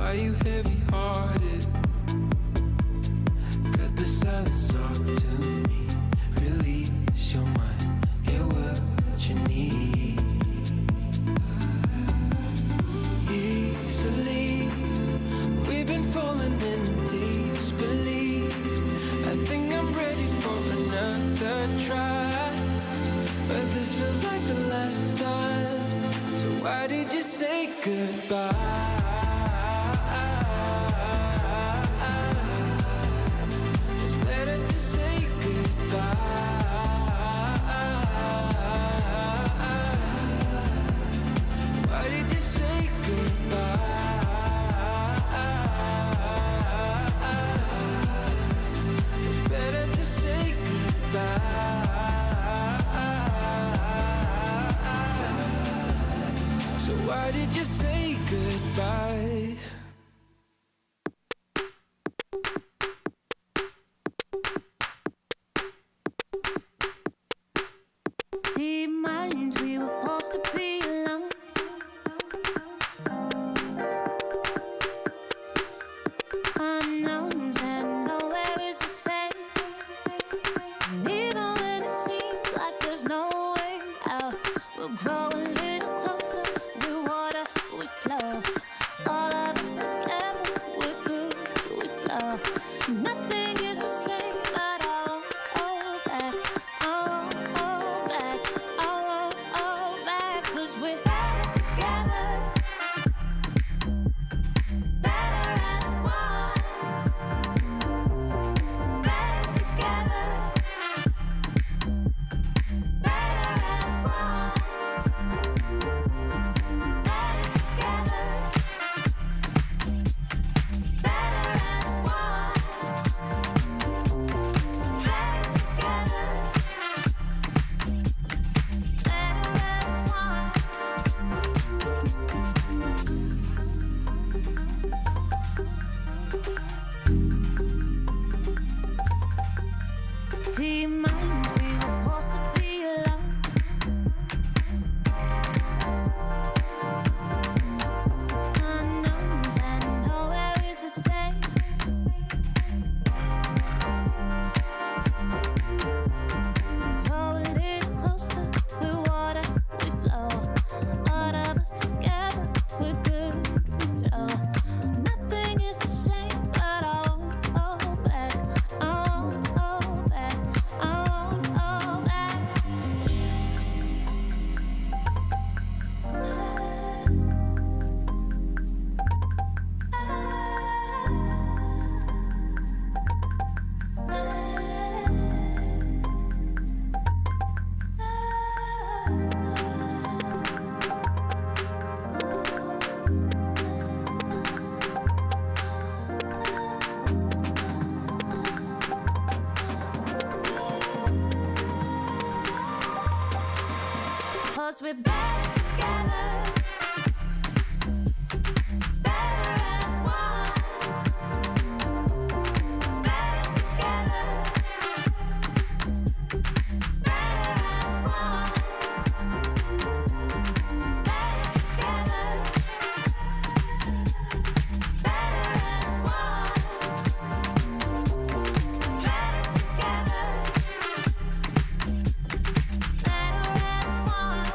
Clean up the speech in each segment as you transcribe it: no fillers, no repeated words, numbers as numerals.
Why you heavy-hearted? Cut the silence talk to me. Release your mind, get what you need. Easily, we've been falling in disbelief. I think I'm ready for another try, but this feels like the last time. So why did you say goodbye? It's better to say goodbye. Why did you say goodbye? It's better to say goodbye. So why did you say goodbye? Deep minds, we were forced to be alone. Unknowns and nowhere is the same. And even when it seems like there's no way out, we'll grow a little closer. Through water, we flow. All of us together, we're good, we flow. Nothing is the same, but I won't hold back. I won't hold back. I won't hold back. 'Cause we're better together. Better as one. Better together. Better as one. Better together. Better as one. Better together. Better as one. Deep minds, we were forced to be alone. Unknowns and nowhere is the same. Grow a little closer, through water we flow. All of us together, we're good, we flow. Nothing is the same, but I won't hold back. I won't hold back. I won't hold back. Cause we're better together. Better as one. Better together. Better as one. Better together. Better as one. Better together. Better as one.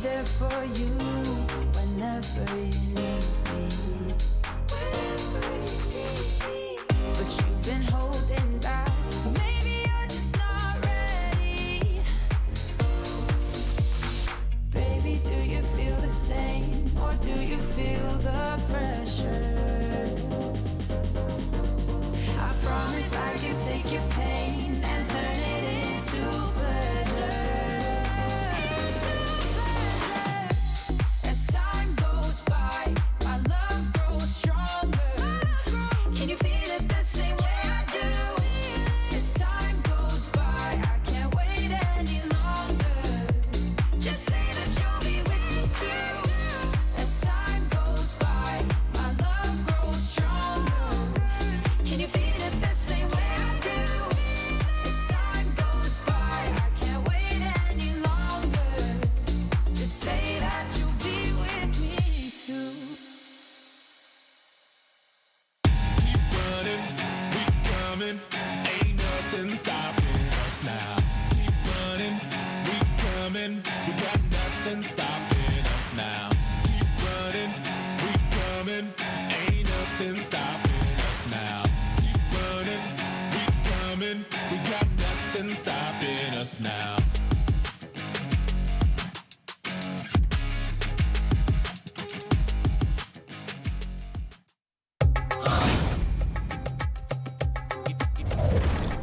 there for you whenever you need me. But you've been holding back. Maybe you're just not ready. Baby, do you feel the same? Or do you feel the pressure? I promise I can take your pain and turn it into pleasure. As time goes by, my love grows stronger. Can you feel it the same way I do? As time goes by, I can't wait any longer. Just say that you'll be with me too. As time goes by, my love grows stronger. Can you feel it the same way I do? As time goes by, I can't wait any longer. Just say that you'll be with me too. Keep running, we coming. Ain't nothing stopping us now. Keep running, we coming. We got nothing stopping us now. Keep running, we coming. Ain't nothing stopping us now. Keep running, we coming. We got nothing stopping us now.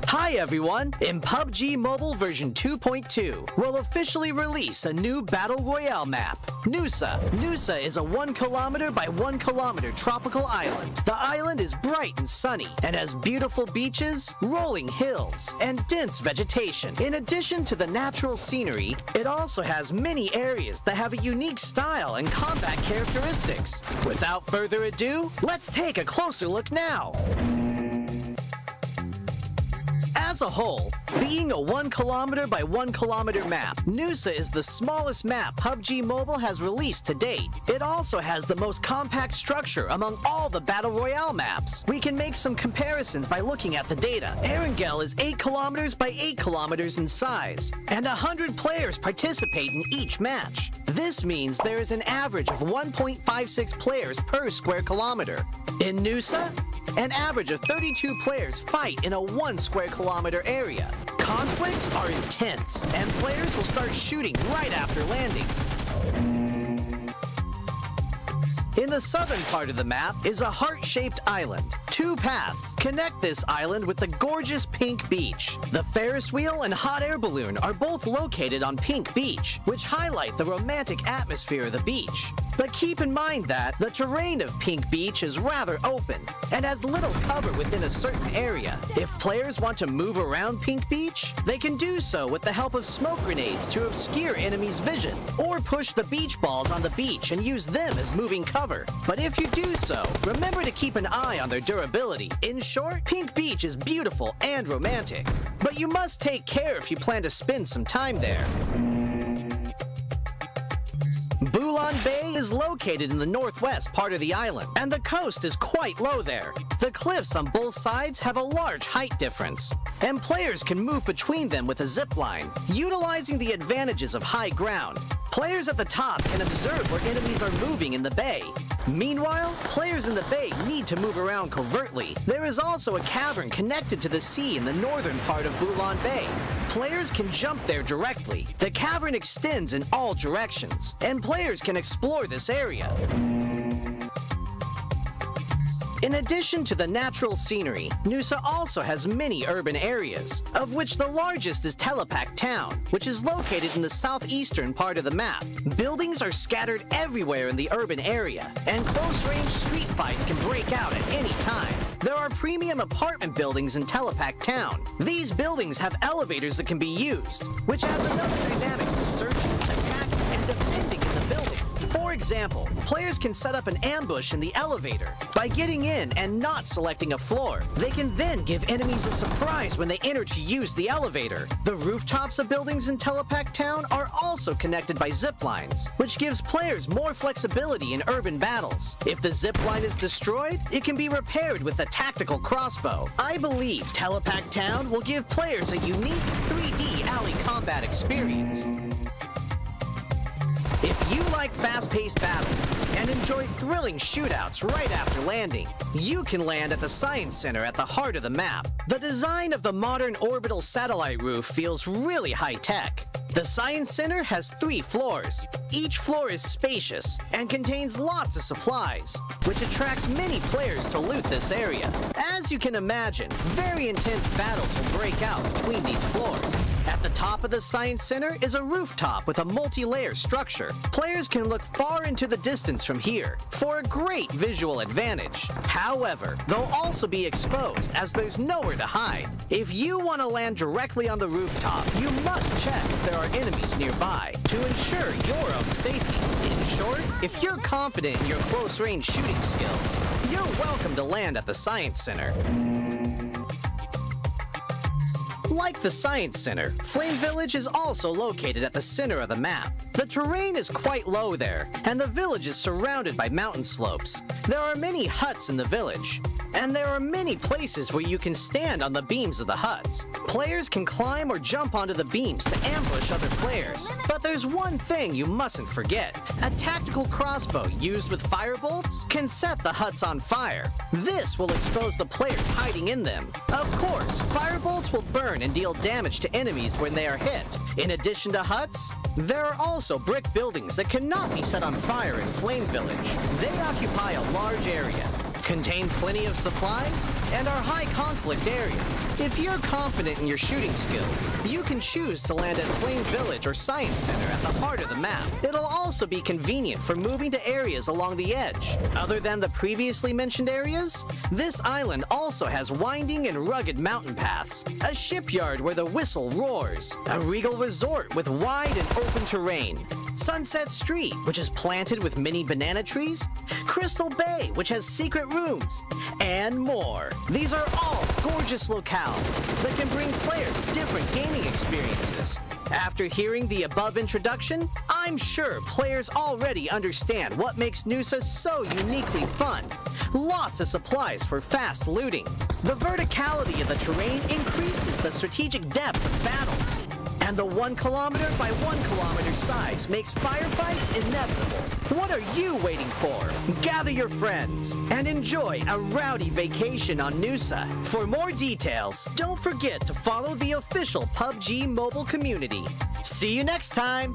Hi everyone! In PUBG Mobile version 2.2, we'll officially release a new Battle Royale map, Nusa. Nusa is a 1 kilometer by 1 kilometer tropical island. The island is bright and sunny and has beautiful beaches, rolling hills, and dense vegetation. In addition to the natural scenery, it also has many areas that have a unique style and combat characteristics. Without further ado, let's take a closer look now. As a whole, being a 1 kilometer by 1 kilometer map, Nusa is the smallest map PUBG Mobile has released to date. It also has the most compact structure among all the Battle Royale maps. We can make some comparisons by looking at the data. Erangel is 8 kilometers by 8 kilometers in size, and 100 players participate in each match. This means there is an average of 1.56 players per square kilometer. In Nusa, an average of 32 players fight in a 1 square kilometer area. Conflicts are intense, and players will start shooting right after landing. In the southern part of the map is a heart-shaped island. 2 paths connect this island with the gorgeous Pink Beach. The Ferris wheel and hot air balloon are both located on Pink Beach, which highlight the romantic atmosphere of the beach. But keep in mind that the terrain of Pink Beach is rather open and has little cover within a certain area. If players want to move around Pink Beach, they can do so with the help of smoke grenades to obscure enemies' vision, or push the beach balls on the beach and use them as moving cover. But if you do so, remember to keep an eye on their durability. In short, Pink Beach is beautiful and romantic, but you must take care if you plan to spend some time there. Bulan Bay is located in the northwest part of the island, and the coast is quite low there. The cliffs on both sides have a large height difference, and players can move between them with a zip line, utilizing the advantages of high ground. Players at the top can observe where enemies are moving in the bay. Meanwhile, players in the bay need to move around covertly. There is also a cavern connected to the sea in the northern part of Bulan Bay. Players can jump there directly. The cavern extends in all directions, and players can explore this area. In addition to the natural scenery, Nusa also has many urban areas, of which the largest is Telepak Town, which is located in the southeastern part of the map. Buildings are scattered everywhere in the urban area, and close-range street fights can break out at any time. There are premium apartment buildings in Telepak Town. These buildings have elevators that can be used, which adds another dynamic to searching, attacking, and defending in the building. For example, players can set up an ambush in the elevator. By getting in and not selecting a floor, they can then give enemies a surprise when they enter to use the elevator. The rooftops of buildings in Telepak Town are also connected by zip lines, which gives players more flexibility in urban battles. If the zip line is destroyed, it can be repaired with a tactical crossbow. I believe Telepak Town will give players a unique 3D alley combat experience. If like fast-paced battles and enjoy thrilling shootouts right after landing, you can land at the Science Center at the heart of the map. The design of the modern orbital satellite roof feels really high-tech. The Science Center has 3 floors. Each floor is spacious and contains lots of supplies, which attracts many players to loot this area. As you can imagine, very intense battles will break out between these floors. At the top of the Science Center is a rooftop with a multi-layer structure. Players can look far into the distance from here for a great visual advantage. However, they'll also be exposed as there's nowhere to hide. If you want to land directly on the rooftop, you must check if there are enemies nearby to ensure your own safety. In short, if you're confident in your close-range shooting skills, you're welcome to land at the Science Center. Like the Science Center, Flame Village is also located at the center of the map. The terrain is quite low there, and the village is surrounded by mountain slopes. There are many huts in the village, and there are many places where you can stand on the beams of the huts. Players can climb or jump onto the beams to ambush other players. But there's one thing you mustn't forget. A tactical crossbow used with firebolts can set the huts on fire. This will expose the players hiding in them. Of course, firebolts will burn and deal damage to enemies when they are hit. In addition to huts, there are also brick buildings that cannot be set on fire in Flame Village. They occupy a large area, contain plenty of supplies, and are high conflict areas. If you're confident in your shooting skills, you can choose to land at Flame Village or Science Center at the heart of the map. It'll also be convenient for moving to areas along the edge. Other than the previously mentioned areas, this island also has winding and rugged mountain paths, a shipyard where the whistle roars, a regal resort with wide and open terrain, Sunset Street, which is planted with many banana trees, Crystal Bay, which has secret rooms, and more. These are all gorgeous locales that can bring players different gaming experiences. After hearing the above introduction, I'm sure players already understand what makes Nusa so uniquely fun. Lots of supplies for fast looting. The verticality of the terrain increases the strategic depth of battles. And the 1 kilometer by 1 kilometer size makes firefights inevitable. What are you waiting for? Gather your friends and enjoy a rowdy vacation on Nusa. For more details, don't forget to follow the official PUBG mobile community. See you next time!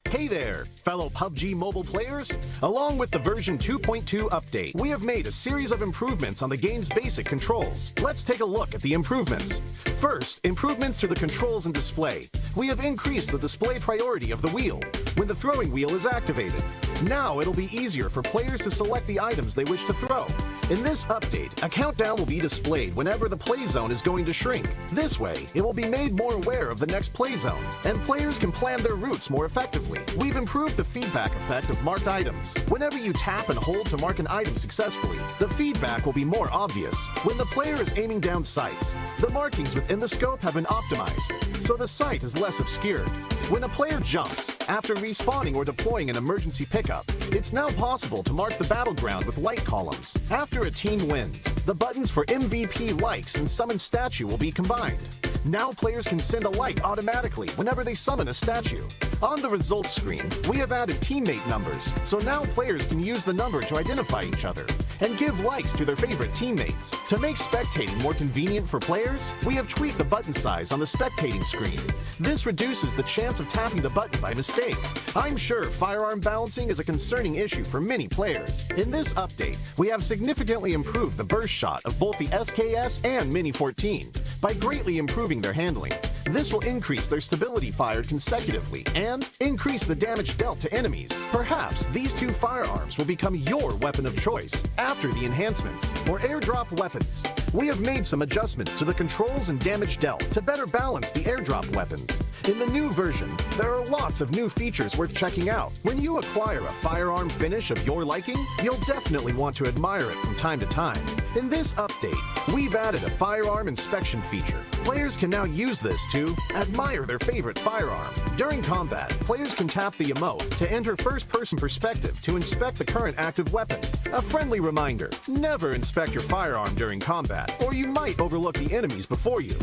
Hey there, fellow PUBG mobile players! Along with the version 2.2 update, we have made a series of improvements on the game's basic controls. Let's take a look at the improvements. First, improvements to the controls and display. We have increased the display priority of the wheel when the throwing wheel is activated. Now it'll be easier for players to select the items they wish to throw. In this update, a countdown will be displayed whenever the play zone is going to shrink. This way, it will be made more aware of the next play zone, and players can plan their routes more effectively. We've improved the feedback effect of marked items. Whenever you tap and hold to mark an item successfully, the feedback will be more obvious. When the player is aiming down sights, the markings within the scope have been optimized, so the sight is less obscured. When a player jumps, after respawning or deploying an emergency pickup, it's now possible to mark the battleground with light columns. After a team wins, the buttons for MVP likes and summon statue will be combined. Now players can send a like automatically whenever they summon a statue. On the results screen, we have added teammate numbers, so now players can use the number to identify each other and give likes to their favorite teammates. To make spectating more convenient for players, we have tweaked the button size on the spectating screen. This reduces the chance of tapping the button by mistake. I'm sure firearm balancing is a concerning issue for many players. In this update, we have significantly improved the burst shot of both the SKS and Mini 14 by greatly improving their handling. This will increase their stability fired consecutively and increase the damage dealt to enemies. Perhaps these two firearms will become your weapon of choice after the enhancements. For airdrop weapons, we have made some adjustments to the controls and damage dealt to better balance the airdrop weapons. In the new version, there are lots of new features worth checking out. When you acquire a firearm finish of your liking, you'll definitely want to admire it from time to time. In this update, we've added a firearm inspection feature. Players can now use this to admire their favorite firearm. During combat, players can tap the emote to enter first-person perspective to inspect the current active weapon. A friendly reminder, never inspect your firearm during combat, or you might overlook the enemies before you.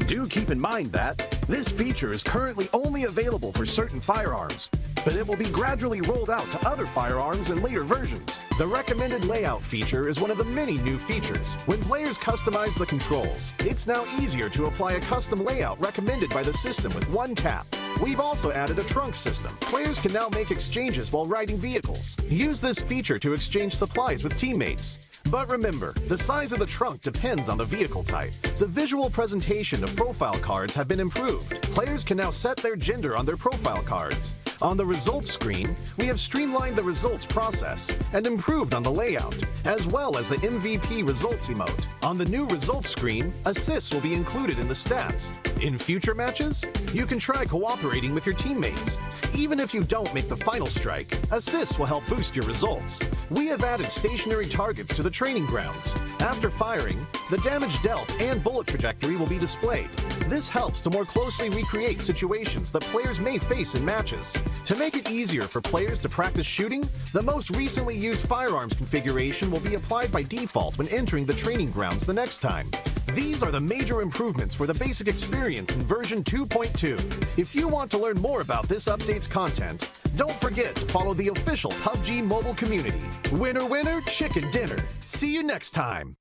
Do keep in mind that this feature is currently only available for certain firearms, but it will be gradually rolled out to other firearms in later versions. The recommended layout feature is one of the many new features. When players customize the controls, it's now easier to apply a custom layout recommended by the system with one tap. We've also added a trunk system. Players can now make exchanges while riding vehicles. Use this feature to exchange supplies with teammates. But remember, the size of the trunk depends on the vehicle type. The visual presentation of profile cards have been improved. Players can now set their gender on their profile cards. On the results screen, we have streamlined the results process and improved on the layout, as well as the MVP results emote. On the new results screen, assists will be included in the stats. In future matches, you can try cooperating with your teammates. Even if you don't make the final strike, assists will help boost your results. We have added stationary targets to the training grounds. After firing, the damage dealt and bullet trajectory will be displayed. This helps to more closely recreate situations that players may face in matches. To make it easier for players to practice shooting, the most recently used firearms configuration will be applied by default when entering the training grounds the next time. These are the major improvements for the basic experience in version 2.2. If you want to learn more about this update's content, don't forget to follow the official PUBG mobile community. Winner, winner, chicken dinner. See you next time.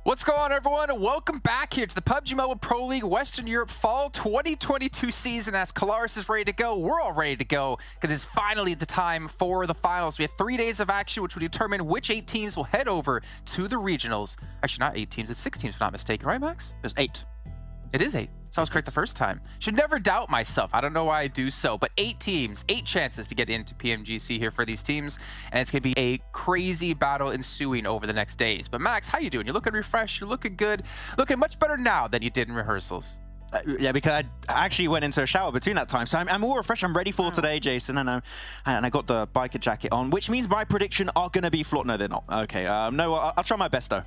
What's going on, everyone? Welcome back here to the PUBG Mobile Pro League Western Europe Fall 2022 season. As Kalaris is ready to go, we're all ready to go because it's finally the time for the finals. We have 3 days of action, which will determine which 8 teams will head over to the regionals. Actually, not 8 teams, it's 6 teams if I'm not mistaken, right, Max? There's 8. It is 8. So I was correct the first time. Should never doubt myself. I don't know why I do so, but 8 teams, 8 chances to get into PMGC here for these teams, and it's gonna be a crazy battle ensuing over the next days. But Max, how you doing? You're looking refreshed, you're looking good, looking much better now than you did in rehearsals. Yeah, because I actually went into a shower between that time, so I'm all refreshed. I'm ready for today, Jason, and I got the biker jacket on, which means my prediction are going to be flawed. No, they're not. Okay, no, I'll try my best though.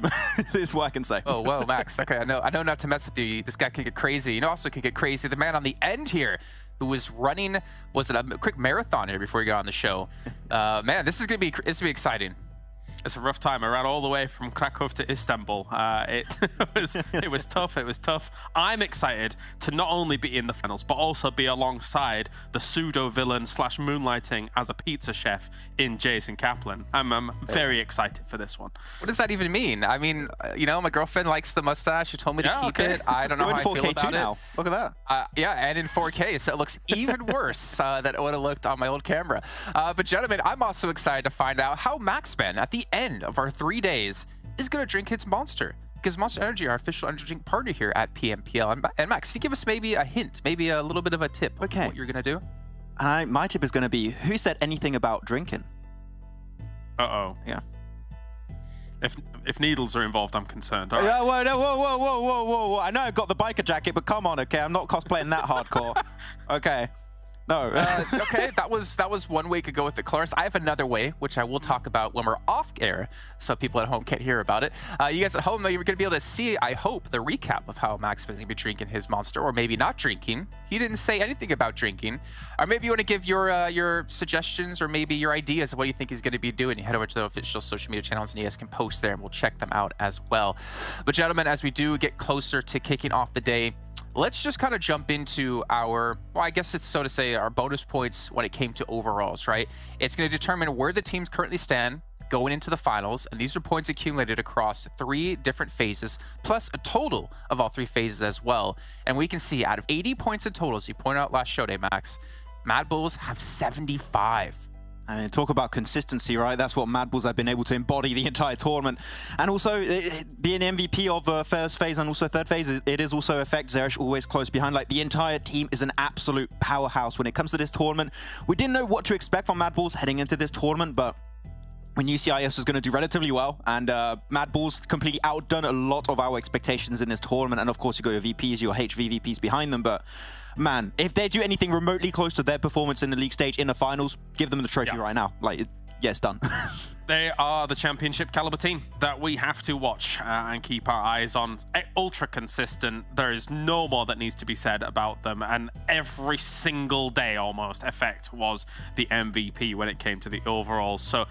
Is what I can say. Oh, whoa, Max. Okay, I know not to mess with you. This guy can get crazy. You know, also can get crazy. The man on the end here, who was running, was it a quick marathon here before you got on the show? Man, this is gonna be exciting. It's a rough time. I ran all the way from Krakow to Istanbul. It was tough. It was tough. I'm excited to not only be in the finals, but also be alongside the pseudo-villain / moonlighting as a pizza chef in Jason Kaplan. I'm very excited for this one. What does that even mean? I mean, you know, my girlfriend likes the mustache. She told me to keep it. I don't know how I feel about now. it. Look at that. Yeah, and in 4K, so it looks even worse than it would have looked on my old camera. But gentlemen, I'm also excited to find out how Maxman, at the end of our 3 days, is going to drink his Monster. Because Monster Energy, our official energy drink partner here at PMPL. And Max, can you give us maybe a hint, maybe a little bit of a tip of what you're going to do? My tip is going to be, who said anything about drinking? Uh-oh. Yeah. If needles are involved, I'm concerned. All right. Yeah, whoa. I know I've got the biker jacket, but come on, okay? I'm not cosplaying that hardcore. Okay. No. Okay, that was one way you could go with it, Clarence. I have another way, which I will talk about when we're off air, so people at home can't hear about it. You guys at home, though, you're going to be able to see, I hope, the recap of how Max is going to be drinking his Monster, or maybe not drinking. He didn't say anything about drinking. Or maybe you want to give your suggestions or maybe your ideas of what you think he's going to be doing. You head over to the official social media channels and you guys can post there and we'll check them out as well. But gentlemen, as we do get closer to kicking off the day, let's just kind of jump into our, well, I guess it's so to say, our bonus points when it came to overalls, right? It's going to determine where the teams currently stand going into the finals, and these are points accumulated across 3 different phases, plus a total of all 3 phases as well. And we can see out of 80 points in total, as you pointed out last show day, Max, MADBULLS have 75. I mean, talk about consistency, right? That's what MADBULLS have been able to embody the entire tournament. And also, being MVP of first phase and also third phase, it is also effect Zeresh always close behind. Like, the entire team is an absolute powerhouse when it comes to this tournament. We didn't know what to expect from MADBULLS heading into this tournament, but we knew CIS was going to do relatively well, and MADBULLS completely outdone a lot of our expectations in this tournament. And of course, you got your VPs, your HVVPs behind them, but man, if they do anything remotely close to their performance in the league stage in the finals, give them the trophy right now. Like, yeah, it's done. They are the championship caliber team that we have to watch and keep our eyes on. Ultra consistent. There is no more that needs to be said about them. And every single day almost, Effect was the MVP when it came to the overalls. So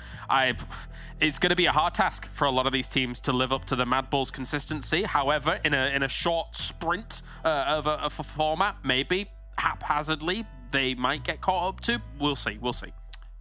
it's going to be a hard task for a lot of these teams to live up to the MADBULLS consistency. However, in a short sprint of a format, maybe haphazardly, they might get caught up to. We'll see. We'll see.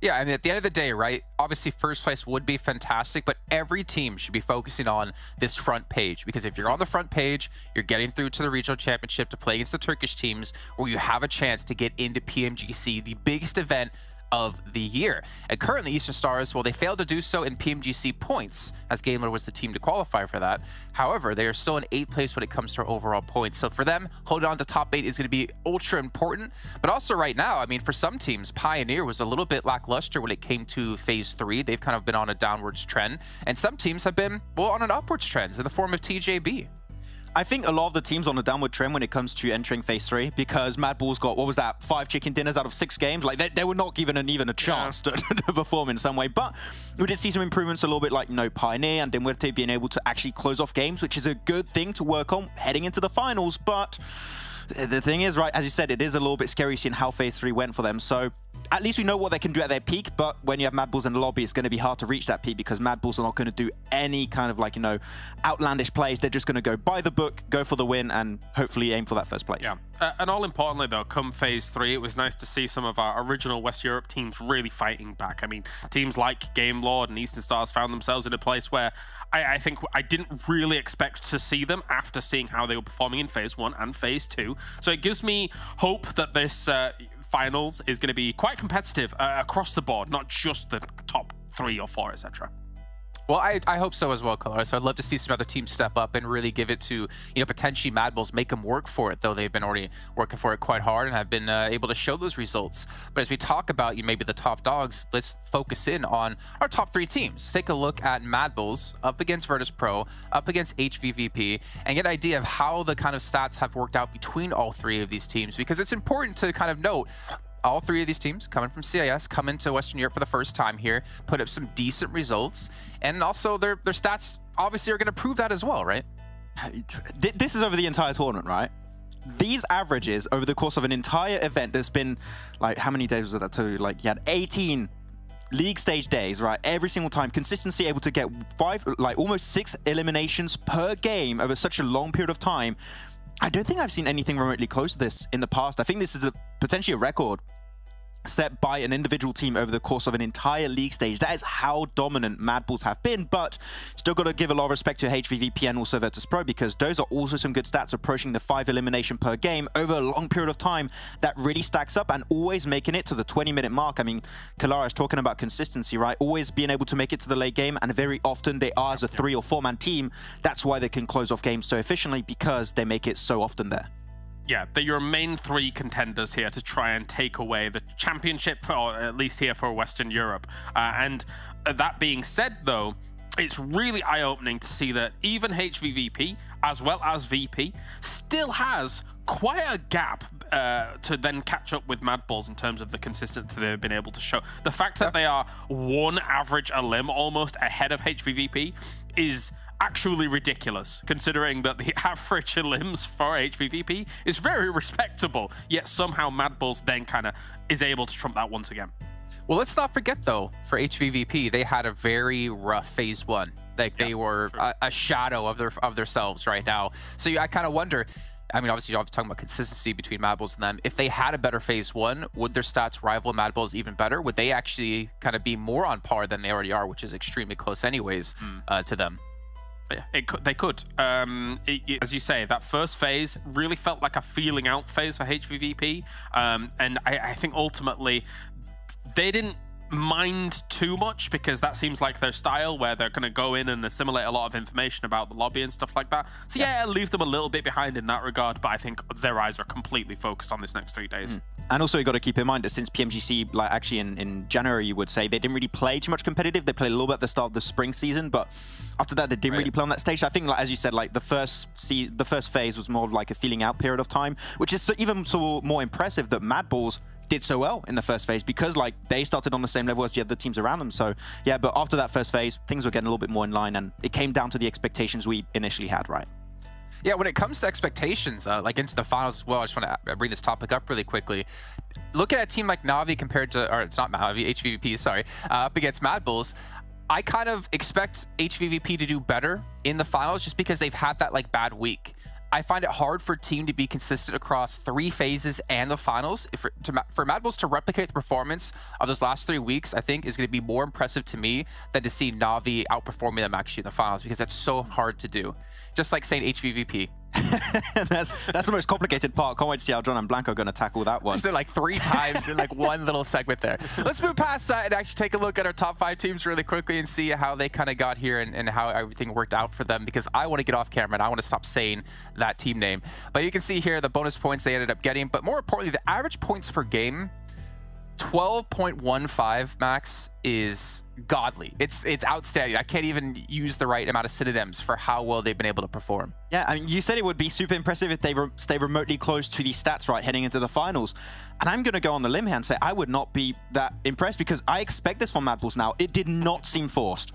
Yeah, I mean, at the end of the day, right, obviously first place would be fantastic, but every team should be focusing on this front page, because if you're on the front page, you're getting through to the regional championship to play against the Turkish teams, where you have a chance to get into PMGC, the biggest event of the year. And currently, Eastern Stars, well, they failed to do so in PMGC points, as Gamer was the team to qualify for that. However, they are still in 8th place when it comes to overall points. So for them, holding on to top 8 is going to be ultra important. But also right now, I mean, for some teams, Pioneer was a little bit lackluster when it came to phase 3. They've kind of been on a downwards trend. And some teams have been, well, on an upwards trend in the form of TJB. I think a lot of the teams on a downward trend when it comes to entering phase 3, because MADBULLS got, what was that, 5 chicken dinners out of 6 games? Like, they were not given even a chance to perform in some way. But we did see some improvements a little bit, like, you know, Pioneer and MUERTE being able to actually close off games, which is a good thing to work on heading into the finals. But the thing is, right, as you said, it is a little bit scary seeing how phase 3 went for them. So at least we know what they can do at their peak, but when you have MADBULLS in the lobby, it's going to be hard to reach that peak because MADBULLS are not going to do any kind of like, you know, outlandish plays. They're just going to go by the book, go for the win, and hopefully aim for that first place. Yeah. And all importantly, though, come Phase 3, it was nice to see some of our original West Europe teams really fighting back. I mean, teams like Game Lord and Eastern Stars found themselves in a place where I think I didn't really expect to see them after seeing how they were performing in Phase 1 and Phase 2. So it gives me hope that this finals is going to be quite competitive across the board, not just the top 3 or 4, etc. Well, I hope so as well, Color. So I'd love to see some other teams step up and really give it to, you know, potentially MADBULLS, make them work for it, though they've been already working for it quite hard and have been able to show those results. But as we talk about, you maybe the top dogs, let's focus in on our top 3 teams. Take a look at MADBULLS up against VIRTUS.PRO, up against HVVP, and get an idea of how the kind of stats have worked out between all 3 of these teams, because it's important to kind of note all 3 of these teams coming from CIS, coming to Western Europe for the first time here, put up some decent results, and also their stats obviously are going to prove that as well, right? This is over the entire tournament, right? These averages over the course of an entire event, there's been, like, how many days was that too? Like, you had 18 league stage days, right? Every single time. Consistency, able to get 5, like almost 6 eliminations per game over such a long period of time. I don't think I've seen anything remotely close to this in the past. I think this is potentially a record set by an individual team over the course of an entire league stage. That is how dominant MADBULLS have been, but still got to give a lot of respect to HVVP and also VIRTUS.PRO, because those are also some good stats approaching the 5 elimination per game over a long period of time. That really stacks up and always making it to the 20-minute mark. I mean, Kalara is talking about consistency, right? Always being able to make it to the late game, and very often they are as a 3 or 4-man team. That's why they can close off games so efficiently, because they make it so often there. Yeah, they're your main 3 contenders here to try and take away the championship, or at least here for Western Europe. And that being said, though, it's really eye-opening to see that even HVVP, as well as VP, still has quite a gap to then catch up with MADBULLS in terms of the consistency they've been able to show. The fact that they are 1 average elim almost ahead of HVVP is actually ridiculous, considering that the average elims for HVVP is very respectable, yet somehow MADBULLS then kind of is able to trump that once again. Well, let's not forget, though, for HVVP, they had a very rough Phase 1. Like, they were a shadow of themselves right now. So I kind of wonder, I mean, obviously, I was talking about consistency between MADBULLS and them. If they had a better Phase 1, would their stats rival MADBULLS even better? Would they actually kind of be more on par than they already are, which is extremely close anyways to them? Yeah, they could. As you say, that first phase really felt like a feeling out phase for HVVP. And I think ultimately they didn't mind too much, because that seems like their style, where they're going to go in and assimilate a lot of information about the lobby and stuff like that. So yeah, leave them a little bit behind in that regard, but I think their eyes are completely focused on this next 3 days. And also you got to keep in mind that since PMGC, like actually in January, you would say, they didn't really play too much competitive. They played a little bit at the start of the spring season, but after that they didn't really play on that stage. I think, like, as you said, like the first phase was more of like a feeling out period of time, which is even so more impressive that MADBULLS did so well in the first phase, because like they started on the same level as the other teams around them. So yeah, but after that first phase, things were getting a little bit more in line, and it came down to the expectations we initially had, right? Yeah, when it comes to expectations, like into the finals as well, I just want to bring this topic up really quickly. Looking at a team like Navi compared to, or it's not Navi, HVVP, sorry, up against MADBULLS, I kind of expect HVVP to do better in the finals just because they've had that like bad week. I find it hard for a team to be consistent across 3 phases and the finals. For MADBULLS to replicate the performance of those last 3 weeks, I think is going to be more impressive to me than to see Navi outperforming them actually in the finals, because that's so hard to do. Just like saying HVVP. that's the most complicated part. Can't wait to see how John and Blanco are going to tackle that one. I said like 3 times in like one little segment there. Let's move past that and actually take a look at our top 5 teams really quickly and see how they kind of got here and how everything worked out for them, because I want to get off camera and I want to stop saying that team name. But you can see here the bonus points they ended up getting, but more importantly, the average points per game, 12.15 max, is godly. It's outstanding. I can't even use the right amount of synonyms for how well they've been able to perform. Yeah, I mean, you said it would be super impressive if they stay remotely close to these stats, right, heading into the finals. And I'm going to go on the limb here and say I would not be that impressed, because I expect this from MADBULLS now. It did not seem forced.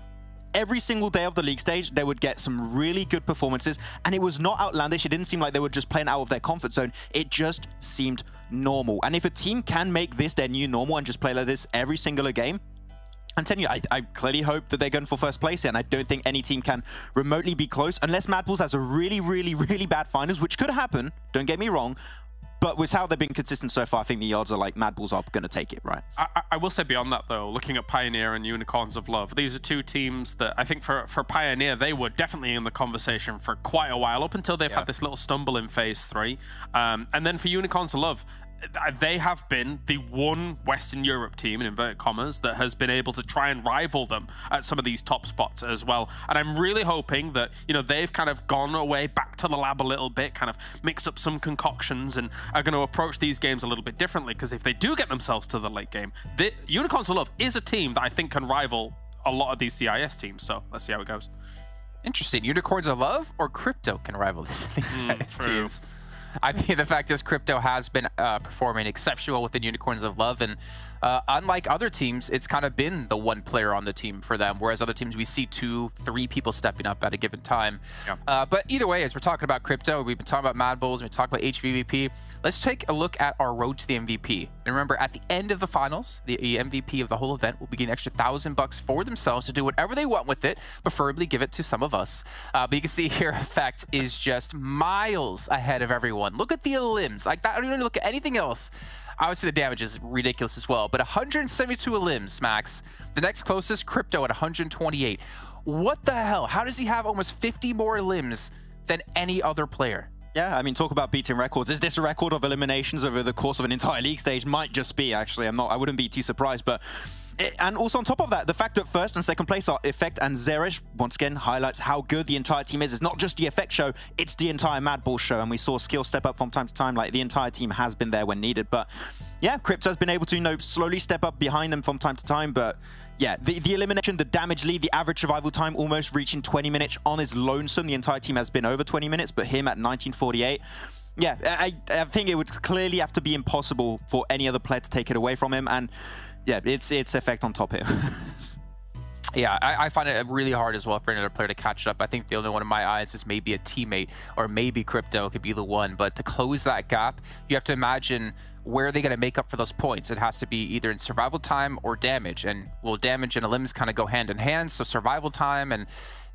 Every single day of the league stage, they would get some really good performances, and it was not outlandish. It didn't seem like they were just playing out of their comfort zone. It just seemed normal. And if a team can make this their new normal and just play like this every single game, I'm telling you, I clearly hope that they're going for first place here, and I don't think any team can remotely be close unless MADBULLS has a really, really, really bad finals, which could happen, don't get me wrong. But with how they've been consistent so far, I think the odds are like MADBULLS are going to take it, right? I will say beyond that, though, looking at Pioneer and Unicorns of Love, these are two teams that I think for Pioneer, they were definitely in the conversation for quite a while, up until they've had this little stumble in Phase 3. And then for Unicorns of Love, they have been the one Western Europe team, in inverted commas, that has been able to try and rival them at some of these top spots as well. And I'm really hoping that, you know, they've kind of gone away back to the lab a little bit, kind of mixed up some concoctions, and are going to approach these games a little bit differently, because if they do get themselves to the late game, Unicorns of Love is a team that I think can rival a lot of these CIS teams. So let's see how it goes. Interesting. Unicorns of Love or Crypto can rival these teams? I mean, the fact is Crypto has been performing exceptional within Unicorns of Love, and unlike other teams, it's kind of been the one player on the team for them, whereas other teams we see 2, 3 people stepping up at a given time. Yeah. But either way, as we're talking about Crypto, we've been talking about MADBULLS, we talked about HVVP, let's take a look at our road to the MVP. And remember, at the end of the finals, the MVP of the whole event will be getting an extra $1,000 for themselves to do whatever they want with it, preferably give it to some of us. But you can see here, Effect is just miles ahead of everyone. Look at the limbs. Like that, I don't even look at anything else. Obviously, the damage is ridiculous as well, but 172 limbs, Max. The next closest, Crypto at 128. What the hell? How does he have almost 50 more limbs than any other player? Yeah, I mean, talk about beating records. Is this a record of eliminations over the course of an entire league stage? Might just be, actually. I wouldn't be too surprised, but... And also on top of that, the fact that first and second place are Effect and Zeresh, once again, highlights how good the entire team is. It's not just the Effect show, it's the entire MADBULLS show, and we saw skill step up from time to time. Like, the entire team has been there when needed. But yeah, Crypto's been able to, you know, slowly step up behind them from time to time. But yeah, the elimination, the damage lead, the average survival time almost reaching 20 minutes on his lonesome. The entire team has been over 20 minutes, but him at 1948. Yeah, I think it would clearly have to be impossible for any other player to take it away from him. And yeah, it's Effect on top here. Yeah, I find it really hard as well for another player to catch up. I think the only one in my eyes is maybe a teammate, or maybe Crypto could be the one. But to close that gap, you have to imagine where are they going to make up for those points. It has to be either in survival time or damage. And well, damage and limbs kind of go hand in hand. So survival time, and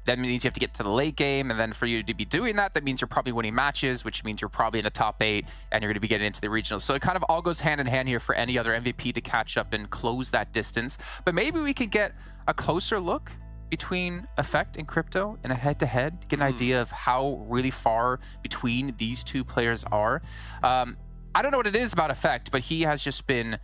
that means you have to get to the late game, and then for you to be doing that, that means you're probably winning matches, which means you're probably in the top 8, and you're going to be getting into the regionals. So it kind of all goes hand in hand here for any other MVP to catch up and close that distance. But maybe we could get a closer look between Effect and Crypto in a head-to-head to get an idea of how really far between these two players are. I don't know what it is about Effect, but he has just been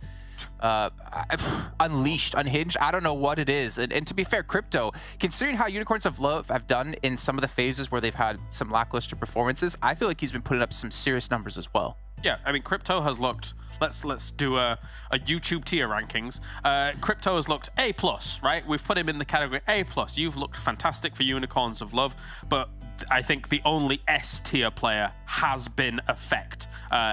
unleashed, unhinged. I don't know what it is. And to be fair, Crypto, considering how Unicorns of Love have done in some of the phases where they've had some lackluster performances, I feel like he's been putting up some serious numbers as well. Yeah, I mean, Crypto has looked, let's do a YouTube tier rankings. Crypto has looked A+, right? We've put him in the category A+. You've looked fantastic for Unicorns of Love, but I think the only S-tier player has been Effect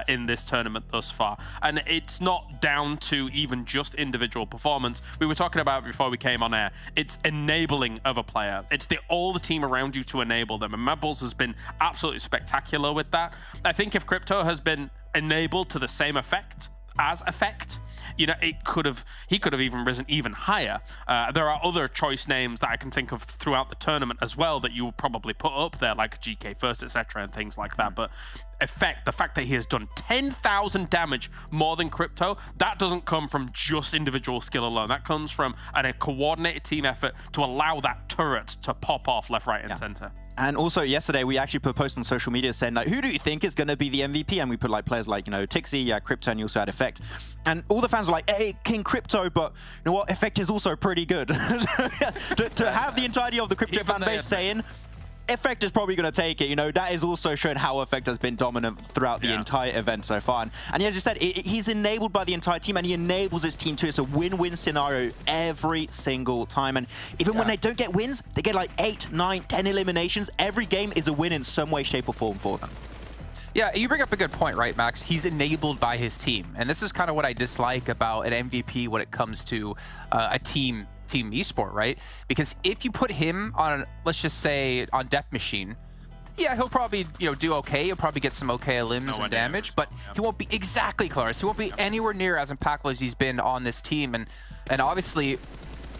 in this tournament thus far. And it's not down to even just individual performance. We were talking about it before we came on air. It's enabling of a player. It's all the team around you to enable them. And MADBULLS has been absolutely spectacular with that. I think if Crypto has been enabled to the same effect as Effect, you know, he could have even risen even higher. There are other choice names that I can think of throughout the tournament as well that you would probably put up there, like GK First, etc., and things like that. But Effect, the fact that he has done 10,000 damage more than Crypto, that doesn't come from just individual skill alone. That comes from a coordinated team effort to allow that turret to pop off left, right, and center. And also yesterday, we actually put a post on social media saying, like, who do you think is going to be the MVP? And we put like players like, you know, Tixie, Crypto, and you also had Effect. And all the fans were like, hey, King Crypto, but you know what? Effect is also pretty good. to have the entirety of the Crypto fan base saying, Effect is probably going to take it, you know, that is also showing how Effect has been dominant throughout the entire event so far. And as you said, he's enabled by the entire team, and he enables his team too. It's a win-win scenario every single time. And even when they don't get wins, they get like 8, 9, 10 eliminations. Every game is a win in some way, shape, or form for them. Yeah, you bring up a good point, right, Max? He's enabled by his team. And this is kind of what I dislike about an MVP when it comes to a team esport, right? Because if you put him on, let's just say, on Death Machine, Yeah, he'll probably, do okay. He'll probably get some okay limbs and damage, but he won't be exactly Claris. He won't be anywhere near as impactful as he's been on this team. And obviously,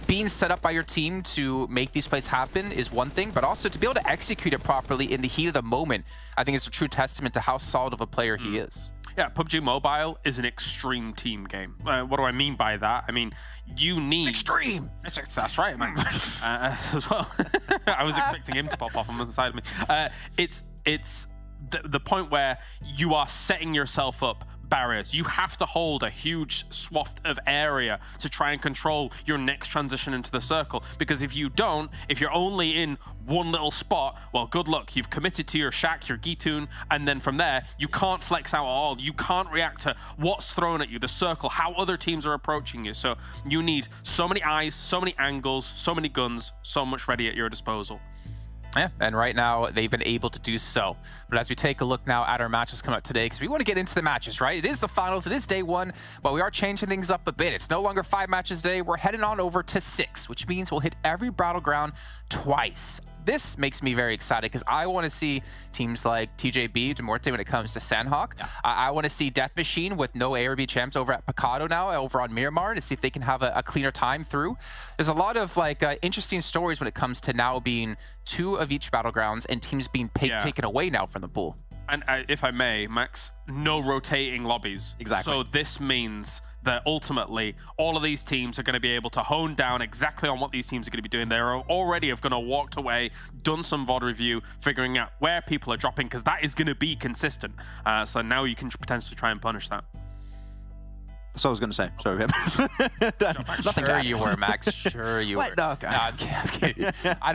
being set up by your team to make these plays happen is one thing, but also to be able to execute it properly in the heat of the moment, I think is a true testament to how solid of a player he is. Yeah, PUBG Mobile is an extreme team game. What do I mean by that? I mean, you need... It's extreme! That's right, man. As well. I was expecting him to pop off on the side of me. It's the point where you are setting yourself up barriers. You have to hold a huge swath of area to try and control your next transition into the circle, because if you don't, if you're only in one little spot, well, good luck. You've committed to your shack, your Gitoon, and then from there, you can't flex out at all. You can't react to what's thrown at you, the circle, how other teams are approaching you. So you need so many eyes, so many angles, so many guns, so much ready at your disposal. Yeah, and right now they've been able to do so. But as we take a look now at our matches coming up today, because we want to get into the matches, right? It is the finals, it is day one, but we are changing things up a bit. It's no longer 5 matches a day. We're heading on over to 6, which means we'll hit every battleground twice. This makes me very excited because I want to see teams like TJB, MUERTE when it comes to Sanhok. Yeah. I want to see Death Machine with no ARB champs over at Picado now, over on Miramar, to see if they can have a cleaner time through. There's a lot of interesting stories when it comes to now being 2 of each battlegrounds and teams being taken away now from the pool. And if I may, Max, no rotating lobbies. Exactly. So this means that ultimately all of these teams are going to be able to hone down exactly on what these teams are going to be doing. They're already going to walked away, done some VOD review, figuring out where people are dropping, because that is going to be consistent. So now you can potentially try and punish that. That's what I was going to say. Sorry. Nothing sure you were, Max. Sure you were. No, okay. No, I'm kidding. I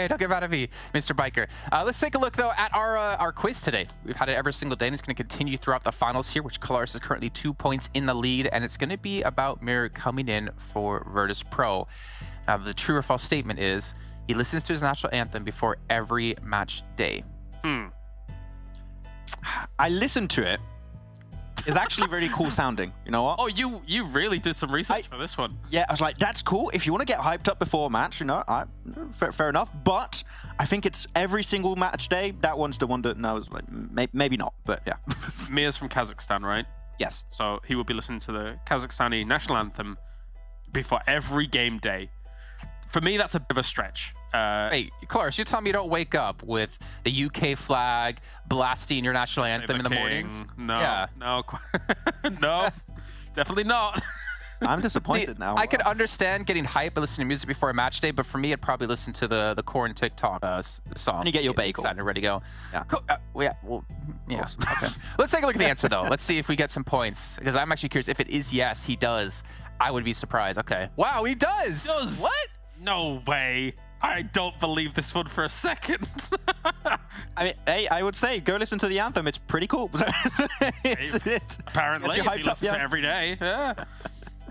don't get mad at me, Mr. Biker. Let's take a look, though, at our quiz today. We've had it every single day, and it's going to continue throughout the finals here, which Claris is currently 2 points in the lead, and it's going to be about Mir coming in for VIRTUS.PRO. Now, the true or false statement is he listens to his national anthem before every match day. I listened to it. It's actually really cool sounding. You know what? Oh, you really did some research for this one. Yeah, I was like, that's cool. If you want to get hyped up before a match, fair enough. But I think it's every single match day. That one's the one that knows. Like, maybe not, but yeah. Mir's from Kazakhstan, right? Yes. So he will be listening to the Kazakhstani national anthem before every game day. For me, that's a bit of a stretch. Hey, Claris, you're telling me you don't wake up with the UK flag blasting your national anthem in the mornings? No, yeah. no, no, definitely not. I'm disappointed now. I could understand getting hype and listening to music before a match day, but for me, I'd probably listen to the Corn TikTok song. And you get your bagel. Excited, ready to go. Yeah. Cool. Yeah. Okay. Let's take a look at the answer, though. Let's see if we get some points, because I'm actually curious. If it is yes, he does, I would be surprised. Okay. Wow, he does. What? No way. I don't believe this one for a second. I mean, hey, I would say go listen to the anthem. It's pretty cool. Apparently, if you listen to it every day. Yeah.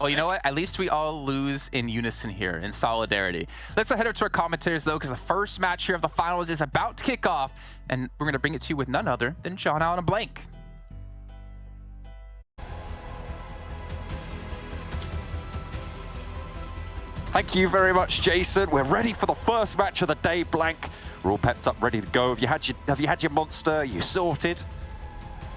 Well, you know what? At least we all lose in unison here, in solidarity. Let's head over to our commentators, though, because the first match here of the finals is about to kick off, and we're going to bring it to you with none other than John Allen Blank. Thank you very much, Jason. We're ready for the first match of the day, Blank. We're all pepped up, ready to go. Have you had your monster? Are you sorted?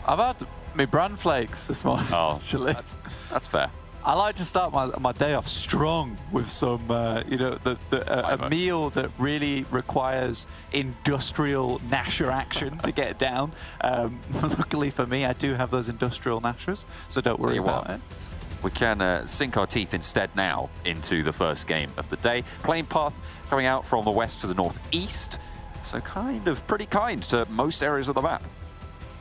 I've had my bran flakes this morning, actually. That's fair. I like to start my day off strong with some, a meal that really requires industrial nasher action to get down. Luckily for me, I do have those industrial nashers, so don't worry about it. We can sink our teeth instead now into the first game of the day. Playing path coming out from the west to the northeast, so kind of pretty kind to most areas of the map.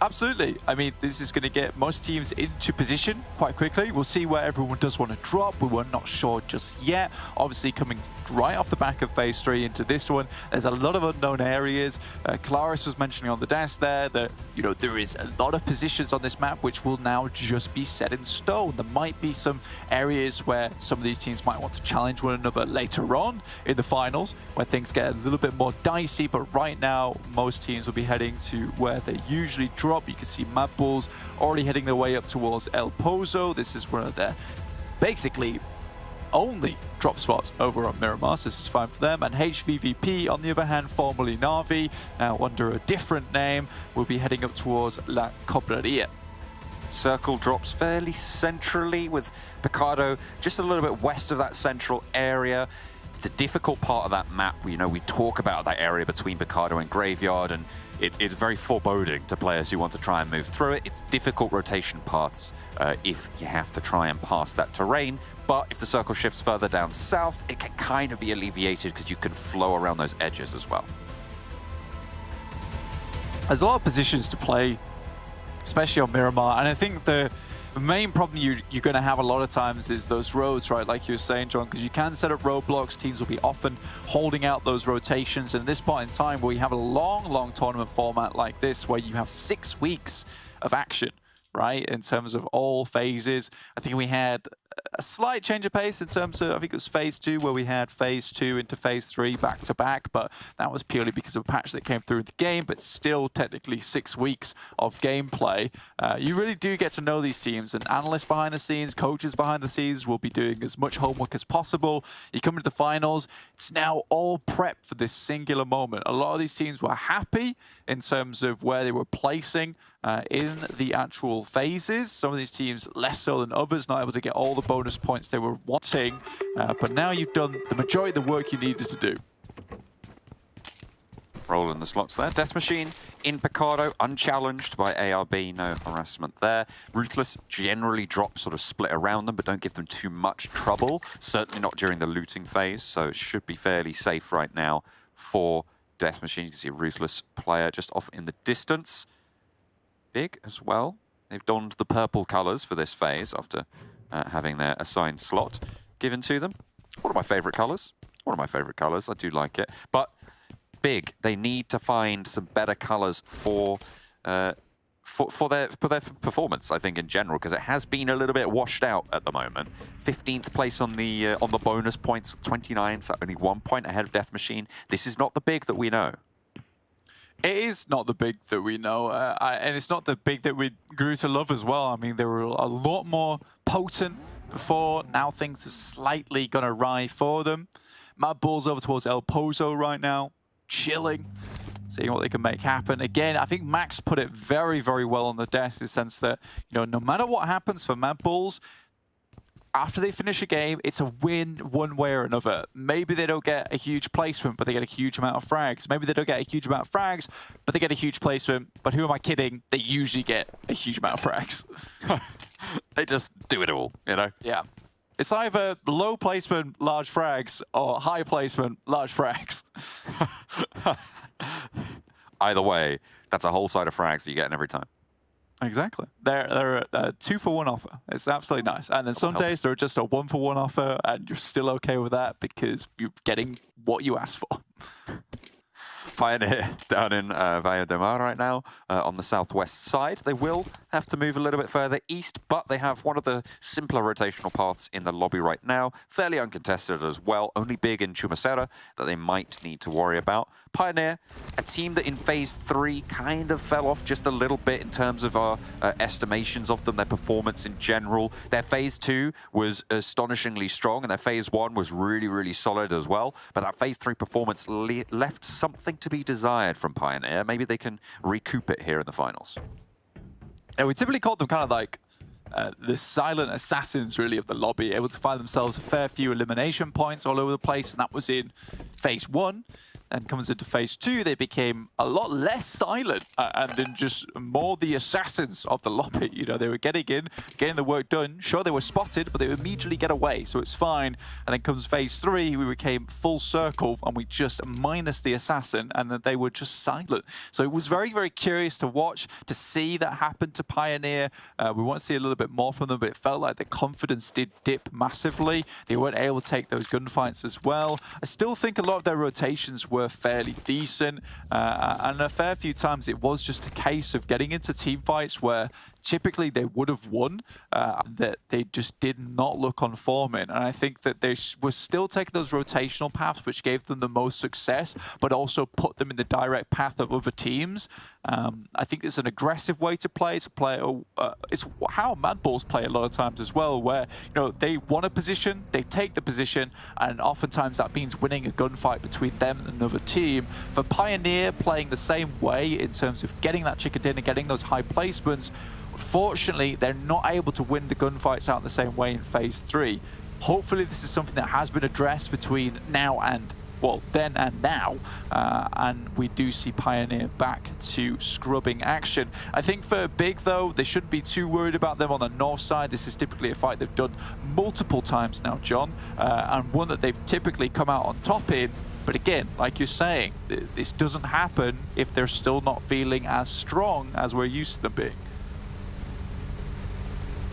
Absolutely. I mean, this is going to get most teams into position quite quickly. We'll see where everyone does want to drop. We were not sure just yet. Obviously, coming right off the back of phase 3 into this one, there's a lot of unknown areas. Claris was mentioning on the desk there that, there is a lot of positions on this map which will now just be set in stone. There might be some areas where some of these teams might want to challenge one another later on in the finals, when things get a little bit more dicey. But right now, most teams will be heading to where they usually drop. You can see MADBULLS already heading their way up towards El Pozo. This is one of their basically only drop spots over on Miramar, so this is fine for them. And HVVP, on the other hand, formerly Na'Vi, now under a different name, will be heading up towards La Cobreria. Circle drops fairly centrally with Picado just a little bit west of that central area. It's a difficult part of that map. You know, we talk about that area between Picado and Graveyard, and it's very foreboding to players who want to try and move through it. It's difficult rotation paths if you have to try and pass that terrain. But if the circle shifts further down south, it can kind of be alleviated because you can flow around those edges as well. There's a lot of positions to play, especially on Miramar, and I think the main problem you're going to have a lot of times is those roads, right? Like you were saying, John, because you can set up roadblocks. Teams will be often holding out those rotations. And at this point in time, where you have a long tournament format like this, where you have 6 weeks of action, right? In terms of all phases, I think we had a slight change of pace in terms of, I think it was phase 2, where we had phase 2 into phase 3 back to back, but that was purely because of a patch that came through the game, but still technically 6 weeks of gameplay. You really do get to know these teams, and analysts behind the scenes, coaches behind the scenes will be doing as much homework as possible. You come into the finals, it's now all prep for this singular moment. A lot of these teams were happy in terms of where they were placing in the actual phases. Some of these teams less so than others, not able to get all the bonus points they were wanting, but now you've done the majority of the work you needed to do. Rolling the slots there. Death Machine in Picado, unchallenged by ARB, no harassment there. Ruthless generally drop sort of split around them, but don't give them too much trouble. Certainly not during the looting phase, so it should be fairly safe right now for Death Machine. You can see a Ruthless player just off in the distance. Big as well. They've donned the purple colours for this phase after having their assigned slot given to them. One of my favourite colours. One of my favourite colours. I do like it. But Big, they need to find some better colours for their performance, I think, in general, because it has been a little bit washed out at the moment. 15th place on the bonus points, 29, so only 1 point ahead of Death Machine. This is not the Big that we know. It is not the Big that we know, and it's not the Big that we grew to love as well. I mean, they were a lot more potent before. Now things have slightly gone awry for them. MADBULLS over towards El Pozo right now, chilling, seeing what they can make happen. Again, I think Max put it very well on the desk in the sense that, you know, no matter what happens for MADBULLS, after they finish a game, it's a win one way or another. Maybe they don't get a huge placement, but they get a huge amount of frags. Maybe they don't get a huge amount of frags, but they get a huge placement. But who am I kidding? They usually get a huge amount of frags. They just do it all, you know? Yeah. It's either low placement, large frags, or high placement, large frags. Either way, that's a whole side of frags that you're getting every time. Exactly. They're a 2-for-1 offer. It's absolutely nice. And then some days they're just a 1-for-1 offer, and you're still okay with that because you're getting what you asked for. Pioneer down in Valle de Mar right now on the southwest side. They will have to move a little bit further east, but they have one of the simpler rotational paths in the lobby right now. Fairly uncontested as well. Only Big in Chumacera that they might need to worry about. Pioneer, a team that in phase 3 kind of fell off just a little bit in terms of our estimations of them, their performance in general. Their phase 2 was astonishingly strong, and their phase 1 was really solid as well. But that phase 3 performance left something to be desired from Pioneer. Maybe they can recoup it here in the finals. And we typically call them kind of like the silent assassins, really, of the lobby, able to find themselves a fair few elimination points all over the place, and that was in phase 1. And comes into phase 2, they became a lot less silent and then just more the assassins of the lobby. You know, they were getting in, getting the work done. Sure, they were spotted, but they would immediately get away, so it's fine. And then comes phase 3, we became full circle, and we just minus the assassin, and then they were just silent. So it was very curious to watch, to see that happen to Pioneer. We want to see a little bit more from them, but it felt like the confidence did dip massively. They weren't able to take those gunfights as well. I still think a lot of their rotations were fairly decent, and a fair few times it was just a case of getting into team fights where typically they would have won, that they just did not look on form in. And I think that they were still taking those rotational paths, which gave them the most success, but also put them in the direct path of other teams. I think it's an aggressive way to play. It's how MADBULLS play a lot of times as well, where they want a position, they take the position, and oftentimes that means winning a gunfight between them and another team. For PIONER playing the same way in terms of getting that chicken dinner, getting those high placements, fortunately they're not able to win the gunfights out in the same way in Phase 3. Hopefully this is something that has been addressed between now and, well, then and now, and we do see PIONER back to scrubbing action. I think for Big, though, they shouldn't be too worried about them on the north side. This is typically a fight they've done multiple times now, John, and one that they've typically come out on top in. But again, like you're saying, this doesn't happen if they're still not feeling as strong as we're used to them being.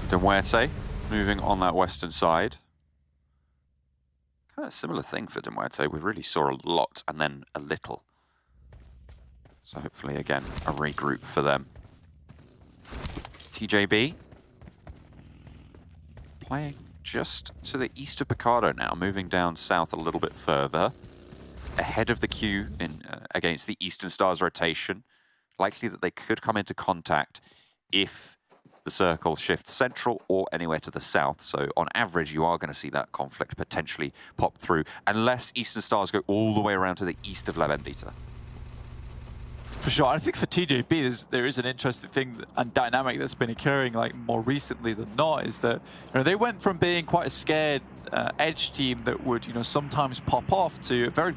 MUERTE moving on that western side. Kind of a similar thing for MUERTE. We really saw a lot and then a little. So hopefully, again, a regroup for them. TJB playing just to the east of Picado now, moving down south a little bit further. Ahead of the queue in against the Eastern Stars rotation. Likely that they could come into contact if the circle shifts central or anywhere to the south. So on average, you are going to see that conflict potentially pop through, unless Eastern Stars go all the way around to the east of La Bendita. For sure. I think for TJB, there is an interesting thing and dynamic that's been occurring like more recently than not, is that they went from being quite a scared edge team that would sometimes pop off to a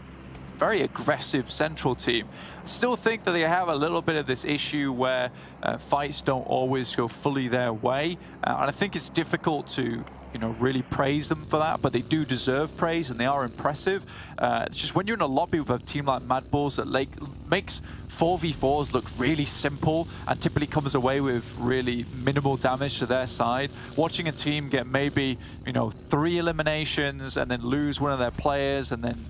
very aggressive central team. I still think that they have a little bit of this issue where fights don't always go fully their way, and I think it's difficult to really praise them for that, but they do deserve praise and they are impressive. It's just when you're in a lobby with a team like MADBULLS that makes 4v4s look really simple and typically comes away with really minimal damage to their side, watching a team get maybe 3 eliminations and then lose one of their players and then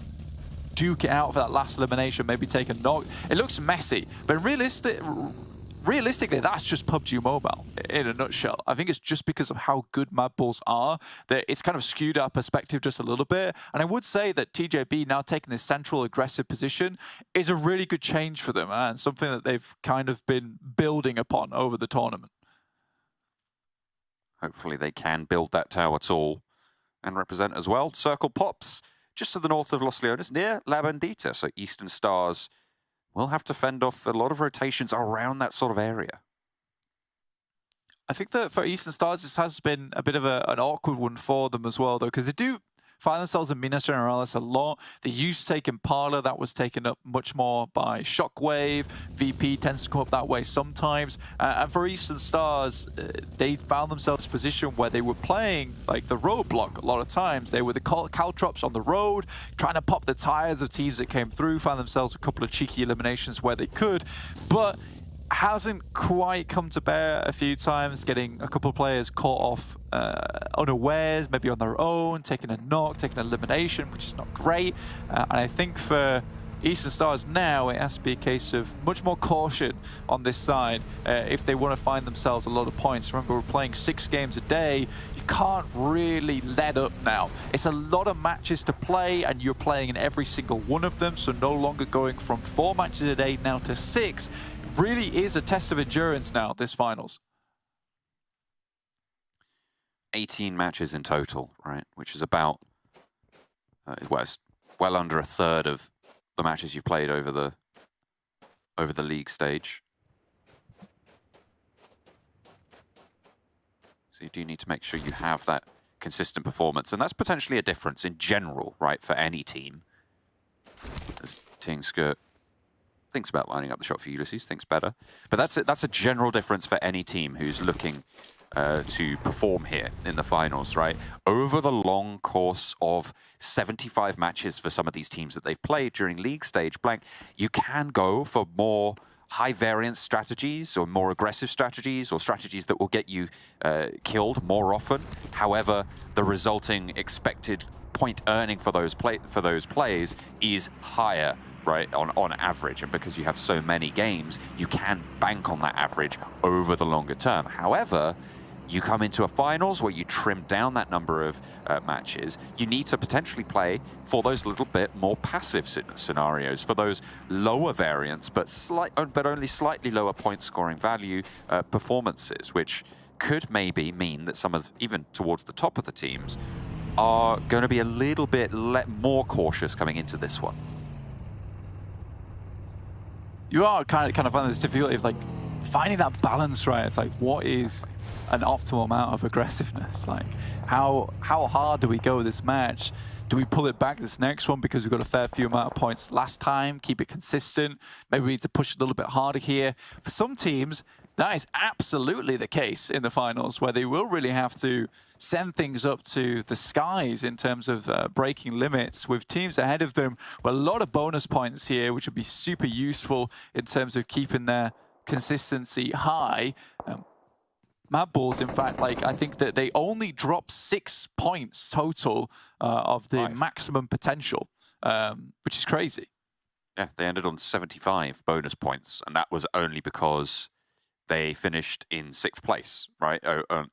duke it out for that last elimination, maybe take a knock. It looks messy, but realistically, that's just PUBG Mobile in a nutshell. I think it's just because of how good MADBULLS are that it's kind of skewed our perspective just a little bit. And I would say that TJB now taking this central aggressive position is a really good change for them and something that they've kind of been building upon over the tournament. Hopefully they can build that tower tall and represent as well. Circle pops just to the north of Los Leones, near La Bendita. So Eastern Stars will have to fend off a lot of rotations around that sort of area. I think that for Eastern Stars, this has been a bit of an awkward one for them as well, though, because they do find themselves in Minas Generales a lot. They used to take Impala, that was taken up much more by SHOCKWAVE. VP tends to come up that way sometimes. And for Eastern Stars, they found themselves in a position where they were playing like the roadblock a lot of times. They were the caltrops on the road, trying to pop the tires of teams that came through, found themselves a couple of cheeky eliminations where they could, but hasn't quite come to bear a few times, getting a couple of players caught off unawares, maybe on their own, taking a knock, taking an elimination, which is not great. And I think for Eastern Stars now, it has to be a case of much more caution on this side if they want to find themselves a lot of points. Remember, we're playing 6 games a day. You can't really let up now. It's a lot of matches to play, and you're playing in every single one of them, so no longer going from 4 matches a day now to 6. Really is a test of endurance now, this finals. 18 matches in total, right? Which is about, well, it's well under a third of the matches you've played over the league stage. So you do need to make sure you have that consistent performance, and that's potentially a difference in general, right, for any team. As Tingskirt thinks about lining up the shot for Ulysses, thinks better. But that's a general difference for any team who's looking to perform here in the finals, right? Over the long course of 75 matches for some of these teams that they've played during league stage, blank, you can go for more high variance strategies or more aggressive strategies or strategies that will get you killed more often. However, the resulting expected point earning for those plays is higher, right, on average. And because you have so many games, you can bank on that average over the longer term. However, you come into a finals where you trim down that number of matches, you need to potentially play for those little bit more passive scenarios, for those lower variance but only slightly lower point scoring value performances, which could maybe mean that some of, even towards the top of the teams, are going to be a little bit more cautious coming into this one. You are kind of finding this difficulty of like finding that balance, right? It's like, what is an optimal amount of aggressiveness? Like, how hard do we go this match? Do we pull it back this next one because we got a fair few amount of points last time? Keep it consistent. Maybe we need to push a little bit harder here. For some teams, that is absolutely the case in the finals, where they will really have to send things up to the skies in terms of breaking limits, with teams ahead of them with a lot of bonus points here, which would be super useful in terms of keeping their consistency high. MADBULLS, in fact, like, I think that they only dropped 6 points total of the maximum potential, which is crazy. Yeah, they ended on 75 bonus points, and that was only because they finished in 6th place, right,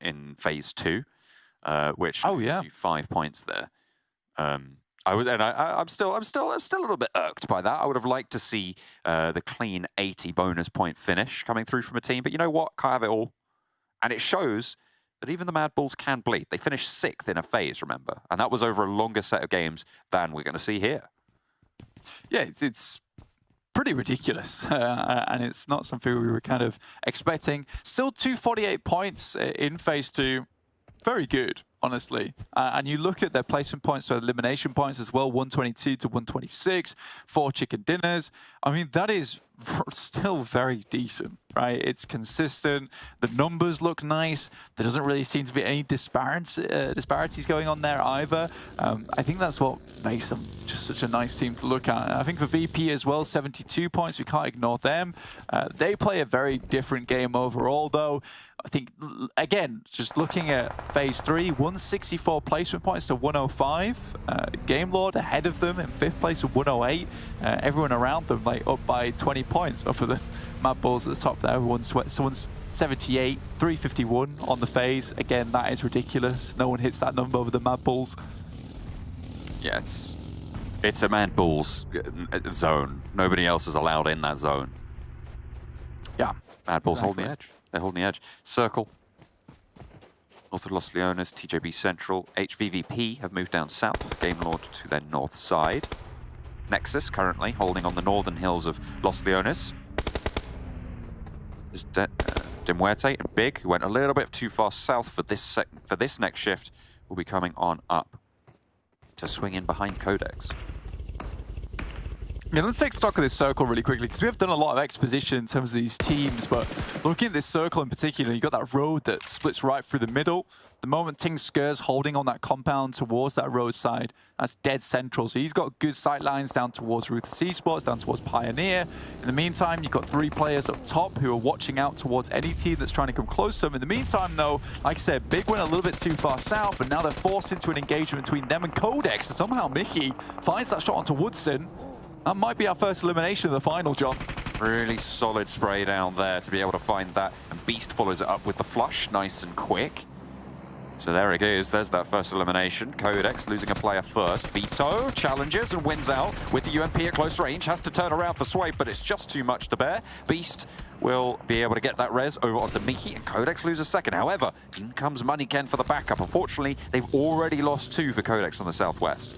in phase 2, which gives you 5 points there. I'm still a little bit irked by that. I would have liked to see the clean 80 bonus point finish coming through from a team, but you know what? Can't have it all. And it shows that even the MADBULLS can bleed. They finished 6th in a phase, remember? And that was over a longer set of games than we're going to see here. Yeah, it's pretty ridiculous. And it's not something we were kind of expecting. Still 248 points in phase 2. Very good, honestly. And you look at their placement points, so elimination points as well, 122 to 126, 4 chicken dinners. I mean, that is still very decent, right? It's consistent. The numbers look nice. There doesn't really seem to be any disparities going on there either. I think that's what makes them just such a nice team to look at. And I think for VP as well, 72 points. We can't ignore them. They play a very different game overall, though. I think, again, just looking at phase 3, 164 placement points to 105. Game Lord ahead of them in 5th place with 108. Everyone around them like up by 20 points, other than MADBULLS at the top there. Someone's 178, 351 on the phase. Again, that is ridiculous. No one hits that number over the MADBULLS. Yeah, it's a MADBULLS zone. Nobody else is allowed in that zone. Yeah. MADBULLS holding the edge. They're holding the edge. Circle. North of Los Leones, TJB Central. HVVP have moved down south. Game Lord to their north side. NEXUS currently holding on the northern hills of Los Leones. There's MUERTE and Big, who went a little bit too far south for this next shift, will be coming on up to swing in behind QODEX. Yeah, let's take stock of this circle really quickly, because we have done a lot of exposition in terms of these teams, but looking at this circle in particular, you've got that road that splits right through the middle. The moment Ting Skur's holding on that compound towards that roadside, that's dead central. So he's got good sight lines down towards RUTHLESS Esports, down towards PIONER. In the meantime, you've got 3 players up top who are watching out towards any team that's trying to come close to them. In the meantime, though, like I said, Big went a little bit too far south, and now they're forced into an engagement between them and QODEX. And somehow Mickey finds that shot onto Woodson. That might be our first elimination of the final, John. Really solid spray down there to be able to find that. And Beast follows it up with the flush, nice and quick. So there it is, there's that first elimination. QODEX losing a player first. Vito challenges and wins out with the UMP at close range. Has to turn around for Swabe, but it's just too much to bear. Beast will be able to get that res over onto Mickey, and QODEX loses second. However, in comes Moneyken for the backup. Unfortunately, they've already lost 2 for QODEX on the southwest.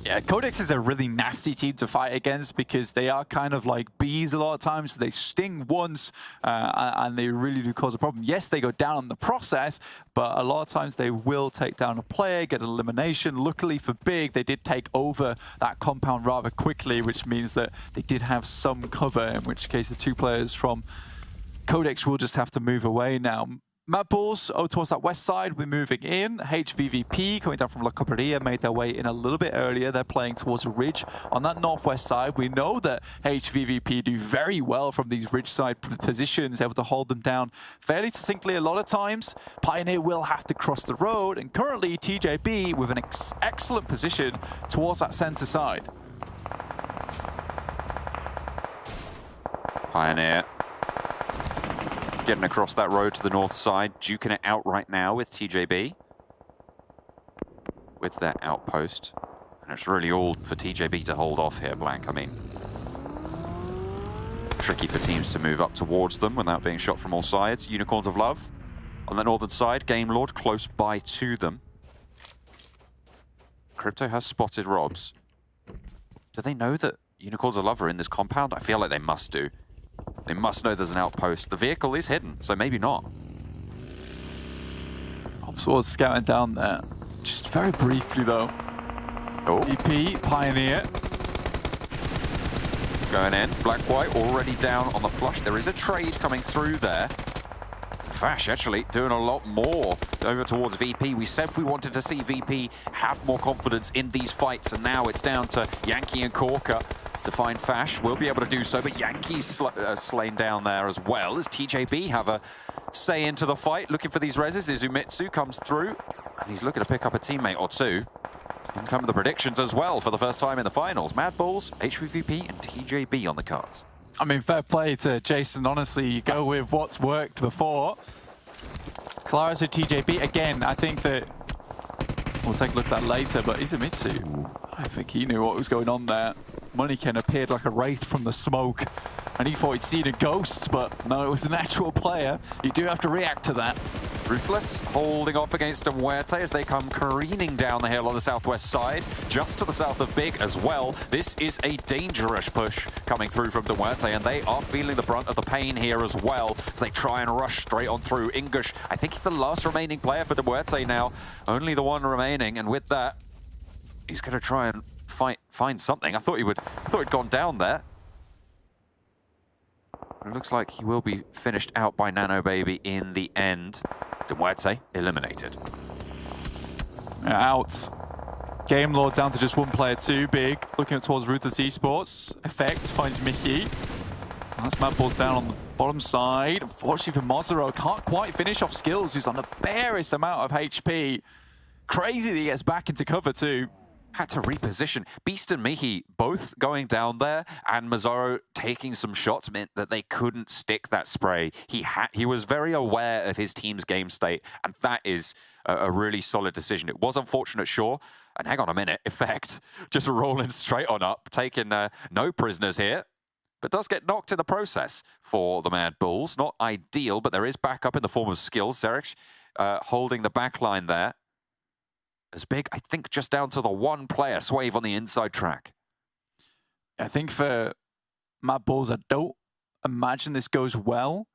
Yeah, QODEX is a really nasty team to fight against, because they are kind of like bees a lot of times. So they sting once and they really do cause a problem. Yes, they go down in the process, but a lot of times they will take down a player, get an elimination. Luckily for Big, they did take over that compound rather quickly, which means that they did have some cover, in which case the 2 players from QODEX will just have to move away now. MADBULLS towards that west side, we're moving in. HVVP coming down from La Cabrera made their way in a little bit earlier. They're playing towards a ridge on that northwest side. We know that HVVP do very well from these ridge side positions, able to hold them down fairly succinctly a lot of times. PIONER will have to cross the road, and currently TJB with an excellent position towards that center side. PIONER getting across that road to the north side, duking it out right now with TJB. With their outpost. And it's really all for TJB to hold off here, Blank. I mean, tricky for teams to move up towards them without being shot from all sides. Unicorns of Love on the northern side. Game Lord close by to them. Crypto has spotted Robs. Do they know that Unicorn's a lover in this compound? I feel like they must do. They must know there's an outpost. The vehicle is hidden, so maybe not. Robs was scouting down there. Just very briefly, though. Oh. VP, Pioneer. Going in. Black-White already down on the flush. There is a trade coming through there. Fash actually doing a lot more over towards VP. We said we wanted to see VP have more confidence in these fights, and now it's down to Yankee and Corker to find Fash. We'll be able to do so, but Yankee's slain down there as well as TJB have a say into the fight. Looking for these reses. Izumitsu comes through, and he's looking to pick up a teammate or two. In come the predictions as well for the first time in the finals. MADBULLS, HVVP, and TJB on the cards. I mean, fair play to Jason. Honestly, you go with what's worked before. Claris or TJB, again, I think that we'll take a look at that later, but Izumitsu, I think he knew what was going on there. Moneyken appeared like a wraith from the smoke, and he thought he'd seen a ghost, but no, it was an actual player. You do have to react to that. RUTHLESS holding off against MUERTE as they come careening down the hill on the southwest side, just to the south of Big as well. This is a dangerous push coming through from MUERTE, and they are feeling the brunt of the pain here as well as they try and rush straight on through. Ingush, I think he's the last remaining player for MUERTE now, only the one remaining, and with that, he's going to try and find something. I thought he'd gone down there. It looks like he will be finished out by Nano Baby in the end. MUERTE eliminated. Out. Game Lord down to just one player, too. Big looking towards Ruthless Esports. Effect finds Mickey. That's MADBULLS down on the bottom side. Unfortunately for Mozero, can't quite finish off Skills, who's on the barest amount of HP. Crazy that he gets back into cover, too. Had to reposition. Beast and Mihi both going down there, and Mazzaro taking some shots meant that they couldn't stick that spray. He was very aware of his team's game state, and that is a really solid decision. It was unfortunate, sure. And hang on a minute, Effect just rolling straight on up, taking no prisoners here, but does get knocked in the process for the MADBULLS. Not ideal, but there is backup in the form of Skills. Zerich holding the back line there. As Big, I think, just down to the one player, SHOCKWAVE on the inside track. I think for MADBULLS, I don't imagine this goes well.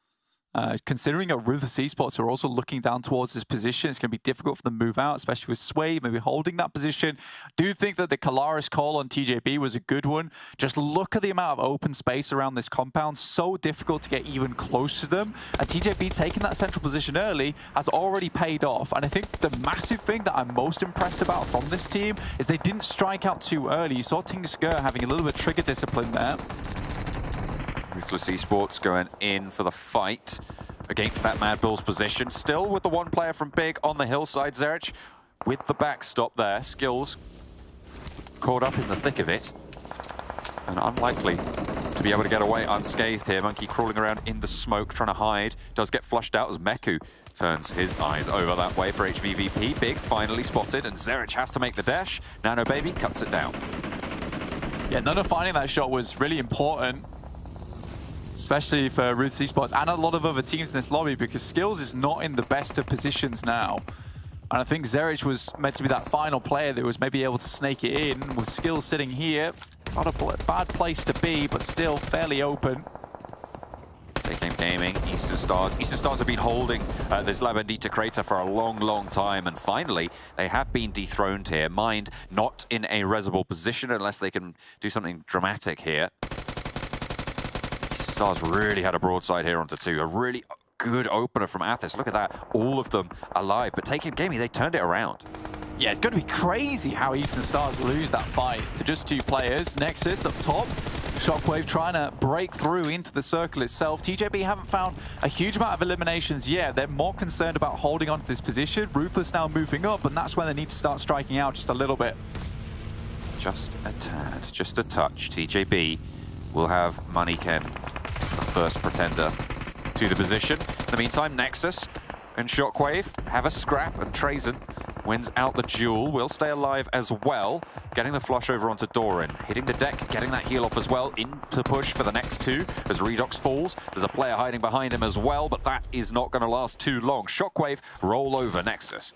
Considering that Ruthless Esports are also looking down towards this position, it's going to be difficult for them to move out, especially with SHOCKWAVE maybe holding that position. I do think that the Kalaris call on TJB was a good one. Just look at the amount of open space around this compound. So difficult to get even close to them. And TJB taking that central position early has already paid off. And I think the massive thing that I'm most impressed about from this team is they didn't strike out too early. You saw Tingsker having a little bit of trigger discipline there. Ruthless Esports going in for the fight against that MADBULLS position. Still with the one player from Big on the hillside, Zerich with the backstop there. Skills caught up in the thick of it and unlikely to be able to get away unscathed here. Monkey crawling around in the smoke, trying to hide. Does get flushed out as Meku turns his eyes over that way for HVVP. Big finally spotted, and Zerich has to make the dash. Nano Baby cuts it down. Yeah, Nano finding that shot was really important, especially for Ruthless Esports and a lot of other teams in this lobby, because Skills is not in the best of positions now. And I think Zerich was meant to be that final player that was maybe able to snake it in, with Skills sitting here. Not a bad place to be, but still fairly open. Take-Aim Gaming, Eastern Stars. Eastern Stars have been holding this La Bendita crater for a long, long time, and finally they have been dethroned here. Mind not in a resable position unless they can do something dramatic here. Eastern Stars really had a broadside here onto two. A really good opener from Athos. Look at that. All of them alive. But Take-Aim Gaming, they turned it around. Yeah, it's going to be crazy how Eastern Stars lose that fight to just two players. Nexus up top. Shockwave trying to break through into the circle itself. TJB haven't found a huge amount of eliminations yet. They're more concerned about holding on to this position. Ruthless now moving up, and that's when they need to start striking out just a little bit. Just a tad, just a touch. TJB will have Moneyken as the first pretender to the position. In the meantime, Nexus and Shockwave have a scrap, and Trazen wins out the duel, will stay alive as well. Getting the flush over onto Doran, hitting the deck, getting that heal off as well, into push for the next two as Redox falls. There's a player hiding behind him as well, but that is not going to last too long. Shockwave roll over Nexus.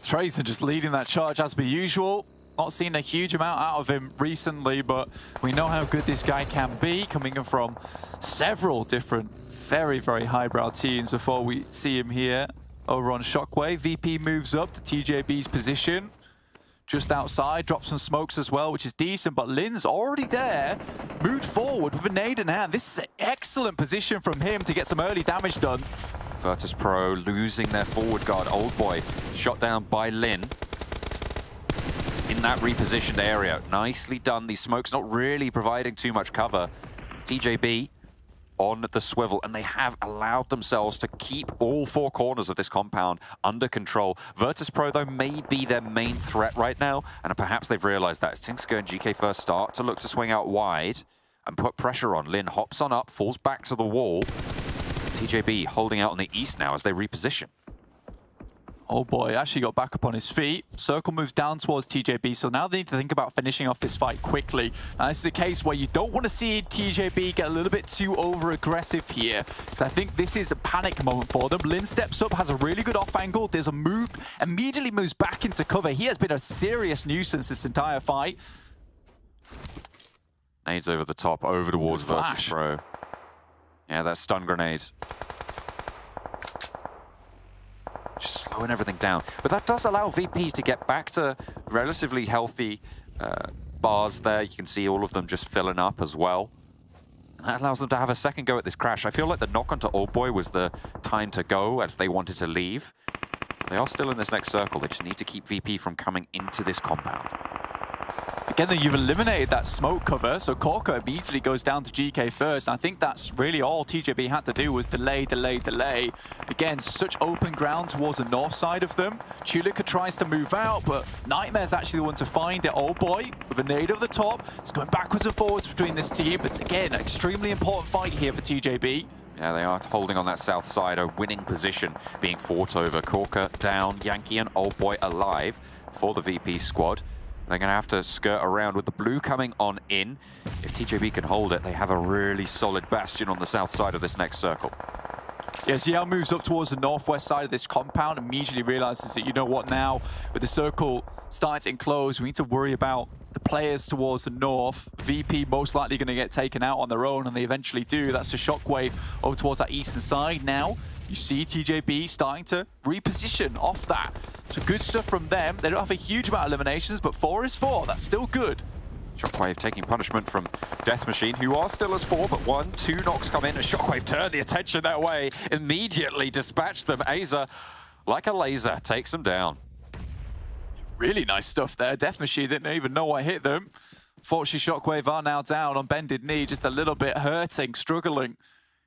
Tracer just leading that charge as per usual. Not seen a huge amount out of him recently, but we know how good this guy can be, coming in from several different very, very highbrow teams before we see him here over on Shockwave. VP moves up to TJB's position, just outside, drops some smokes as well, which is decent, but Lin's already there, moved forward with a nade in hand. This is an excellent position from him to get some early damage done. VIRTUS.PRO losing their forward guard. Old Boy shot down by Lin in that repositioned area. Nicely done. These smokes not really providing too much cover. TJB on the swivel, and they have allowed themselves to keep all four corners of this compound under control. VIRTUS.PRO, though, may be their main threat right now, and perhaps they've realized that. As Tinksco and GK first start to look to swing out wide and put pressure on. Lin hops on up, falls back to the wall. TJB holding out on the east now as they reposition. Oh boy, actually got back up on his feet. Circle moves down towards TJB, so now they need to think about finishing off this fight quickly. Now, this is a case where you don't want to see TJB get a little bit too over-aggressive here, because I think this is a panic moment for them. Lin steps up, has a really good off angle. There's a move, immediately moves back into cover. He has been a serious nuisance this entire fight. Nades over the top, over towards VIRTUS.PRO. Yeah, that stun grenade. Just slowing everything down. But that does allow VP to get back to relatively healthy bars there. You can see all of them just filling up as well. And that allows them to have a second go at this crash. I feel like the knock onto Old Boy was the time to go if they wanted to leave. They are still in this next circle. They just need to keep VP from coming into this compound. Again, you've eliminated that smoke cover, so Corker immediately goes down to GK first. And I think that's really all TJB had to do was delay. Again, such open ground towards the north side of them. Chulika tries to move out, but Nightmare's actually the one to find it. Old Boy with a nade over the top. It's going backwards and forwards between this team. It's, again, an extremely important fight here for TJB. Yeah, they are holding on that south side, a winning position being fought over. Corker down, Yankee and Old Boy alive for the VP squad. They're going to have to skirt around with the blue coming on in. If TJB can hold it, they have a really solid bastion on the south side of this next circle. Yeah, Xiao moves up towards the northwest side of this compound, immediately realizes that, you know what, now with the circle starting to enclose, we need to worry about the players towards the north. VP most likely going to get taken out on their own, and they eventually do. That's a Shockwave over towards that eastern side. Now, you see TJB starting to reposition off that. So good stuff from them. They don't have a huge amount of eliminations, but 4 is 4. That's still good. Shockwave taking punishment from Death Machine, who are still as 4, but 2 knocks come in, and Shockwave turned the attention that way, immediately dispatched them. Aza, like a laser, takes them down. Really nice stuff there. Death Machine didn't even know what hit them. Fortunately, Shockwave are now down on bended knee, just a little bit hurting, struggling.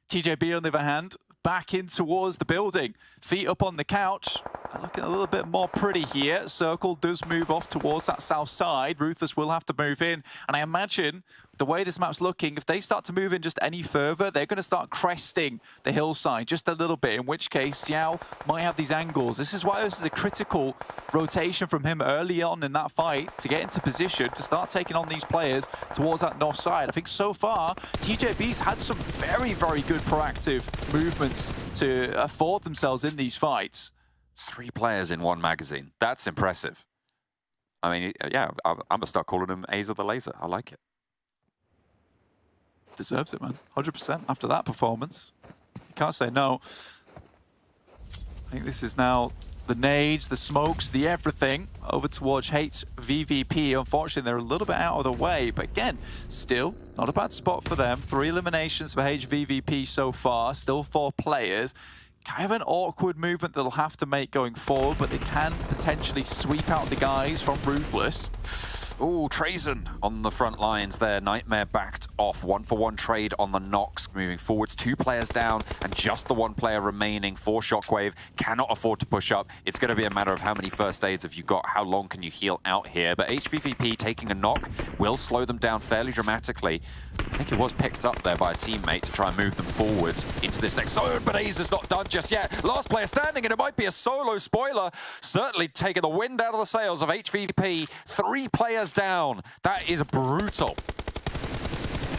TJB, on the other hand, back in towards the building. Feet up on the couch. Looking a little bit more pretty here. Circle does move off towards that south side. Ruthless will have to move in. And I imagine the way this map's looking, if they start to move in just any further, they're going to start cresting the hillside just a little bit, in which case Xiao might have these angles. This is why this is a critical rotation from him early on in that fight to get into position to start taking on these players towards that north side. I think so far, TJB's had some very, very good proactive movements to afford themselves in these fights. 3 players in 1 magazine. That's impressive. I mean, yeah, I'm going to start calling him Aza the Laser. I like it. Deserves it, man. 100% after that performance. You can't say no. I think this is now the nades, the smokes, the everything over towards HVVP. Unfortunately, they're a little bit out of the way, but again, still not a bad spot for them. 3 eliminations for HVVP so far, still 4 players. Kind of an awkward movement they'll have to make going forward, but they can potentially sweep out the guys from Ruthless. Ooh, Trazen on the front lines there. Nightmare backed off. 1-for-1 trade on the Nox. Moving forwards, 2 players down and just the 1 player remaining for Shockwave. Cannot afford to push up. It's going to be a matter of how many first aids have you got, how long can you heal out here. But HVVP taking a knock will slow them down fairly dramatically. I think it was picked up there by a teammate to try and move them forwards into this next zone, but Azer's not done just yet. Last player standing, and it might be a solo spoiler. Certainly taking the wind out of the sails of HVVP. 3 players down. That is brutal.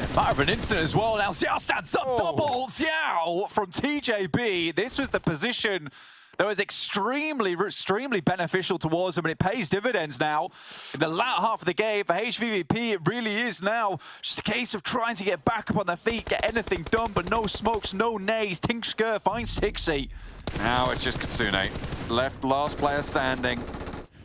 It might have an instant as well. Now Xiao stands up, double Xiao from TJB. This was the position that was extremely beneficial towards them, and it pays dividends now. In the latter half of the game, for HVVP, it really is now just a case of trying to get back up on their feet, get anything done, but no smokes, no nays. Tinksker finds Tixie. Now it's just Kitsune. Last player standing.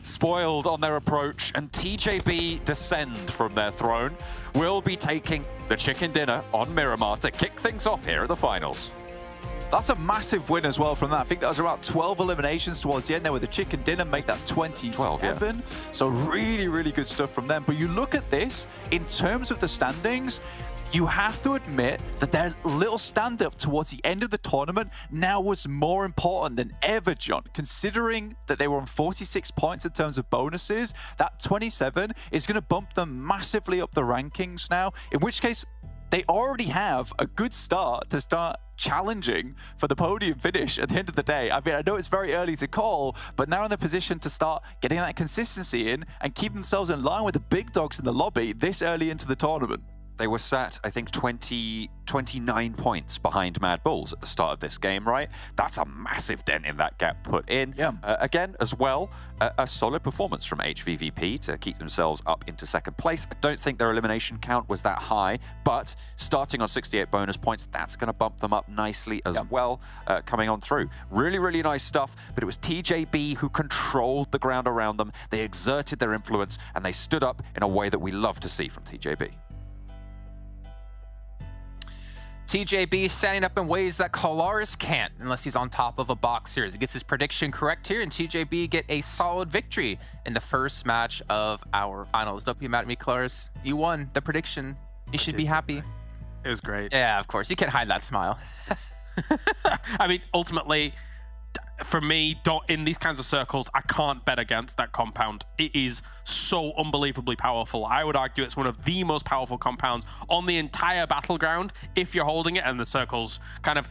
Spoiled on their approach, and TJB descend from their throne. Will be taking the chicken dinner on Miramar to kick things off here at the finals. That's a massive win as well from that. I think that was about 12 eliminations towards the end there with the chicken dinner, make that 27. 12, yeah. So really, really good stuff from them. But you look at this, in terms of the standings, you have to admit that their little stand-up towards the end of the tournament now was more important than ever, John. Considering that they were on 46 points in terms of bonuses, that 27 is going to bump them massively up the rankings now, in which case they already have a good start to start challenging for the podium finish at the end of the day. I mean, I know it's very early to call, but now in the position to start getting that consistency in and keep themselves in line with the big dogs in the lobby this early into the tournament. They were sat, I think, 29 points behind MADBULLS at the start of this game, right? That's a massive dent in that gap put in. Yeah. Again, as well, a solid performance from HVVP to keep themselves up into second place. I don't think their elimination count was that high, but starting on 68 bonus points, that's going to bump them up nicely as well, coming on through. Really, really nice stuff, but it was TJB who controlled the ground around them. They exerted their influence, and they stood up in a way that we love to see from TJB. TJB standing up in ways that Kalaris can't unless he's on top of a box series. He gets his prediction correct here, and TJB get a solid victory in the first match of our finals. Don't be mad at me, Kalaris. You won the prediction. You should be happy. It was great. Yeah, of course. You can't hide that smile. I mean, ultimately, for me, in these kinds of circles, I can't bet against that compound. It is so unbelievably powerful. I would argue it's one of the most powerful compounds on the entire battleground if you're holding it and the circles kind of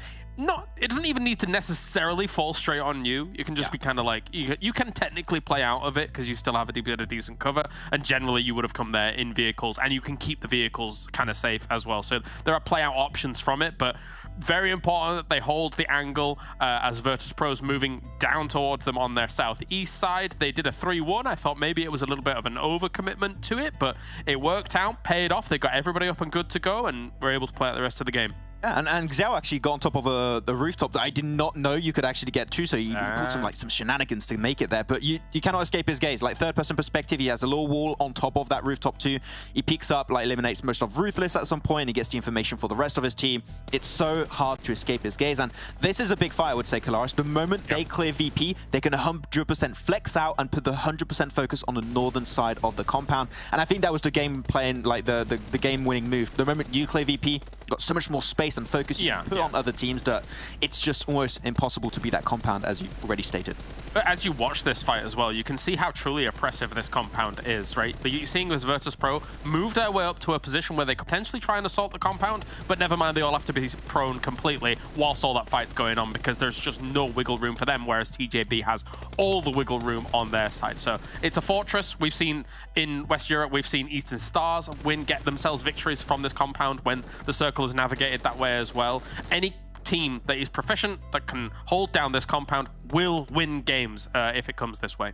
it doesn't even need to necessarily fall straight on you. You can just be kind of like, you can technically play out of it because you still have a bit of decent cover, and generally you would have come there in vehicles, and you can keep the vehicles kind of safe as well. So there are play out options from it, but very important that they hold the angle as VIRTUS.PRO's moving down towards them on their southeast side. They did a 3-1. I thought maybe it was a little bit of an overcommitment to it, but it worked out, paid off. They got everybody up and good to go, and were able to play out the rest of the game. Yeah, and Xiao actually got on top of the rooftop that I did not know you could actually get to, so he pulled some shenanigans to make it there, but you cannot escape his gaze. Like, third-person perspective, he has a little wall on top of that rooftop too. He peeks up, like, eliminates most of Ruthless at some point, he gets the information for the rest of his team. It's so hard to escape his gaze, and this is a big fight, I would say, Kalaris. The moment they clear VP, they're going to 100% flex out and put the 100% focus on the northern side of the compound, and I think that was the game playing, like, the game-winning move. The moment you clear VP, you've got so much more space and focus you can put on other teams that it's just almost impossible to beat that compound, as you already stated. But as you watch this fight as well, you can see how truly oppressive this compound is, right? You're seeing as VIRTUS.PRO move their way up to a position where they could potentially try and assault the compound, but never mind, they all have to be prone completely whilst all that fight's going on, because there's just no wiggle room for them, whereas TJB has all the wiggle room on their side. So it's a fortress. We've seen in West Europe, we've seen Eastern Stars get themselves victories from this compound when the circle is navigated that way as well. Any team that is proficient, that can hold down this compound, will win games if it comes this way.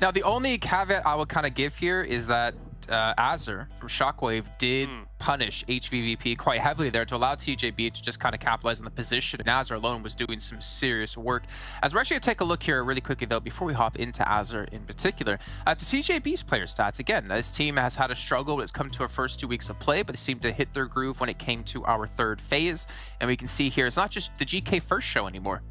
Now, the only caveat I would kind of give here is that Azure from Shockwave did punish HVVP quite heavily there to allow TJB to just kind of capitalize on the position. And Azure alone was doing some serious work. As we're actually going to take a look here really quickly, though, before we hop into Azure in particular, to TJB's player stats. Again, this team has had a struggle when it's come to our first 2 weeks of play, but they seem to hit their groove when it came to our third phase. And we can see here, it's not just the GK first show anymore.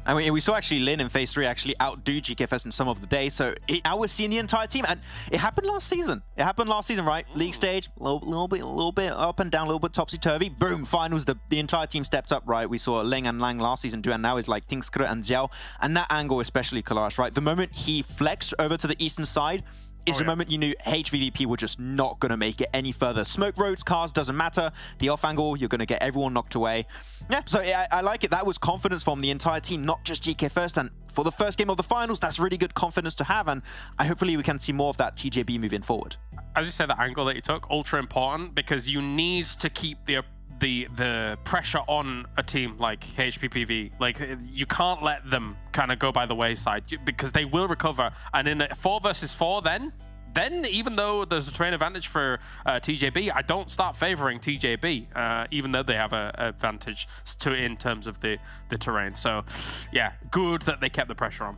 I mean, we saw actually Lin in Phase 3 actually outdo GKFS in some of the days, so now we're seeing the entire team, and it happened last season. It happened last season, right? League stage, a little bit up and down, a little bit topsy-turvy. Boom, finals, the entire team stepped up, right? We saw Ling and Lang last season do, and now it's like Tingskre and Xiao, and that angle especially, Kalash, right? The moment he flexed over to the eastern side, is the moment you knew HVVP were just not going to make it any further. Smoke roads, cars, doesn't matter. The off angle, you're going to get everyone knocked away. Yeah, so I like it. That was confidence from the entire team, not just GK First. And for the first game of the finals, that's really good confidence to have. And hopefully we can see more of that TJB moving forward. As you said, the angle that you took, ultra important, because you need to keep the pressure on a team like HPPV. Like, you can't let them kind of go by the wayside, because they will recover. And in a 4 versus 4, then even though there's a terrain advantage for TJB, I don't start favoring TJB, even though they have an advantage in terms of the terrain. So yeah, good that they kept the pressure on.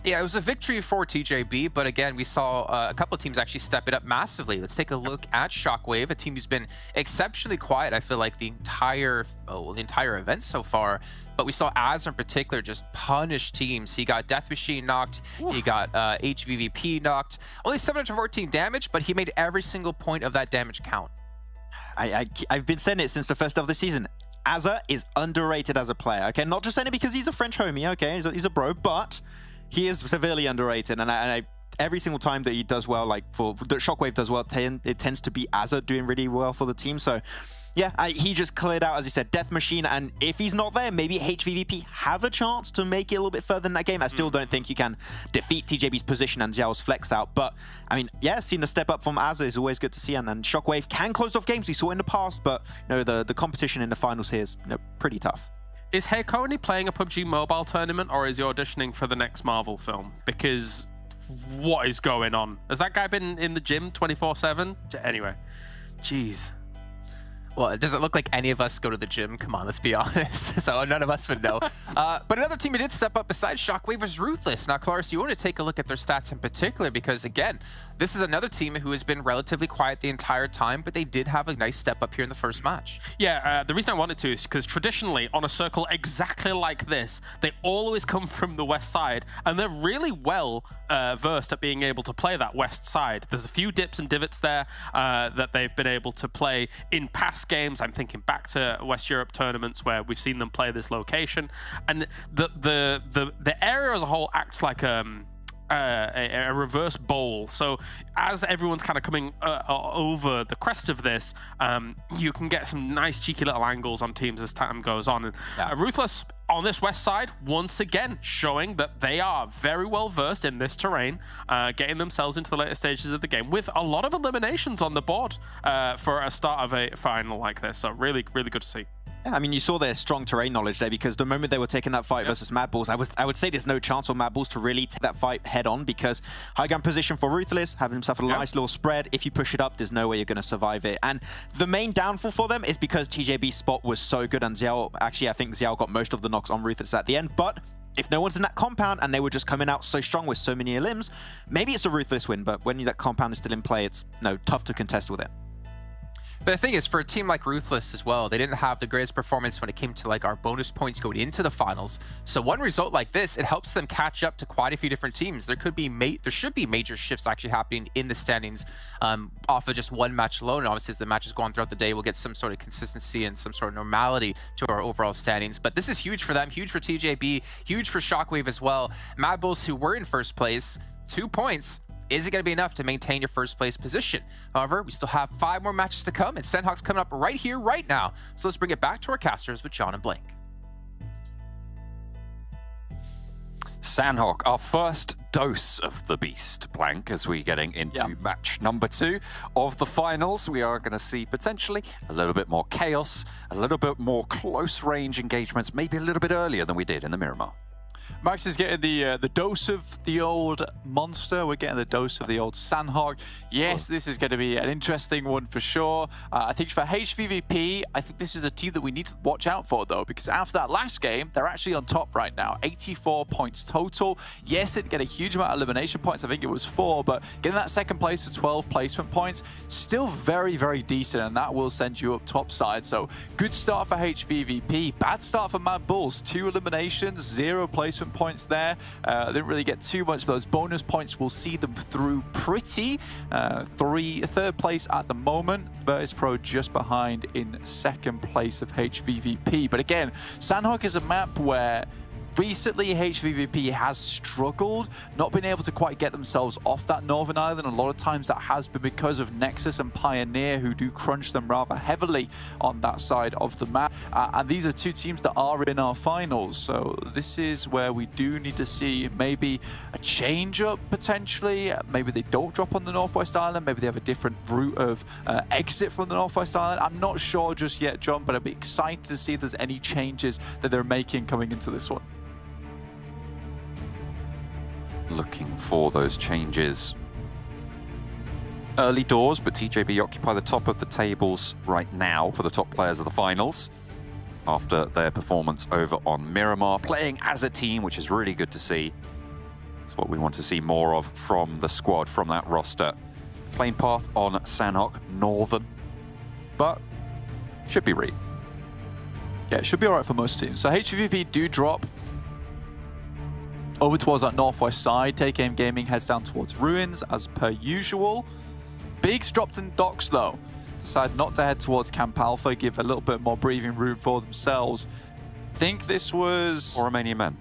Yeah, it was a victory for TJB, but again, we saw a couple of teams actually step it up massively. Let's take a look at SHOCKWAVE, a team who's been exceptionally quiet, I feel like, the entire event so far. But we saw Az in particular just punish teams. He got Death Machine knocked, he got HVVP knocked. Only 714 damage, but he made every single point of that damage count. I've been saying it since the first of the season. Azza is underrated as a player, okay? Not just saying it because he's a French homie, okay? He's a bro, but he is severely underrated, and I every single time that he does well, like that SHOCKWAVE does well, it tends to be Azza doing really well for the team. So yeah, he just cleared out, as you said, Death Machine, and if he's not there, maybe HVVP have a chance to make it a little bit further in that game. I still don't think you can defeat TJB's position and Xiao's flex out, but I mean, yeah, seeing a step up from Azza is always good to see, and then SHOCKWAVE can close off games we saw in the past, but you know, the competition in the finals here is pretty tough. Is Hey currently playing a PUBG mobile tournament, or is he auditioning for the next Marvel film? Because what is going on? Has that guy been in the gym 24/7? Anyway, jeez. Well, it doesn't look like any of us go to the gym. Come on, let's be honest. So none of us would know. But another team who did step up besides SHOCKWAVE was RUTHLESS. Now, Claris, you want to take a look at their stats in particular, because again, this is another team who has been relatively quiet the entire time, but they did have a nice step up here in the first match. Yeah, the reason I wanted to is because traditionally on a circle exactly like this, they always come from the west side, and they're really well versed at being able to play that west side. There's a few dips and divots there that they've been able to play in past games. I'm thinking back to West Europe tournaments where we've seen them play this location, and the area as a whole acts like a reverse bowl. So as everyone's kind of coming over the crest of this, you can get some nice cheeky little angles on teams as time goes on. And RUTHLESS on this west side, once again, showing that they are very well versed in this terrain, getting themselves into the later stages of the game with a lot of eliminations on the board for a start of a final like this. So really, really good to see. Yeah, I mean, you saw their strong terrain knowledge there, because the moment they were taking that fight versus MADBULLS, I would say there's no chance for MADBULLS to really take that fight head on, because high ground position for RUTHLESS, having himself a nice little spread. If you push it up, there's no way you're going to survive it. And the main downfall for them is because TJB's spot was so good, and Xiao, actually, I think Xiao got most of the knocks on RUTHLESS at the end, but if no one's in that compound and they were just coming out so strong with so many elims, maybe it's a RUTHLESS win, but when that compound is still in play, it's tough to contest with it. But the thing is, for a team like RUTHLESS as well, they didn't have the greatest performance when it came to like our bonus points going into the finals. So one result like this, it helps them catch up to quite a few different teams. There should be major shifts actually happening in the standings off of just one match alone. And obviously, as the matches go on throughout the day, we'll get some sort of consistency and some sort of normality to our overall standings. But this is huge for them, huge for TJB, huge for SHOCKWAVE as well. MADBULLS, who were in first place, 2 points. Is it going to be enough to maintain your first place position? However, we still have 5 more matches to come, and Sanhok's coming up right here, right now. So let's bring it back to our casters with John and Blake. Sanhok, our first dose of the beast, Blank, as we're getting into match number 2 of the finals. We are going to see potentially a little bit more chaos, a little bit more close range engagements, maybe a little bit earlier than we did in the Miramar. Max is getting the dose of the old monster. We're getting the dose of the old Sanhok. Yes, this is going to be an interesting one for sure. I think for HVVP, I think this is a team that we need to watch out for, though, because after that last game, they're actually on top right now. 84 points total. Yes, they didn't get a huge amount of elimination points. I think it was 4, but getting that second place to 12 placement points, still very, very decent, and that will send you up top side. So good start for HVVP. Bad start for MADBULLS. 2 eliminations, 0 placement points there. Didn't really get too much, but those bonus points will see them through pretty. Third place at the moment. VIRTUS.PRO just behind in second place of HVVP. But again, Sanhok is a map where recently HVVP has struggled, not been able to quite get themselves off that Northern Island. A lot of times that has been because of NEXUS and PIONER, who do crunch them rather heavily on that side of the map. And these are 2 teams that are in our finals. So this is where we do need to see maybe a change up potentially. Maybe they don't drop on the Northwest Island. Maybe they have a different route of exit from the Northwest Island. I'm not sure just yet, John, but I'd be excited to see if there's any changes that they're making coming into this one. Looking for those changes. Early doors, but TJB occupy the top of the tables right now for the top players of the finals after their performance over on Miramar, playing as a team, which is really good to see. It's what we want to see more of from the squad, from that roster. Playing path on Sanhok, Northern, but should be read. Yeah, it should be all right for most teams. So HVVP do drop over towards that northwest side. Take Aim Gaming heads down towards Ruins as per usual. Biggs dropped in docks though. Decide not to head towards Camp Alpha, give a little bit more breathing room for themselves. Think this was 4 Romanian men.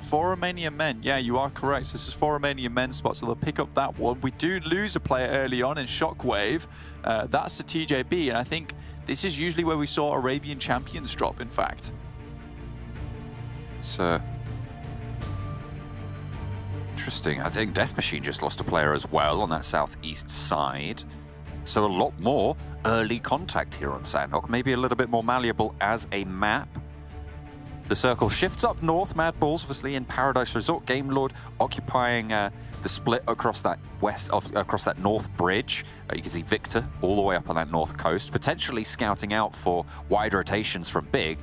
4 Romanian men. Yeah, you are correct. So this is 4 Romanian men spots, so they'll pick up that one. We do lose a player early on in Shockwave. That's the TJB, and I think this is usually where we saw Arabian champions drop, in fact. It's interesting. I think Death Machine just lost a player as well on that southeast side. So a lot more early contact here on Sanhok. Maybe a little bit more malleable as a map. The circle shifts up north. MADBULLS, obviously in Paradise Resort. Game Lord occupying the split across that across that north bridge. You can see Victor all the way up on that north coast, potentially scouting out for wide rotations from Big,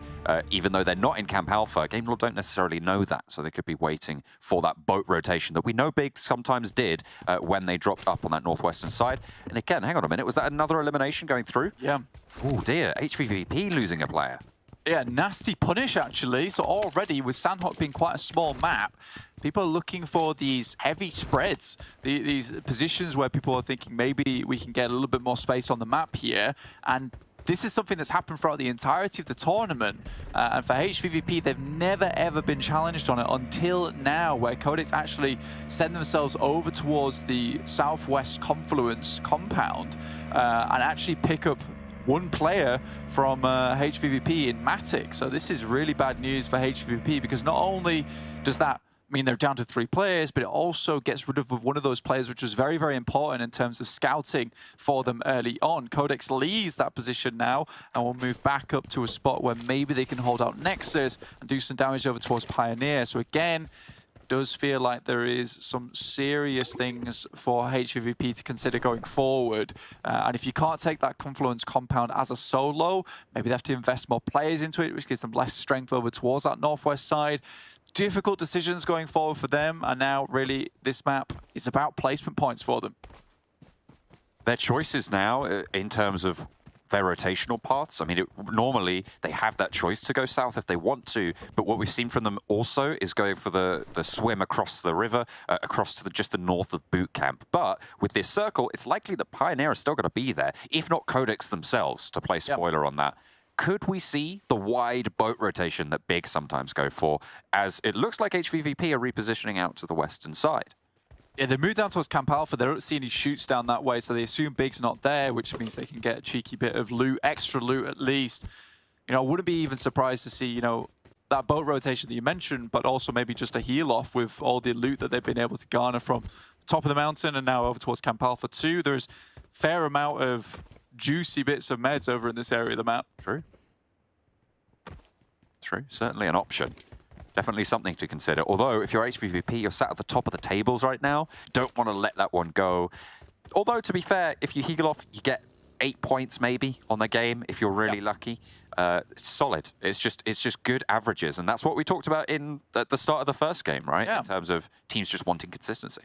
even though they're not in Camp Alpha. Game Lord don't necessarily know that, so they could be waiting for that boat rotation that we know Big sometimes did when they dropped up on that northwestern side. And again, hang on a minute, was that another elimination going through? Yeah. Oh dear, HVVP losing a player. Yeah, nasty punish actually. So already with Sanhok being quite a small map, people are looking for these heavy spreads, these positions where people are thinking maybe we can get a little bit more space on the map here. And this is something that's happened throughout the entirety of the tournament. And for HVVP, they've never ever been challenged on it until now, where QODEX actually send themselves over towards the southwest confluence compound and actually pick up one player from HVVP in Matic. So this is really bad news for HVVP, because not only does that mean they're down to 3 players, but it also gets rid of one of those players, which was very, very important in terms of scouting for them early on. QODEX leaves that position now and will move back up to a spot where maybe they can hold out NEXUS and do some damage over towards PIONER. So again, does feel like there is some serious things for HVVP to consider going forward. And if you can't take that confluence compound as a solo, maybe they have to invest more players into it, which gives them less strength over towards that northwest side. Difficult decisions going forward for them, and now really this map is about placement points for them. Their choices now in terms of their rotational paths. I mean, normally they have that choice to go south if they want to, but what we've seen from them also is going for the swim across the river, across to just the north of boot camp. But with this circle, it's likely that PIONER is still going to be there, if not QODEX themselves, to play spoiler on that. Could we see the wide boat rotation that Big sometimes go for, as it looks like HVVP are repositioning out to the western side? Yeah, they moved down towards Camp Alpha. They don't see any shoots down that way, so they assume Big's not there, which means they can get a cheeky bit of loot, extra loot at least. You know, I wouldn't be even surprised to see, you know, that boat rotation that you mentioned, but also maybe just a heal off with all the loot that they've been able to garner from the top of the mountain and now over towards Camp Alpha 2. There's a fair amount of juicy bits of meds over in this area of the map. True. True, certainly an option. Definitely something to consider. Although, if you're HVVP, you're sat at the top of the tables right now. Don't want to let that one go. Although, to be fair, if you heal off, you get 8 points maybe on the game if you're really lucky. It's solid. It's just good averages, and that's what we talked about at the start of the first game, right? Yeah. In terms of teams just wanting consistency.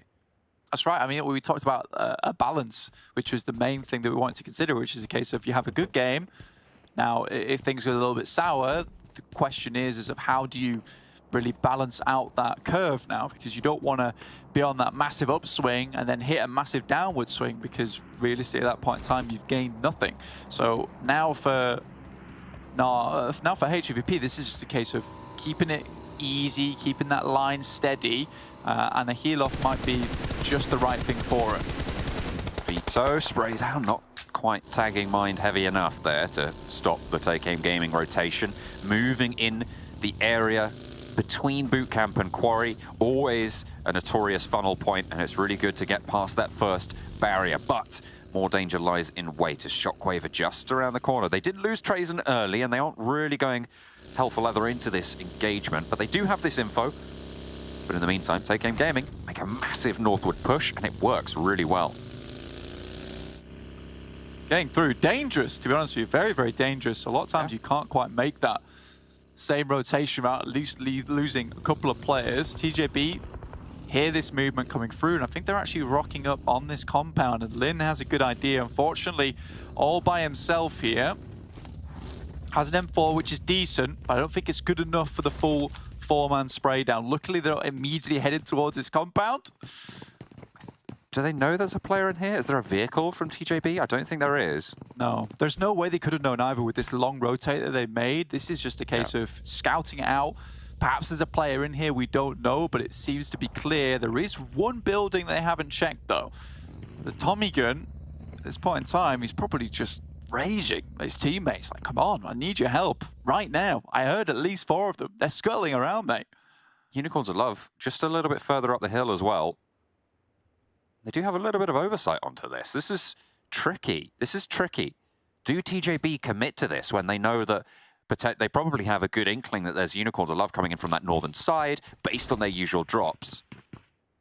That's right. I mean, we talked about a balance, which was the main thing that we wanted to consider, which is a case of you have a good game. Now, if things go a little bit sour, the question is of how do you really balance out that curve now, because you don't want to be on that massive upswing and then hit a massive downward swing, because realistically at that point in time you've gained nothing. So now for HVVP, this is just a case of keeping it easy, keeping that line steady, and a heal off might be just the right thing for it. Vito sprays out, not quite tagging Mind heavy enough there to stop the Take Aim Gaming rotation. Moving in the area between Bootcamp and Quarry, always a notorious funnel point, and it's really good to get past that first barrier. But more danger lies in wait as Shockwave are just around the corner. They did lose Trazen early, and they aren't really going hell for leather into this engagement, but they do have this info. But in the meantime, Take Aim Gaming make a massive northward push, and it works really well. Getting through, dangerous, to be honest with you, very, very dangerous. A lot of times you can't quite make that same rotation without at least losing a couple of players. TJB hear this movement coming through, and I think they're actually rocking up on this compound, and Lin has a good idea. Unfortunately, all by himself here. Has an M4, which is decent, but I don't think it's good enough for the full 4-man spray down. Luckily, they're immediately headed towards this compound. Do they know there's a player in here? Is there a vehicle from TJB? I don't think there is. No, there's no way they could have known either with this long rotate that they made. This is just a case of scouting it out. Perhaps there's a player in here, we don't know, but it seems to be clear. There is one building they haven't checked, though. The Tommy gun, at this point in time, he's probably just raging at his teammates. Like, come on, I need your help right now. I heard at least 4 of them. They're scuttling around, mate. Unicorns of Love, just a little bit further up the hill as well. They do have a little bit of oversight onto this. This is tricky. This is tricky. Do TJB commit to this when they know that they probably have a good inkling that there's Unicorns of Love coming in from that northern side based on their usual drops?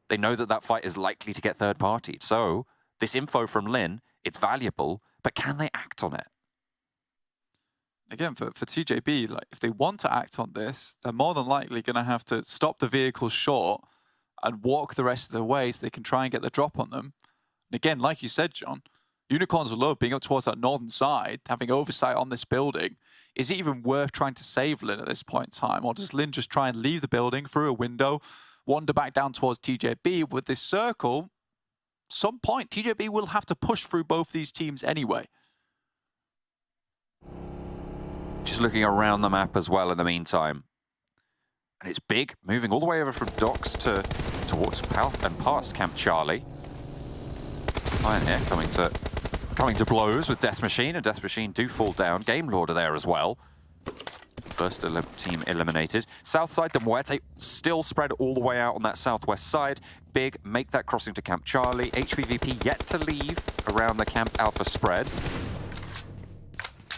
They know that that fight is likely to get third-partied. So this info from Lin, it's valuable, but can they act on it? Again, for TJB, like, if they want to act on this, they're more than likely going to have to stop the vehicle short and walk the rest of the way so they can try and get the drop on them. And again, like you said, John, Unicorns of Love being up towards that northern side, having oversight on this building, is it even worth trying to save Lin at this point in time? Or does Lin just try and leave the building through a window, wander back down towards TJB? With this circle, some point, TJB will have to push through both these teams anyway. Just looking around the map as well in the meantime. And it's big, moving all the way over from docks towards and past Camp Charlie. Pioneer coming to blows with Death Machine, and Death Machine do fall down. Game Lord are there as well. First team eliminated. South side, the MUERTE still spread all the way out on that southwest side. Big, make that crossing to Camp Charlie. HVVP yet to leave around the Camp Alpha spread.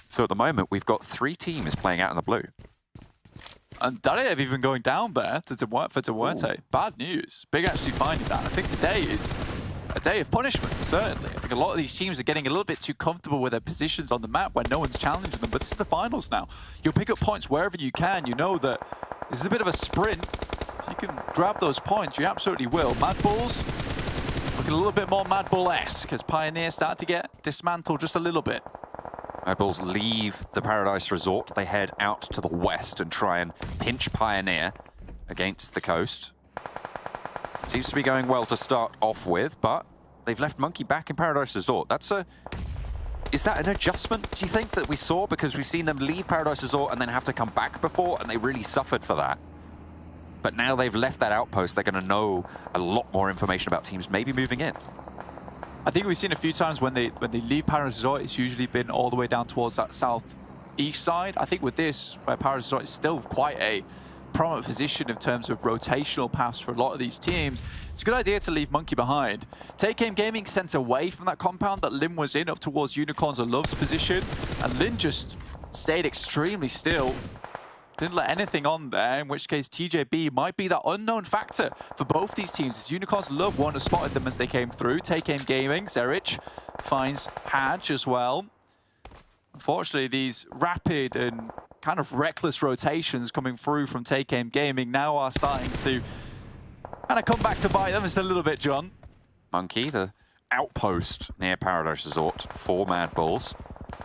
So at the moment, we've got 3 teams playing out in the blue. And Darev even going down there for Muerte. Bad news. Big actually finding that. I think today is a day of punishment, certainly. I think a lot of these teams are getting a little bit too comfortable with their positions on the map when no one's challenging them, but this is the finals now. You'll pick up points wherever you can. You know that this is a bit of a sprint. If you can grab those points, you absolutely will. MADBULLS looking a little bit more MADBULL-esque as Pioneer start to get dismantled just a little bit. MADBULLS leave the Paradise Resort. They head out to the west and try and pinch Pioneer against the coast. Seems to be going well to start off with, but they've left Monkey back in Paradise Resort. Is that an adjustment, do you think, that we saw? Because we've seen them leave Paradise Resort and then have to come back before, and they really suffered for that. But now they've left that outpost, they're going to know a lot more information about teams maybe moving in. I think we've seen a few times when they leave Paradise Resort, it's usually been all the way down towards that southeast side. I think with this, where Paradise Resort is still quite a prominent position in terms of rotational paths for a lot of these teams, it's a good idea to leave Monkey behind. Take Aim Gaming sent away from that compound that Lin was in up towards Unicorns of Love's position, and Lin just stayed extremely still. Didn't let anything on there, in which case TJB might be that unknown factor for both these teams. As Unicorns Love won't have spotted them as they came through. Take Aim Gaming, Zerich finds Hadge as well. Unfortunately, these rapid and kind of reckless rotations coming through from Take Aim Gaming now are starting to kind of come back to bite them just a little bit, John. Monkey, the outpost near Paradise Resort for MADBULLS.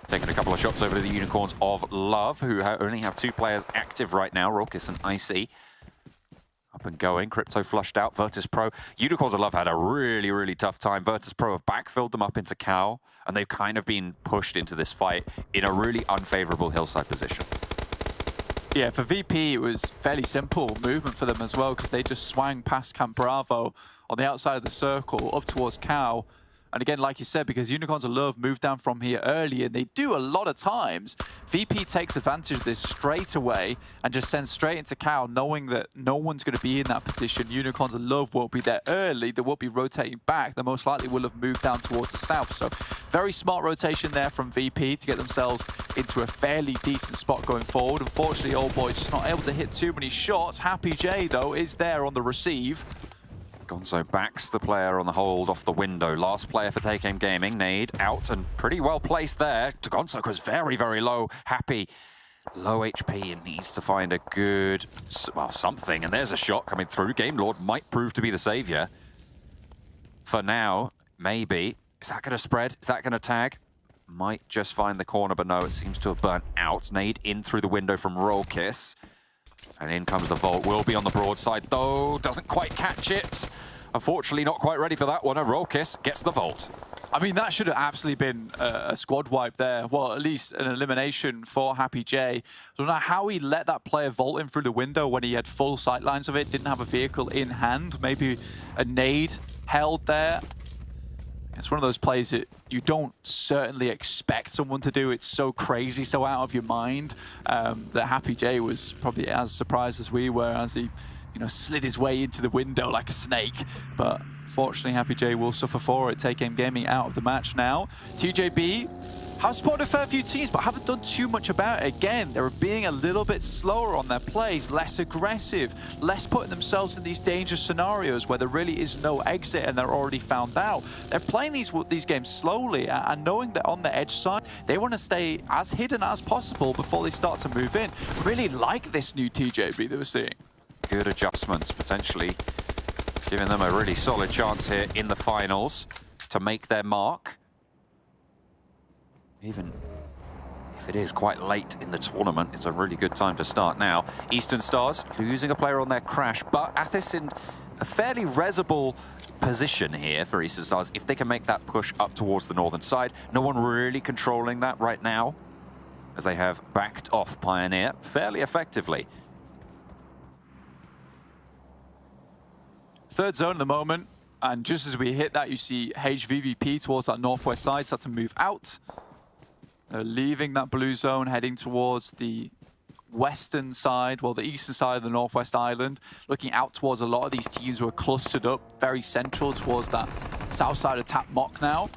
Taking a couple of shots over to the Unicorns of Love, who only have 2 players active right now, Raucus and Icy. Up and going, Crypto flushed out, VIRTUS.PRO. Unicorns of Love had a really, really tough time. VIRTUS.PRO have backfilled them up into Cow, and they've kind of been pushed into this fight in a really unfavorable hillside position. Yeah, for VP, it was fairly simple movement for them as well, because they just swang past Camp Bravo on the outside of the circle up towards Cow. And again, like you said, because Unicorns of Love moved down from here early, and they do a lot of times, VP takes advantage of this straight away and just sends straight into Cow, knowing that no one's going to be in that position. Unicorns of Love won't be there early. They won't be rotating back. They most likely will have moved down towards the south. So very smart rotation there from VP to get themselves into a fairly decent spot going forward. Unfortunately, Old Boy's just not able to hit too many shots. Happy J, though, is there on the receive. Gonzo backs the player on the hold off the window. Last player for Take Aim Gaming. Nade out and pretty well placed there. Gonzo was very, very low. Happy, low HP and needs to find a good, well, something. And there's a shot coming through. Game Lord might prove to be the savior. For now, maybe. Is that going to spread? Is that going to tag? Might just find the corner, but no, it seems to have burnt out. Nade in through the window from Raucus. And in comes the Vault. Will be on the broadside, though. Doesn't quite catch it. Unfortunately, not quite ready for that one. Raucus gets the Vault. I mean, that should have absolutely been a squad wipe there. Well, at least an elimination for Happy J. I don't know how he let that player vault in through the window when he had full sight lines of it, didn't have a vehicle in hand. Maybe a nade held there. It's one of those plays that you don't certainly expect someone to do. It's so crazy, so out of your mind, that Happy J was probably as surprised as we were as he, slid his way into the window like a snake. But fortunately, Happy J will suffer for it. Take Aim Gaming out of the match now. TJB have spotted a fair few teams, but haven't done too much about it. Again, they're being a little bit slower on their plays, less aggressive, less putting themselves in these dangerous scenarios where there really is no exit and they're already found out. They're playing these games slowly and knowing that on the edge side, they want to stay as hidden as possible before they start to move in. Really like this new TJB that we're seeing. Good adjustments, potentially giving them a really solid chance here in the finals to make their mark. Even if it is quite late in the tournament, it's a really good time to start now. Eastern Stars losing a player on their crash, but Athis in a fairly resible position here for Eastern Stars. If they can make that push up towards the northern side, no one really controlling that right now, as they have backed off Pioneer fairly effectively. Third zone at the moment, and just as we hit that, you see HVVP towards that northwest side start to move out. They're leaving that blue zone, heading towards the western side, well, the eastern side of the northwest island, looking out towards a lot of these teams who are clustered up very central towards that south side of Tap Mock now.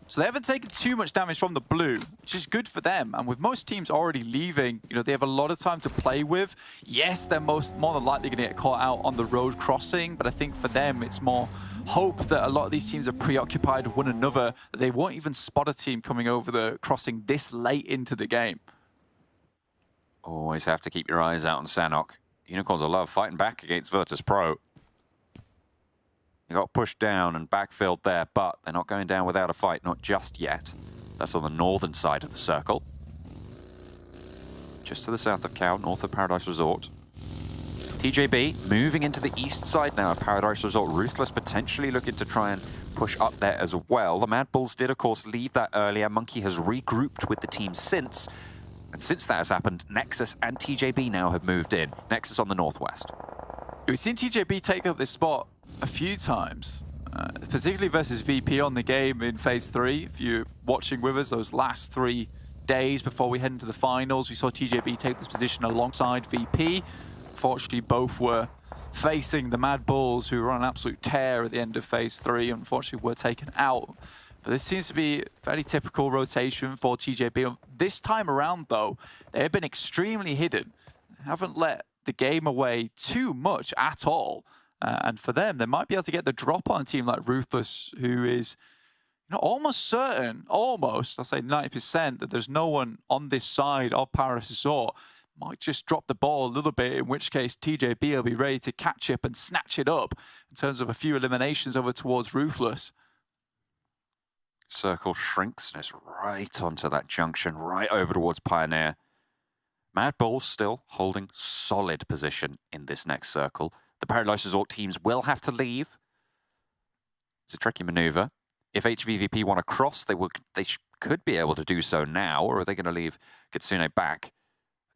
So they haven't taken too much damage from the blue, which is good for them. And with most teams already leaving, they have a lot of time to play with. Yes, they're more than likely going to get caught out on the road crossing, but I think for them, it's more hope that a lot of these teams are preoccupied with one another, that they won't even spot a team coming over the crossing this late into the game. Always have to keep your eyes out on Sanhok. Unicorns of Love fighting back against VIRTUS.PRO. They got pushed down and backfilled there, but they're not going down without a fight, not just yet. That's on the northern side of the circle. Just to the south of Cow, north of Paradise Resort. TJB moving into the east side now of Paradise Resort. Ruthless potentially looking to try and push up there as well. The MADBULLS did, of course, leave that earlier. Monkey has regrouped with the team since. And since that has happened, NEXUS and TJB now have moved in. NEXUS on the northwest. We've seen TJB take up this spot a few times, particularly versus VP on the game in Phase 3. If you're watching with us those last 3 days before we head into the finals, we saw TJB take this position alongside VP. Unfortunately, both were facing the MADBULLS, who were on an absolute tear at the end of Phase 3. Unfortunately, were taken out. But this seems to be a fairly typical rotation for TJB. This time around, though, they have been extremely hidden. haven't let the game away too much at all. And for them, they might be able to get the drop on a team like Ruthless, who is almost certain, I'll say 90%, that there's no one on this side of Paris Resort. Might just drop the ball a little bit, in which case TJB will be ready to catch up and snatch it up in terms of a few eliminations over towards Ruthless. Circle shrinks and it's right onto that junction, right over towards Pioneer. MADBULLS still holding solid position in this next circle. The Paradise Resort teams will have to leave. It's a tricky maneuver. If HVVP want to cross, they could be able to do so now, or are they going to leave Kitsune back?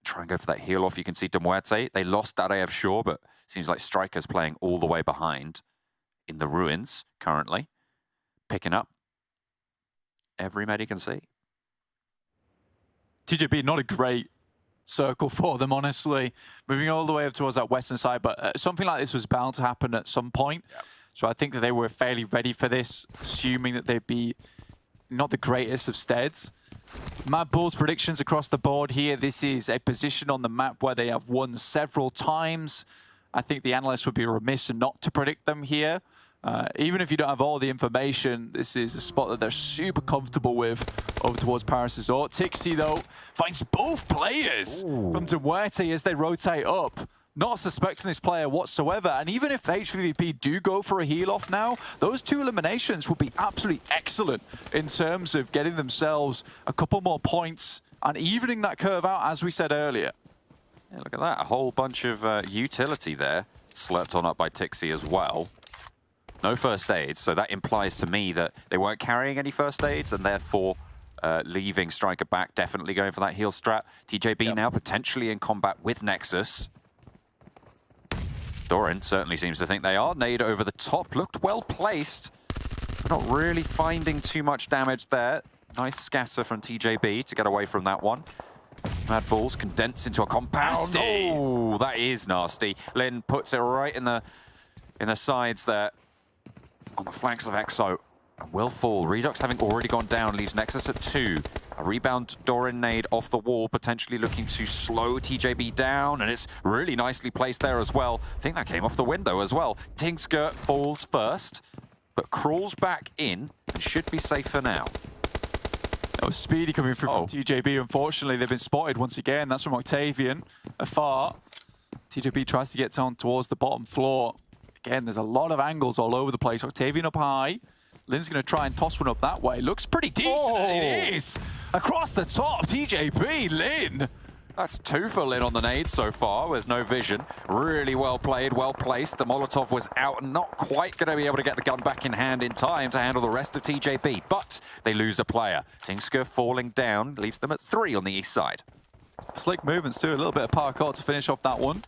Try and go for that heal off. You can see MUERTE. They lost that AF Shore, but seems like Striker's playing all the way behind in the ruins currently. Picking up every med he can see. TJB, not a great circle for them, honestly. Moving all the way up towards that western side, but something like this was bound to happen at some point. Yep. So I think that they were fairly ready for this, assuming that they'd be not the greatest of steads. MADBULLS predictions across the board here. This is a position on the map where they have won several times. I think the analysts would be remiss not to predict them here. Even if you don't have all the information, this is a spot that they're super comfortable with over towards Paris Resort. Tixi, though, finds both players from MUERTE as they rotate up. Not suspecting this player whatsoever. And even if HVVP do go for a heal-off now, those two eliminations would be absolutely excellent in terms of getting themselves a couple more points and evening that curve out, as we said earlier. Yeah, look at that. A whole bunch of utility there, slurped on up by Tixi as well. No first aids, so that implies to me that they weren't carrying any first aids and therefore leaving Striker back, definitely going for that heal strat. TJB now potentially in combat with NEXUS. Doran certainly seems to think they are. Nade over the top, looked well placed. Not really finding too much damage there. Nice scatter from TJB to get away from that one. MADBULLS condense into a compound. Nasty. Oh, that is nasty. Lin puts it right in the sides there. On the flanks of Exo. And will fall. Redux having already gone down leaves NEXUS at 2. A rebound Doran nade off the wall, potentially looking to slow TJB down, and it's really nicely placed there as well. I think that came off the window as well. Tingskirt falls first, but crawls back in and should be safe for now. That was Speedy coming through from TJB. Unfortunately, they've been spotted once again. That's from Octavian. Afar. TJB tries to get down towards the bottom floor. Again, there's a lot of angles all over the place. Octavian up high. Lin's going to try and toss one up that way. Looks pretty decent. It is. Across the top, TJB, Lin. That's 2 for Lin on the nade so far with no vision. Really well played, well placed. The Molotov was out and not quite going to be able to get the gun back in hand in time to handle the rest of TJB. But they lose a player. Tingsker falling down leaves them at 3 on the east side. Slick movements too. A little bit of parkour to finish off that one.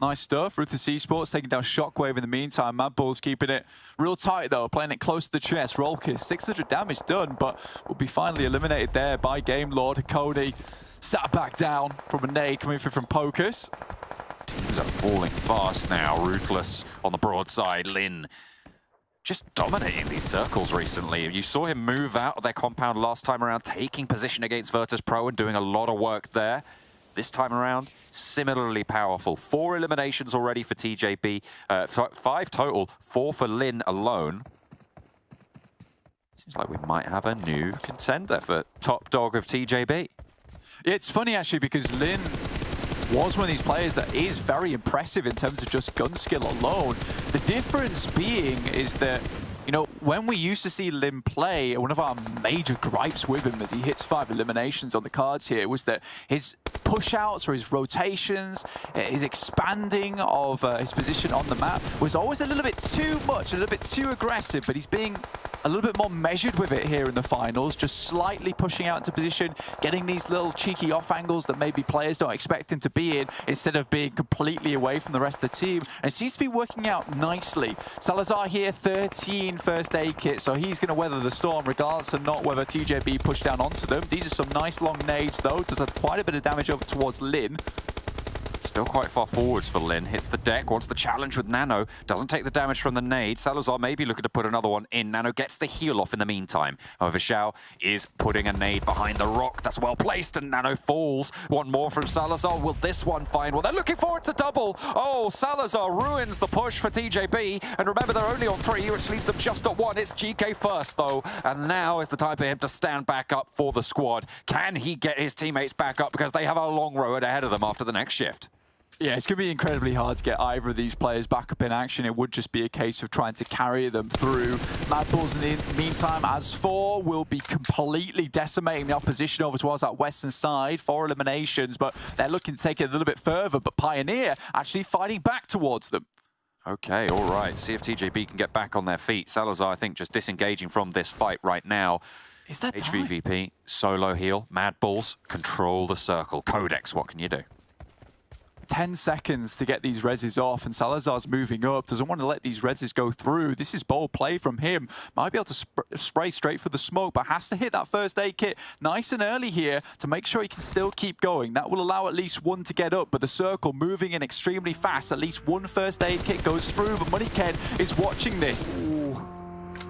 Nice stuff. Ruthless Esports taking down Shockwave in the meantime. MADBULLS keeping it real tight, though, playing it close to the chest. Roll kiss, 600 damage done, but will be finally eliminated there by Game Lord. Cody sat back down from a nade coming through from Pocus. Teams are falling fast now. Ruthless on the broadside. Lin just dominating these circles recently. You saw him move out of their compound last time around, taking position against VIRTUS.PRO and doing a lot of work there. This time around, similarly powerful. 4 eliminations already for TJB. 5 total, 4 for Lin alone. Seems like we might have a new contender for top dog of TJB. It's funny, actually, because Lin was one of these players that is very impressive in terms of just gun skill alone. The difference being is that, you know, when we used to see Lin play, one of our major gripes with him as he hits 5 eliminations on the cards here was that his push-outs or his rotations, his expanding of his position on the map was always a little bit too much, a little bit too aggressive, but he's being a little bit more measured with it here in the finals, just slightly pushing out into position, getting these little cheeky off angles that maybe players don't expect him to be in, instead of being completely away from the rest of the team. And it seems to be working out nicely. Salazar here, 13 first aid kits, so he's going to weather the storm regardless of not whether TJB push down onto them. These are some nice long nades though, does have quite a bit of damage over towards Lin. Still quite far forwards for Lin. Hits the deck, wants the challenge with Nano. Doesn't take the damage from the nade. Salazar maybe looking to put another one in. Nano gets the heal off in the meantime. However, Xiao is putting a nade behind the rock. That's well placed, and Nano falls. One more from Salazar. Will this one find? Well, they're looking forward to double. Oh, Salazar ruins the push for TJB. And remember, they're only on 3, which leaves them just at 1. It's GK first, though. And now is the time for him to stand back up for the squad. Can he get his teammates back up? Because they have a long road ahead of them after the next shift. Yeah, it's going to be incredibly hard to get either of these players back up in action. It would just be a case of trying to carry them through. MADBULLS, in the meantime, as 4 will be completely decimating the opposition over towards that western side. 4 eliminations, but they're looking to take it a little bit further. But Pioneer actually fighting back towards them. Okay, all right. See if TJB can get back on their feet. Salazar, I think, just disengaging from this fight right now. Is that time? HVVP, solo heal. MADBULLS, control the circle. QODEX, what can you do? 10 seconds to get these reses off, and Salazar's moving up, doesn't want to let these reses go through. This is bold play from him. Might be able to spray straight for the smoke, but has to hit that first aid kit nice and early here to make sure he can still keep going. That will allow at least one to get up, but the circle moving in extremely fast. At least one first aid kit goes through, but MoneyKen is watching this. Ooh.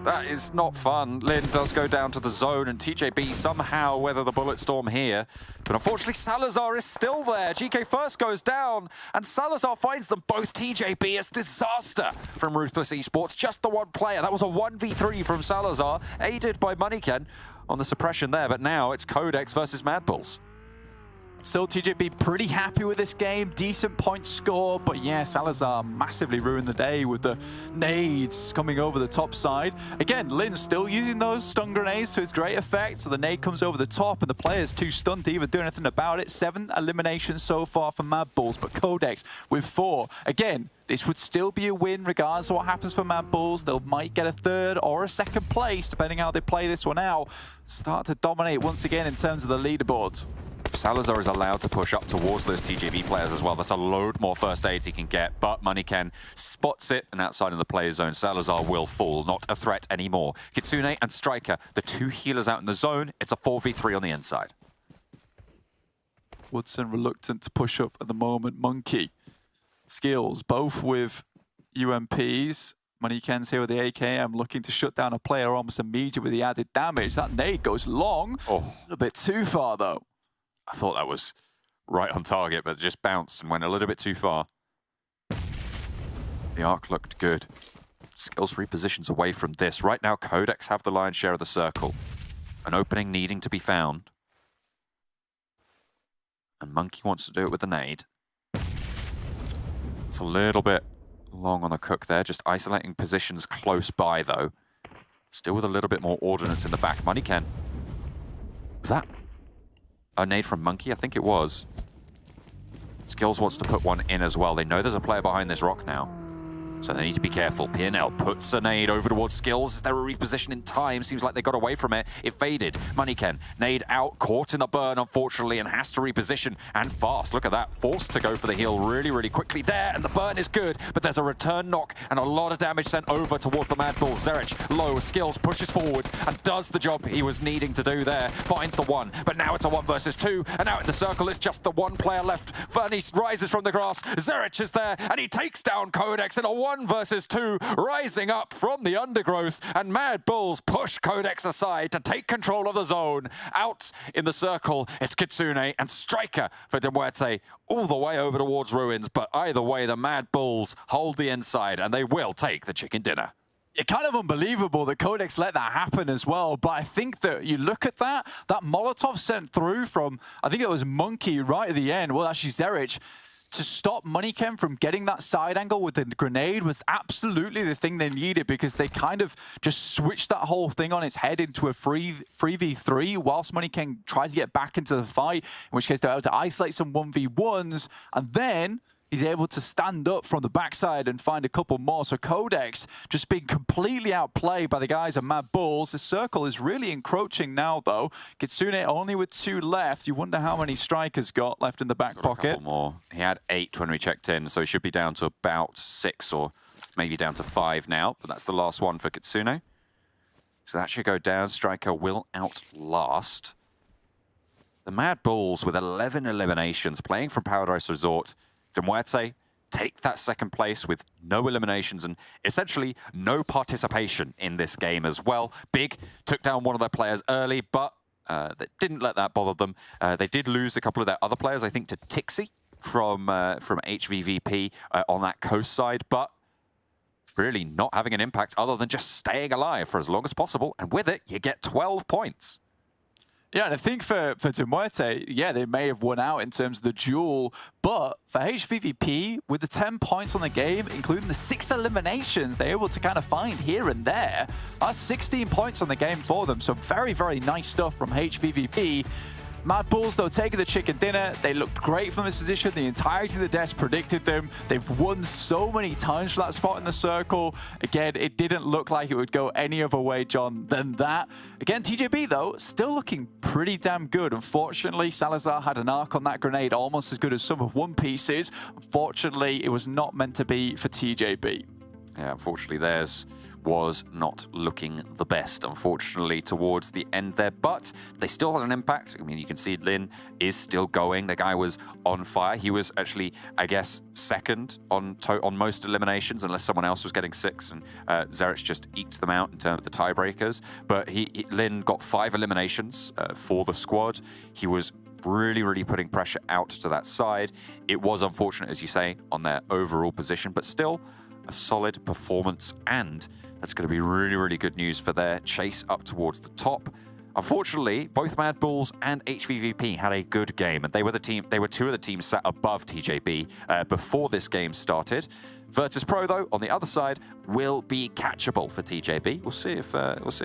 That is not fun. Lin does go down to the zone, and TJB somehow weather the bullet storm here. But unfortunately, Salazar is still there. GK first goes down, and Salazar finds them both. TJB is disaster from Ruthless Esports. Just the one player. That was a 1v3 from Salazar, aided by MoneyKen on the suppression there. But now it's QODEX versus MADBULLS. Still, TJB pretty happy with this game. Decent point score, but yeah, Salazar massively ruined the day with the nades coming over the top side. Again, Lin's still using those stun grenades to its great effect, so the nade comes over the top and the player's too stunned to even do anything about it. 7 eliminations so far for MADBULLS, but QODEX with 4. Again, this would still be a win regardless of what happens for MADBULLS. They might get a 3rd or a 2nd place, depending how they play this one out. Start to dominate once again in terms of the leaderboards. Salazar is allowed to push up towards those TJB players as well. That's a load more first aids he can get, but MoneyKen spots it, and outside of the player zone, Salazar will fall. Not a threat anymore. Kitsune and Striker, the 2 healers out in the zone. It's a 4v3 on the inside. Woodson reluctant to push up at the moment. Monkey, Skills, both with UMPs. MoneyKen's here with the AKM, looking to shut down a player almost immediately with the added damage. That nade goes long. Oh. A little bit too far, though. I thought that was right on target, but just bounced and went a little bit too far. The arc looked good. Skills repositions away from this. Right now, QODEX have the lion's share of the circle. An opening needing to be found. And Monkey wants to do it with the nade. It's a little bit long on the cook there, just isolating positions close by, though. Still with a little bit more ordnance in the back. MoneyKen. Was that a nade from Monkey? I think it was. Skills wants to put one in as well. They know there's a player behind this rock now, so they need to be careful. PNL puts a nade over towards Skills. Is there a reposition in time? Seems like they got away from it. It faded. MoneyKen, nade out, caught in the burn, unfortunately, and has to reposition, and fast. Look at that. Forced to go for the heal really, really quickly there, and the burn is good, but there's a return knock and a lot of damage sent over towards the MADBULLS. Zerich, low, Skills pushes forwards and does the job he was needing to do there. Finds the 1, but now it's a 1 versus 2, and now in the circle it's just the 1 player left. Vernice rises from the grass. Zerich is there, and he takes down QODEX in a 1 versus 2, rising up from the undergrowth, and MADBULLS push QODEX aside to take control of the zone. Out in the circle, it's Kitsune and Striker for MUERTE all the way over towards Ruins, but either way, the MADBULLS hold the inside, and they will take the chicken dinner. It's kind of unbelievable that QODEX let that happen as well, but I think that you look at that Molotov sent through from, I think it was Monkey right at the end, well, actually Zerich, to stop MoneyKen from getting that side angle with the grenade was absolutely the thing they needed, because they kind of just switched that whole thing on its head into a 3v3 whilst MoneyKen tried to get back into the fight, in which case they were able to isolate some 1v1s, and then he's able to stand up from the backside and find a couple more. So QODEX just being completely outplayed by the guys at MADBULLS. The circle is really encroaching now, though. Kitsune only with 2 left. You wonder how many Strikers got left in the back pocket. A couple more. He had 8 when we checked in, so he should be down to about 6 or maybe down to 5 now. But that's the last one for Kitsune. So that should go down. Striker will outlast. The MADBULLS with 11 eliminations, playing from Paradise Resort. MUERTE take that second place with no eliminations and essentially no participation in this game as well. Big took down one of their players early, but they didn't let that bother them. They did lose a couple of their other players, I think, to Tixi from HVVP on that coast side, but really not having an impact other than just staying alive for as long as possible. And with it, you get 12 points. Yeah, and I think for MUERTE, yeah, they may have won out in terms of the duel, but for HVVP, with the 10 points on the game, including the 6 eliminations they're able to kind of find here and there, that's 16 points on the game for them. So very, very nice stuff from HVVP. MADBULLS, though, taking the chicken dinner. They looked great from this position. The entirety of the desk predicted them. They've won so many times from that spot in the circle. Again, it didn't look like it would go any other way, John, than that. Again, TJB, though, still looking pretty damn good. Unfortunately, Salazar had an arc on that grenade almost as good as some of One Piece's. Unfortunately, it was not meant to be for TJB. Yeah, unfortunately, theirs was not looking the best, unfortunately, towards the end there, but they still had an impact. I mean, you can see Lin is still going. The guy was on fire. He was actually, I guess, second on most eliminations, unless someone else was getting 6, and Zerich just eked them out in terms of the tiebreakers. But Lin got 5 eliminations for the squad. He was really, really putting pressure out to that side. It was unfortunate, as you say, on their overall position, but still a solid performance, and that's going to be really, really good news for their chase up towards the top. Unfortunately, both MADBULLS and HVVP had a good game, and they were 2 of the teams sat above TJB before this game started. VIRTUS.PRO, though, on the other side, will be catchable for TJB. We'll see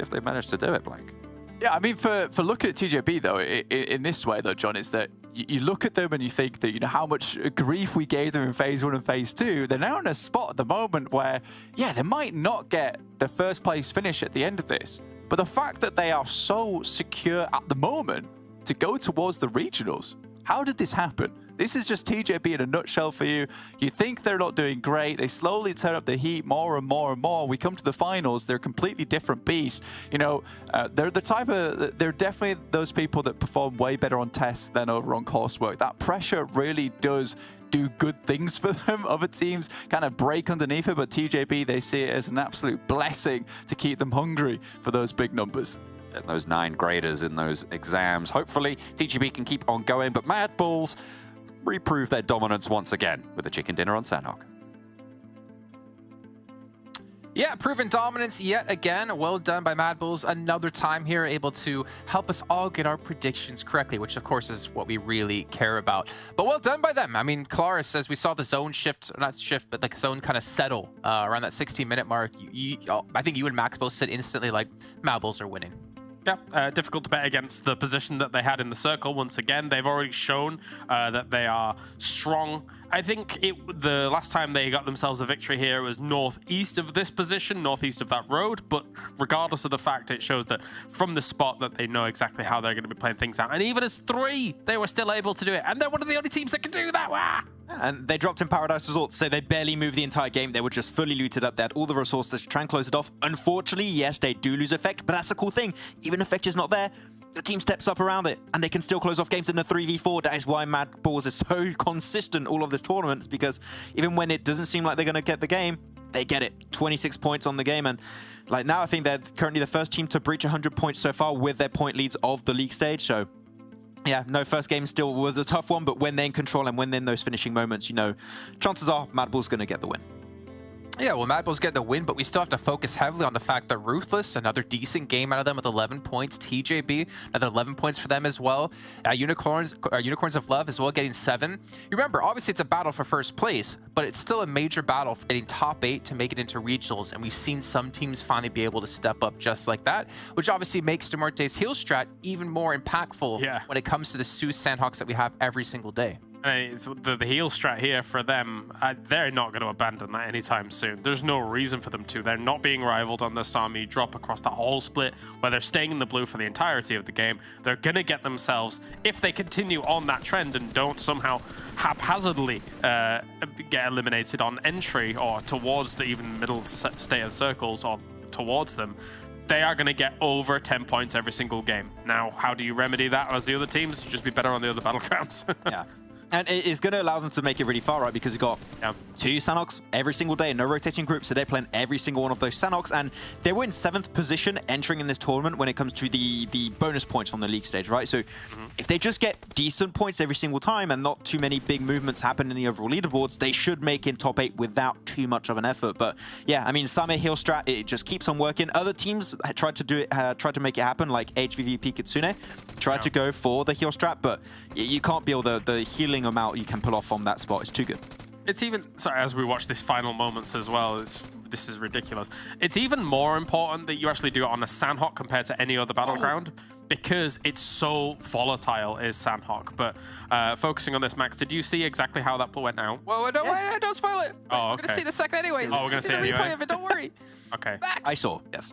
if they manage to do it, Blake. Yeah, I mean, for looking at TJB, though, in this way, though, John, is that you look at them and you think that, you know, how much grief we gave them in Phase 1 and Phase 2. They're now in a spot at the moment where, yeah, they might not get the first place finish at the end of this. But the fact that they are so secure at the moment to go towards the regionals, how did this happen? This is just TJB in a nutshell for you. You think they're not doing great. They slowly turn up the heat more and more and more. We come to the finals. They're a completely different beast. You know, they're definitely those people that perform way better on tests than over on coursework. That pressure really does do good things for them. Other teams kind of break underneath it, but TJB, they see it as an absolute blessing to keep them hungry for those big numbers. And those 9 graders in those exams. Hopefully, TJB can keep on going, but MADBULLS reprove their dominance once again with a chicken dinner on Sanhok. Yeah, proven dominance yet again. Well done by MADBULLS. Another time here, able to help us all get our predictions correctly, which of course is what we really care about. But well done by them. I mean, Claris, as we saw the zone shift, not shift, but like zone kind of settle around that 16-minute mark, I think you and Max both said instantly, like, MADBULLS are winning. Yeah, difficult to bet against the position that they had in the circle. Once again, they've already shown that they are strong. I think the last time they got themselves a victory here was northeast of this position, northeast of that road. But regardless of the fact, it shows that from the spot that they know exactly how they're going to be playing things out. And even as 3, they were still able to do it. And they're one of the only teams that can do that. Wah! And they dropped in Paradise Resort, so they barely moved the entire game. They were just fully looted up. They had all the resources to try and close it off. Unfortunately, yes, they do lose effect, but that's a cool thing. Even if effect is not there, the team steps up around it, and they can still close off games in a 3v4. That is why MADBULLS is so consistent all of this tournaments, because even when it doesn't seem like they're going to get the game, they get it. 26 points on the game, and like now I think they're currently the first team to breach 100 points so far with their point leads of the league stage, so yeah, no, first game still was a tough one, but when they're in control and when they're in those finishing moments, you know, chances are MADBULLS going to get the win. Yeah, well, MADBULLS get the win, but we still have to focus heavily on the fact that RUTHLESS, another decent game out of them with 11 points. TJB, another 11 points for them as well. Unicorns of Love as well, getting 7. You remember, obviously it's a battle for first place, but it's still a major battle for getting top 8 to make it into regionals, and we've seen some teams finally be able to step up just like that, which obviously makes MUERTE's heal strat even more impactful when it comes to the Sioux Sanhoks that we have every single day. It's the heal strat here for them, they're not going to abandon that anytime soon. There's no reason for them to. They're not being rivaled on the Sami drop across the whole split, where they're staying in the blue for the entirety of the game. They're going to get themselves, if they continue on that trend and don't somehow haphazardly get eliminated on entry or towards the even middle state of circles or towards them, they are going to get over 10 points every single game. Now, how do you remedy that as the other teams? Just be better on the other battlegrounds. Yeah. And it's going to allow them to make it really far, right? Because you've got 2 Sanhoks every single day, no rotating group, so they're playing every single one of those Sanhoks, and they were in 7th position entering in this tournament when it comes to the bonus points from the league stage, right? So if they just get decent points every single time and not too many big movements happen in the overall leaderboards, they should make in top 8 without too much of an effort. But yeah, I mean, Same heal strat, it just keeps on working. Other teams tried to do it, tried to make it happen, like HVVP Kitsune tried to go for the heal strat, but you can't build the healing amount you can pull off from that spot. It's too good. It's even, sorry, as we watch this final moments as well, this is ridiculous. It's even more important that you actually do it on a Sanhok compared to any other battleground because it's so volatile is Sanhok. But focusing on this, Max, did you see exactly how that went out? Well, don't spoil it. Oh, We're going to see it in a second anyways. Oh, we're going to see the it replay anyway? of it, don't worry. Okay. Max. I saw, yes.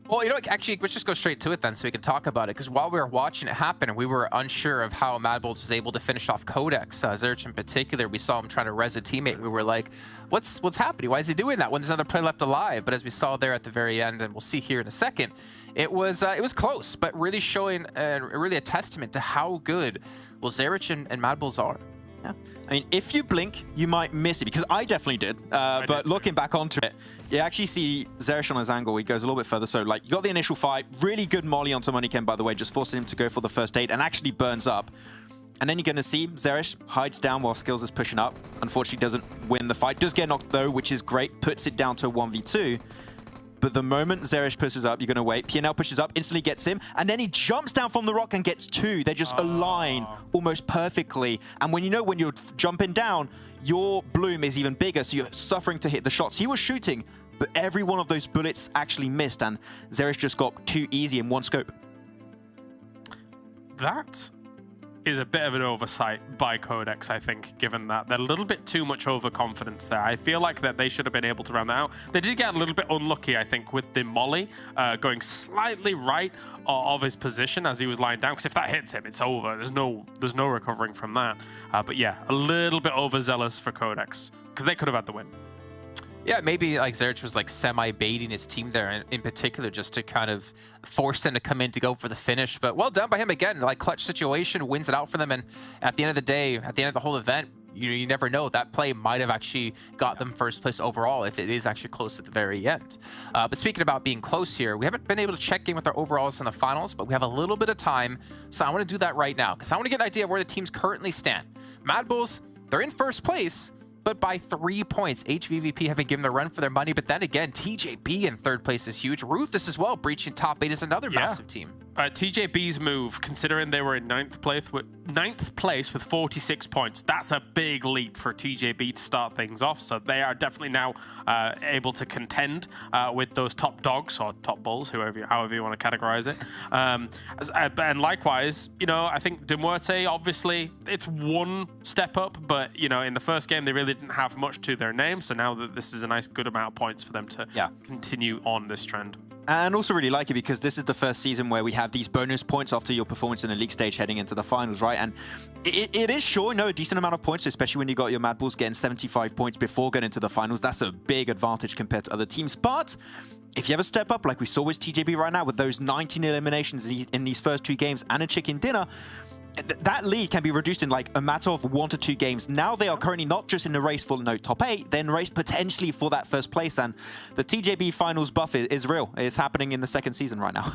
Well, you know what, actually, let's just go straight to it then so we can talk about it. Because while we were watching it happen, we were unsure of how MADBULLS was able to finish off QODEX. Zerich in particular, we saw him trying to res a teammate, and we were like, what's happening? Why is he doing that when there's another player left alive? But as we saw there at the very end, and we'll see here in a second, it was close, but really showing really a testament to how good Zerich and MADBULLS are. Yeah. I mean, if you blink, you might miss it, because I definitely did. But looking back onto it, you actually see Zerich on his angle. He goes a little bit further. So, like, you got the initial fight. Really good molly onto Moneyken, by the way, just forcing him to go for the first aid and actually burns up. And then you're going to see Zerich hides down while Skills is pushing up. Unfortunately, doesn't win the fight. Does get knocked, though, which is great. Puts it down to a 1v2. But the moment Zerich pushes up, you're going to wait. PNL pushes up, instantly gets him, and then he jumps down from the rock and gets 2. They just align almost perfectly. And when you're jumping down, your bloom is even bigger, so you're suffering to hit the shots. He was shooting, but every one of those bullets actually missed, and Zerich just got too easy in one scope. That is a bit of an oversight by QODEX, I think, given that they're a little bit too much overconfidence there. I feel like that they should have been able to round that out. They did get a little bit unlucky, I think, with the molly going slightly right of his position as he was lying down, because if that hits him, it's over. There's no recovering from that. But yeah, a little bit overzealous for QODEX, because they could have had the win. Yeah, maybe like Zerich was like semi-baiting his team there in particular just to kind of force them to come in to go for the finish. But well done by him again. Like, clutch situation, wins it out for them. And at the end of the day, at the end of the whole event, you never know. That play might have actually got them first place overall if it is actually close at the very end. But speaking about being close here, we haven't been able to check in with our overalls in the finals, but we have a little bit of time. So I want to do that right now because I want to get an idea of where the teams currently stand. MADBULLS, they're in first place, but by 3 points. HVVP haven't given the run for their money, but then again, TJB in third place is huge. RUTHLESS as well, breaching top 8 is another massive team. TJB's move, considering they were in 9th place with 46 points, that's a big leap for TJB to start things off. So they are definitely now able to contend with those top dogs or top bulls, however you want to categorize it. And likewise, you know, I think MUERTE, obviously, it's one step up, but you know, in the first game they really didn't have much to their name. So now that this is a nice, good amount of points for them to continue on this trend. And also really like it because this is the first season where we have these bonus points after your performance in the league stage heading into the finals, right? And it is sure, a decent amount of points, especially when you got your MADBULLS getting 75 points before getting to the finals. That's a big advantage compared to other teams. But if you ever step up, like we saw with TJB right now, with those 19 eliminations in these first 2 games and a chicken dinner, that lead can be reduced in like a matter of 1 to 2 games. Now they are currently not just in the race for top 8, they're in the race potentially for that first place. And the TJB finals buff is real. It's happening in the second season right now.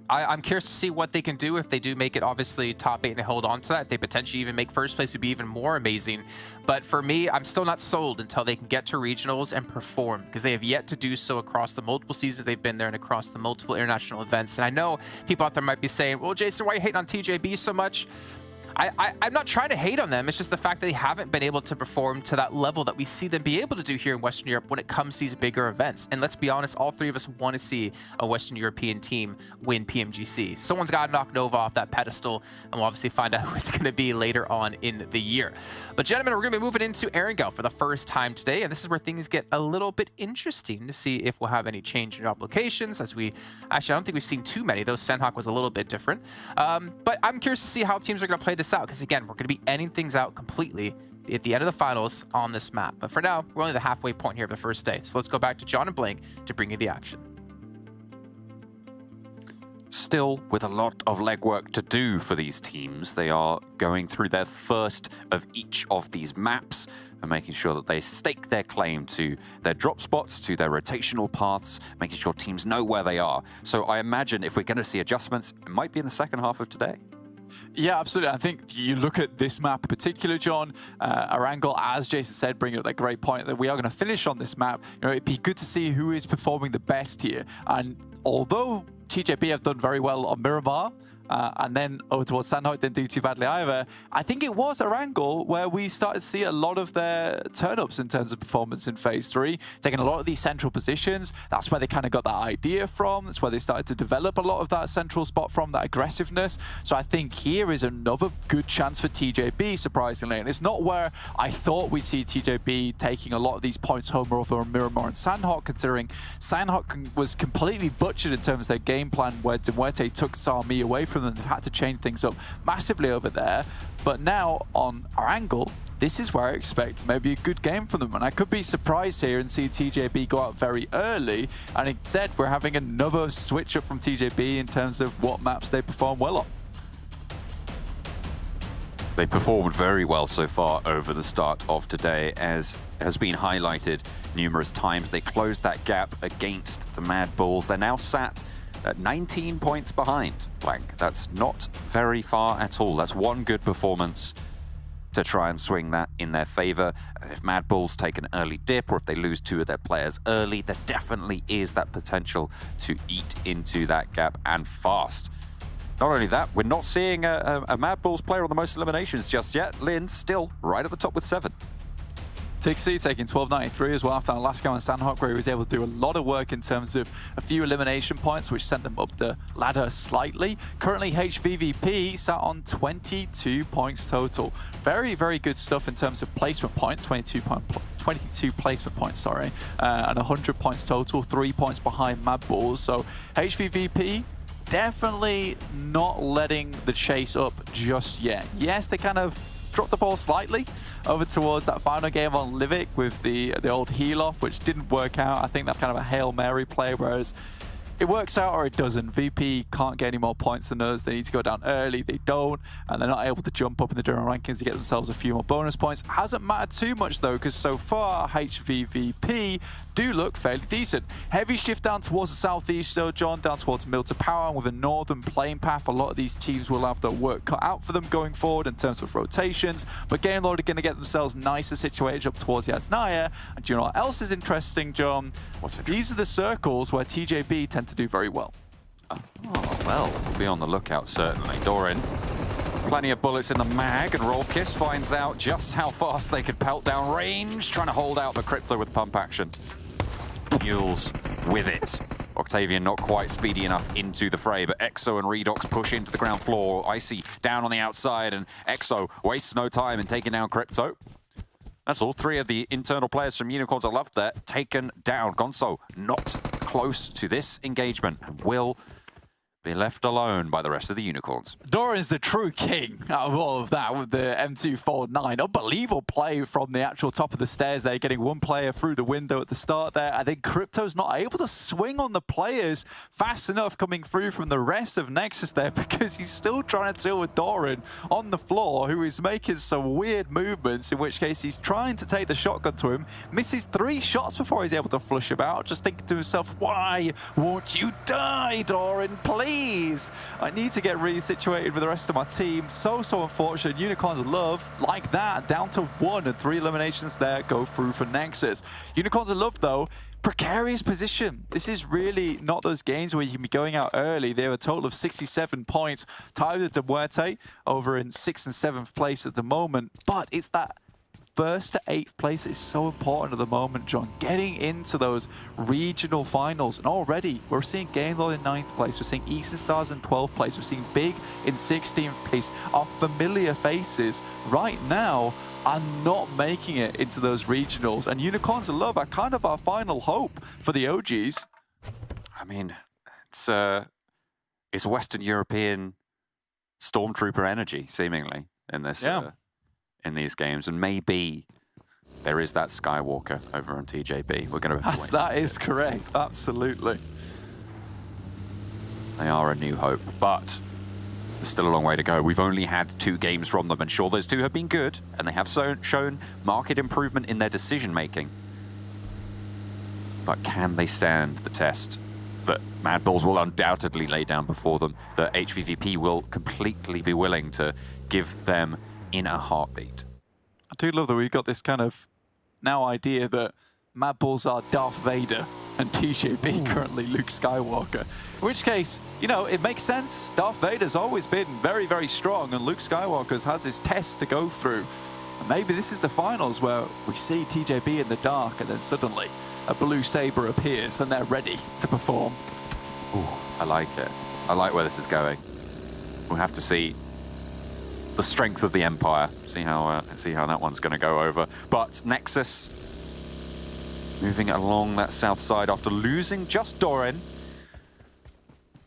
I'm curious to see what they can do if they do make it, obviously, top 8 and they hold on to that. If they potentially even make first place, would be even more amazing. But for me, I'm still not sold until they can get to regionals and perform, because they have yet to do so across the multiple seasons they've been there and across the multiple international events. And I know people out there might be saying, well, Jason, why are you hating on TJB so much? I'm not trying to hate on them. It's just the fact that they haven't been able to perform to that level that we see them be able to do here in Western Europe when it comes to these bigger events. And let's be honest, all 3 of us want to see a Western European team win PMGC. Someone's got to knock Nova off that pedestal, and we'll obviously find out who it's going to be later on in the year. But gentlemen, we're going to be moving into Erangel for the first time today, and this is where things get a little bit interesting to see if we'll have any change in applications. Actually, I don't think we've seen too many, though Sanhok was a little bit different. But I'm curious to see how teams are going to play this out, because again, we're going to be ending things out completely at the end of the finals on this map. But for now, we're only the halfway point here of the first day. So let's go back to John and Blank to bring you the action. still with a lot of legwork to do for these teams. They are going through their first of each of these maps and making sure that they stake their claim to their drop spots, to their rotational paths, making sure teams know where they are. So I imagine if we're going to see adjustments, it might be in the second half of today. Yeah, absolutely. I think you look at this map in particular, John, Erangel, as Jason said, bringing up that great point that we are going to finish on this map. You know, it'd be good to see who is performing the best here. And although TJP have done very well on Miramar, and then over towards Sanhok didn't do too badly either, I think it was Erangel where we started to see a lot of their turn-ups in terms of performance in Phase 3, taking a lot of these central positions. That's where they kind of got that idea from. That's where they started to develop a lot of that central spot from, that aggressiveness. So I think here is another good chance for TJP, surprisingly. And it's not where I thought we'd see TJP taking a lot of these points home over Miramar and Sanhok, considering Sanhok was completely butchered in terms of their game plan where MUERTE took Sami away from them. They've had to change things up massively over there. But now on Erangel, this is where I expect maybe a good game from them. And I could be surprised here and see TJP go out very early. And instead, we're having another switch up from TJP in terms of what maps they perform well on. They performed very well so far over the start of today, as has been highlighted numerous times. They closed that gap against the MADBULLS. They're now sat at 19 points behind Blank. That's not very far at all. That's one good performance to try and swing that in their favor. And if MADBULLS take an early dip, or if they lose two of their players early, there definitely is that potential to eat into that gap, and fast. Not only that, we're not seeing a MADBULLS player on the most eliminations just yet. Lin still right at the top with 7. Tixi taking 12.93 as well after Alaska and Sanhok, where he was able to do a lot of work in terms of a few elimination points, which sent them up the ladder slightly. Currently, HVVP sat on 22 points total. Very, very good stuff in terms of placement points, 22 placement points, sorry, and 100 points total, 3 points behind MADBULLS. So HVVP definitely not letting the chase up just yet. Yes, they kind of dropped the ball slightly over towards that final game on Livik with the old heel-off, which didn't work out. I think that's kind of a Hail Mary play, whereas it works out or it doesn't. VP can't get any more points than us. They need to go down early. They don't, and they're not able to jump up in the general rankings to get themselves a few more bonus points. Hasn't mattered too much, though, because so far, HVVP do look fairly decent. Heavy shift down towards the southeast, though, John, down towards MUERTE Power, and with a northern playing path, a lot of these teams will have their work cut out for them going forward in terms of rotations. But Game Lord are going to get themselves nicer situated up towards Yasnaya. And do you know what else is interesting, John? What's interesting? These are the circles where TJP tend to do very well. Oh, well, we'll be on the lookout, certainly. Doran, plenty of bullets in the mag, and Rollkiss finds out just how fast they could pelt down range, trying to hold out for Crypto with pump action. Mules with it. Octavian not quite speedy enough into the fray, but Exo and Redox push into the ground floor. Icy down on the outside, and Exo wastes no time in taking down Crypto. That's all. 3 of the internal players from Unicorns I love there taken down. Gonzo not close to this engagement and will be left alone by the rest of the Unicorns. Doran's the true king out of all of that with the M249. Unbelievable play from the actual top of the stairs there, getting one player through the window at the start there. I think Crypto's not able to swing on the players fast enough coming through from the rest of Nexus there, because he's still trying to deal with Doran on the floor, who is making some weird movements, in which case he's trying to take the shotgun to him, misses 3 shots before he's able to flush him out, just thinking to himself, why won't you die, Doran, please? I need to get resituated with the rest of my team. So unfortunate. Unicorns of Love, like that, down to 1 and 3 eliminations there go through for Nexus. Unicorns of Love, though, precarious position. This is really not those games where you can be going out early. They have a total of 67 points, tied with MUERTE over in 6th and 7th place at the moment, but it's that 1st to 8th place is so important at the moment, John. Getting into those regional finals. And already, we're seeing Game Lord in 9th place. We're seeing Eastern Stars in 12th place. We're seeing Big in 16th place. Our familiar faces right now are not making it into those regionals. And Unicorns of Love are kind of our final hope for the OGs. I mean, it's Western European Stormtrooper energy, seemingly, in this... in these games, and maybe there is that Skywalker over on TJP. We're going to have to wait. That is correct, absolutely. They are a new hope, but there's still a long way to go. We've only had 2 games from them, and sure, those 2 have been good, and they have shown marked improvement in their decision-making. But can they stand the test that MADBULLS will undoubtedly lay down before them, that HVVP will completely be willing to give them in a heartbeat? I do love that we've got this kind of now idea that MADBULLS are Darth Vader and TJB currently Luke Skywalker. In which case, you know, it makes sense. Darth Vader's always been very, very strong, and Luke Skywalker's has his test to go through. And maybe this is the finals where we see TJB in the dark, and then suddenly a blue saber appears and they're ready to perform. Ooh, I like it. I like where this is going. We'll have to see the strength of the Empire, see how that one's going to go over. But NEXUS moving along that south side after losing just Doran,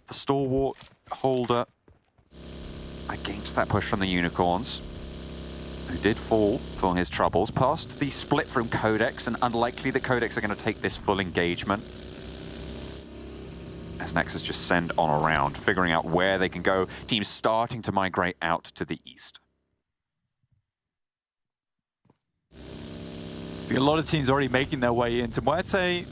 the stalwart holder, against that push from the Unicorns, who did fall for his troubles, past the split from QODEX, and unlikely that QODEX are going to take this full engagement. As NEXUS just send on around, figuring out where they can go. Teams starting to migrate out to the east. I think a lot of teams already making their way into MUERTE,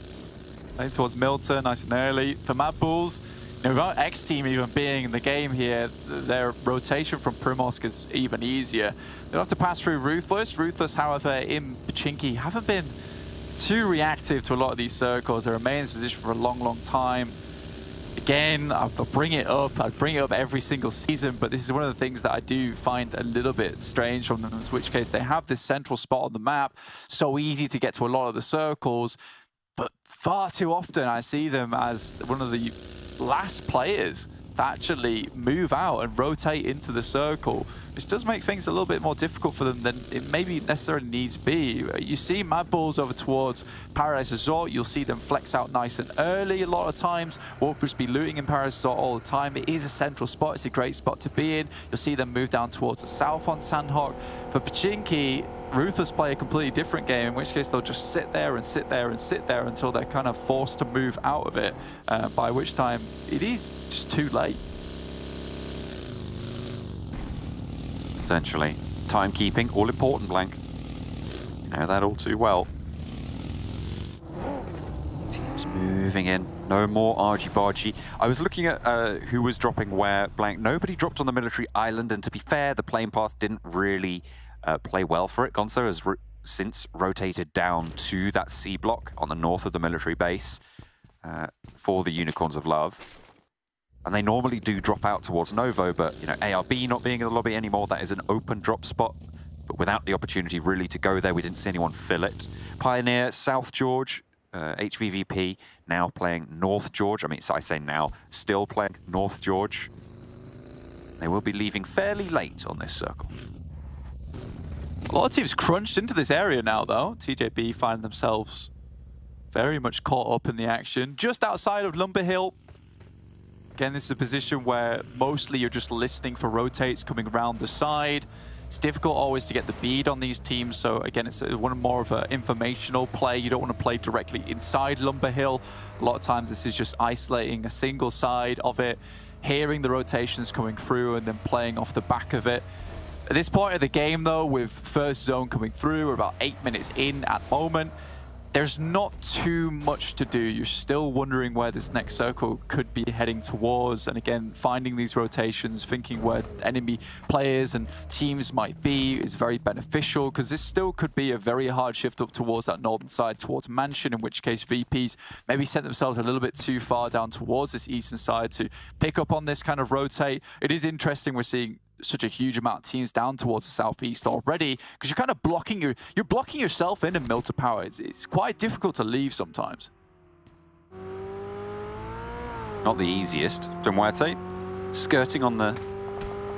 playing towards MUERTE, nice and early. For MADBULLS, you know, without X team even being in the game here, their rotation from Primosk is even easier. They'll have to pass through Ruthless. Ruthless, however, in Pachinki haven't been too reactive to a lot of these circles. They remain in this position for a long, long time. Again, I'll bring it up. I bring it up every single season, but this is one of the things that I do find a little bit strange from them, in which case they have this central spot on the map, so easy to get to a lot of the circles, but far too often I see them as one of the last players to actually move out and rotate into the circle, which does make things a little bit more difficult for them than it maybe necessarily needs be. You see MADBULLS over towards Paradise Resort, you'll see them flex out nice and early a lot of times. Won't just be looting in Paradise Resort all the time. It is a central spot, it's a great spot to be in. You'll see them move down towards the south on Sanhok. For Pachinki, Ruthless play a completely different game, in which case they'll just sit there and sit there and sit there until they're kind of forced to move out of it, by which time it is just too late. Potentially. Timekeeping, all important, Blank. You know that all too well. Teams moving in. No more argy-bargy. I was looking at who was dropping where, Blank. Nobody dropped on the military island, and to be fair, the playing path didn't really play well for it. Gonzo has since rotated down to that C block on the north of the military base for the Unicorns of Love. And they normally do drop out towards Novo, but you know, ARB not being in the lobby anymore, that is an open drop spot, but without the opportunity really to go there, we didn't see anyone fill it. Pioneer, South George, HVVP now playing North George. I mean, I say now, still playing North George. They will be leaving fairly late on this circle. A lot of teams crunched into this area now, though. TJB find themselves very much caught up in the action. Just outside of Lumber Hill. Again, this is a position where mostly you're just listening for rotates coming around the side. It's difficult always to get the bead on these teams, so again, it's one more of an informational play. You don't want to play directly inside Lumber Hill. A lot of times this is just isolating a single side of it, hearing the rotations coming through and then playing off the back of it. At this point of the game, though, with first zone coming through, we're about 8 minutes in at the moment. There's not too much to do. You're still wondering where this next circle could be heading towards. And again, finding these rotations, thinking where enemy players and teams might be is very beneficial, because this still could be a very hard shift up towards that northern side, towards Mansion, in which case VPs maybe sent themselves a little bit too far down towards this eastern side to pick up on this kind of rotate. It is interesting we're seeing such a huge amount of teams down towards the southeast already, because you're kind of blocking you're blocking yourself in MUERTE power. It's quite difficult to leave sometimes. Not the easiest. MUERTE skirting on the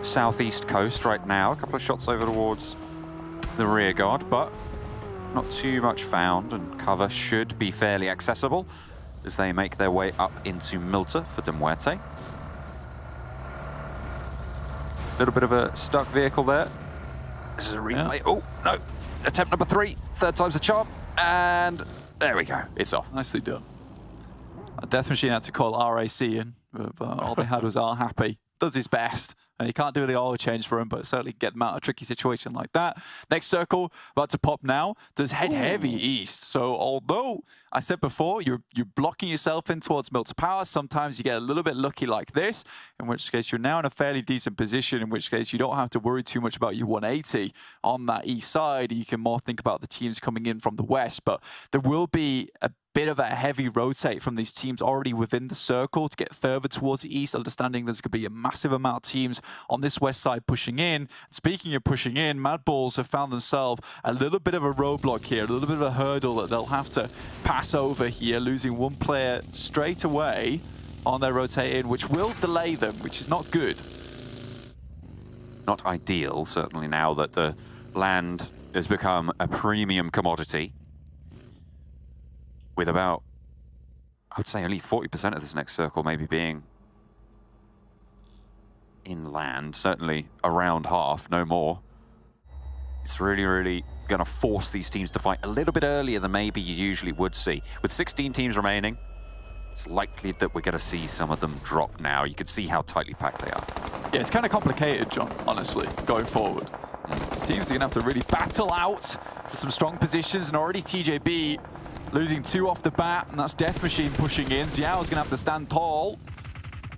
southeast coast right now. A couple of shots over towards the rear guard, but not too much found, and cover should be fairly accessible as they make their way up into MUERTE for MUERTE. Little bit of a stuck vehicle there. This is a replay. Yeah. Oh, no. Attempt number 3. Third time's a charm. And there we go. It's off. Nicely done. Death Machine had to call RAC in But all they had was Are Happy. Does his best. And he can't do the auto change for him, but certainly get them out of a tricky situation like that. Next circle, about to pop now, does head heavy east. So although I said before, you're blocking yourself in towards MUERTE Power, sometimes you get a little bit lucky like this, in which case you're now in a fairly decent position, in which case you don't have to worry too much about your 180 on that east side. You can more think about the teams coming in from the west, but there will be a bit of a heavy rotate from these teams already within the circle to get further towards the east, understanding there's going to be a massive amount of teams on this west side pushing in. Speaking of pushing in, MADBULLS have found themselves a little bit of a roadblock here, a little bit of a hurdle that they'll have to pass over here, losing one player straight away on their rotate-in, which will delay them, which is not good. Not ideal, certainly now that the land has become a premium commodity. With about, I would say, only 40% of this next circle maybe being inland, certainly around half, no more. It's really, really going to force these teams to fight a little bit earlier than maybe you usually would see. With 16 teams remaining, it's likely that we're going to see some of them drop now. You can see how tightly packed they are. Yeah, it's kind of complicated, John, honestly, going forward. These teams are going to have to really battle out for some strong positions, and already TJB losing 2 off the bat, and that's Death Machine pushing in. Xiao's going to have to stand tall.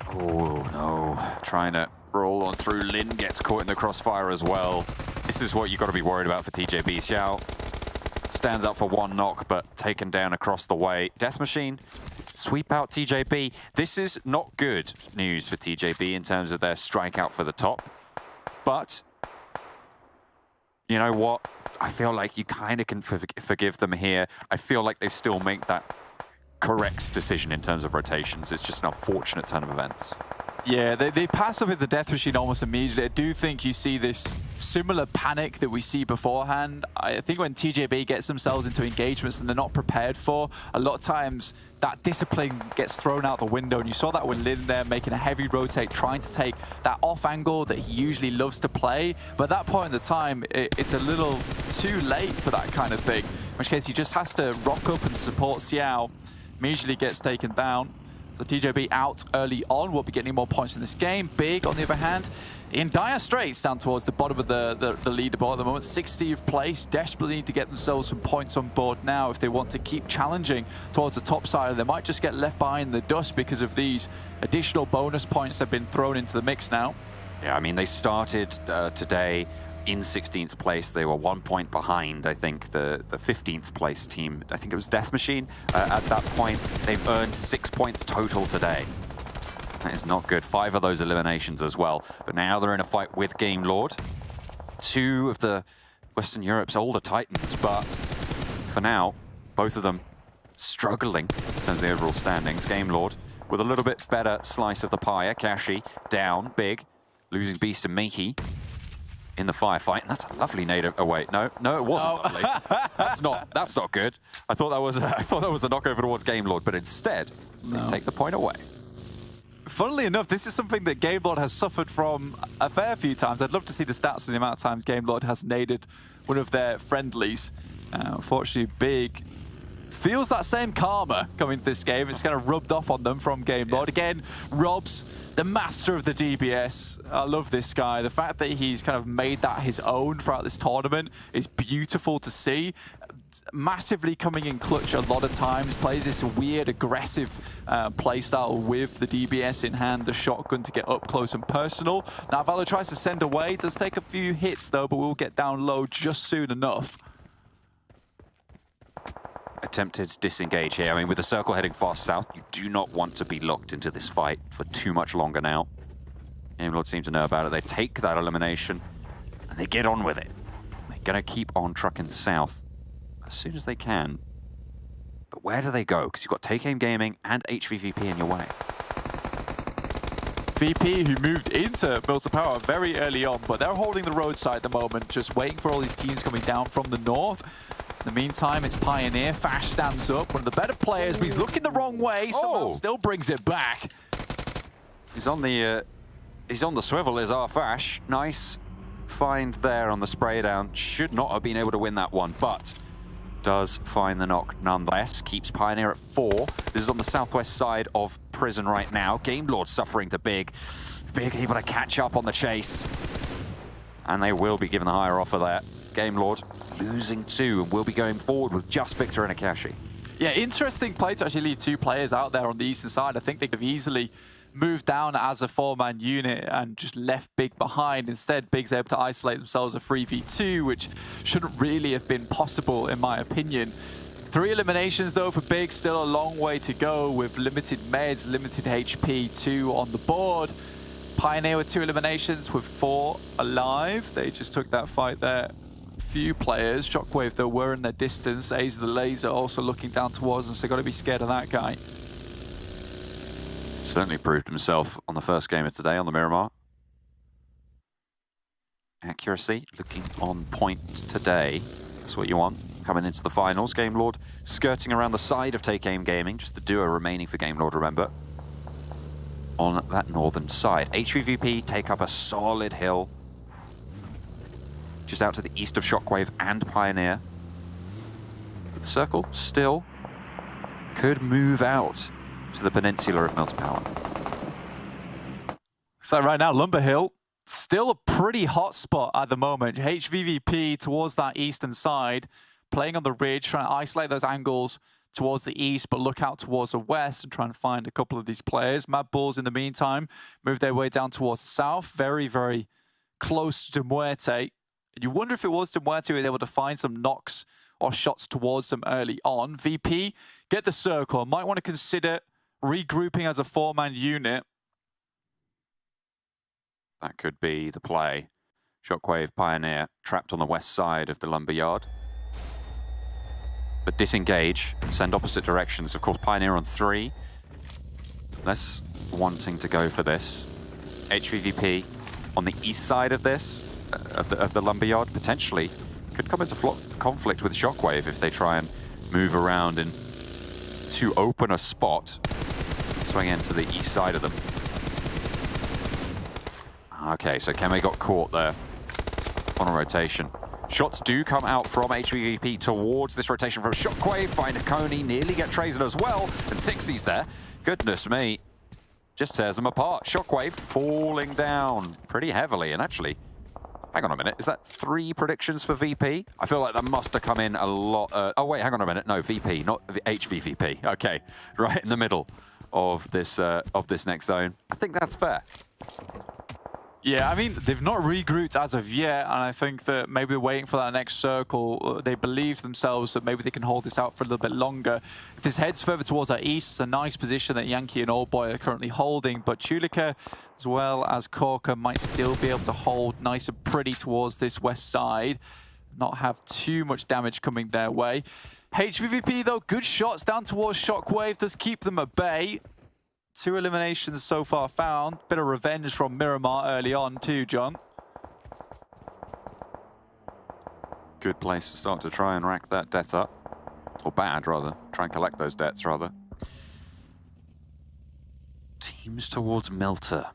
Oh, no. Trying to roll on through. Lin gets caught in the crossfire as well. This is what you've got to be worried about for TJB. Xiao stands up for 1 knock, but taken down across the way. Death Machine sweep out TJB. This is not good news for TJB in terms of their strikeout for the top. But, you know what? I feel like you kind of can forgive them here. I feel like they still make that correct decision in terms of rotations. It's just an unfortunate turn of events. Yeah, they pass up with the Death Machine almost immediately. I do think you see this similar panic that we see beforehand. I think when TJB gets themselves into engagements and they're not prepared for, a lot of times that discipline gets thrown out the window. And you saw that with Lin there making a heavy rotate, trying to take that off angle that he usually loves to play. But at that point in the time, it's a little too late for that kind of thing. In which case he just has to rock up and support Xiao. Immediately gets taken down. So TJB out early on, will be getting more points in this game. Big, on the other hand, in dire straits down towards the bottom of the leaderboard at the moment. 60th place, desperately need to get themselves some points on board now if they want to keep challenging towards the top side. They might just get left behind in the dust because of these additional bonus points that have been thrown into the mix now. Yeah, I mean, they started today in 16th place. They were 1 point behind, I think, the 15th place team. I think it was Death Machine. At that point, they've earned 6 points total today. That is not good. 5 of those eliminations as well. But now they're in a fight with Game Lord. 2 of the Western Europe's older titans, but for now, both of them struggling in terms of the overall standings. Game Lord with a little bit better slice of the pie. Akashi down, big, losing Beast and Meiki in the firefight, and that's a lovely native. Oh wait, no, it wasn't lovely. That's not good. I thought that was a knockover towards Game Lord, but instead, they take the point away. Funnily enough, this is something that Game Lord has suffered from a fair few times. I'd love to see the stats on the amount of times Game Lord has naded one of their friendlies. Unfortunately, Big feels that same karma coming to this game. It's kind of rubbed off on them from Game Lord. Again, Rob's the master of the DBS. I love this guy. The fact that he's kind of made that his own throughout this tournament is beautiful to see. Massively coming in clutch a lot of times, plays this weird, aggressive playstyle with the DBS in hand, the shotgun to get up close and personal. Now, Valo tries to send away, does take a few hits though, but will get down low just soon enough. Attempted to disengage here. I mean, with the circle heading fast south, you do not want to be locked into this fight for too much longer now. Game Lord seems to know about it. They take that elimination and they get on with it. They're going to keep on trucking south as soon as they can. But where do they go? Because you've got Take Aim Gaming and HVVP in your way. VP, who moved into MUERTE Power very early on, but they're holding the roadside at the moment, just waiting for all these teams coming down from the north. In the meantime, it's Pioneer. Fash stands up, one of the better players, but he's looking the wrong way. Somehow still brings it back. He's on the swivel, is our Fash. Nice find there on the spray down. Should not have been able to win that one, but does find the knock nonetheless. Keeps Pioneer at 4. This is on the southwest side of prison right now. Game Lord suffering to Big. Big able to catch up on the chase. And they will be given the higher offer there. Game Lord losing 2 and will be going forward with just Victor and Akashi. Yeah, interesting play to actually leave 2 players out there on the eastern side. I think they could have easily moved down as a 4-man unit and just left Big behind. Instead, Big's able to isolate themselves a 3v2, which shouldn't really have been possible, in my opinion. 3 eliminations, though, for Big. Still a long way to go with limited meds, limited HP, 2 on the board. Pioneer with 2 eliminations with 4 alive. They just took that fight there. Few players. Shockwave, though, were in their distance. Ace the Laser also looking down towards them, so got to be scared of that guy. Certainly proved himself on the first game of today on the Miramar. Accuracy looking on point today. That's what you want. Coming into the finals, Game Lord skirting around the side of Take Aim Gaming, just the duo remaining for Game Lord, remember. On that northern side. HVVP take up a solid hill. Just out to the east of Shockwave and Pioneer. But the circle still could move out to the peninsula of Melter Power. So right now, Lumber Hill, still a pretty hot spot at the moment. HVVP towards that eastern side, playing on the ridge, trying to isolate those angles towards the east, but look out towards the west and try and find a couple of these players. MADBULLS, in the meantime, move their way down towards the south, very, very close to MUERTE. You wonder if it was MUERTE who was able to find some knocks or shots towards them early on. VP, get the circle. Might want to consider regrouping as a 4-man unit. That could be the play. Shockwave, Pioneer, trapped on the west side of the lumberyard. But disengage and send opposite directions. Of course, Pioneer on 3. Less wanting to go for this. HVVP on the east side of this, of the lumberyard, potentially could come into conflict with Shockwave if they try and move around in too open a spot. Swing into the east side of them. Okay, so Keme got caught there on a rotation. Shots do come out from HVVP towards this rotation from Shockwave. Find a Coney, nearly get Trazen as well. And Tixie's there. Goodness me. Just tears them apart. Shockwave falling down pretty heavily. And actually, hang on a minute. Is that 3 predictions for VP? I feel like that must have come in a lot. Oh, wait, hang on a minute. No, VP, not HVVP. Okay, right in the middle of this next zone. I think that's fair. Yeah, I mean, they've not regrouped as of yet, and I think that maybe waiting for that next circle, they believe themselves that maybe they can hold this out for a little bit longer. If this heads further towards our east, it's a nice position that Yankee and Old Boy are currently holding, but Chulika, as well as Corker, might still be able to hold nice and pretty towards this west side, not have too much damage coming their way. HVVP, though, good shots down towards Shockwave, does keep them at bay. 2 eliminations so far found. Bit of revenge from Miramar early on too, John. Good place to start to try and rack that debt up. Or bad, rather. Try and collect those debts, rather. Teams towards Melter.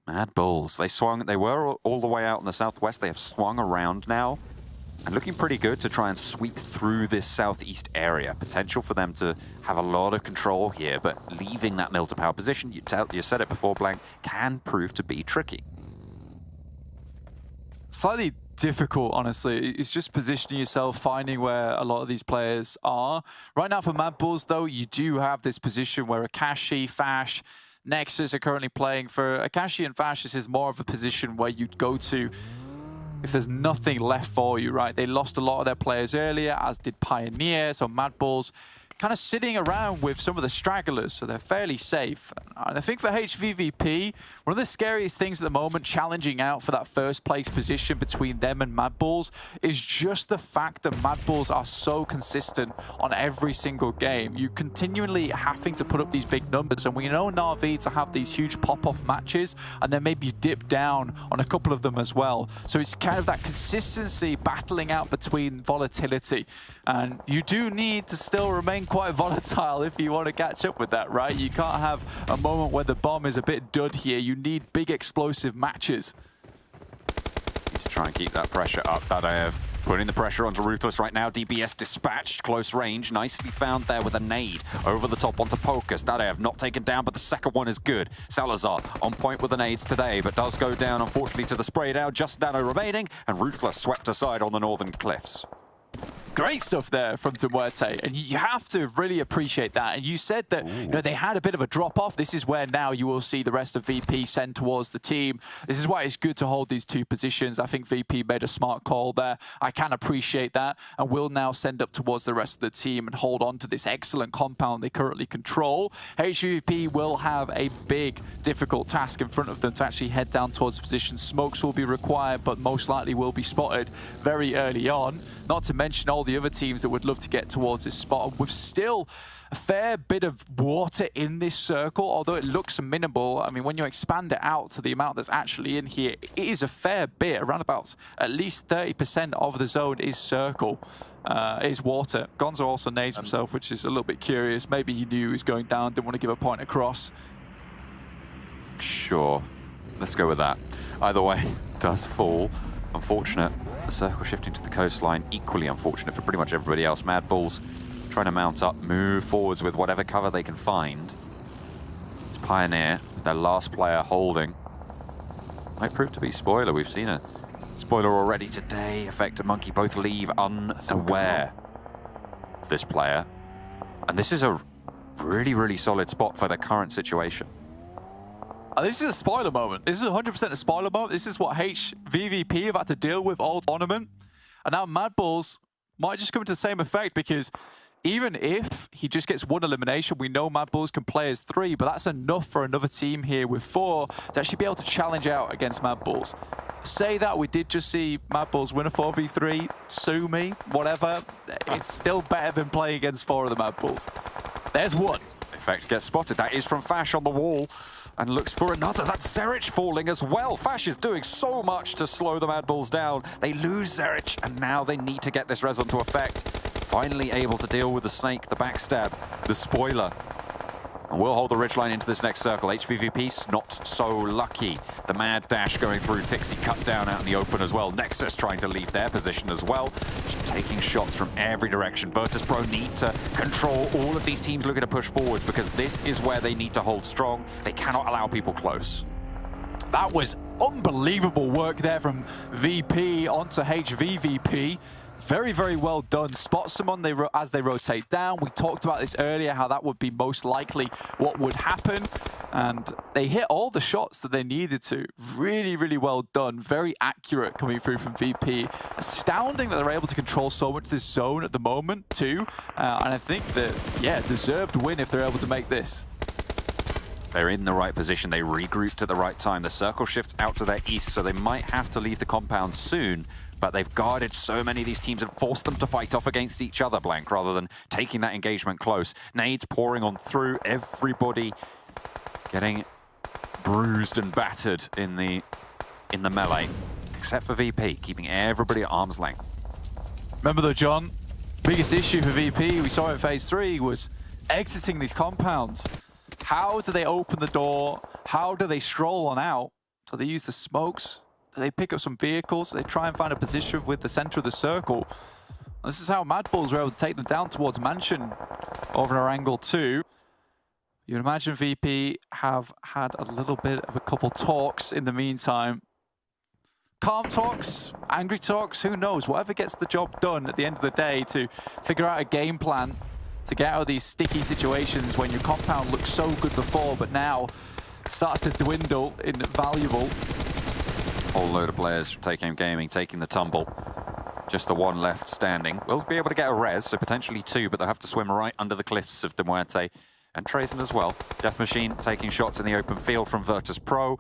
MADBULLS. They were all the way out in the southwest. They have swung around now. And looking pretty good to try and sweep through this southeast area. Potential for them to have a lot of control here, but leaving that Melter Power position, you said it before, Blank, can prove to be tricky. Slightly difficult, honestly. It's just positioning yourself, finding where a lot of these players are. Right now for MADBULLS, though, you do have this position where Akashi, Fash, NEXUS are currently playing. For Akashi and Fash, this is more of a position where you'd go to if there's nothing left for you, right? They lost a lot of their players earlier, as did Pioneer, so MADBULLS kind of sitting around with some of the stragglers, so they're fairly safe. And I think for HVVP, one of the scariest things at the moment, challenging out for that first place position between them and MADBULLS, is just the fact that MADBULLS are so consistent on every single game. You continually having to put up these big numbers, and we know Na'Vi to have these huge pop-off matches, and then maybe dip down on a couple of them as well. So it's kind of that consistency battling out between volatility. And you do need to still remain quite volatile if you want to catch up with that, right? You can't have a moment where the bomb is a bit dud here. You need big explosive matches. Need to try try and keep that pressure up. Dadaev putting the pressure onto Ruthless right now. DBS dispatched, close range, nicely found there with a nade. Over the top onto Pocus. Dadaev not taken down, but the second one is good. Salazar on point with the nades today, but does go down, unfortunately, to the spray down. Just nano remaining, and Ruthless swept aside on the northern cliffs. Great stuff there from MUERTE, and you have to really appreciate that. And you said that they had a bit of a drop-off. This is where now you will see the rest of VP send towards the team. This is why it's good to hold these two positions. I think VP made a smart call there. I can appreciate that, and will now send up towards the rest of the team and hold on to this excellent compound they currently control. HVVP will have a big, difficult task in front of them to actually head down towards the position. Smokes will be required, but most likely will be spotted very early on. Not to mention all the other teams that would love to get towards this spot. And with still a fair bit of water in this circle, although it looks minimal. I mean, when you expand it out to the amount that's actually in here, it is a fair bit. Around about at least 30% of the zone is circle, is water. Gonzo also nades himself, which is a little bit curious. Maybe he knew he was going down, didn't want to give a point across. Sure, let's go with that. Either way, does fall. Unfortunate. The circle shifting to the coastline, equally unfortunate for pretty much everybody else. MADBULLS trying to mount up, move forwards with whatever cover they can find. It's PIONER, their last player holding. Might prove to be Spoiler. We've seen a Spoiler already today. Effect and Monkey both leave unaware of this player. And this is a really, really solid spot for the current situation. This is a spoiler moment. This is 100% a spoiler moment. This is what HVVP have had to deal with all tournament. And now MADBULLS might just come to the same effect, because even if he just gets one elimination, we know MADBULLS can play as 3, but that's enough for another team here with 4 to actually be able to challenge out against MADBULLS. Say that we did just see MADBULLS win a 4v3, sue me, whatever. It's still better than playing against 4 of the MADBULLS. There's one. Effect gets spotted. That is from Fash on the wall, and looks for another. That's Zerich falling as well. Fash is doing so much to slow the MADBULLS down. They lose Zerich, and now they need to get this res onto effect. Finally able to deal with the snake, the backstab, the spoiler. And we'll hold the ridgeline into this next circle. HVVP's not so lucky. The mad dash going through. Tixi cut down out in the open as well. NEXUS trying to leave their position as well. Taking shots from every direction. VIRTUS.PRO need to control all of these teams looking to push forwards, because this is where they need to hold strong. They cannot allow people close. That was unbelievable work there from VP onto HVVP. Very, very well done. Spot someone as they rotate down. We talked about this earlier, how that would be most likely what would happen. And they hit all the shots that they needed to. Really, really well done. Very accurate coming through from VP. Astounding that they're able to control so much of this zone at the moment, too. And I think that, yeah, deserved win if they're able to make this. They're in the right position. They regrouped at the right time. The circle shifts out to their east, so they might have to leave the compound soon. But they've guarded so many of these teams and forced them to fight off against each other, Blank, rather than taking that engagement close. Nades pouring on through. Everybody getting bruised and battered in the melee, except for VP, keeping everybody at arm's length. Remember though, John, biggest issue for VP, we saw it in Phase 3, was exiting these compounds. How do they open the door? How do they stroll on out? Do they use the smokes? Do they pick up some vehicles? Do they try and find a position with the center of the circle? This is how MADBULLS were able to take them down towards Mansion over in Erangel 2. You'd imagine VP have had a little bit of a couple talks in the meantime. Calm talks, angry talks, who knows? Whatever gets the job done at the end of the day to figure out a game plan to get out of these sticky situations when your compound looked so good before, but now starts to dwindle in valuable. Whole load of players from Take Aim Gaming taking the tumble. Just the one left standing. We'll be able to get a res, so potentially 2, but they'll have to swim right under the cliffs of MUERTE and Trazen as well. Death Machine taking shots in the open field from VIRTUS.PRO.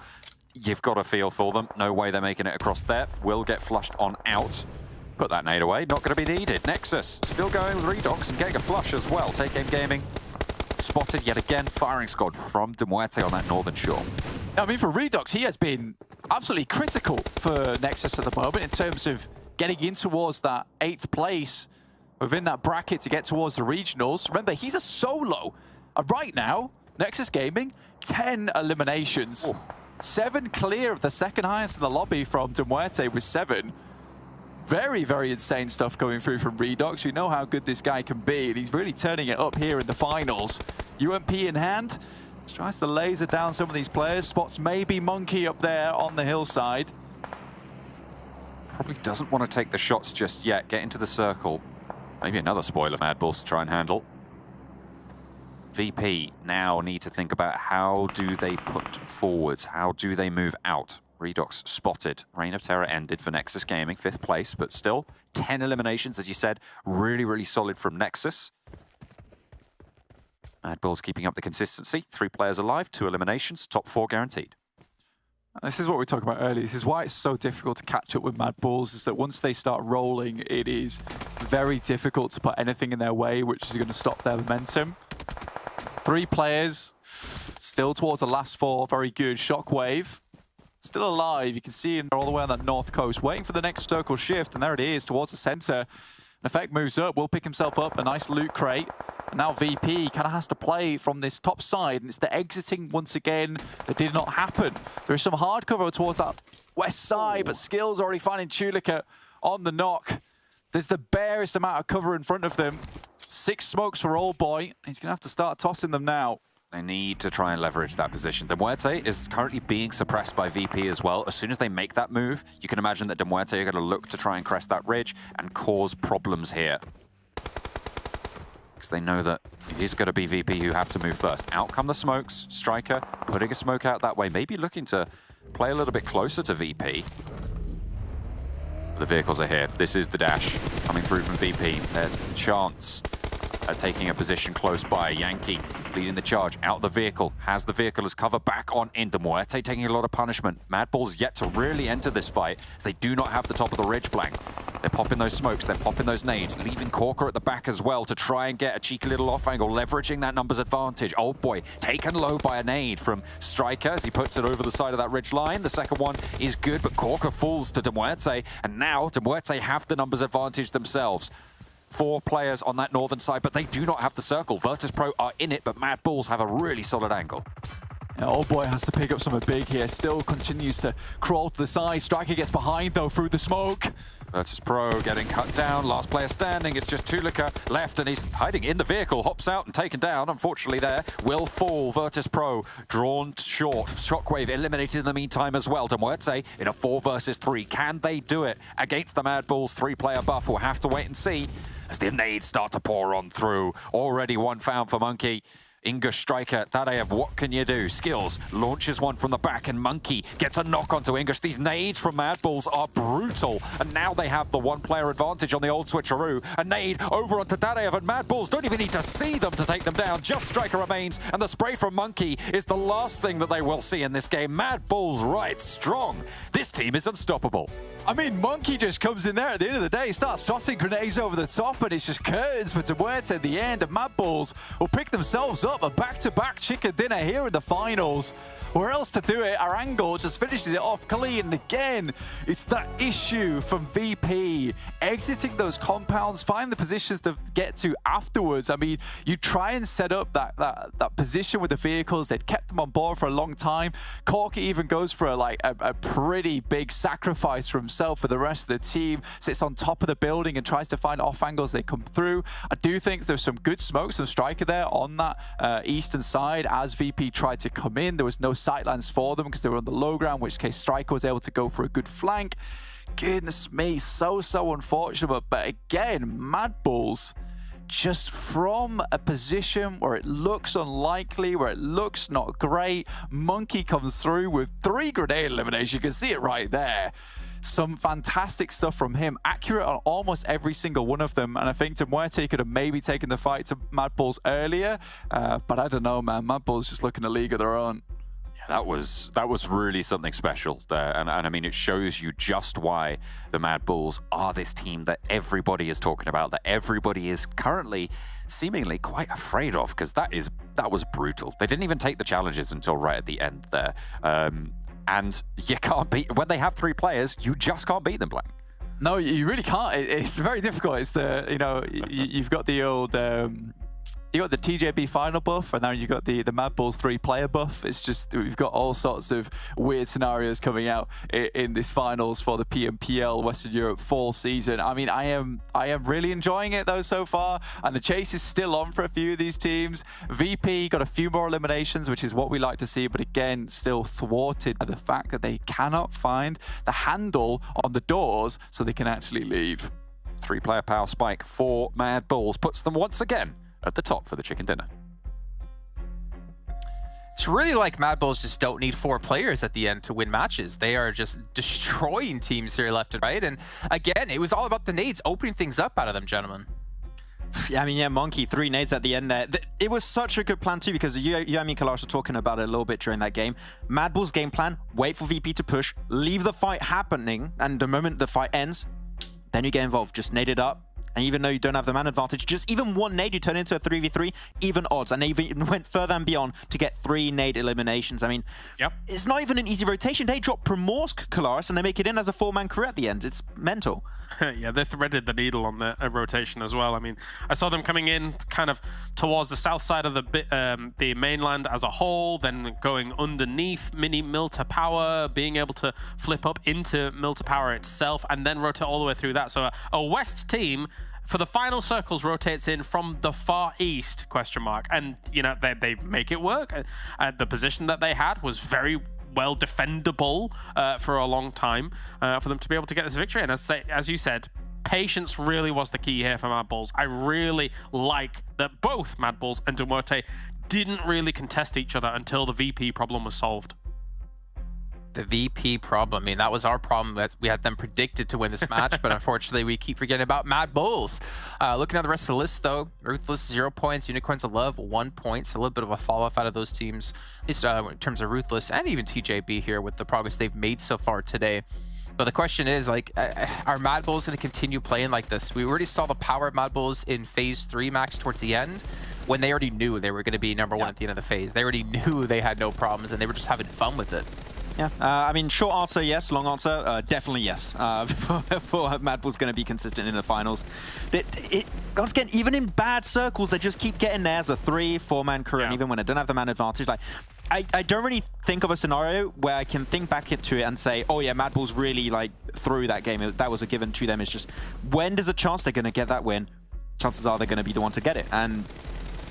You've got a feel for them. No way they're making it across there. Will get flushed on out. Put that nade away. Not going to be needed. NEXUS still going with Redox and getting a flush as well. Take Aim Gaming spotted yet again. Firing squad from MUERTE on that northern shore. I mean, for Redox, he has been absolutely critical for NEXUS at the moment in terms of getting in towards that 8th place within that bracket to get towards the regionals. Remember, he's a solo. Right now, NEXUS Gaming, 10 eliminations. Ooh. 7 clear of the second highest in the lobby from MUERTE with 7. Very, very insane stuff coming through from Redox. We know how good this guy can be, and he's really turning it up here in the finals. UMP in hand, just tries to laser down some of these players. Spots maybe Monkey up there on the hillside. Probably doesn't want to take the shots just yet. Get into the circle. Maybe another spoiler MADBULLS to try and handle. VP now need to think about how do they put forwards? How do they move out? Redox spotted. Reign of Terror ended for NEXUS Gaming, 5th place, but still 10 eliminations, as you said. Really, really solid from NEXUS. MADBULLS keeping up the consistency. 3 players alive, 2 eliminations, top 4 guaranteed. This is what we talked about earlier. This is why it's so difficult to catch up with MADBULLS, is that once they start rolling, it is very difficult to put anything in their way which is going to stop their momentum. 3 players, still towards the last 4, very good. SHOCKWAVE, still alive. You can see him all the way on that north coast, waiting for the next circle shift, and there it is, towards the center. Effect moves up, will pick himself up, a nice loot crate. And now VP kind of has to play from this top side, and it's the exiting once again that did not happen. There is some hard cover towards that west side, but Skills already finding Chulika on the knock. There's the barest amount of cover in front of them. 6 smokes for Old Boy. He's going to have to start tossing them now. They need to try and leverage that position. MUERTE is currently being suppressed by VP as well. As soon as they make that move, you can imagine that MUERTE are going to look to try and crest that ridge and cause problems here. Because they know that it is going to be VP who have to move first. Out come the smokes. Striker putting a smoke out that way, maybe looking to play a little bit closer to VP. The vehicles are here. This is the dash coming through from VP. Their chance at taking a position close by. Yankee leading the charge out the vehicle. Has the vehicle as cover back on in. MUERTE taking a lot of punishment. MADBULLS yet to really enter this fight as they do not have the top of the ridge blank. They're popping those smokes, they're popping those nades, leaving Corker at the back as well to try and get a cheeky little off angle, leveraging that numbers advantage. Old Boy taken low by a nade from Striker as he puts it over the side of that ridge line. The second one is good, but Corker falls to MUERTE, and now MUERTE have the numbers advantage themselves. 4 players on that northern side, but they do not have the circle. VIRTUS.PRO are in it, but MADBULLS have a really solid angle. Yeah, Old Boy has to pick up something big here. Still continues to crawl to the side. Striker gets behind, though, through the smoke. VIRTUS.PRO getting cut down. Last player standing. It's just Chulika left, and he's hiding in the vehicle. Hops out and taken down. Unfortunately, there will fall. VIRTUS.PRO drawn short. Shockwave eliminated in the meantime as well. MUERTE in a 4 versus 3. Can they do it against the MADBULLS 3-player buff? We'll have to wait and see as the nades start to pour on through. Already 1 found for Monkey. Inga Striker, Tadev, what can you do? Skills launches one from the back, and Monkey gets a knock onto Inga. These nades from MADBULLS are brutal, and now they have the 1-player advantage on the old switcheroo. A nade over onto Tadev, and MADBULLS don't even need to see them to take them down. Just Striker remains, and the spray from Monkey is the last thing that they will see in this game. MADBULLS right strong. This team is unstoppable. I mean, Monkey just comes in there at the end of the day, starts tossing grenades over the top, and it's just curtains for MUERTE at the end, and MADBULLS will pick themselves up a back-to-back chicken dinner here in the finals. Where else to do it? Erangel just finishes it off clean, and again, it's that issue from VP. Exiting those compounds, find the positions to get to afterwards. I mean, you try and set up that position with the vehicles. They'd kept them on board for a long time. Corky even goes for a pretty big sacrifice for himself for the rest of the team. Sits on top of the building and tries to find off angles they come through. I do think there's some good smoke, some Striker there on that eastern side as VP tried to come in. There was no sightlines for them because they were on the low ground, in which case Striker was able to go for a good flank. Goodness me, so unfortunate. But again, MADBULLS just from a position where it looks unlikely, where it looks not great, Monkey comes through with 3 grenade eliminations. You can see it right there. Some fantastic stuff from him, accurate on almost every single one of them, and I think MUERTE could have maybe taken the fight to MADBULLS earlier, but I don't know, man. MADBULLS just looking a league of their own. That was really something special there, and I mean, it shows you just why the MADBULLS are this team that everybody is talking about, that everybody is currently seemingly quite afraid of, because that was brutal. They didn't even take the challenges until right at the end there, and you can't beat when they have 3 players. You just can't beat them blank. No, you really can't. It's very difficult. It's the you've got the old you got the TJB final buff, and now you got the MADBULLS 3-player buff. It's just we've got all sorts of weird scenarios coming out in this finals for the PMPL Western Europe Fall season. I mean, I am really enjoying it though so far, and the chase is still on for a few of these teams. VP got a few more eliminations, which is what we like to see, but again, still thwarted by the fact that they cannot find the handle on the doors so they can actually leave. 3-player power spike for MADBULLS puts them once again at the top for the chicken dinner. It's really like MADBULLS just don't need 4 players at the end to win matches. They are just destroying teams here left and right. And again, it was all about the nades, opening things up out of them, gentlemen. Yeah, I mean, yeah, Monkey, 3 nades at the end there. It was such a good plan too, because you and Kalash were talking about it a little bit during that game. MADBULLS' game plan, wait for VP to push, leave the fight happening, and the moment the fight ends, then you get involved. Just nade it up. And even though you don't have the man advantage, just even one nade, you turn into a 3v3, even odds. And they even went further and beyond to get 3 nade eliminations. I mean, It's not even an easy rotation. They drop Primorsk, Kalaris, and they make it in as a 4-man crew at the end. It's mental. Yeah, they threaded the needle on the rotation as well. I mean, I saw them coming in kind of towards the south side of the mainland as a whole, then going underneath mini Milta Power, being able to flip up into Milta Power itself, and then rotate all the way through that. So a West team for the final circles rotates in from the far east, ? And, you know, they make it work. The position that they had was very well defendable for a long time for them to be able to get this victory. And as you said, patience really was the key here for MADBULLS. I really like that both MADBULLS and MUERTE didn't really contest each other until the VP problem was solved. The VP problem. I mean, that was our problem. We had them predicted to win this match, but unfortunately, we keep forgetting about MADBULLS. Looking at the rest of the list, though, Ruthless, 0 points. Unicorns of Love, 1 point. So a little bit of a fall-off out of those teams, at least in terms of Ruthless and even TJB here with the progress they've made so far today. But the question is, like, are MADBULLS going to continue playing like this? We already saw the power of MADBULLS in Phase 3, Max, towards the end, when they already knew they were going to be number 1 at the end of the phase. They already knew they had no problems, and they were just having fun with it. Yeah, I mean, short answer, yes. Long answer, definitely yes. For MADBULLS going to be consistent in the finals. Once again, even in bad circles, they just keep getting there as a 3-4-man crew, and even when they don't have the man advantage, like, I don't really think of a scenario where I can think back into it and say, oh yeah, MADBULLS really like threw that game. That was a given to them. It's just, when there's a chance they're going to get that win, chances are they're going to be the one to get it. And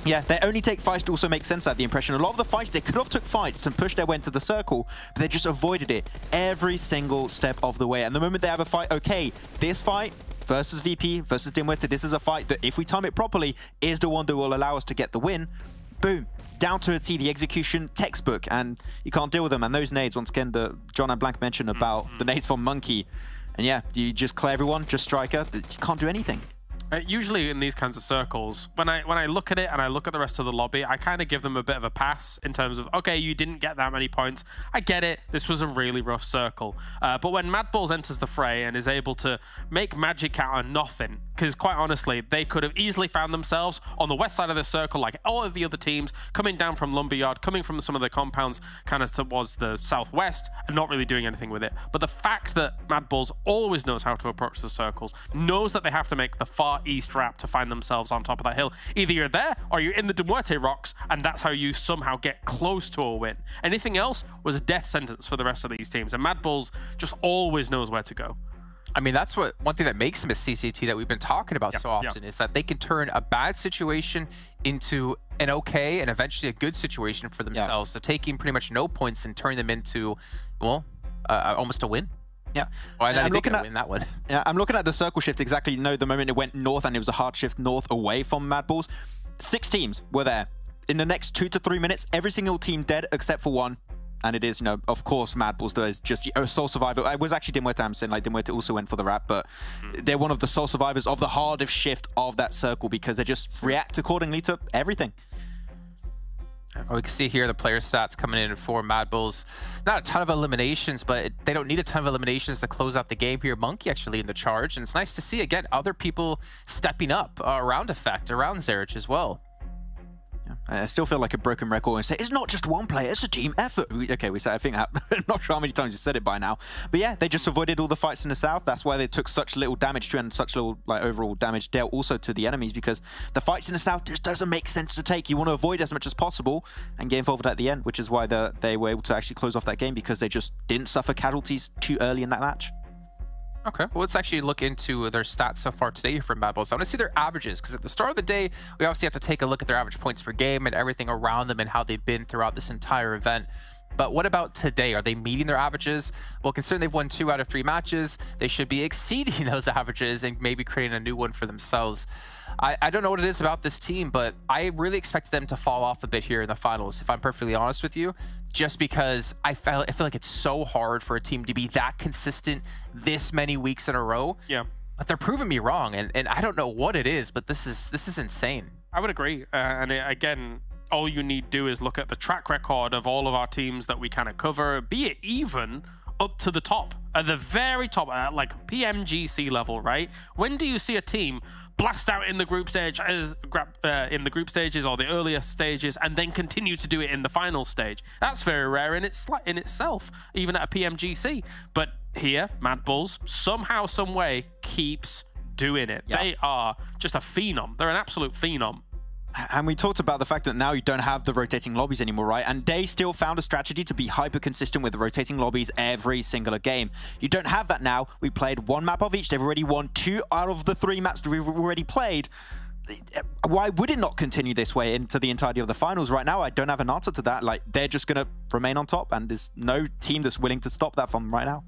yeah, they only take fights to also make sense out of the impression. A lot of the fights, they could have took fights and pushed their way into the circle, but they just avoided it every single step of the way. And the moment they have a fight, okay, this fight versus VP versus MUERTE, this is a fight that, if we time it properly, is the one that will allow us to get the win. Boom. Down to a T, the execution textbook, and you can't deal with them. And those nades, once again, John and Blank mentioned about the nades from Monkey. And yeah, you just clear everyone, just Striker, you can't do anything. Usually in these kinds of circles, when I look at it and I look at the rest of the lobby, I kind of give them a bit of a pass in terms of, okay, you didn't get that many points. I get it. This was a really rough circle. But when MADBULLS enters the fray and is able to make magic out of nothing, because quite honestly, they could have easily found themselves on the west side of this circle like all of the other teams, coming down from Lumberyard, coming from some of the compounds kind of towards the southwest and not really doing anything with it. But the fact that MADBULLS always knows how to approach the circles, knows that they have to make the far east wrap to find themselves on top of that hill. Either you're there or you're in the MUERTE rocks, and that's how you somehow get close to a win. Anything else was a death sentence for the rest of these teams, and MADBULLS just always knows where to go. I mean, that's one thing that makes them a CCT that we've been talking about so often, is that they can turn a bad situation into an okay and eventually a good situation for themselves. So taking pretty much no points and turning them into, well, almost a win. Yeah, well, I'm looking at win that one. Yeah, I'm looking at the circle shift exactly. You know, the moment it went north and it was a hard shift north away from MADBULLS, 6 teams were there. In the next 2 to 3 minutes, every single team dead except for one. And it is, you know, of course, MADBULLS that is just a sole survivor. I was actually MUERTE, I'm saying, like, MUERTE also went for the wrap, but they're one of the sole survivors of the hardest shift of that circle because they just react accordingly to everything. We can see here the player stats coming in for MADBULLS. Not a ton of eliminations, but they don't need a ton of eliminations to close out the game here. Monkey actually in the charge, and it's nice to see, again, other people stepping up around Effect, around Zerich as well. I still feel like a broken record and say it's not just one player, it's a team effort. Okay, we said, I think that, I'm not sure how many times you said it by now. But yeah, they just avoided all the fights in the south. That's why they took such little damage to and such little like overall damage dealt also to the enemies, because the fights in the south just doesn't make sense to take. You want to avoid as much as possible and get involved at the end, which is why they were able to actually close off that game, because they just didn't suffer casualties too early in that match. Okay, well, let's actually look into their stats so far today from MADBULLS. I want to see their averages, because at the start of the day, we obviously have to take a look at their average points per game and everything around them and how they've been throughout this entire event. But what about today? Are they meeting their averages? Well, considering they've won 2 out of 3 matches, they should be exceeding those averages and maybe creating a new one for themselves. I don't know what it is about this team, but I really expect them to fall off a bit here in the finals, if I'm perfectly honest with you, just because I feel like it's so hard for a team to be that consistent this many weeks in a row. Yeah. But they're proving me wrong, and I don't know what it is, but this is insane. I would agree. Again, all you need to do is look at the track record of all of our teams that we kind of cover, be it even up to the top, at the very top, at like PMGC level, right? When do you see a team blast out in the group stage in the group stages or the earlier stages and then continue to do it in the final stage? That's very rare in itself, even at a PMGC. But here, MADBULLS somehow, some way keeps doing it. Yeah. They are just a phenom. They're an absolute phenom. And we talked about the fact that now you don't have the rotating lobbies anymore, right? And they still found a strategy to be hyper consistent with the rotating lobbies every single game. You don't have that now. We played 1 map of each. They've already won 2 out of the 3 maps that we've already played. Why would it not continue this way into the entirety of the finals? Right now, I don't have an answer to that. Like, they're just going to remain on top, and there's no team that's willing to stop that from right now.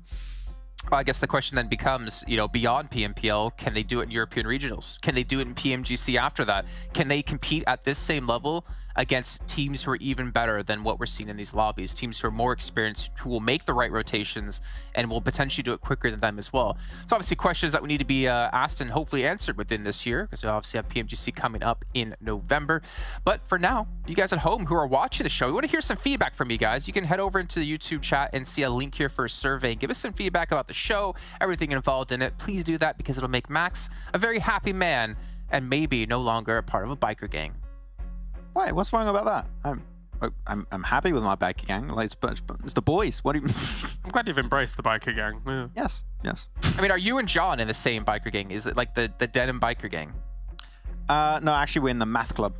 Well, I guess the question then becomes, you know, beyond PMPL, can they do it in European regionals? Can they do it in PMGC after that? Can they compete at this same level against teams who are even better than what we're seeing in these lobbies? Teams who are more experienced, who will make the right rotations and will potentially do it quicker than them as well. So obviously questions that we need to be asked and hopefully answered within this year, because we obviously have PMGC coming up in November. But for now, you guys at home who are watching the show, we want to hear some feedback from you guys. You can head over into the YouTube chat and see a link here for a survey and give us some feedback about the show, everything involved in it. Please do that, because it'll make Max a very happy man and maybe no longer a part of a biker gang. Wait, what's wrong about that? I'm happy with my biker gang. Like, it's the boys. What do you? I'm glad you've embraced the biker gang. Yeah. Yes, yes. I mean, are you and John in the same biker gang? Is it like the denim biker gang? No, actually, we're in the math club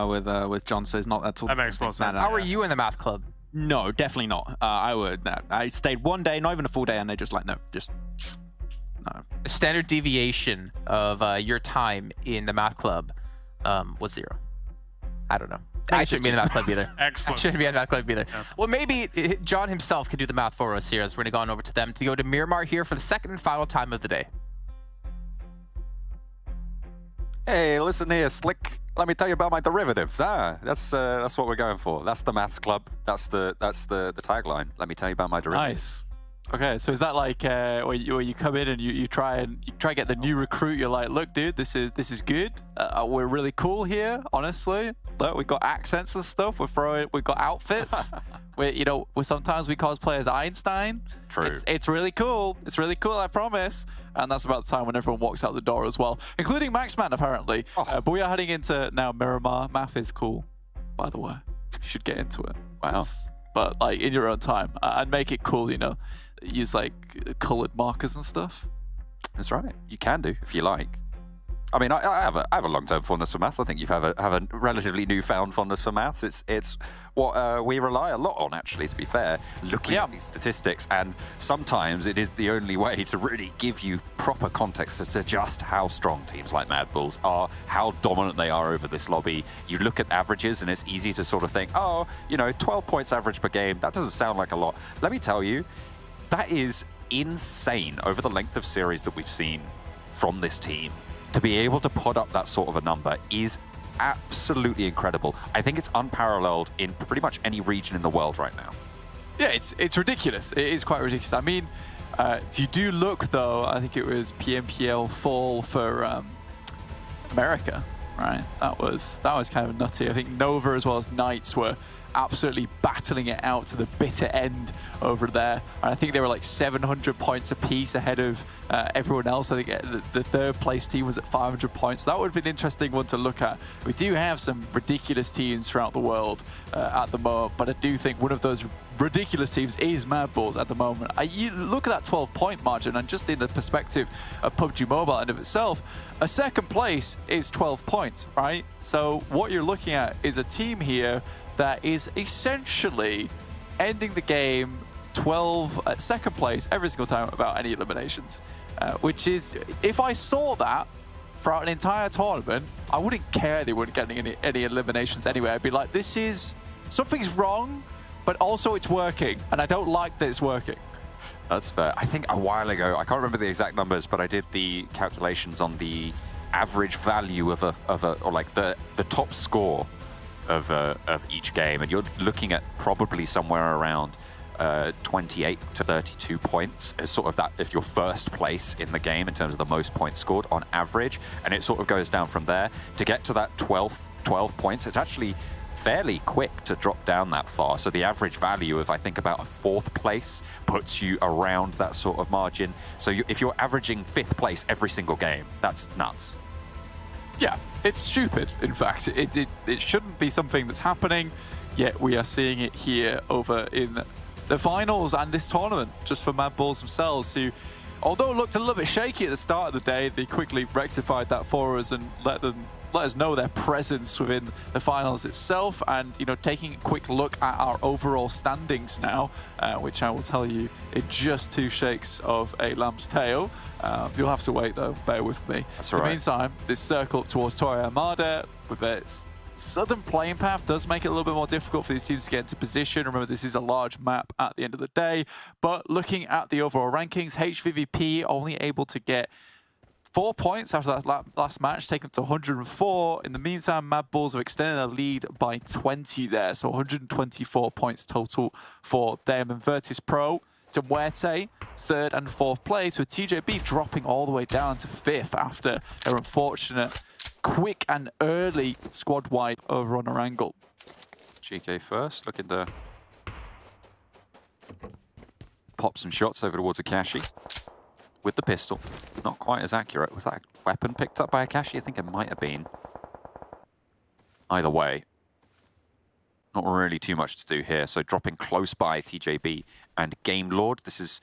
with John, so it's not at all. That makes more sense. How are you in the math club? No, definitely not. I stayed 1 day, not even a full day, and they just like, no, just no. The standard deviation of your time in the math club was 0. I don't know. I shouldn't be in the math club either. Excellent. I shouldn't be in the math club either. Yeah. Well, maybe John himself could do the math for us here, as we're going to go on over to them to go to Miramar here for the second and final time of the day. Hey, listen here, Slick. Let me tell you about my derivatives. That's what we're going for. That's the maths club. That's the tagline. Let me tell you about my derivatives. Nice. Okay, so is that like where you come in and you try and get the new recruit? You're like, look, dude, this is good. We're really cool here, honestly. Look, we've got accents and stuff. We've got outfits. Sometimes we cosplay as Einstein. True. It's really cool. It's really cool, I promise. And that's about the time when everyone walks out the door as well, including Maxman apparently. Oh. But we are heading into now Miramar. Math is cool, by the way. You should get into it. Wow. But like in your own time and make it cool, you know. Use like colored markers and stuff. That's right. You can do if you like. I mean, I have a long-term fondness for maths. I think you have a relatively newfound fondness for maths. It's what we rely a lot on, actually, to be fair, looking at these statistics. And sometimes it is the only way to really give you proper context to just how strong teams like MADBULLS are, how dominant they are over this lobby. You look at averages and it's easy to sort of think, oh, 12 points average per game, that doesn't sound like a lot. Let me tell you, that is insane over the length of series that we've seen from this team. To be able to put up that sort of a number is absolutely incredible. I think it's unparalleled in pretty much any region in the world right now. Yeah, it's ridiculous. It is quite ridiculous. I mean, if you do look, though, I think it was PMPL Fall for America. right? That was kind of nutty. I think Nova as well as Knights were absolutely battling it out to the bitter end over there. And I think they were like 700 points apiece ahead of everyone else. I think the third place team was at 500 points. That would have been an interesting one to look at. We do have some ridiculous teams throughout the world at the moment, but I do think one of those ridiculous teams is MADBULLS at the moment. You look at that 12-point margin, and just in the perspective of PUBG Mobile and of itself, a second place is 12 points, right? So what you're looking at is a team here that is essentially ending the game 12 at second place every single time without any eliminations. Which is, if I saw that throughout an entire tournament, I wouldn't care they weren't getting any eliminations anyway. I'd be like, this is, something's wrong, but also it's working, and I don't like that it's working. That's fair. I think a while ago, I can't remember the exact numbers, but I did the calculations on the average value of or like the top score of each game, and you're looking at probably somewhere around 28 to 32 points as sort of that, if you're first place in the game in terms of the most points scored on average, and it sort of goes down from there. To get to that 12 points, it's actually fairly quick to drop down that far. So the average value of, I think, about a 4th place puts you around that sort of margin. So if you're averaging 5th place every single game, that's nuts. Yeah, it's stupid, in fact. It shouldn't be something that's happening, yet we are seeing it here over in the finals and this tournament, just for MADBULLS themselves, who, although it looked a little bit shaky at the start of the day, they quickly rectified that for us and let us know their presence within the finals itself. And, you know, taking a quick look at our overall standings now, which I will tell you in just 2 shakes of a lamb's tail. You'll have to wait though, bear with me. That's all right. In the meantime, this circle up towards Torre Armada with its southern playing path does make it a little bit more difficult for these teams to get into position. Remember, this is a large map at the end of the day, but looking at the overall rankings, HVVP only able to get 4 points after that last match, taken up to 104. In the meantime, MADBULLS have extended their lead by 20 there, so 124 points total for them. And VIRTUS.PRO to MUERTE, 3rd and 4th place, with TJB dropping all the way down to 5th after their unfortunate quick and early squad wipe over on Erangel. GK first, looking to pop some shots over towards Akashi with the pistol. Not quite as accurate. Was that a weapon picked up by Akashi? I think it might have been. Either way, not really too much to do here. So dropping close by TJB and Game Lord. This is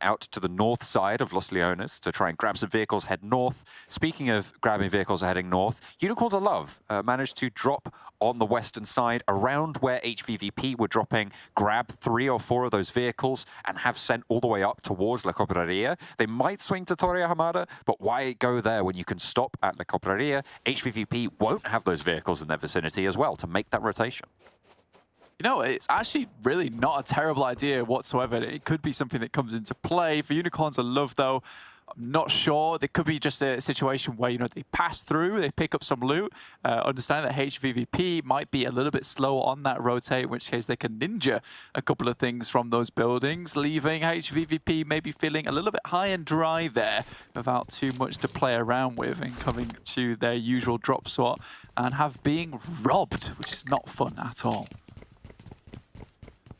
out to the north side of Los Leones to try and grab some vehicles, head north. Speaking of grabbing vehicles heading north, Unicorns of Love managed to drop on the western side around where HVVP were dropping, grab 3 or 4 of those vehicles and have sent all the way up towards La Cobraria. They might swing to Torre Hamada, but why go there when you can stop at La Cobraria? HVVP won't have those vehicles in their vicinity as well to make that rotation. You know, it's actually really not a terrible idea whatsoever. It could be something that comes into play. For Unicorns of Love, though, I'm not sure. There could be just a situation where, you know, they pass through, they pick up some loot. Understand that HVVP might be a little bit slow on that rotate, in which case they can ninja a couple of things from those buildings, leaving HVVP maybe feeling a little bit high and dry there without too much to play around with and coming to their usual drop spot and have being robbed, which is not fun at all.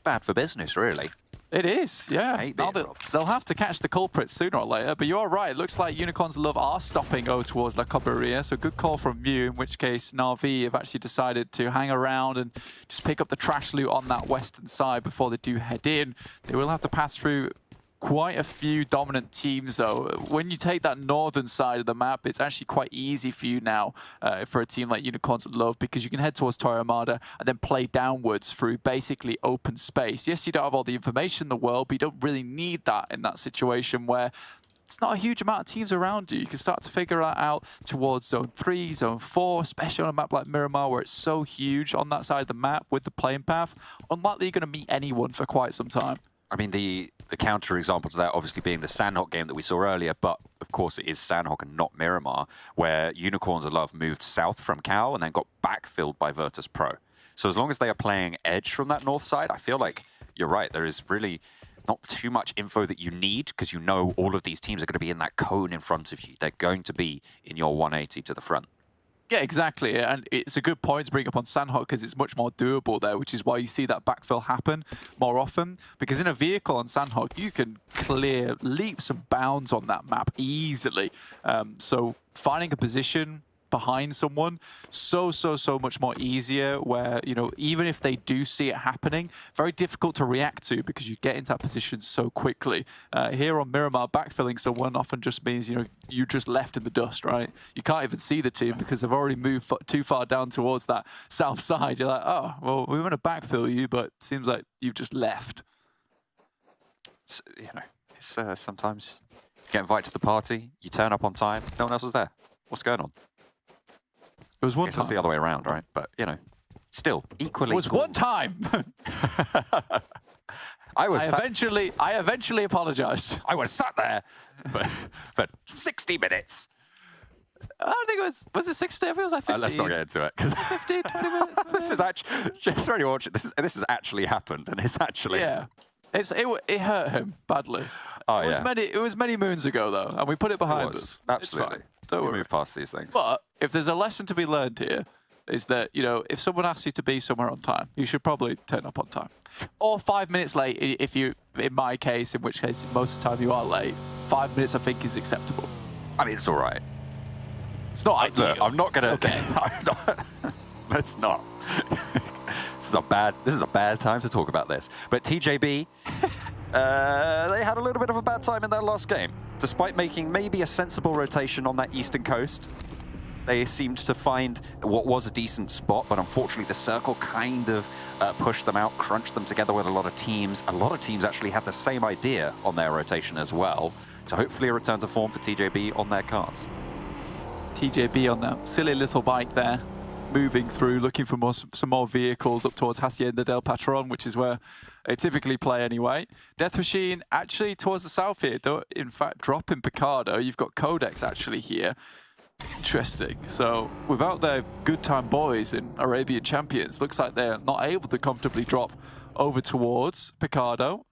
Bad for business, really. It is, yeah. Now they'll have to catch the culprits sooner or later, but you are right. It looks like Unicorns of Love are stopping over towards La Cobraria, so good call from you, in which case Na'Vi have actually decided to hang around and just pick up the trash loot on that western side before they do head in. They will have to pass through quite a few dominant teams, though. When you take that northern side of the map, it's actually quite easy for you now for a team like Unicorns of Love, because you can head towards Torre Armada and then play downwards through basically open space. Yes, you don't have all the information in the world, but you don't really need that in that situation where it's not a huge amount of teams around you. You can start to figure that out towards Zone 3, Zone 4, especially on a map like Miramar, where it's so huge on that side of the map with the playing path. Unlikely you're going to meet anyone for quite some time. I mean, the counter example to that obviously being the Sanhok game that we saw earlier, but of course it is Sanhok and not Miramar, where Unicorns of Love moved south from Cal and then got backfilled by VIRTUS.PRO. So as long as they are playing edge from that north side, I feel like you're right. There is really not too much info that you need, because you know all of these teams are going to be in that cone in front of you. They're going to be in your 180 to the front. Yeah, exactly. And it's a good point to bring up on Sanhok because it's much more doable there, which is why you see that backfill happen more often. Because in a vehicle on Sanhok, you can clear leaps and bounds on that map easily. So finding a position behind someone, so much more easier where, you know, even if they do see it happening, very difficult to react to because you get into that position so quickly. Here on Miramar, backfilling someone often just means, you know, you just left in the dust, right? You can't even see the team because they've already moved too far down towards that south side. You're like, oh, well, we want to backfill you, but it seems like you've just left. It's, you know, it's sometimes you get invited to the party, you turn up on time, no one else is there. What's going on? It was one time. That's the other way around, right? But, you know, still, equally It was cool. one time. I eventually apologized. I was sat there for 60 minutes. I don't think it was it 60? I think it was like 15. Let's not get into it. 15, 20 minutes. This is actually, just for anyone watching, this has actually happened, and it's actually... Yeah. It hurt him badly. Oh, It was many moons ago, though, and we put it behind us. Absolutely. It's fine. Don't worry. Move past these things. But if there's a lesson to be learned here, is that, you know, if someone asks you to be somewhere on time, you should probably turn up on time. Or 5 minutes late if you, in my case, in which case most of the time you are late. 5 minutes, I think, is acceptable. I mean, it's all right. It's not ideal. Look, I'm not going to... Okay. Let's not. This is a bad time to talk about this. But TJB, they had a little bit of a bad time in their last game. Despite making maybe a sensible rotation on that eastern coast, they seemed to find what was a decent spot, but unfortunately the circle kind of pushed them out, crunched them together with a lot of teams. A lot of teams actually had the same idea on their rotation as well. So hopefully a return to form for TJB on their cards. TJB on that silly little bike there, moving through, looking for some more vehicles up towards Hacienda del Patron, which is where they typically play anyway. Death Machine actually towards the south here, though, in fact, dropping Picardo. You've got QODEX actually here. Interesting. So without their good time boys in Arabian Champions, looks like they're not able to comfortably drop over towards Picardo.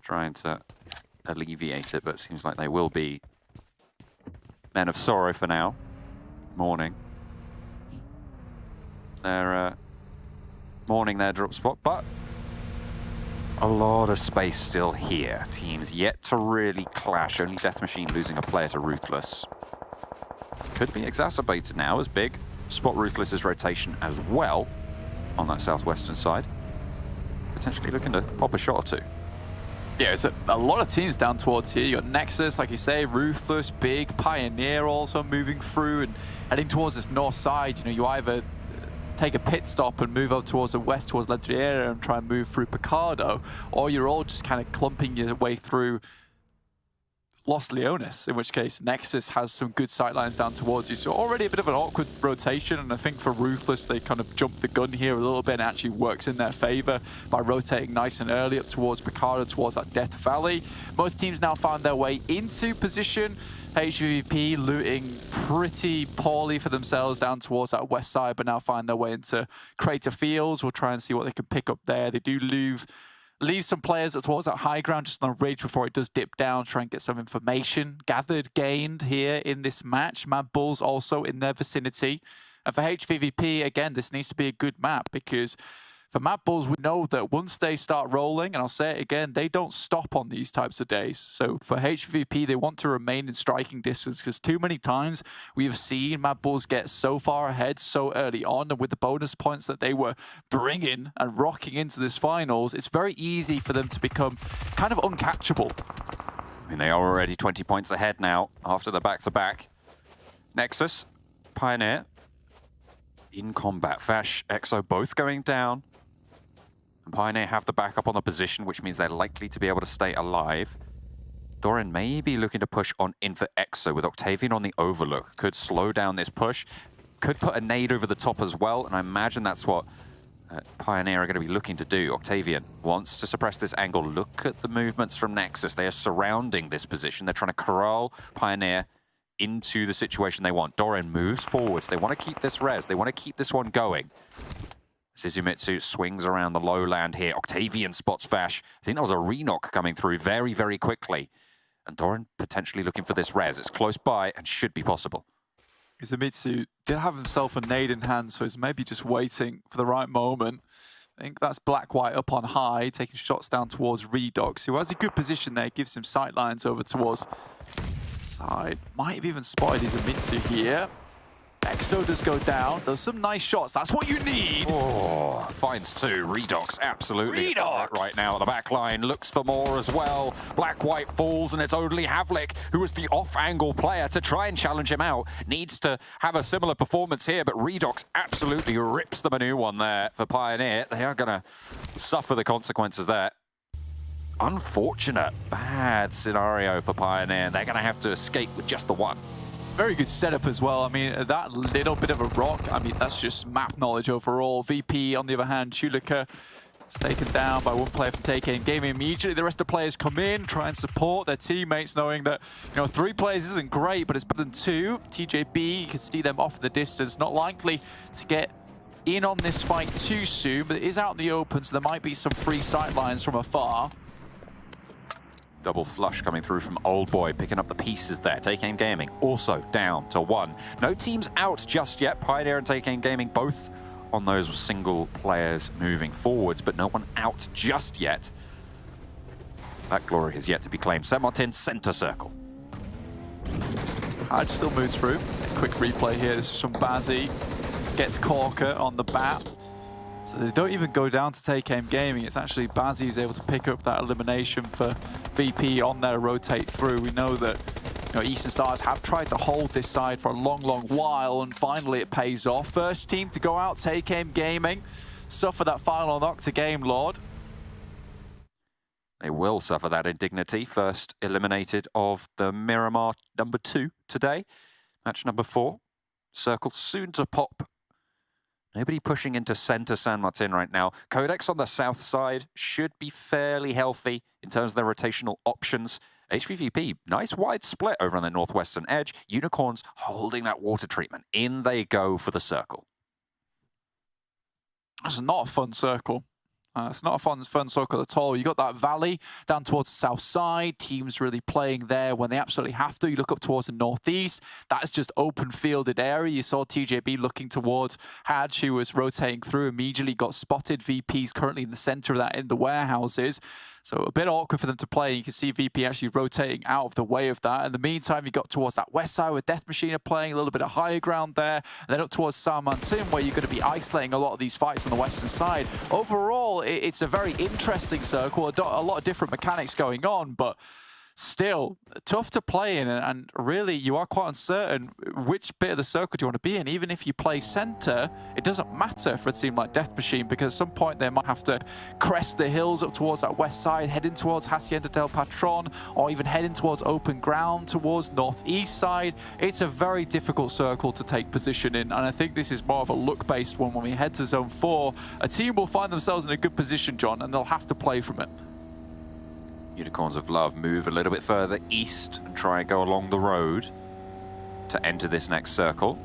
Trying to alleviate it, but it seems like they will be men of sorrow for now. Mourning. They're mourning their drop spot, but a lot of space still here. Teams yet to really clash. Only Death Machine losing a player to Ruthless. Could be exacerbated now as Big spot Ruthless's rotation as well on that southwestern side. Potentially looking to pop a shot or two. Yeah, it's a lot of teams down towards here. You got Nexus, like you say, Ruthless, Big, Pioneer also moving through and heading towards this north side. You know, you either take a pit stop and move up towards the west, towards La Triera and try and move through Picardo, or you're all just kind of clumping your way through Los Leones, in which case Nexus has some good sightlines down towards you. So already a bit of an awkward rotation, and I think for Ruthless, they kind of jump the gun here a little bit and actually works in their favor by rotating nice and early up towards Picardo, towards that Death Valley. Most teams now found their way into position. HVVP looting pretty poorly for themselves down towards that west side, but now find their way into Crater Fields. We'll try and see what they can pick up there. They do leave some players towards that high ground just on a ridge before it does dip down, try and get some information gained here in this match. MADBULLS also in their vicinity. And for HVVP, again, this needs to be a good map because for MADBULLS, we know that once they start rolling, and I'll say it again, they don't stop on these types of days. So for HVVP, they want to remain in striking distance because too many times we have seen MADBULLS get so far ahead so early on, and with the bonus points that they were bringing and rocking into this finals, it's very easy for them to become kind of uncatchable. I mean, they are already 20 points ahead now after the back-to-back. Nexus, Pioneer, in combat. Fash, EXO both going down. And Pioneer have the backup on the position, which means they're likely to be able to stay alive. Doran may be looking to push on in for EXO with Octavian on the overlook. Could slow down this push. Could put a nade over the top as well, and I imagine that's what Pioneer are going to be looking to do. Octavian wants to suppress this angle. Look at the movements from Nexus. They are surrounding this position. They're trying to corral Pioneer into the situation they want. Doran moves forwards. They want to keep this res. They want to keep this one going. Suzumitsu swings around the lowland here. Octavian spots Fash. I think that was a re-knock coming through very, very quickly. And Doran potentially looking for this res. It's close by and should be possible. Zenitsu did have himself a nade in hand, so he's maybe just waiting for the right moment. I think that's Black-White up on high, taking shots down towards Redox, who has a good position there, gives him sight lines over towards side. Might have even spotted his Zenitsu here. Exo does go down. There's some nice shots. That's what you need. Oh, finds two. Redox, absolutely. Redox! Right now, the back line looks for more as well. Black-White falls, and it's only Havlik, who is the off-angle player, to try and challenge him out. Needs to have a similar performance here, but Redox absolutely rips them a new one there for Pioneer. They are going to suffer the consequences there. Unfortunate, bad scenario for Pioneer. They're going to have to escape with just the one. Very good setup as well. I mean, that little bit of a rock, I mean, that's just map knowledge overall. VP, on the other hand, Chulika is taken down by one player from TKM Gaming. Immediately, the rest of the players come in, try and support their teammates, knowing that, you know, 3 players isn't great, but it's better than 2. TJB, you can see them off in the distance, not likely to get in on this fight too soon, but it is out in the open, so there might be some free sight lines from afar. Double flush coming through from Old Boy, picking up the pieces there. TKM Gaming also down to 1. No teams out just yet. Pioneer and TKM Gaming both on those single players moving forwards, but no one out just yet. That glory has yet to be claimed. Saint Martin, center circle. Haj still moves through. A quick replay here. This is from Bazzi. Gets Corker on the bat. So they don't even go down to TKM Gaming. It's actually Bazzi who's able to pick up that elimination for VP on there, rotate through. We know that, you know, Eastern Stars have tried to hold this side for a long, long while, and finally it pays off. First team to go out, TKM Gaming, suffer that final knock to Game Lord. They will suffer that indignity. First eliminated of the Miramar number 2 today. Match number 4. Circle soon to pop. Nobody pushing into center San Martin right now. QODEX on the south side should be fairly healthy in terms of their rotational options. HVVP, nice wide split over on the northwestern edge. Unicorns holding that water treatment. In they go for the circle. It's not a fun circle. It's not a fun circle at all. You got that valley down towards the south side. Teams really playing there when they absolutely have to. You look up towards the northeast. That is just open fielded area. You saw TJB looking towards Haj, who was rotating through, immediately got spotted. VP's currently in the center of that in the warehouses. So a bit awkward for them to play. You can see VP actually rotating out of the way of that. In the meantime, you got towards that west side with Death Machine playing a little bit of higher ground there. And then up towards San Martin, where you're going to be isolating a lot of these fights on the western side. Overall, it's a very interesting circle. A lot of different mechanics going on, but still tough to play in, and really you are quite uncertain which bit of the circle do you want to be in. Even if you play center, it doesn't matter for a team like Death Machine, because at some point they might have to crest the hills up towards that west side, heading towards Hacienda del Patron, or even heading towards open ground towards northeast side. It's a very difficult circle to take position in, and I think this is more of a look-based one. When we head to Zone 4, a team will find themselves in a good position, John, and they'll have to play from it. Unicorns of Love move a little bit further east and try and go along the road to enter this next circle.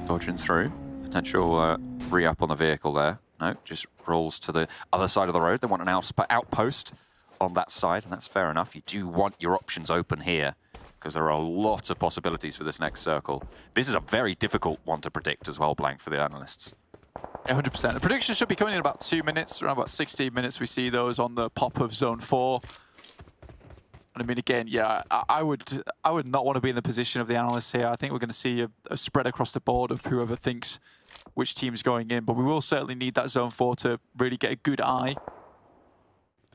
Dodging through. Potential re-up on the vehicle there. No, just rolls to the other side of the road. They want an outpost on that side, and that's fair enough. You do want your options open here, because there are a lot of possibilities for this next circle. This is a very difficult one to predict as well, Blank, for the analysts. 100%. The prediction should be coming in about 2 minutes, around about 16 minutes. We see those on the pop of Zone 4. And I mean, again, yeah, I would not want to be in the position of the analysts here. I think we're going to see a spread across the board of whoever thinks which team's going in. But we will certainly need that Zone 4 to really get a good eye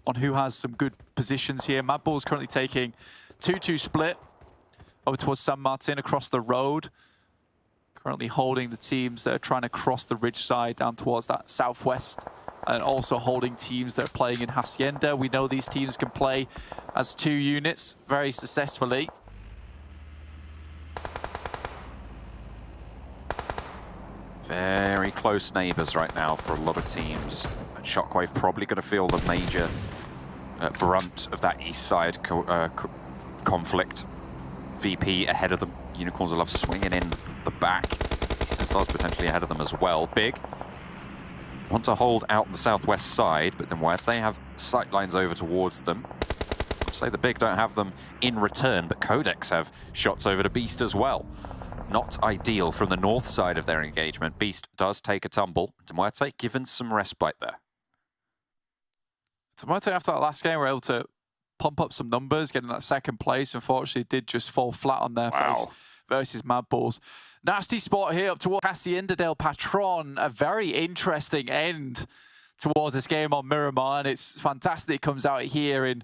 on who has some good positions here. MADBULLS currently taking 2-2 split over towards San Martin across the road. Currently holding the teams that are trying to cross the ridge side down towards that southwest, and also holding teams that are playing in Hacienda. We know these teams can play as 2 units very successfully. Very close neighbors right now for a lot of teams. And Shockwave probably going to feel the major brunt of that east side conflict. VP ahead of them. Unicorns of Love swinging in the back. Eastern Stars potentially ahead of them as well. Big want to hold out the southwest side, but then MUERTE have sight lines over towards them. say the big don't have them in return, but QODEX have shots over to Beast as well. Not ideal from the north side of their engagement. Beast does take a tumble. MUERTE given some respite there. MUERTE after that last game were able to pump up some numbers, getting that second place. Unfortunately, did just fall flat on their face versus MADBULLS. Nasty spot here up towards Hacienda del Patron. A very interesting end towards this game on Miramar, and it's fantastic it comes out here in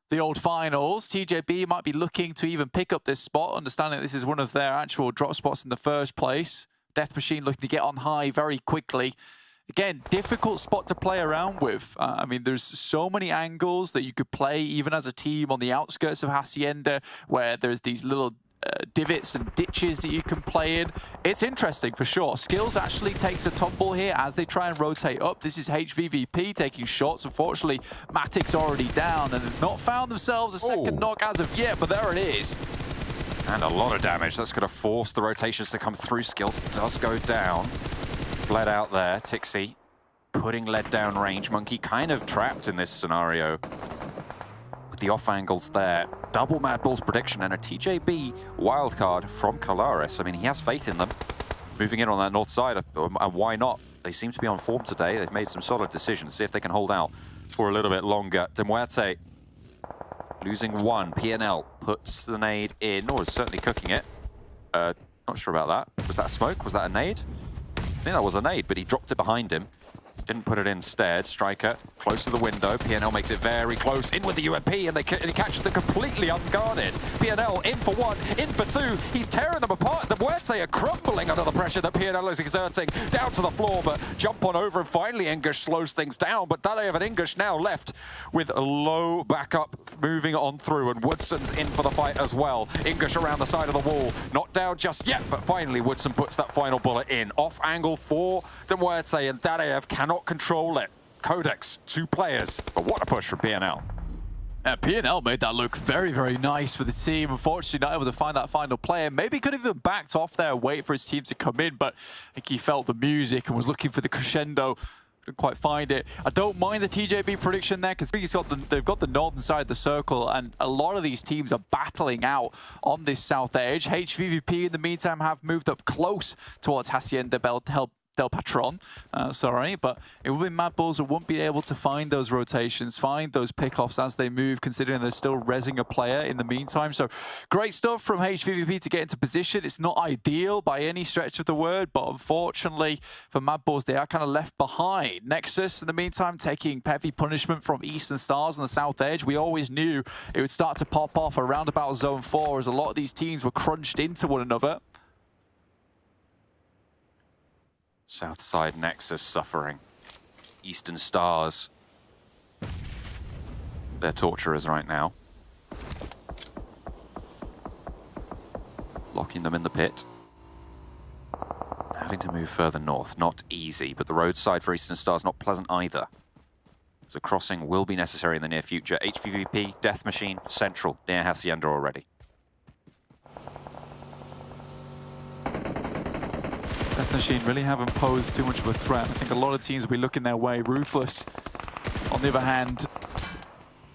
the old finals. TJB might be looking to even pick up this spot, understanding this is one of their actual drop spots in the first place. Death Machine looking to get on high very quickly. Again, difficult spot to play around with. I mean, there's so many angles that you could play, even as a team on the outskirts of Hacienda, where there's these little divots and ditches that you can play in. It's interesting for sure. Skills actually takes a tumble here as they try and rotate up. This is HVVP taking shots. Unfortunately, Matic's already down and have not found themselves a second knock as of yet, but there it is. And a lot of damage. That's going to force the rotations to come through. Skills does go down. Bled out there. Tixi putting lead down range. Monkey kind of trapped in this scenario. With the off angles there. Double MADBULLS prediction and a TJB wildcard from Colaris. I mean, he has faith in them. Moving in on that north side, and why not? They seem to be on form today. They've made some solid decisions. See if they can hold out for a little bit longer. MUERTE losing one. PNL puts the nade in, or is certainly cooking it. Not sure about that. Was that a smoke? Was that a nade? I think that was a nade, but he dropped it behind him. Didn't put it in instead. Striker close to the window. PNL makes it very close. In with the UMP, and he catches them completely unguarded. PNL in for one, in for two. He's tearing them apart. MUERTE are crumbling under the pressure that PNL is exerting. Down to the floor, but jump on over, and finally Engush slows things down. But Dadaev and Engush now left with a low backup moving on through, and Woodson's in for the fight as well. Engush around the side of the wall. Not down just yet, but finally Woodson puts that final bullet in. Off angle for MUERTE, and Dadaev cannot control it. QODEX, 2 players, but what a push from PNL. PNL made that look very, very nice for the team. Unfortunately, not able to find that final player. Maybe could have even backed off there, wait for his team to come in, but I think he felt the music and was looking for the crescendo. Couldn't quite find it. I don't mind the TJB prediction there, because they've got the northern side of the circle, and a lot of these teams are battling out on this south edge. HVVP, in the meantime, have moved up close towards Hacienda del Patron, but it will be MADBULLS who won't be able to find those rotations, find those pickoffs as they move, considering they're still rezzing a player in the meantime. So great stuff from HVVP to get into position. It's not ideal by any stretch of the word, but unfortunately for MADBULLS, they are kind of left behind. NEXUS, in the meantime, taking heavy punishment from Eastern Stars on the south edge. We always knew it would start to pop off around about Zone 4 as a lot of these teams were crunched into one another. South side NEXUS suffering. Eastern Stars, they're torturers right now. Locking them in the pit. Having to move further north, not easy, but the roadside for Eastern Stars not pleasant either. So crossing will be necessary in the near future. HVVP, Death Machine, central, near Hacienda already. Death Machine really haven't posed too much of a threat. I think a lot of teams will be looking their way. Ruthless, on the other hand,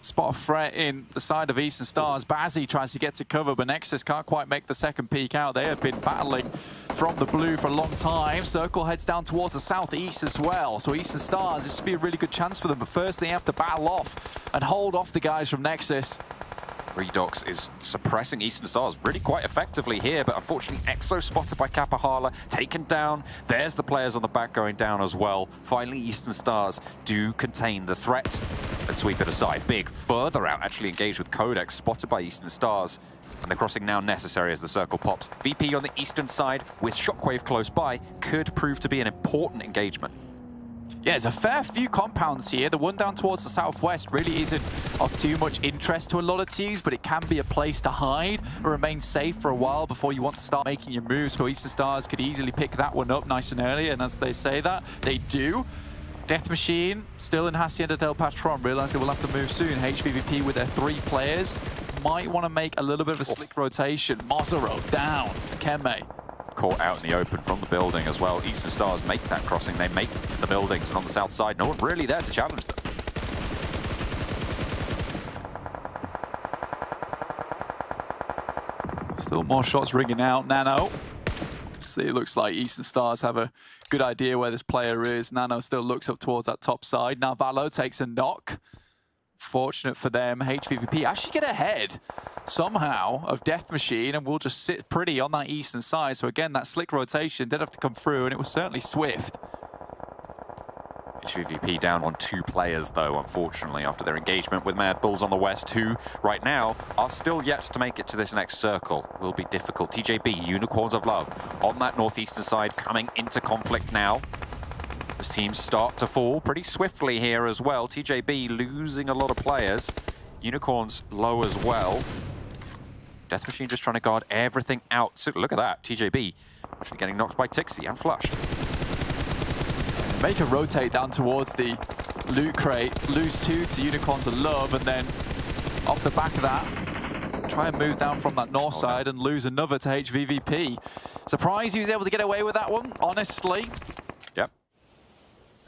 spot a threat in the side of Eastern Stars. Bazzi tries to get to cover, but NEXUS can't quite make the second peek out. They have been battling from the blue for a long time. Circle heads down towards the southeast as well. So Eastern Stars, this would be a really good chance for them, but first they have to battle off and hold off the guys from NEXUS. Redox is suppressing Eastern Stars really quite effectively here, but unfortunately Exo spotted by Kapahala, taken down. There's the players on the back going down as well. Finally, Eastern Stars do contain the threat and sweep it aside. Big further out, actually engaged with QODEX, spotted by Eastern Stars. And the crossing now necessary as the circle pops. VP on the eastern side with Shockwave close by could prove to be an important engagement. Yeah, there's a fair few compounds here. The one down towards the southwest really isn't of too much interest to a lot of teams, but it can be a place to hide and remain safe for a while before you want to start making your moves. So Eastern Stars could easily pick that one up nice and early, and as they say that, they do. Death Machine still in Hacienda del Patron. Realize they will have to move soon. HVVP with their 3 players might want to make a little bit of a slick rotation. Mozaro down to Keme. Caught out in the open from the building as well. Eastern Stars make that crossing. They make it to the buildings, and on the south side, no one really there to challenge them. Still more shots ringing out. Nano. See, it looks like Eastern Stars have a good idea where this player is. Nano still looks up towards that top side. Now Valo takes a knock. Fortunate for them, HVVP actually get ahead somehow of Death Machine and will just sit pretty on that eastern side. So again, that slick rotation did have to come through, and it was certainly swift. HVVP down on 2 players, though, unfortunately, after their engagement with MADBULLS on the west, who, right now, are still yet to make it to this next circle. Will be difficult. TJB, Unicorns of Love, on that northeastern side, coming into conflict now. As teams start to fall pretty swiftly here as well. TJB losing a lot of players. Unicorns low as well. Death Machine just trying to guard everything out. So look at that, TJB actually getting knocked by Tixi and flushed. Make a rotate down towards the loot crate, lose 2 to Unicorns of Love, and then off the back of that, try and move down from that north side and lose another to HVVP. Surprised he was able to get away with that one, honestly. Yep.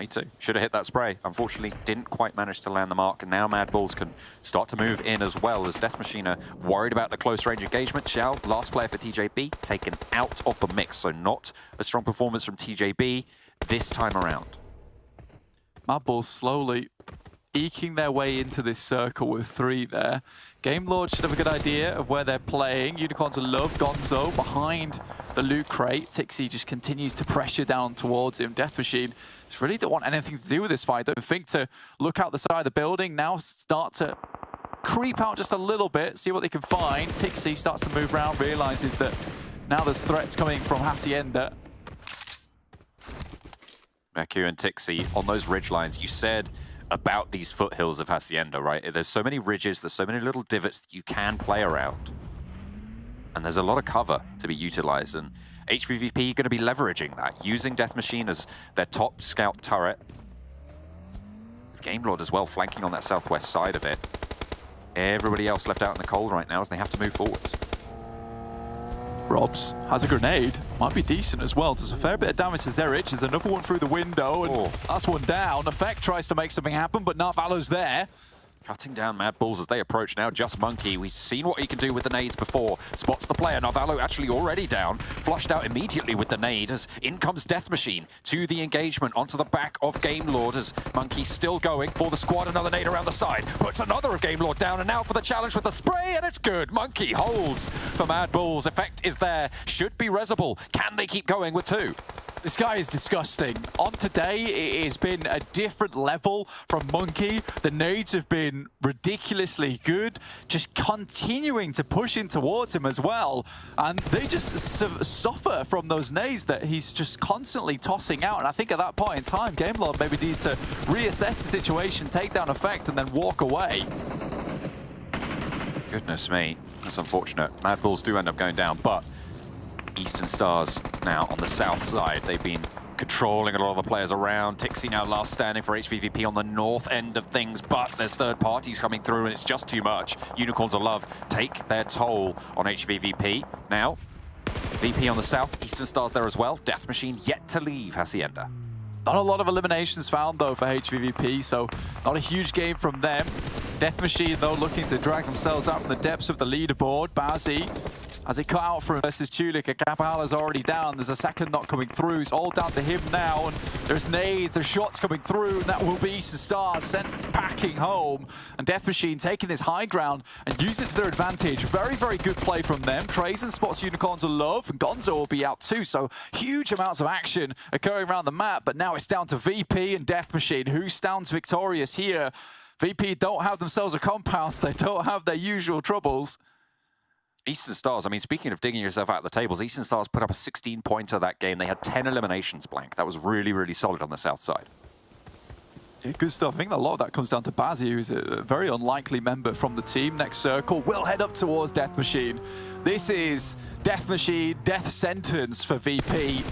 Me too. Should have hit that spray. Unfortunately, didn't quite manage to land the mark, and now MADBULLS can start to move in as well, as Death Machine are worried about the close range engagement. Xiao, last player for TJB, taken out of the mix, so not a strong performance from TJB this time around. MADBULLS slowly eking their way into this circle with 3 there. Game Lord should have a good idea of where they're playing. Unicorns of Love, Gonzo behind the loot crate. Tixi just continues to pressure down towards him. Death Machine just really don't want anything to do with this fight. Don't think to look out the side of the building. Now start to creep out just a little bit, see what they can find. Tixi starts to move around, realizes that now there's threats coming from Hacienda. Meku and Tixi on those ridge lines. You said about these foothills of Hacienda, right? There's so many ridges, there's so many little divots that you can play around. And there's a lot of cover to be utilized, and HVVP going to be leveraging that, using Death Machine as their top scout turret. With Game Lord as well flanking on that southwest side of it. Everybody else left out in the cold right now as they have to move forwards. Robs has a grenade, might be decent as well. Does a fair bit of damage to Zerich. There's another one through the window, and that's one down. Effect tries to make something happen, but Narvalo's there. Cutting down MADBULLS as they approach now. Just Monkey. We've seen what he can do with the nades before. Spots the player. Narvalo actually already down. Flushed out immediately with the nade as in comes Death Machine to the engagement onto the back of Game Lord as Monkey still going for the squad. Another nade around the side. Puts another of Game Lord down, and now for the challenge with the spray, and it's good. Monkey holds for MADBULLS. Effect is there. Should be resable. Can they keep going with 2? This guy is disgusting. On today, it has been a different level from Monkey. The nades have been ridiculously good, just continuing to push in towards him as well. And they just suffer from those nades that he's just constantly tossing out. And I think at that point in time, Game Lord maybe need to reassess the situation, take down Effect, and then walk away. Goodness me, that's unfortunate. MADBULLS do end up going down, but Eastern Stars now on the south side. They've been controlling a lot of the players around. Tixi now last standing for HVVP on the north end of things, but there's third parties coming through and it's just too much. Unicorns of Love take their toll on HVVP. Now, VP on the south, Eastern Stars there as well. Death Machine yet to leave Hacienda. Not a lot of eliminations found, though, for HVVP, so not a huge game from them. Death Machine, though, looking to drag themselves out from the depths of the leaderboard. Bazzi, as it cut out from versus Tulik, Capahala's already down. There's a second knock coming through. It's all down to him now, and there's nades, there's shots coming through, and that will be Eastern Stars sent packing home. And Death Machine taking this high ground and use it to their advantage. Very, very good play from them. Trazen spots Unicorns of Love, and Gonzo will be out too, so huge amounts of action occurring around the map, but now it's down to VP and Death Machine. Who stands victorious here? VP don't have themselves a compound, they don't have their usual troubles. Eastern Stars, I mean, speaking of digging yourself out of the tables, Eastern Stars put up a 16-pointer that game. They had 10 eliminations blank. That was really, really solid on the south side. Yeah, good stuff. I think a lot of that comes down to Bazzi, who's a very unlikely member from the team. Next circle will head up towards Death Machine. This is Death Machine, death sentence for VP.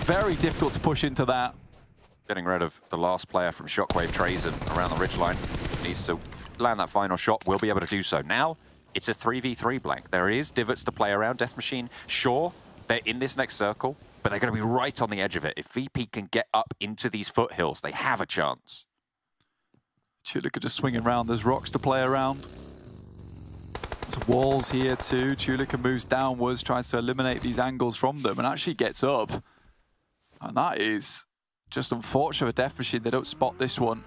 Very difficult to push into that. Getting rid of the last player from Shockwave, Trazen, around the ridgeline. Needs to land that final shot, will be able to do so. Now, it's a 3v3 blank. There is divots to play around. Death Machine, sure, they're in this next circle, but they're going to be right on the edge of it. If VP can get up into these foothills, they have a chance. Chilika just swinging around. There's rocks to play around. There's walls here too. Tulika moves downwards, tries to eliminate these angles from them, and actually gets up. And that is just unfortunate for Death Machine. They don't spot this one.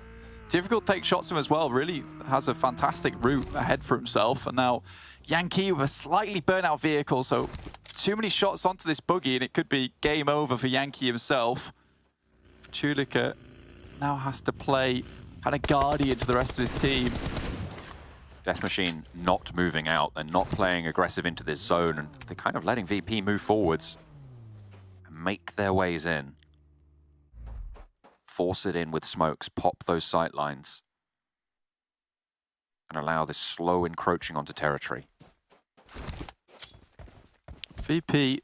Difficult to take shots him as well. Really has a fantastic route ahead for himself. And now Yankee with a slightly burnt out vehicle, so too many shots onto this buggy and it could be game over for Yankee himself. Tulika now has to play kind of guardian to the rest of his team. Death Machine not moving out and not playing aggressive into this zone, and they're kind of letting VP move forwards and make their ways in. Force it in with smokes, pop those sight lines, and allow this slow encroaching onto territory. VP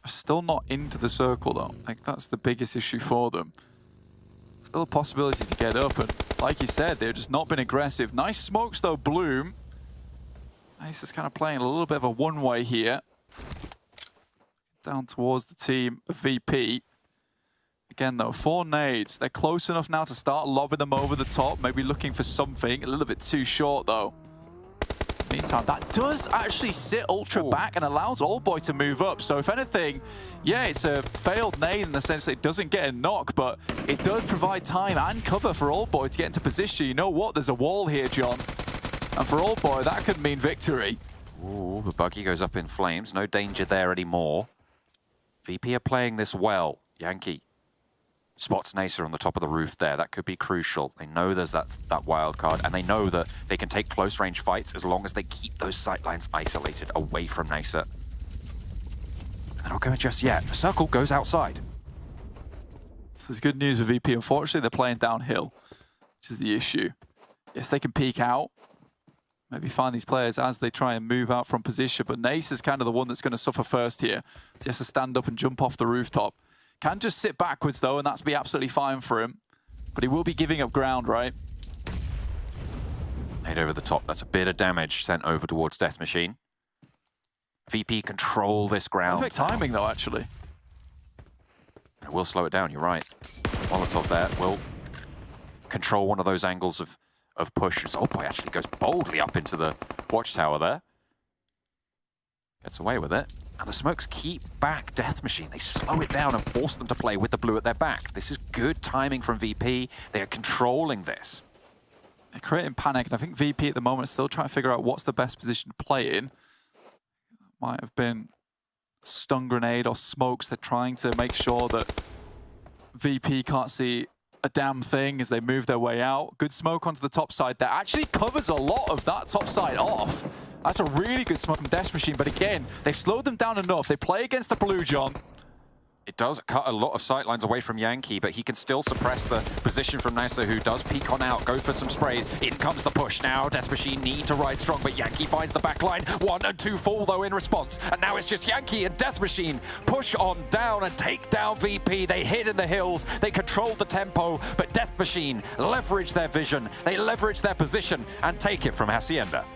are still not into the circle though. Like, that's the biggest issue for them. Still a possibility to get up, and like you said, they've just not been aggressive. Nice smokes though, Bloom. Nice is kind of playing a little bit of a one-way here. Down towards the team of VP. Again though, 4 nades. They're close enough now to start lobbing them over the top, maybe looking for something. A little bit too short though. Meantime, that does actually sit Ultra back and allows Oldboy to move up. So if anything, yeah, it's a failed nade in the sense that it doesn't get a knock, but it does provide time and cover for Oldboy to get into position. You know what? There's a wall here, John. And for Oldboy, that could mean victory. Ooh, the buggy goes up in flames. No danger there anymore. VP are playing this well. Yankee spots NEXUS on the top of the roof there. That could be crucial. They know there's that wild card, and they know that they can take close range fights as long as they keep those sightlines isolated away from NEXUS. They're not going just yet. The circle goes outside. This is good news for VP. Unfortunately, they're playing downhill, which is the issue. Yes, they can peek out, maybe find these players as they try and move out from position, but NEXUS is kind of the one that's going to suffer first here. He has to stand up and jump off the rooftop. Can just sit backwards, though, and that's be absolutely fine for him. But he will be giving up ground, right? Nade over the top. That's a bit of damage sent over towards Death Machine. VP control this ground. Perfect timing, though, actually. It will slow it down, you're right. Molotov there will control one of those angles of push. So Oldboy actually goes boldly up into the watchtower there. Gets away with it. And the smokes keep back Death Machine. They slow it down and force them to play with the blue at their back. This is good timing from VP. They are controlling this. They're creating panic, and I think VP at the moment is still trying to figure out what's the best position to play in. Might have been stun grenade or smokes. They're trying to make sure that VP can't see a damn thing as they move their way out. Good smoke onto the top side there. Actually covers a lot of that top side off. That's a really good smoke from Death Machine, but again, they've slowed them down enough. They play against the blue, John. It does cut a lot of sightlines away from Yankee, but he can still suppress the position from NEXUS, who does peek on out, go for some sprays. In comes the push now. Death Machine need to ride strong, but Yankee finds the back line. 1 and 2 fall, though, in response. And now it's just Yankee and Death Machine push on down and take down VP. They hid in the hills. They control the tempo, but Death Machine leverage their vision. They leverage their position and take it from Hacienda.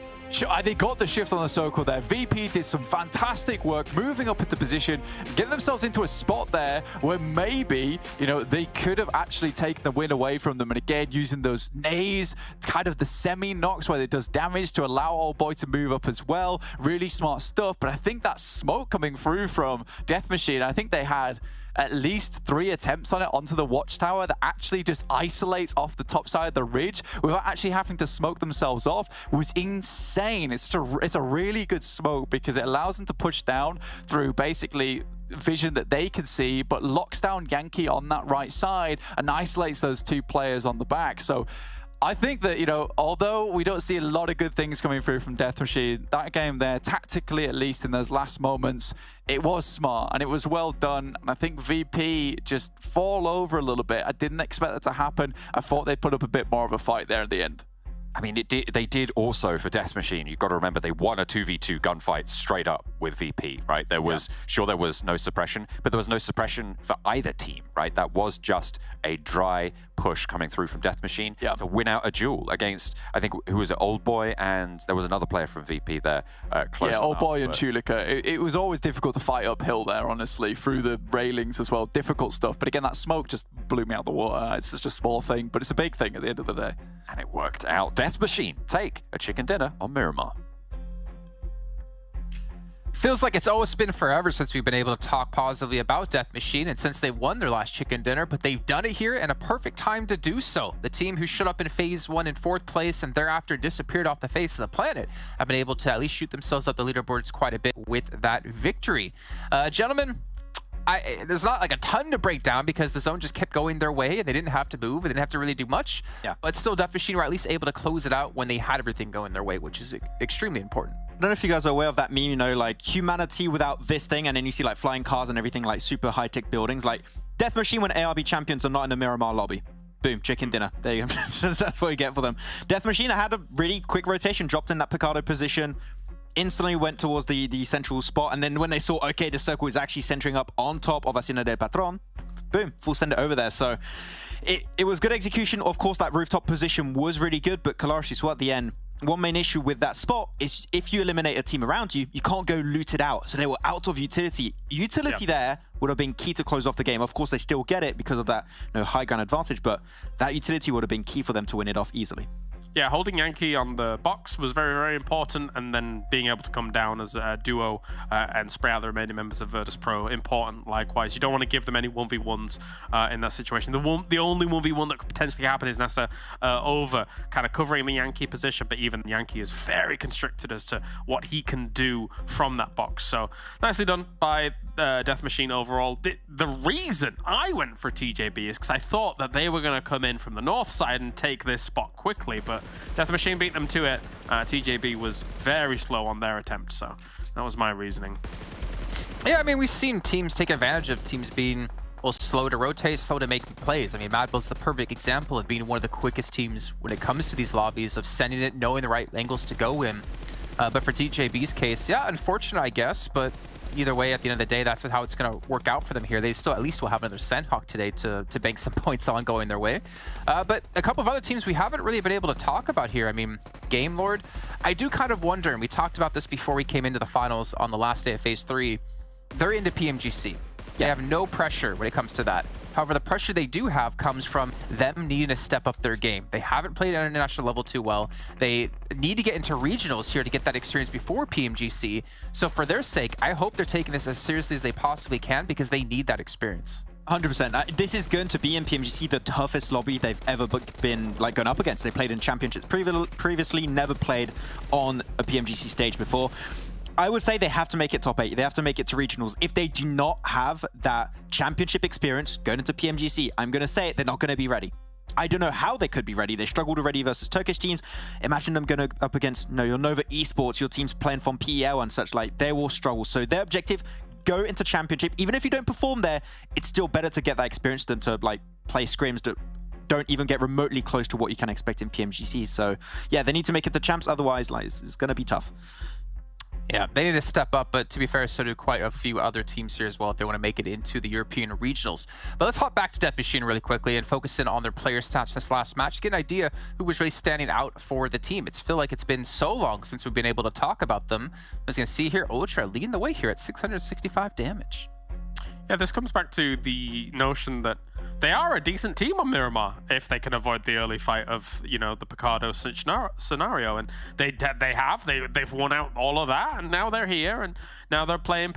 They got the shift on the circle there. VP did some fantastic work moving up into position, getting themselves into a spot there where maybe, you know, they could have actually taken the win away from them. And again, using those nades, kind of the semi-knocks where it does damage to allow Oldboy to move up as well. Really smart stuff. But I think that smoke coming through from Death Machine, I think they had at least 3 attempts on it onto the watchtower that actually just isolates off the top side of the ridge without actually having to smoke themselves off. It was insane. It's a really good smoke because it allows them to push down through basically vision that they can see, but locks down Yankee on that right side and isolates those 2 players on the back. So I think that, you know, although we don't see a lot of good things coming through from Death Machine, that game there, tactically at least in those last moments, it was smart and it was well done. And I think VP just fall over a little bit. I didn't expect that to happen. I thought they'd put up a bit more of a fight there at the end. I mean, they did also for Death Machine. You've got to remember they won a 2v2 gunfight straight up with VP, right? There was, sure, there was no suppression, but there was no suppression for either team, right? That was just a dry push coming through from Death Machine to win out a duel against, I think, who was it, Oldboy, and there was another player from VP there close. Yeah, Oldboy and Tulika. It was always difficult to fight uphill there, honestly, through the railings as well. Difficult stuff. But again, that smoke just blew me out the water. It's just a small thing, but it's a big thing at the end of the day. And it worked out. Death Machine take a chicken dinner on Miramar. Feels like it's always been forever since we've been able to talk positively about Death Machine, and since they won their last chicken dinner, but they've done it here and a perfect time to do so. The team who showed up in Phase 1 in 4th place and thereafter disappeared off the face of the planet have been able to at least shoot themselves up the leaderboards quite a bit with that victory. Gentlemen, there's not like a ton to break down because the zone just kept going their way. They didn't have to move. They didn't have to really do much. Yeah. But still, Death Machine were at least able to close it out when they had everything going their way, which is extremely important. I don't know if you guys are aware of that meme, you know, like humanity without this thing, and then you see like flying cars and everything, like super high-tech buildings. Like Death Machine when ARB champions are not in the Miramar lobby. Boom, chicken dinner. There you go. That's what you get for them. Death Machine had a really quick rotation, dropped in that Picardo position, instantly went towards the central spot, and then when they saw, okay, the circle is actually centering up on top of Hacienda del Patron, boom, full send it over there. So it was good execution. Of course, that rooftop position was really good, but Kalashi saw at the end, one main issue with that spot is if you eliminate a team around you, you can't go loot it out. So they were out of utility. Utility there would have been key to close off the game. Of course, they still get it because of that high ground advantage, but that utility would have been key for them to win it off easily. Yeah, holding Yankee on the box was very, very important, and then being able to come down as a duo and spray out the remaining members of VIRTUS.PRO, important likewise. You don't want to give them any 1v1s in that situation. The only 1v1 that could potentially happen is Nusa over kind of covering the Yankee position, but even Yankee is very constricted as to what he can do from that box. So nicely done by Death Machine overall. The reason I went for TJB is because I thought that they were going to come in from the north side and take this spot quickly, but Death Machine beat them to it. TJB was very slow on their attempt, so that was my reasoning. Yeah, I mean, we've seen teams take advantage of teams being, well, slow to rotate, slow to make plays. I mean, MADBULLS is the perfect example of being one of the quickest teams when it comes to these lobbies, of sending it, knowing the right angles to go in. But for TJB's case, yeah, unfortunate, I guess, but either way, at the end of the day, that's how it's going to work out for them here. They still at least will have another Sanhok today to bank some points on going their way. But a couple of other teams we haven't really been able to talk about here. I mean, Game Lord, I do kind of wonder, and we talked about this before we came into the finals on the last day of Phase 3, they're into PMGC. They have no pressure when it comes to that. However, the pressure they do have comes from them needing to step up their game. They haven't played at international level too well. They need to get into regionals here to get that experience before PMGC. So for their sake, I hope they're taking this as seriously as they possibly can because they need that experience. 100%. This is going to be in PMGC the toughest lobby they've ever been like going up against. They played in championships previously, never played on a PMGC stage before. I would say they have to make it top 8. They have to make it to regionals. If they do not have that championship experience going into PMGC, I'm going to say it, they're not going to be ready. I don't know how they could be ready. They struggled already versus Turkish teams. Imagine them going up against your Nova Esports, your teams playing from PEL and such. Like, they will struggle. So their objective, go into championship. Even if you don't perform there, it's still better to get that experience than to like play scrims that don't even get remotely close to what you can expect in PMGC. So yeah, they need to make it the champs. Otherwise, like, it's going to be tough. Yeah, they need to step up, but to be fair, so do quite a few other teams here as well if they want to make it into the European regionals. But let's hop back to Death Machine really quickly and focus in on their player stats for this last match to get an idea who was really standing out for the team. It's feel like it's been so long since we've been able to talk about them. I was going to see here, Ultra leading the way here at 665 damage. Yeah, this comes back to the notion that they are a decent team on Miramar if they can avoid the early fight of, the Picardo scenario. And they've won out all of that, and now they're here, and now they're playing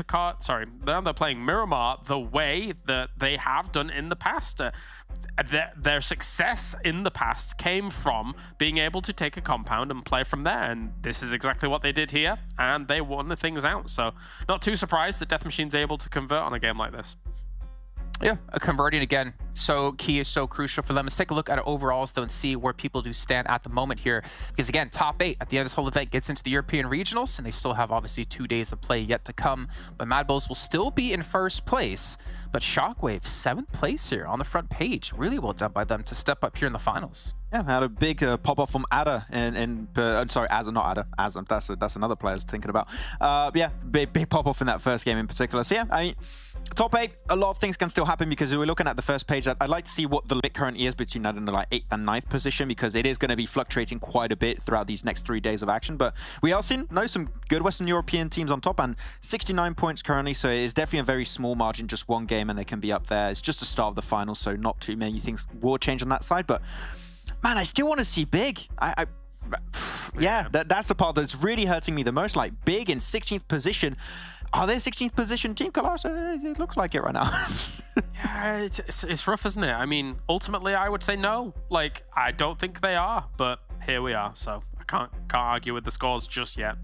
now they're playing Miramar the way that they have done in the past. Their success in the past came from being able to take a compound and play from there, and this is exactly what they did here, and they won the things out. So not too surprised that Death Machine's able to convert on a game like this. Yeah, converting again, so key, is so crucial for them. Let's take a look at it overalls though and see where people do stand at the moment here. Because again, top 8 at the end of this whole event gets into the European regionals, and they still have obviously 2 days of play yet to come. But MADBULLS will still be in first place, but SHOCKWAVE 7th place here on the front page. Really well done by them to step up here in the finals. Yeah, had a big pop-off from Ada I'm sorry, Azza, not Ada. Azza, that's another player I was thinking about. Yeah, big pop-off in that first game in particular. So yeah, I mean, top 8, a lot of things can still happen because we're looking at the first page. I'd like to see what the lit currently is between, I don't know, like 8th and 9th position, because it is going to be fluctuating quite a bit throughout these next 3 days of action. But we are seeing some good Western European teams on top, and 69 points currently, so it is definitely a very small margin, just one game and they can be up there. It's just the start of the final, so not too many things will change on that side. But man, I still want to see big. Yeah, that's the part that's really hurting me the most. Like, Big in 16th position. Are they 16th position team, Colossus? It looks like it right now. Yeah, it's rough, isn't it? I mean, ultimately, I would say no. Like, I don't think they are, but here we are. So I can't argue with the scores just yet.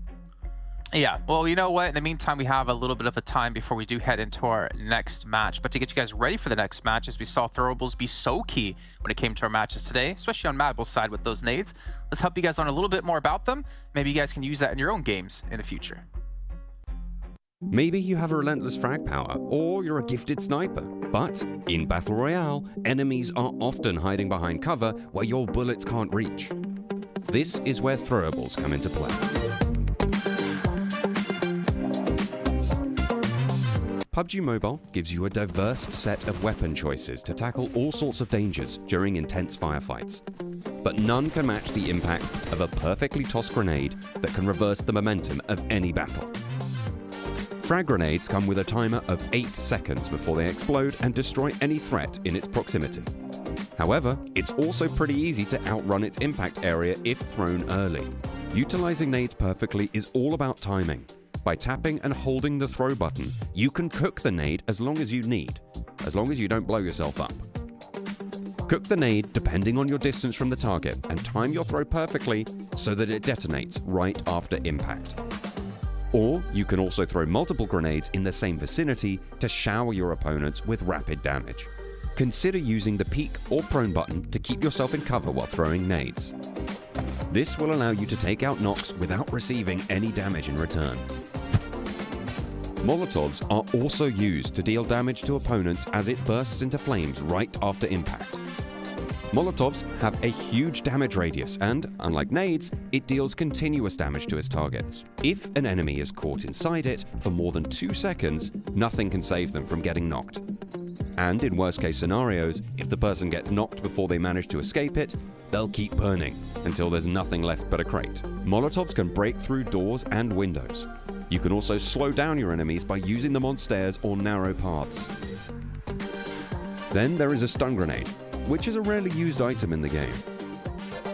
Yeah, well, you know what? In the meantime, we have a little bit of a time before we do head into our next match. But to get you guys ready for the next match, as we saw throwables be so key when it came to our matches today, especially on MADBULLS side with those nades, let's help you guys learn a little bit more about them. Maybe you guys can use that in your own games in the future. Maybe you have a relentless frag power, or you're a gifted sniper. But in Battle Royale, enemies are often hiding behind cover where your bullets can't reach. This is where throwables come into play. PUBG Mobile gives you a diverse set of weapon choices to tackle all sorts of dangers during intense firefights. But none can match the impact of a perfectly tossed grenade that can reverse the momentum of any battle. Frag grenades come with a timer of 8 seconds before they explode and destroy any threat in its proximity. However, it's also pretty easy to outrun its impact area if thrown early. Utilizing nades perfectly is all about timing. By tapping and holding the throw button, you can cook the nade as long as you need, as long as you don't blow yourself up. Cook the nade depending on your distance from the target and time your throw perfectly so that it detonates right after impact. Or you can also throw multiple grenades in the same vicinity to shower your opponents with rapid damage. Consider using the peek or prone button to keep yourself in cover while throwing nades. This will allow you to take out knocks without receiving any damage in return. Molotovs are also used to deal damage to opponents as it bursts into flames right after impact. Molotovs have a huge damage radius and, unlike nades, it deals continuous damage to its targets. If an enemy is caught inside it for more than 2 seconds, nothing can save them from getting knocked. And in worst case scenarios, if the person gets knocked before they manage to escape it, they'll keep burning until there's nothing left but a crate. Molotovs can break through doors and windows. You can also slow down your enemies by using them on stairs or narrow paths. Then there is a stun grenade, which is a rarely used item in the game.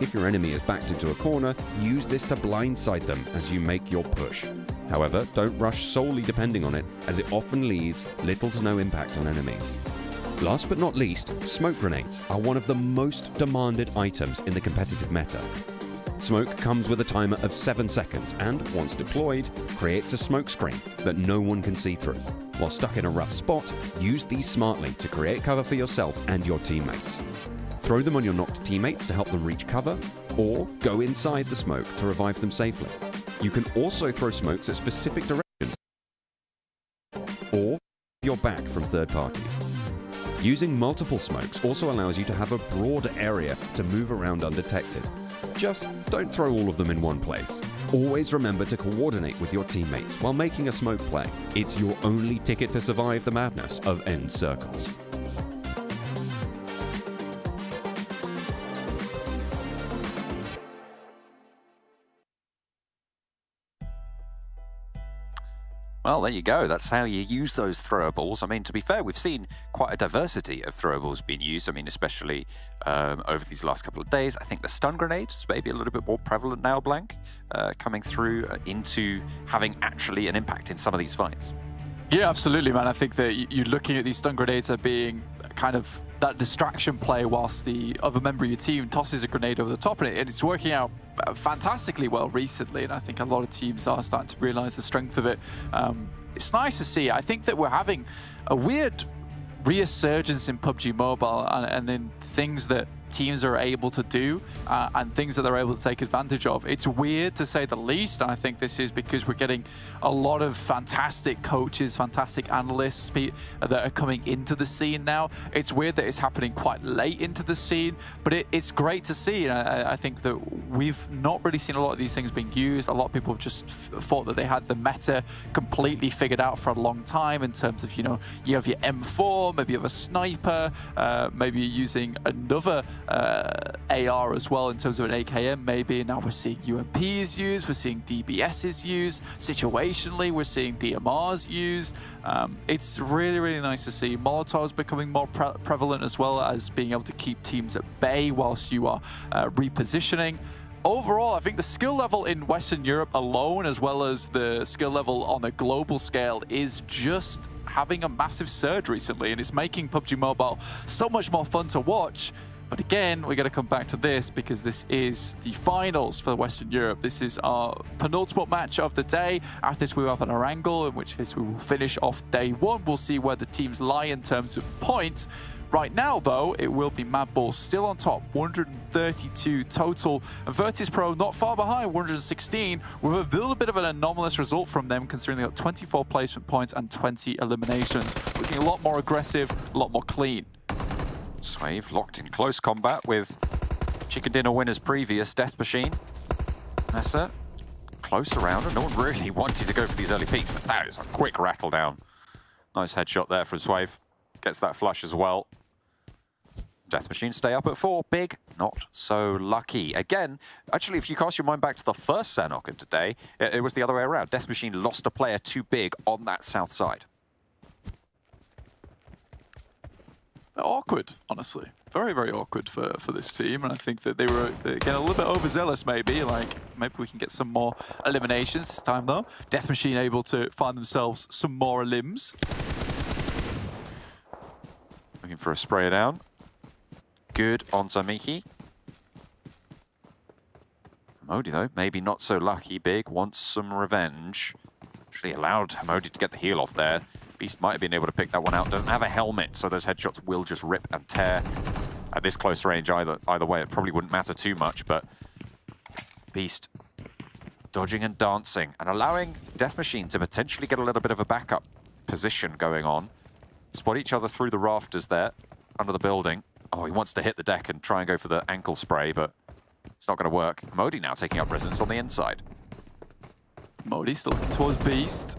If your enemy is backed into a corner, use this to blindside them as you make your push. However, don't rush solely depending on it, as it often leaves little to no impact on enemies. Last but not least, smoke grenades are one of the most demanded items in the competitive meta. Smoke comes with a timer of 7 seconds and, once deployed, creates a smoke screen that no one can see through. While stuck in a rough spot, use these smartly to create cover for yourself and your teammates. Throw them on your knocked teammates to help them reach cover, or go inside the smoke to revive them safely. You can also throw smokes at specific directions or your back from third parties. Using multiple smokes also allows you to have a broader area to move around undetected. Just don't throw all of them in one place. Always remember to coordinate with your teammates while making a smoke play. It's your only ticket to survive the madness of end circles. Well, there you go. That's how you use those throwables. I mean, to be fair, we've seen quite a diversity of throwables being used. I mean, especially over these last couple of days. I think the stun grenade is maybe a little bit more prevalent now, Blank, coming through into having actually an impact in some of these fights. Yeah, absolutely, man. I think that you're looking at these stun grenades as being kind of that distraction play whilst the other member of your team tosses a grenade over the top, and it's working out fantastically well recently, and I think a lot of teams are starting to realize the strength of it. It's nice to see. I think that we're having a weird resurgence in PUBG Mobile, and then things that teams are able to do and things that they're able to take advantage of. It's weird to say the least, and I think this is because we're getting a lot of fantastic coaches, fantastic analysts that are coming into the scene now. It's weird that it's happening quite late into the scene, but it's great to see. And I think that we've not really seen a lot of these things being used. A lot of people have just thought that they had the meta completely figured out for a long time in terms of, you know, you have your M4, maybe you have a sniper, maybe you're using another AR as well in terms of an AKM maybe. Now we're seeing UMPs used, we're seeing DBSs used, situationally we're seeing DMRs used. It's really, really nice to see Molotovs becoming more prevalent, as well as being able to keep teams at bay whilst you are repositioning. overall, I think the skill level in Western Europe alone, as well as the skill level on a global scale, is just having a massive surge recently, and it's making PUBG Mobile so much more fun to watch. But again, we got to come back to this because this is the finals for Western Europe. This is our penultimate match of the day. After this, we have an Erangel, in which case we will finish off day one. We'll see where the teams lie in terms of points. Right now, though, it will be MADBULLS still on top, 132 total. And VIRTUS.PRO not far behind, 116, with a little bit of an anomalous result from them, considering they got 24 placement points and 20 eliminations. Looking a lot more aggressive, a lot more clean. SHOCKWAVE locked in close combat with Chicken Dinner winners previous, Death Machine. Nusa close around, and no one really wanted to go for these early peaks, but that is a quick rattle down. Nice headshot there from SHOCKWAVE. Gets that flush as well. Death Machine stay up at 4. Big, not so lucky. Again, actually, if you cast your mind back to the first Sanhok of today, it was the other way around. Death Machine lost a player too big on that south side. Awkward, honestly. Very, very awkward for this team, and I think that they're getting a little bit overzealous maybe, like maybe we can get some more eliminations this time though. Death Machine able to find themselves some more elims. Looking for a spray down. Good on Zamiki. Hamodi, though, maybe not so lucky. Big wants some revenge. Actually allowed Hamodi to get the heal off there. Beast might have been able to pick that one out. Doesn't have a helmet, so those headshots will just rip and tear. At this close range, either way, it probably wouldn't matter too much, but Beast dodging and dancing and allowing Death Machine to potentially get a little bit of a backup position going on. Spot each other through the rafters there, under the building. Oh, he wants to hit the deck and try and go for the ankle spray, but it's not going to work. Modi now taking up residence on the inside. Modi still looking towards Beast.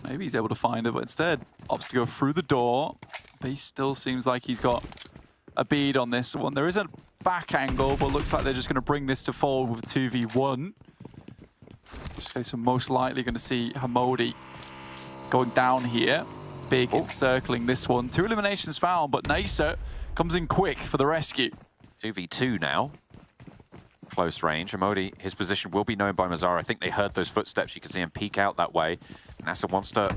Maybe he's able to find it, but instead opts to go through the door. Beast still seems like he's got a bead on this one. There is a back angle, but looks like they're just going to bring this to forward with 2v1. So most likely going to see Hamodi going down here. Big encircling this one. 2 eliminations found, but Nusa comes in quick for the rescue. 2v2 now. Close range. Hamodi, his position will be known by Mazara. I think they heard those footsteps. You can see him peek out that way. Nusa wants to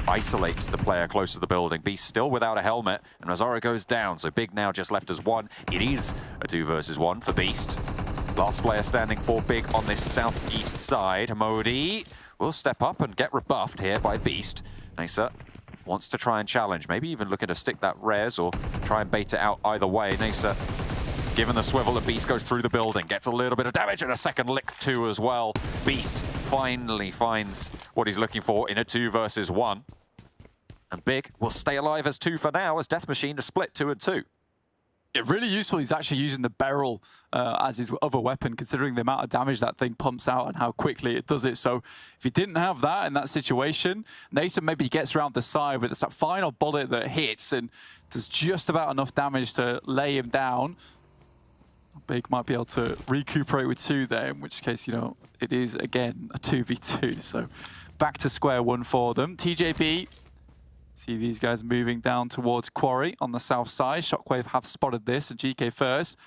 isolate the player close to the building. Beast still without a helmet, and Mazara goes down. So Big now just left as 1. It is a 2 versus 1 for Beast. Last player standing for Big on this southeast side. Hamodi will step up and get rebuffed here by Beast. Nusa wants to try and challenge, maybe even looking to stick that res or try and bait it out either way. Nusa, given the swivel, the Beast goes through the building, gets a little bit of damage and a second lick too as well. Beast finally finds what he's looking for in a 2 versus 1. And Big will stay alive as 2 for now, as Death Machine to split 2 and 2. Yeah, really useful. He's actually using the barrel as his other weapon, considering the amount of damage that thing pumps out and how quickly it does it. So if he didn't have that in that situation, Nathan maybe gets around the side, but it's that final bullet that hits and does just about enough damage to lay him down. Big might be able to recuperate with 2 there, in which case, you know, it is again a 2v2. So back to square one for them. TJB. See these guys moving down towards Quarry on the south side. SHOCKWAVE have spotted this, and GK first.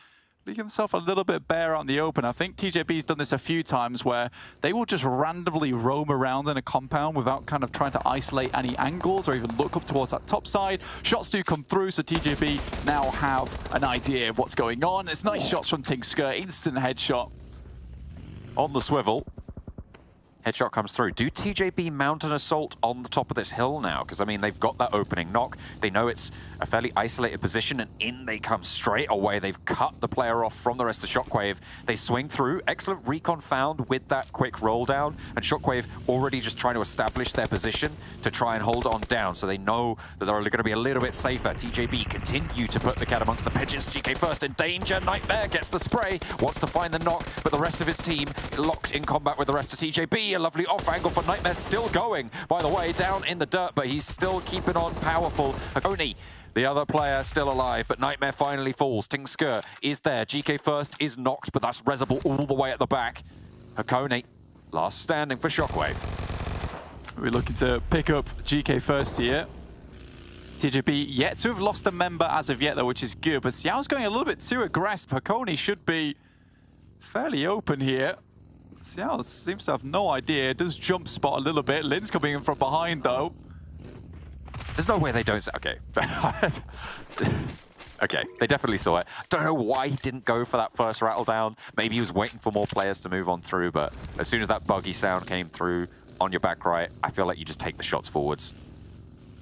Leave himself a little bit bare out in the open. I think TJB's done this a few times where they will just randomly roam around in a compound without kind of trying to isolate any angles or even look up towards that top side. Shots do come through, so TJB now have an idea of what's going on. It's nice shots from Tingsker, instant headshot. On the swivel. Headshot comes through. Do TJB mount an assault on the top of this hill now? Because, I mean, they've got that opening knock. They know it's a fairly isolated position, and in they come straight away. They've cut the player off from the rest of SHOCKWAVE. They swing through. Excellent recon found with that quick roll down, and SHOCKWAVE already just trying to establish their position to try and hold on down, so they know that they're going to be a little bit safer. TJB continue to put the cat amongst the pigeons. GK first in danger. Nightmare gets the spray, wants to find the knock, but the rest of his team locked in combat with the rest of TJB. A lovely off angle for Nightmare, still going, by the way, down in the dirt, but he's still keeping on powerful. Hakoni, the other player, still alive, but Nightmare finally falls. Tingsker is there. GK first is knocked, but that's Rezable all the way at the back. Hakoni, last standing for SHOCKWAVE. We're looking to pick up GK first here. TJB yet to have lost a member as of yet, though, which is good, but Xiao's going a little bit too aggressive. Hakoni should be fairly open here. Seattle seems to have no idea. It does jump spot a little bit. Lin's coming in from behind, though. There's no way they don't... Okay. Okay, they definitely saw it. Don't know why he didn't go for that first rattle down. Maybe he was waiting for more players to move on through, but as soon as that buggy sound came through on your back right, I feel like you just take the shots forwards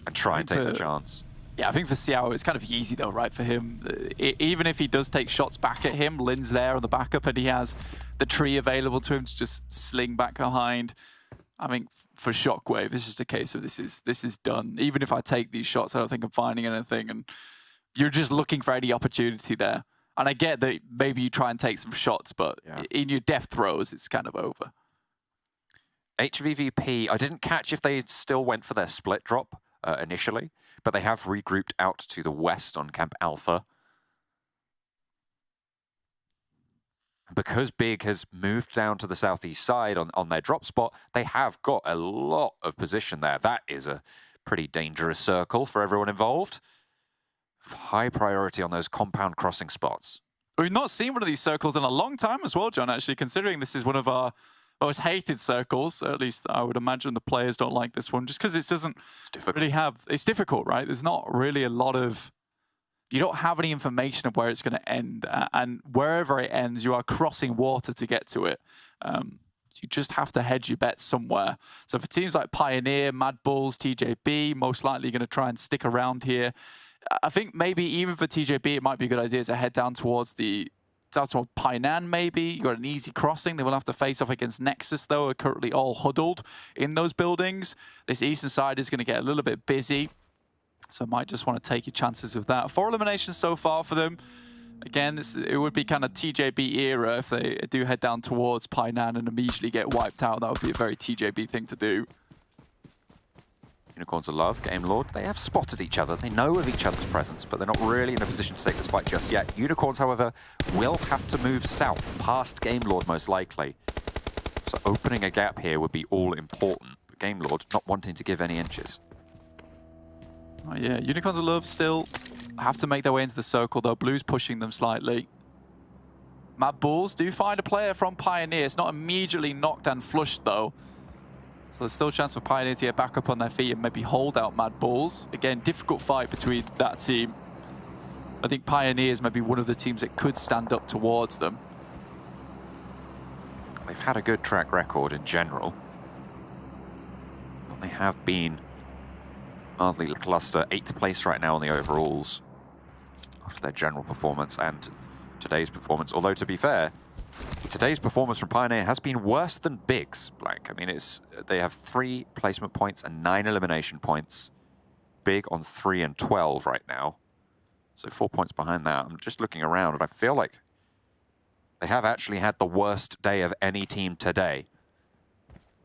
and try and take the chance. Yeah, I think for Xiao, it's kind of easy though, right, for him. Even if he does take shots back at him, Lin's there on the backup and he has the tree available to him to just sling back behind. I mean, for Shockwave, it's just a case of this is done. Even if I take these shots, I don't think I'm finding anything. And you're just looking for any opportunity there. And I get that maybe you try and take some shots, but in your death throws, it's kind of over. HVVP, I didn't catch if they still went for their split drop initially, but they have regrouped out to the west on Camp Alpha. Because Big has moved down to the southeast side on their drop spot, they have got a lot of position there. That is a pretty dangerous circle for everyone involved. High priority on those compound crossing spots. We've not seen one of these circles in a long time as well, John, actually, considering this is one of our most hated circles. At least I would imagine the players don't like this one, just because it doesn't really have... It's difficult, right? There's not really a lot of... You don't have any information of where it's going to end. And wherever it ends, you are crossing water to get to it. You just have to hedge your bets somewhere. So for teams like Pioneer, MADBULLS, TJB, most likely going to try and stick around here. I think maybe even for TJB, it might be a good idea to head down towards Painan, maybe. You got an easy crossing. They will have to face off against NEXUS, though, are currently all huddled in those buildings. This eastern side is going to get a little bit busy, so might just want to take your chances with that. 4 eliminations so far for them. Again, it would be kind of TJB era if they do head down towards Painan and immediately get wiped out. That would be a very TJB thing to do. Unicorns of Love, Game Lord, they have spotted each other. They know of each other's presence, but they're not really in a position to take this fight just yet. Unicorns, however, will have to move south, past Game Lord most likely. So opening a gap here would be all important. But Game Lord not wanting to give any inches. Oh yeah, Unicorns of Love still have to make their way into the circle, though. Blue's pushing them slightly. MADBULLS do find a player from Pioneer. It's not immediately knocked and flushed, though. So there's still a chance for Pioneer to get back up on their feet and maybe hold out MADBULLS. Again, difficult fight between that team. I think Pioneers may be one of the teams that could stand up towards them. They've had a good track record in general, but they have been hardly lackluster. 8th place right now on the overalls after their general performance and today's performance. Although, to be fair, today's performance from Pioneer has been worse than Big's, Blank. I mean, they have 3 placement points and 9 elimination points. Big on 3 and 12 right now. So 4 points behind that. I'm just looking around and I feel like they have actually had the worst day of any team today.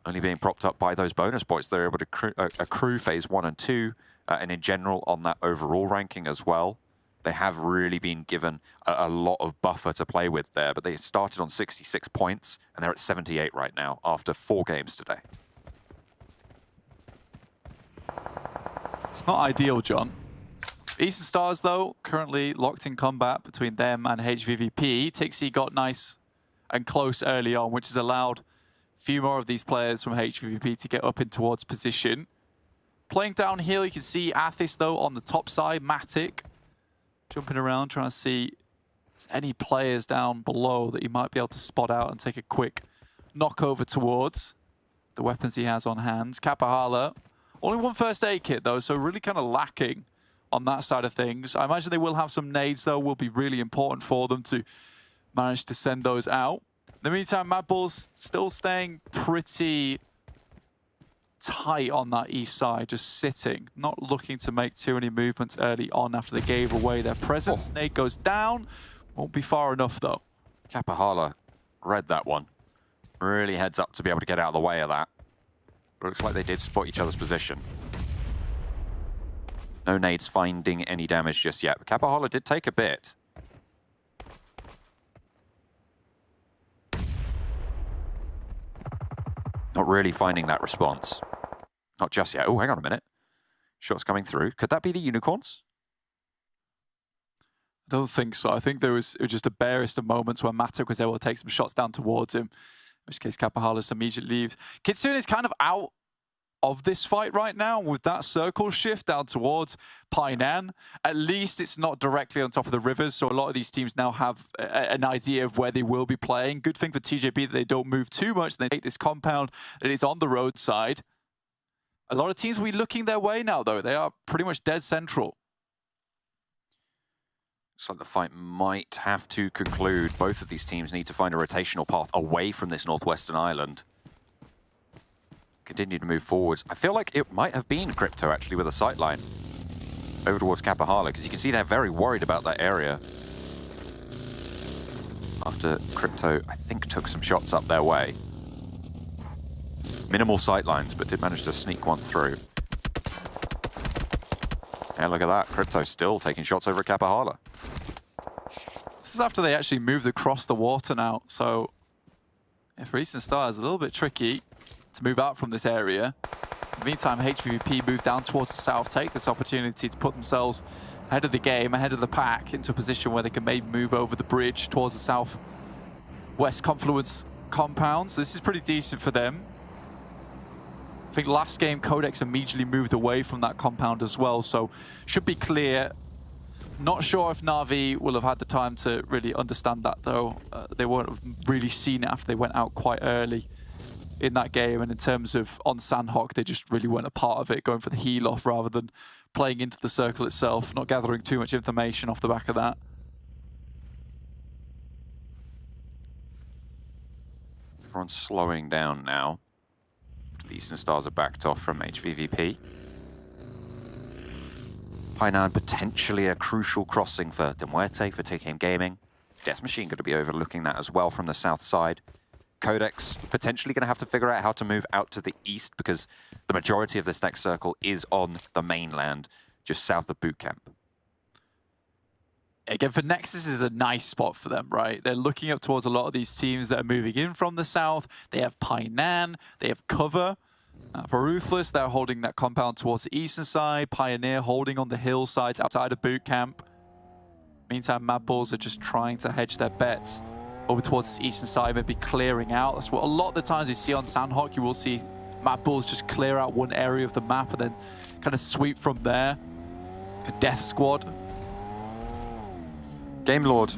Only being propped up by those bonus points. They're able to accrue phase 1 and 2 and in general on that overall ranking as well. They have really been given a lot of buffer to play with there, but they started on 66 points, and they're at 78 right now after 4 games today. It's not ideal, John. Eastern Stars, though, currently locked in combat between them and HVVP. Tixie got nice and close early on, which has allowed a few more of these players from HVVP to get up in towards position. Playing downhill, you can see Athis, though, on the top side. Matic jumping around, trying to see if there's any players down below that he might be able to spot out and take a quick knock over towards the weapons he has on hand. Kapahala, only 1 first aid kit, though, so really kind of lacking on that side of things. I imagine they will have some nades, though, will be really important for them to manage to send those out. In the meantime, MADBULLS still staying pretty tight on that east side, just sitting, not looking to make too many movements early on after they gave away their presence. Nade goes down, won't be far enough though. Kapahala read that one. Really heads up to be able to get out of the way of that. But it looks like they did spot each other's position. No nades finding any damage just yet, but Kapahala did take a bit. Not really finding that response. Not just yet. Oh, hang on a minute. Shots coming through. Could that be the Unicorns? I don't think so. I think it was just the barest of moments where Matic was able to take some shots down towards him, in which case Kapahalis immediately leaves. Kitsune is kind of out of this fight right now with that circle shift down towards Painan. At least it's not directly on top of the rivers, so a lot of these teams now have an idea of where they will be playing. Good thing for TJP that they don't move too much. They take this compound that is on the roadside. A lot of teams will be looking their way now, though. They are pretty much dead central. So the fight might have to conclude. Both of these teams need to find a rotational path away from this northwestern island. Continue to move forwards. I feel like it might have been Crypto, actually, with a sightline over towards Kapahala, because you can see they're very worried about that area. After Crypto, I think, took some shots up their way. Minimal sightlines, but did manage to sneak one through. Yeah, look at that. Crypto still taking shots over at Kapahala. This is after they actually moved across the water now, so for Eastern Star, it's a little bit tricky to move out from this area. In the meantime, HVVP moved down towards the south, take this opportunity to put themselves ahead of the game, ahead of the pack, into a position where they can maybe move over the bridge towards the southwest confluence compounds. This is pretty decent for them. I think last game, QODEX immediately moved away from that compound as well, so should be clear. Not sure if Na'Vi will have had the time to really understand that, though. They won't have really seen it after they went out quite early in that game. And in terms of on Sanhok, they just really weren't a part of it, going for the heal off rather than playing into the circle itself, not gathering too much information off the back of that. Everyone's slowing down now. The Eastern Stars are backed off from HVVP. Painan potentially a crucial crossing for MUERTE, for TKM Gaming. Death Machine going to be overlooking that as well from the south side. QODEX potentially going to have to figure out how to move out to the east, because the majority of this next circle is on the mainland, just south of boot camp. Again, for NEXUS is a nice spot for them, right? They're looking up towards a lot of these teams that are moving in from the south. They have Painan, they have cover. For RUTHLESS, they're holding that compound towards the eastern side. PIONER holding on the hillsides outside of boot camp. Meantime, MADBULLS are just trying to hedge their bets over towards the eastern side, maybe clearing out. That's what a lot of the times you see on Sanhok. You will see MADBULLS just clear out one area of the map and then kind of sweep from there. A death squad. Gamelord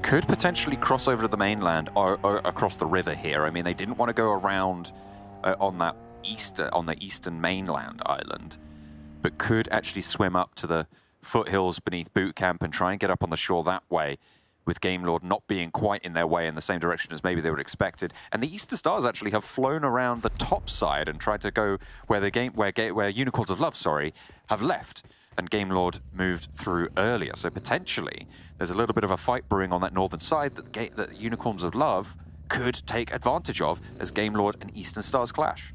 could potentially cross over to the mainland or across the river here. I mean, they didn't want to go around on the eastern mainland island, but could actually swim up to the foothills beneath boot camp and try and get up on the shore that way, with Gamelord not being quite in their way in the same direction as maybe they would have expected. And the Eastern Stars actually have flown around the top side and tried to go where Unicorns of Love, have left, and Gamelord moved through earlier. So potentially there's a little bit of a fight brewing on that northern side that Unicorns of Love could take advantage of as Gamelord and Eastern Stars clash.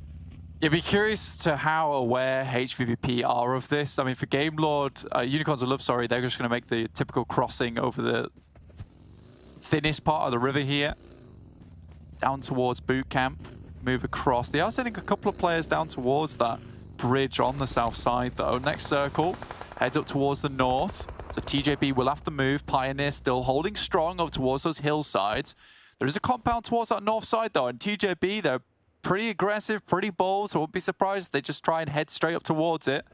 You'd be curious to how aware HVVP are of this. I mean, for Gamelord, Unicorns of Love, they're just going to make the typical crossing over the thinnest part of the river here, down towards boot camp, move across. They are sending a couple of players down towards that bridge on the south side, though. Next circle heads up towards the north, so TJP will have to move. PIONER still holding strong over towards those hillsides. There is a compound towards that north side, though, and TJP, they're pretty aggressive, pretty bold, so I won't be surprised if they just try and head straight up towards it.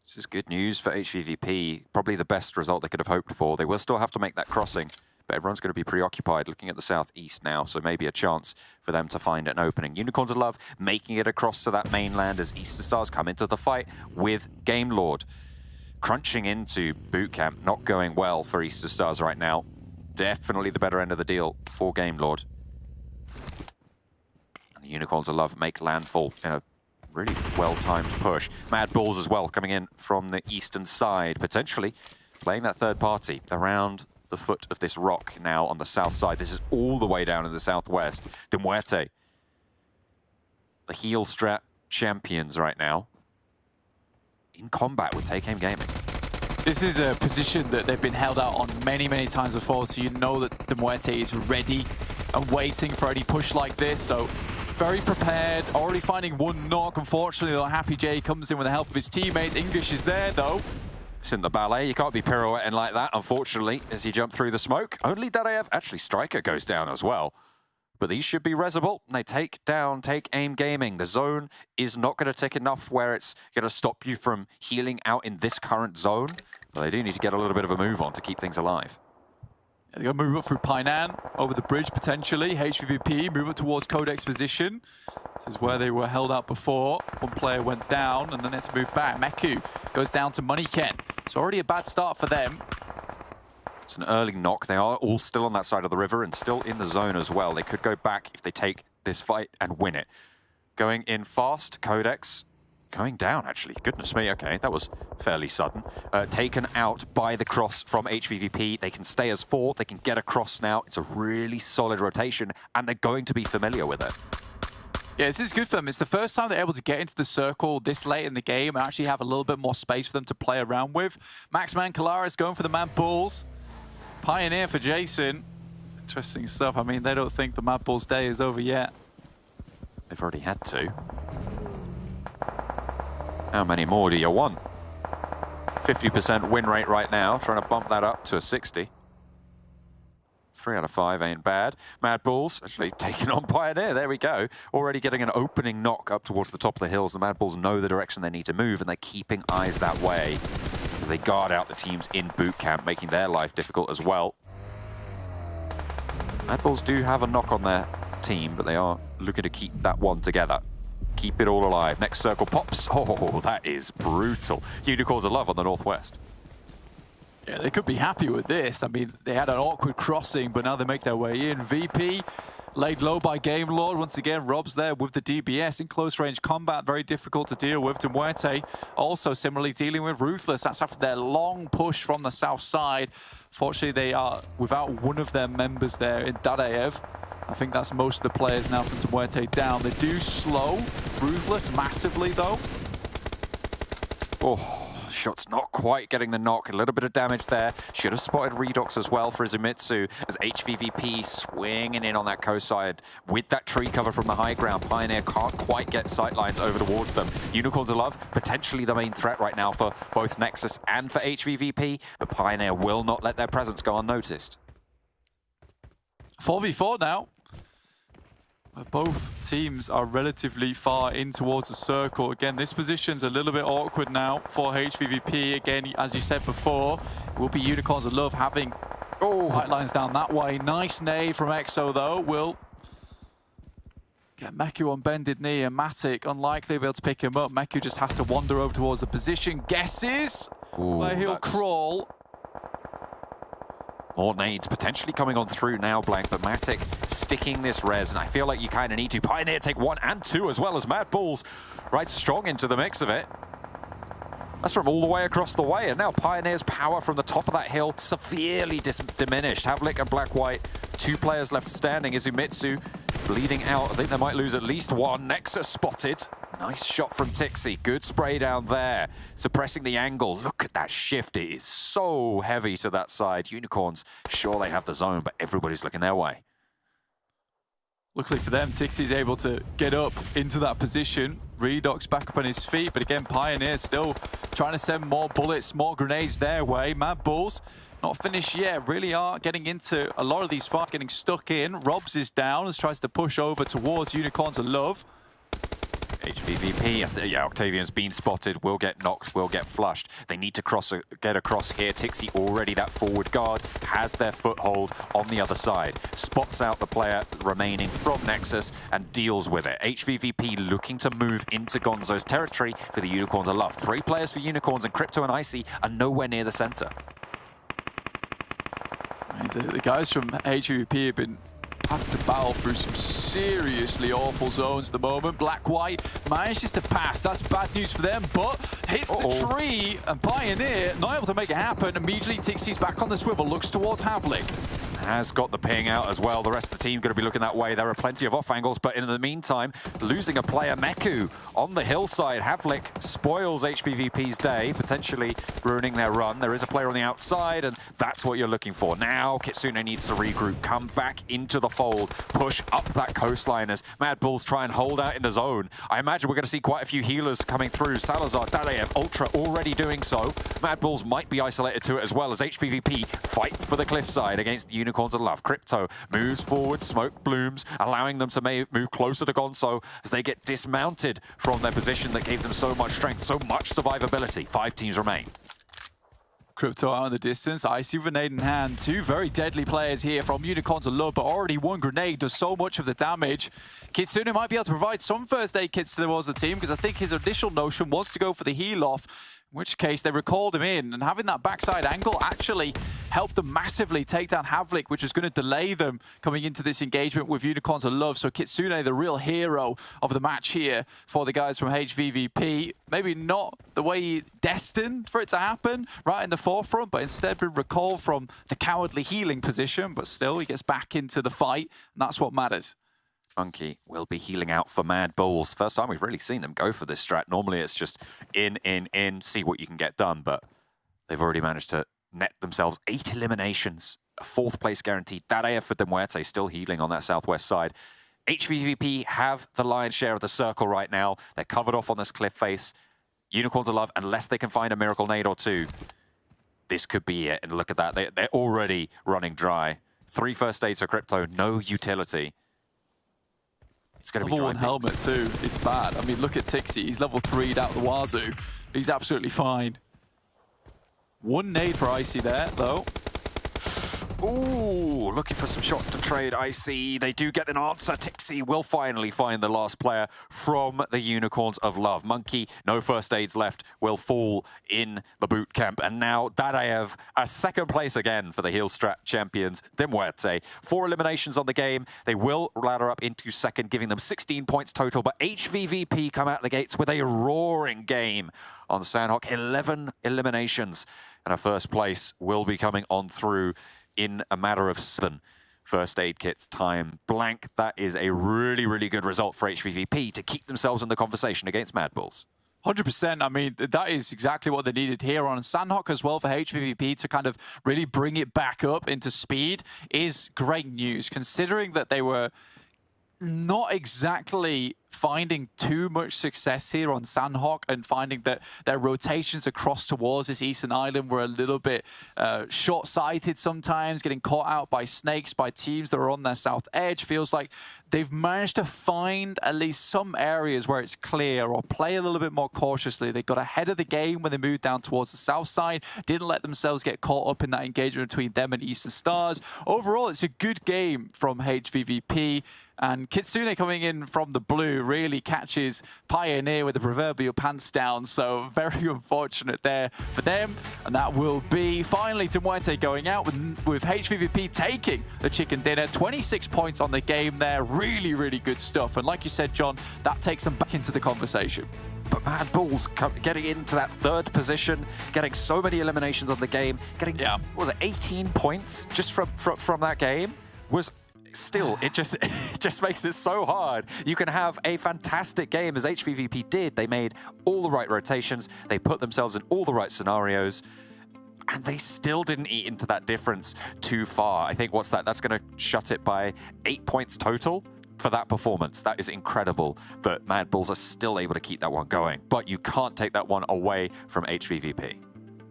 This is good news for HVVP. Probably the best result they could have hoped for. They will still have to make that crossing, but everyone's going to be preoccupied looking at the southeast now, so maybe a chance for them to find an opening. Unicorns of Love making it across to that mainland as Eastern Stars come into the fight with Gamelord. Crunching into boot camp, not going well for Eastern Stars right now. Definitely the better end of the deal for Gamelord. And the Unicorns of Love make landfall in a really well-timed push. MADBULLS as well coming in from the eastern side, potentially playing that third party around the foot of this rock now on the south side. This is all the way down in the southwest. MUERTE, the heel strat champions right now, in combat with TKM Gaming. This is a position that they've been held out on many, many times before, so you know that MUERTE is ready and waiting for any push like this, so very prepared, already finding one knock. Unfortunately, though, Happy J comes in with the help of his teammates. English is there, though. It's in the ballet. You can't be pirouetting like that, unfortunately, as you jump through the smoke. Only Dadaev, actually Striker goes down as well. But these should be resable. They take aim gaming. The zone is not going to take enough where it's going to stop you from healing out in this current zone. But they do need to get a little bit of a move on to keep things alive. They're going to move up through Painan, over the bridge potentially. HVVP, move up towards QODEX position. This is where they were held out before. One player went down and then they had to move back. Meku goes down to Moneyken. It's already a bad start for them. It's an early knock. They are all still on that side of the river and still in the zone as well. They could go back if they take this fight and win it. Going in fast, QODEX. Going down, actually. Goodness me, okay, that was fairly sudden. Taken out by the cross from HVVP. They can stay as 4, they can get across now. It's a really solid rotation, and they're going to be familiar with it. Yeah, this is good for them. It's the first time they're able to get into the circle this late in the game and actually have a little bit more space for them to play around with. Maxman Kalaris going for the MADBULLS. Pioneer for Jason. Interesting stuff. I mean, they don't think the MADBULLS day is over yet. They've already had to. How many more do you want? 50% win rate right now, trying to bump that up to a 60. 3 out of 5 ain't bad. MADBULLS actually taking on Pioneer, there we go. Already getting an opening knock up towards the top of the hills. The MADBULLS know the direction they need to move and they're keeping eyes that way as they guard out the teams in boot camp, making their life difficult as well. MADBULLS do have a knock on their team, but they are looking to keep that one together. Keep it all alive. Next circle pops. Oh, that is brutal. Unicorns of Love on the northwest. Yeah, they could be happy with this. I mean, they had an awkward crossing, but now they make their way in. VP laid low by Game Lord. Once again, Rob's there with the DBS in close range combat. Very difficult to deal with. MUERTE also similarly dealing with Ruthless. That's after their long push from the south side. Fortunately, they are without one of their members there in Dadaev. I think that's most of the players now from MUERTE down. They do slow Ruthless massively, though. Oh, shot's not quite getting the knock. A little bit of damage there. Should have spotted Redox as well for Izumitsu as HVVP swinging in on that coast side with that tree cover from the high ground. Pioneer can't quite get sightlines over towards them. Unicorns of Love, potentially the main threat right now for both Nexus and for HVVP, but Pioneer will not let their presence go unnoticed. 4v4 now. Both teams are relatively far in towards the circle. Again, this position's a little bit awkward now for HVVP. Again, as you said before, it will be Unicorns of Love having pipelines down that way. Nice nade from EXO, though. Will get Meku on bended knee, and Matic unlikely to be able to pick him up. Meku just has to wander over towards the position. Guesses where he'll crawl. More nades potentially coming on through now, Blank, but Matic sticking this res, and I feel like you kind of need to. Pioneer take 1 and 2 as well as MADBULLS right strong into the mix of it. That's from all the way across the way, and now Pioneer's power from the top of that hill severely diminished. Havlik and Black-White, 2 players left standing. Izumitsu bleeding out. I think they might lose at least 1. Nexus spotted. Nice shot from Tixi. Good spray down there. Suppressing the angle. Look at that shift. It is so heavy to that side. Unicorns, sure they have the zone, but everybody's looking their way. Luckily for them, Tixi's able to get up into that position. Redox back up on his feet, but again, Pioneer still trying to send more bullets, more grenades their way. MADBULLS not finished yet. Really are getting into a lot of these fights, getting stuck in. Robs is down as tries to push over towards Unicorns of Love. HVVP, yeah, Octavian's been spotted, will get knocked, will get flushed. They need to get across here. Tixi already that forward guard, has their foothold on the other side. Spots out the player remaining from Nexus and deals with it. HVVP looking to move into Gonzo's territory for the Unicorns of Love. 3 players for Unicorns and Crypto and Icy are nowhere near the center. The guys from HVVP have to battle through some seriously awful zones at the moment. Black-White manages to pass. That's bad news for them, but hits the tree, and Pioneer not able to make it happen. Immediately, Tixi's back on the swivel, looks towards Havlik. has got the ping out as well. The rest of the team going to be looking that way. There are plenty of off angles, but in the meantime, losing a player, Meku, on the hillside. Havlik spoils HVVP's day, potentially ruining their run. There is a player on the outside, and that's what you're looking for. Now, Kitsune needs to regroup, come back into the fold, push up that coastline as MADBULLS try and hold out in the zone. I imagine we're going to see quite a few healers coming through. Salazar, Dadaev, Ultra already doing so. MADBULLS might be isolated to it as well as HVVP fight for the cliffside against the Unicorns of Love. Crypto moves forward, smoke blooms, allowing them to move closer to Gonzo as they get dismounted from their position that gave them so much strength, so much survivability. 5 teams remain. Crypto out in the distance, Icy grenade in hand. 2 very deadly players here from Unicorns of Love, but already 1 grenade does so much of the damage. Kitsune might be able to provide some first aid kits towards the team, because I think his initial notion was to go for the heal off, in which case they recalled him in, and having that backside angle actually helped them massively take down Havlik, which was going to delay them coming into this engagement with Unicorns of Love. So Kitsune, the real hero of the match here for the guys from HVVP. Maybe not the way destined for it to happen right in the forefront, but instead been recalled from the cowardly healing position, but still he gets back into the fight, and that's what matters. Monkey will be healing out for MADBULLS. First time we've really seen them go for this strat. Normally it's just in, see what you can get done, but they've already managed to net themselves 8 eliminations, a 4th place guaranteed. Dadaev for MUERTE still healing on that southwest side. HVVP have the lion's share of the circle right now. They're covered off on this cliff face. Unicorns of Love, unless they can find a miracle nade or 2, this could be it. And look at that, they're already running dry. 3 first aids for Crypto, no utility. It's going to be level 1 helmet too. It's bad. I mean, look at Tixi. He's level 3'd out the wazoo. He's absolutely fine. 1 nade for Icy there, though. Ooh, looking for some shots to trade, Icy. They do get an answer. Tixi will finally find the last player from the Unicorns of Love. Monkey, no first aids left, will fall in the boot camp. And now Dadaev, a 2nd place again for the heel strat champions, MUERTE. 4 eliminations on the game. They will ladder up into 2nd, giving them 16 points total. But HVVP come out the gates with a roaring game on Sanhok. 11 eliminations. And a 1st place will be coming on through in a matter of 7 first aid kits time. Blank, that is a really, really good result for HVVP to keep themselves in the conversation against MADBULLS. 100%. I mean, that is exactly what they needed here on Sanhok as well for HVVP to kind of really bring it back up into speed is great news, considering that they were not exactly finding too much success here on Sanhok and finding that their rotations across towards this eastern island were a little bit short-sighted sometimes, getting caught out by snakes, by teams that are on their south edge. Feels like they've managed to find at least some areas where it's clear or play a little bit more cautiously. They got ahead of the game when they moved down towards the south side, didn't let themselves get caught up in that engagement between them and Eastern Stars. Overall, it's a good game from HVVP. And Kitsune coming in from the blue really catches Pioneer with the proverbial pants down. So very unfortunate there for them. And that will be finally MUERTE going out with HVVP taking the chicken dinner. 26 points on the game there. Really, really good stuff. And like you said, John, that takes them back into the conversation. But MADBULLS getting into that 3rd position, getting so many eliminations on the game, getting, what was it, 18 points just from that game was... Still, it just makes it so hard. You can have a fantastic game as HVVP did. They made all the right rotations. They put themselves in all the right scenarios. And they still didn't eat into that difference too far. I think that's going to shut it by 8 points total for that performance. That is incredible. But MADBULLS are still able to keep that one going. But you can't take that one away from HVVP.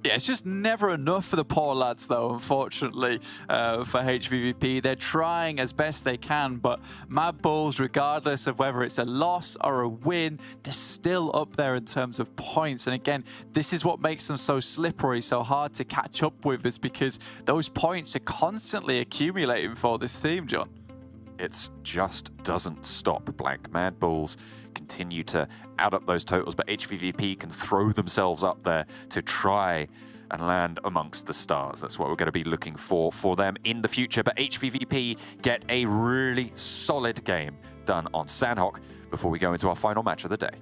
Yeah, it's just never enough for the poor lads, though, unfortunately, for HVVP. They're trying as best they can, but MADBULLS, regardless of whether it's a loss or a win, they're still up there in terms of points. And again, this is what makes them so slippery, so hard to catch up with, is because those points are constantly accumulating for this team, John. It just doesn't stop. Blank. MADBULLS continue to add up those totals, but HVVP can throw themselves up there to try and land amongst the stars. That's what we're going to be looking for them in the future. But HVVP get a really solid game done on Sanhok before we go into our final match of the day.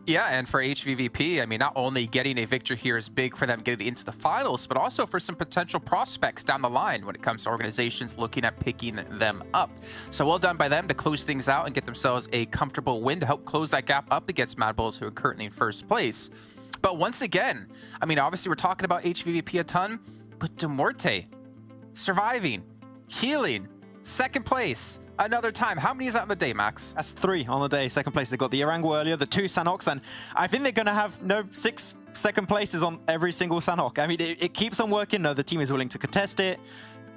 Yeah, and for HVVP, I mean, not only getting a victory here is big for them getting into the finals, but also for some potential prospects down the line when it comes to organizations looking at picking them up. So well done by them to close things out and get themselves a comfortable win to help close that gap up against MADBULLS, who are currently in first place. But once again, I mean, obviously we're talking about HVVP a ton, but MUERTE surviving, healing, second place. Another time. How many is that on the day, Max? That's 3 on the day. Second place, they got the Erangel earlier, the 2 Sanhoks, and I think they're going to have 6 second places on every single Sanhok. I mean, it keeps on working. No, the team is willing to contest it,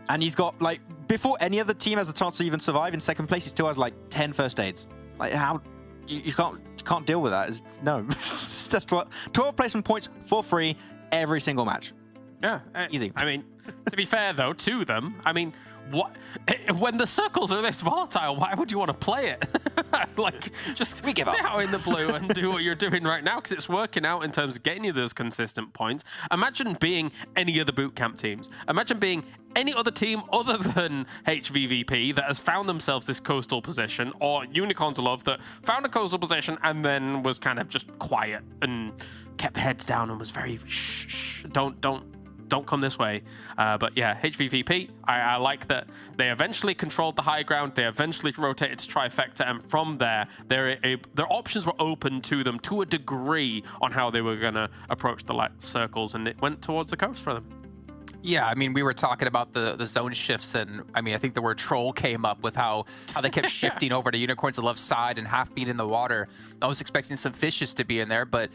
and he's got, like, before any other team has a chance to even survive in second place, he still has, like, 10 first aids. Like, how... You can't deal with that. No. It's just what 12 placement points for free every single match. Yeah, easy. I mean, to be fair though, to them, I mean, when the circles are this volatile, why would you want to play it? Like, just sit out in the blue and do what you're doing right now, because it's working out in terms of getting you those consistent points. Imagine being any other bootcamp teams. Imagine being any other team other than HVVP that has found themselves this coastal position, or Unicorns Love that found a coastal position and then was kind of just quiet and kept their heads down and was very shh, don't come this way. But yeah, HVVP, I like that they eventually controlled the high ground. They eventually rotated to Trifecta, and from there, their options were open to them to a degree on how they were going to approach the light circles, and it went towards the coast for them. Yeah, I mean, we were talking about the zone shifts, and I mean, I think the word troll came up with how they kept shifting over to Unicorns of Love side and half being in the water. I was expecting some fishes to be in there, but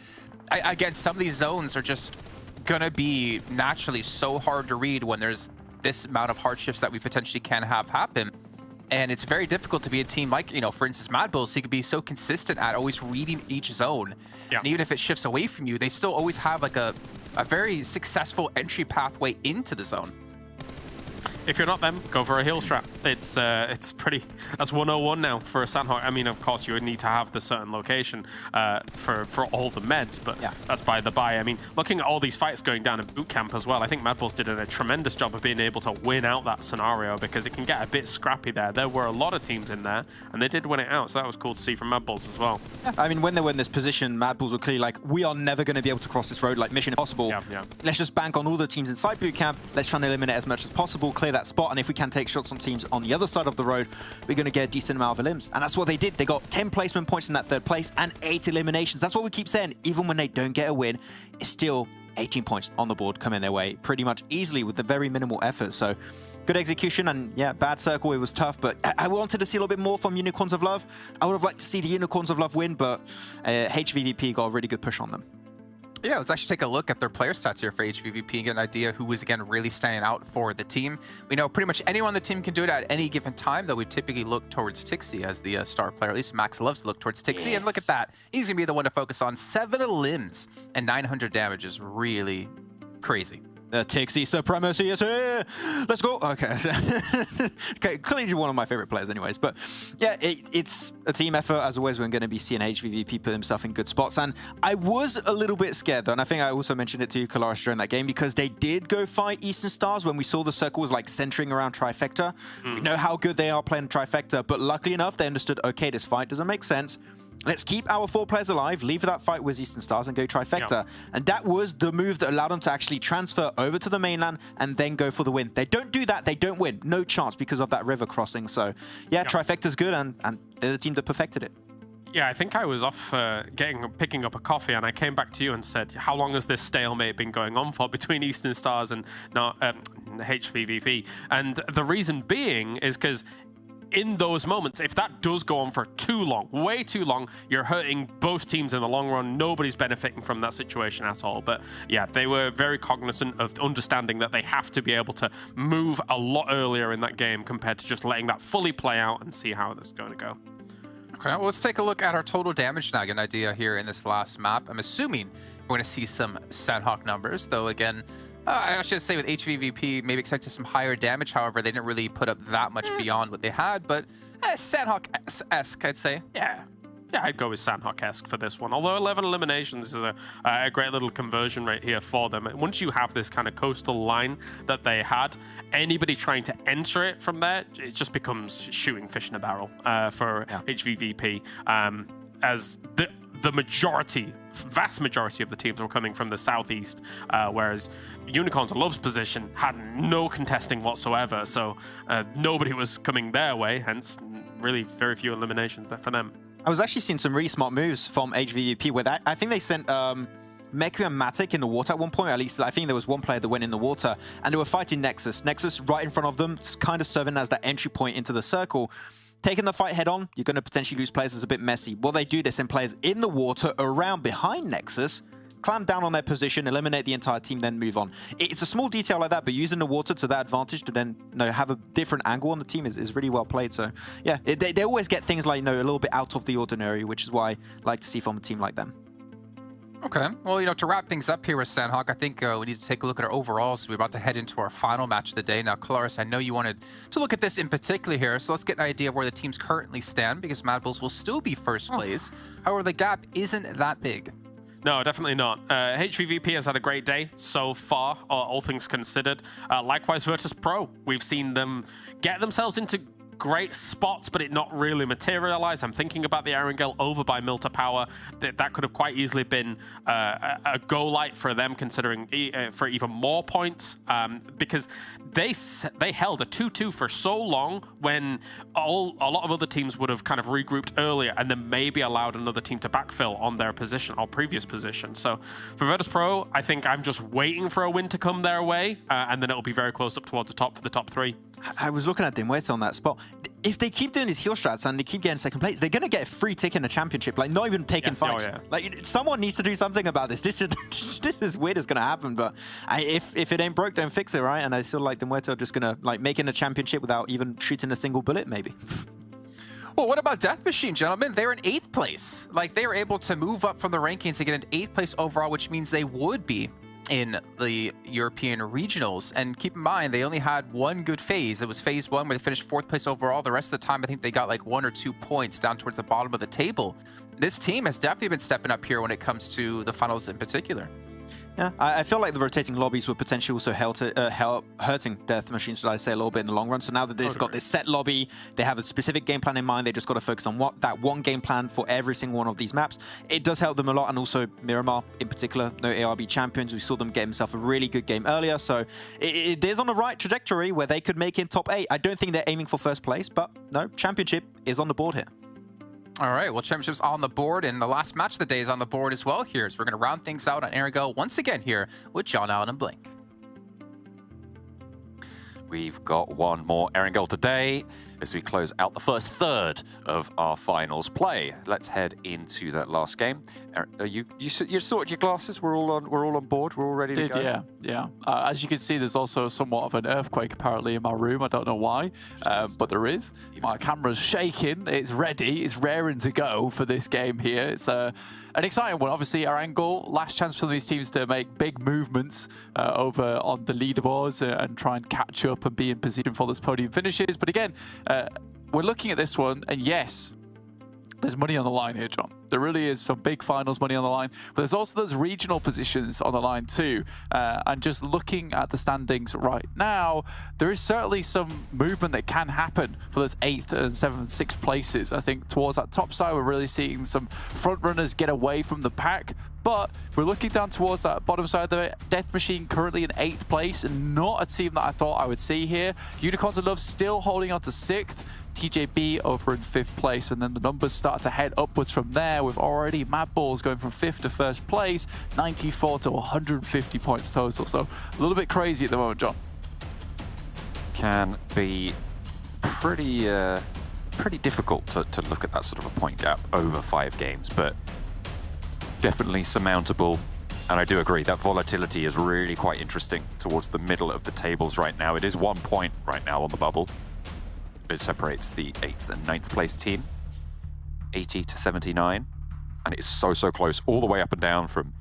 again, some of these zones are just gonna be naturally so hard to read when there's this amount of hardships that we potentially can have happen. And it's very difficult to be a team like, you know, for instance, MADBULLS, who could be so consistent at always reading each zone. Yeah. And even if it shifts away from you, they still always have like a very successful entry pathway into the zone. If you're not them, go for a heal strat. It's pretty, that's 101 now for a Sanhok. I mean, of course, you would need to have the certain location for all the meds, but yeah, that's by the by. I mean, looking at all these fights going down in boot camp as well, I think MADBULLS did a tremendous job of being able to win out that scenario, because it can get a bit scrappy there. There were a lot of teams in there, and they did win it out, so that was cool to see from MADBULLS as well. Yeah. I mean, when they were in this position, MADBULLS were clearly like, we are never going to be able to cross this road, like mission impossible. Yeah. Let's just bank on all the teams inside boot camp. Let's try and eliminate as much as possible, clear that spot, and if we can take shots on teams on the other side of the road, we're going to get a decent amount of elims. And that's what they did. They got 10 placement points in that third place and 8 eliminations. That's what we keep saying. Even when they don't get a win, it's still 18 points on the board coming their way pretty much easily with the very minimal effort. So good execution, and yeah, bad circle. It was tough, but I wanted to see a little bit more from Unicorns of Love. I would have liked to see the Unicorns of Love win, but HVVP got a really good push on them. Yeah, let's actually take a look at their player stats here for HVVP and get an idea who was, again, really standing out for the team. We know pretty much anyone on the team can do it at any given time, though we typically look towards Tixi as the star player. At least Max loves to look towards Tixi, yes. And look at that. He's going to be the one to focus on. 7 elims and 900 damage is really crazy. Tixi Supremacy is here. Let's go. Okay. Okay, clearly one of my favorite players anyways. But yeah, it's a team effort. As always, we're going to be seeing HVVP put himself in good spots. And I was a little bit scared, though, and I think I also mentioned it to you, Kalaris, during that game, because they did go fight Eastern Stars when we saw the circle was like centering around Trifecta. We know how good they are playing Trifecta, but luckily enough, they understood, okay, this fight doesn't make sense. Let's keep our 4 players alive, leave that fight with Eastern Stars and go Trifecta. Yep. And that was the move that allowed them to actually transfer over to the mainland and then go for the win. They don't do that, they don't win. No chance because of that river crossing. So yeah, yep. Trifecta's good, and they're the team that perfected it. Yeah, I think I was off picking up a coffee, and I came back to you and said, how long has this stalemate been going on for between Eastern Stars and HVVP? And the reason being is because in those moments, if that does go on for too long, way too long, you're hurting both teams in the long run. Nobody's benefiting from that situation at all. But yeah, they were very cognizant of understanding that they have to be able to move a lot earlier in that game compared to just letting that fully play out and see how this is going to go. Okay, well, let's take a look at our total damage now, get an idea here in this last map. I'm assuming we're going to see some Sanhok numbers, though again, I should say with HVVP, maybe expected some higher damage. However, they didn't really put up that much beyond what they had, but Sanhok-esque, I'd say. Yeah, I'd go with Sanhok-esque for this one. Although 11 eliminations is a great little conversion rate here for them. Once you have this kind of coastal line that they had, anybody trying to enter it from there, it just becomes shooting fish in a barrel for HVVP. As the vast majority of the teams were coming from the southeast, whereas Unicorns' Love's position had no contesting whatsoever, so nobody was coming their way, hence really very few eliminations there for them. I was actually seeing some really smart moves from HVVP where I think they sent Meku and Matic in the water at one point. At least I think there was one player that went in the water, and they were fighting NEXUS. NEXUS right in front of them, kind of serving as that entry point into the circle. Taking the fight head on, you're going to potentially lose players. It's a bit messy. What they do, they send players in the water around behind NEXUS, clamp down on their position, eliminate the entire team, then move on. It's a small detail like that, but using the water to that advantage to then have a different angle on the team is really well played. So yeah, they always get things like a little bit out of the ordinary, which is why I like to see from a team like them. Okay, well, to wrap things up here with Sanhok, I think we need to take a look at our overalls. We're about to head into our final match of the day. Now, Claris, I know you wanted to look at this in particular here, so let's get an idea of where the teams currently stand, because MADBULLS will still be first place. However, the gap isn't that big. No, definitely not. HVVP has had a great day so far, all things considered. Likewise, VIRTUS.PRO. We've seen them get themselves into great spots, but it not really materialized. I'm thinking about the Erangel over by MUERTE Power. That could have quite easily been a go light for them, considering for even more points, because they held a 2-2 for so long when a lot of other teams would have kind of regrouped earlier and then maybe allowed another team to backfill on their position or previous position. So for VIRTUS.PRO, I think I'm just waiting for a win to come their way, and then it'll be very close up towards the top for the top 3. I was looking at MUERTE on that spot. If they keep doing these heal strats and they keep getting second place, they're going to get a free tick in the championship, like not even taking fights. Like someone needs to do something about this. This is weird it's going to happen, but if it ain't broke, don't fix it, right? And I feel like MUERTE are just going to make it in a championship without even shooting a single bullet, maybe. Well, what about Death Machine, gentlemen? They're in 8th place. Like, they were able to move up from the rankings to get into 8th place overall, which means they would be in the European regionals. And keep in mind, they only had one good phase. It was phase 1 where they finished 4th place overall. The rest of the time, I think they got like 1 or 2 points down towards the bottom of the table. This team has definitely been stepping up here when it comes to the finals in particular. Yeah, I feel like the rotating lobbies were potentially also hurting Death Machine, should I say, a little bit in the long run. So now that they've got this set lobby, they have a specific game plan in mind. They just got to focus on that one game plan for every single one of these maps. It does help them a lot, and also Miramar in particular, no ARB champions. We saw them get himself a really good game earlier, so it is on the right trajectory where they could make it top 8. I don't think they're aiming for first place, but no, championship is on the board here. All right, well, championship's on the board, and the last match of the day is on the board as well here. So we're going to round things out on Erangel once again here with John Allen and Blink. We've got one more Erangel today as we close out the first third of our finals play. Let's head into that last game. You sorted your glasses? We're all on board. We're all ready to go. Yeah. As you can see, there's also somewhat of an earthquake apparently in my room. I don't know why, but there is. My camera's shaking. It's ready. It's raring to go for this game here. It's an exciting one. Obviously, Erangel, last chance for these teams to make big movements over on the leaderboards and try and catch up and be in position for this podium finishes. But again, we're looking at this one, and yes, there's money on the line here, John. There really is some big finals money on the line, but there's also those regional positions on the line too. And just looking at the standings right now, there is certainly some movement that can happen for those 8th and 7th, 6th places. I think towards that top side, we're really seeing some front runners get away from the pack. But we're looking down towards that bottom side. The Death Machine currently in 8th place, and not a team that I thought I would see here. Unicorns of Love still holding on to 6th. TJB over in 5th place, and then the numbers start to head upwards from there, with already MADBULLS going from 5th to 1st place, 94 to 150 points total. So a little bit crazy at the moment, John. Can be pretty difficult to look at that sort of a point gap over 5 games, but definitely surmountable. And I do agree that volatility is really quite interesting towards the middle of the tables right now. It is 1 point right now on the bubble. It separates the 8th and 9th place team, 80 to 79. And it's so close all the way up and down from,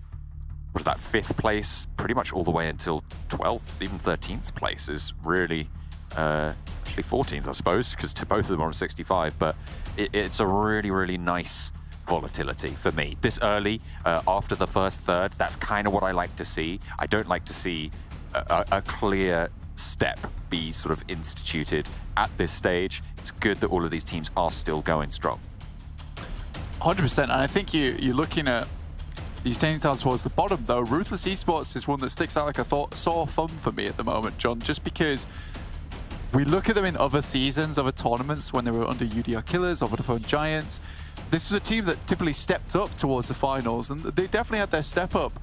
was that 5th place, pretty much all the way until 12th, even 13th place is really, actually 14th, I suppose, because both of them are on 65. But it's a really nice volatility for me. This early, after the first third, that's kind of what I like to see. I don't like to see a clear step be sort of instituted at this stage. It's good that all of these teams are still going strong. 100%, and I think you're looking at these standing down towards the bottom, though. Ruthless Esports is one that sticks out like a sore thumb for me at the moment, John, just because we look at them in other seasons, other tournaments, when they were under UDR Killers or Vodafone Giants. This was a team that typically stepped up towards the finals, and they definitely had their step up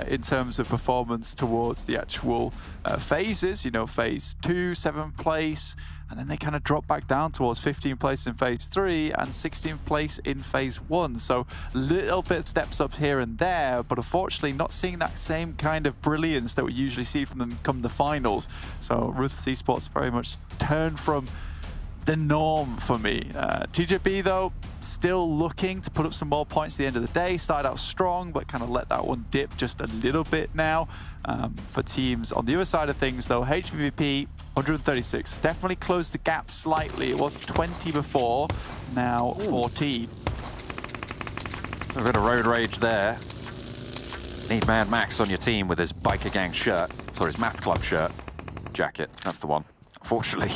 in terms of performance towards the actual phases. You know, phase 2, 7th place, and then they kind of dropped back down towards 15th place in phase 3 and 16th place in phase 1. So little bit steps up here and there, but unfortunately not seeing that same kind of brilliance that we usually see from them come the finals. So Ruthless Esports very much turned from the norm for me. TJB though, still looking to put up some more points at the end of the day. Started out strong, but kind of let that one dip just a little bit now. For teams on the other side of things though, HVVP 136, definitely closed the gap slightly. It was 20 before, now 14. A bit of road rage there. Need Mad Max on your team with his biker gang shirt, sorry, his math club shirt, jacket, that's the one. Unfortunately,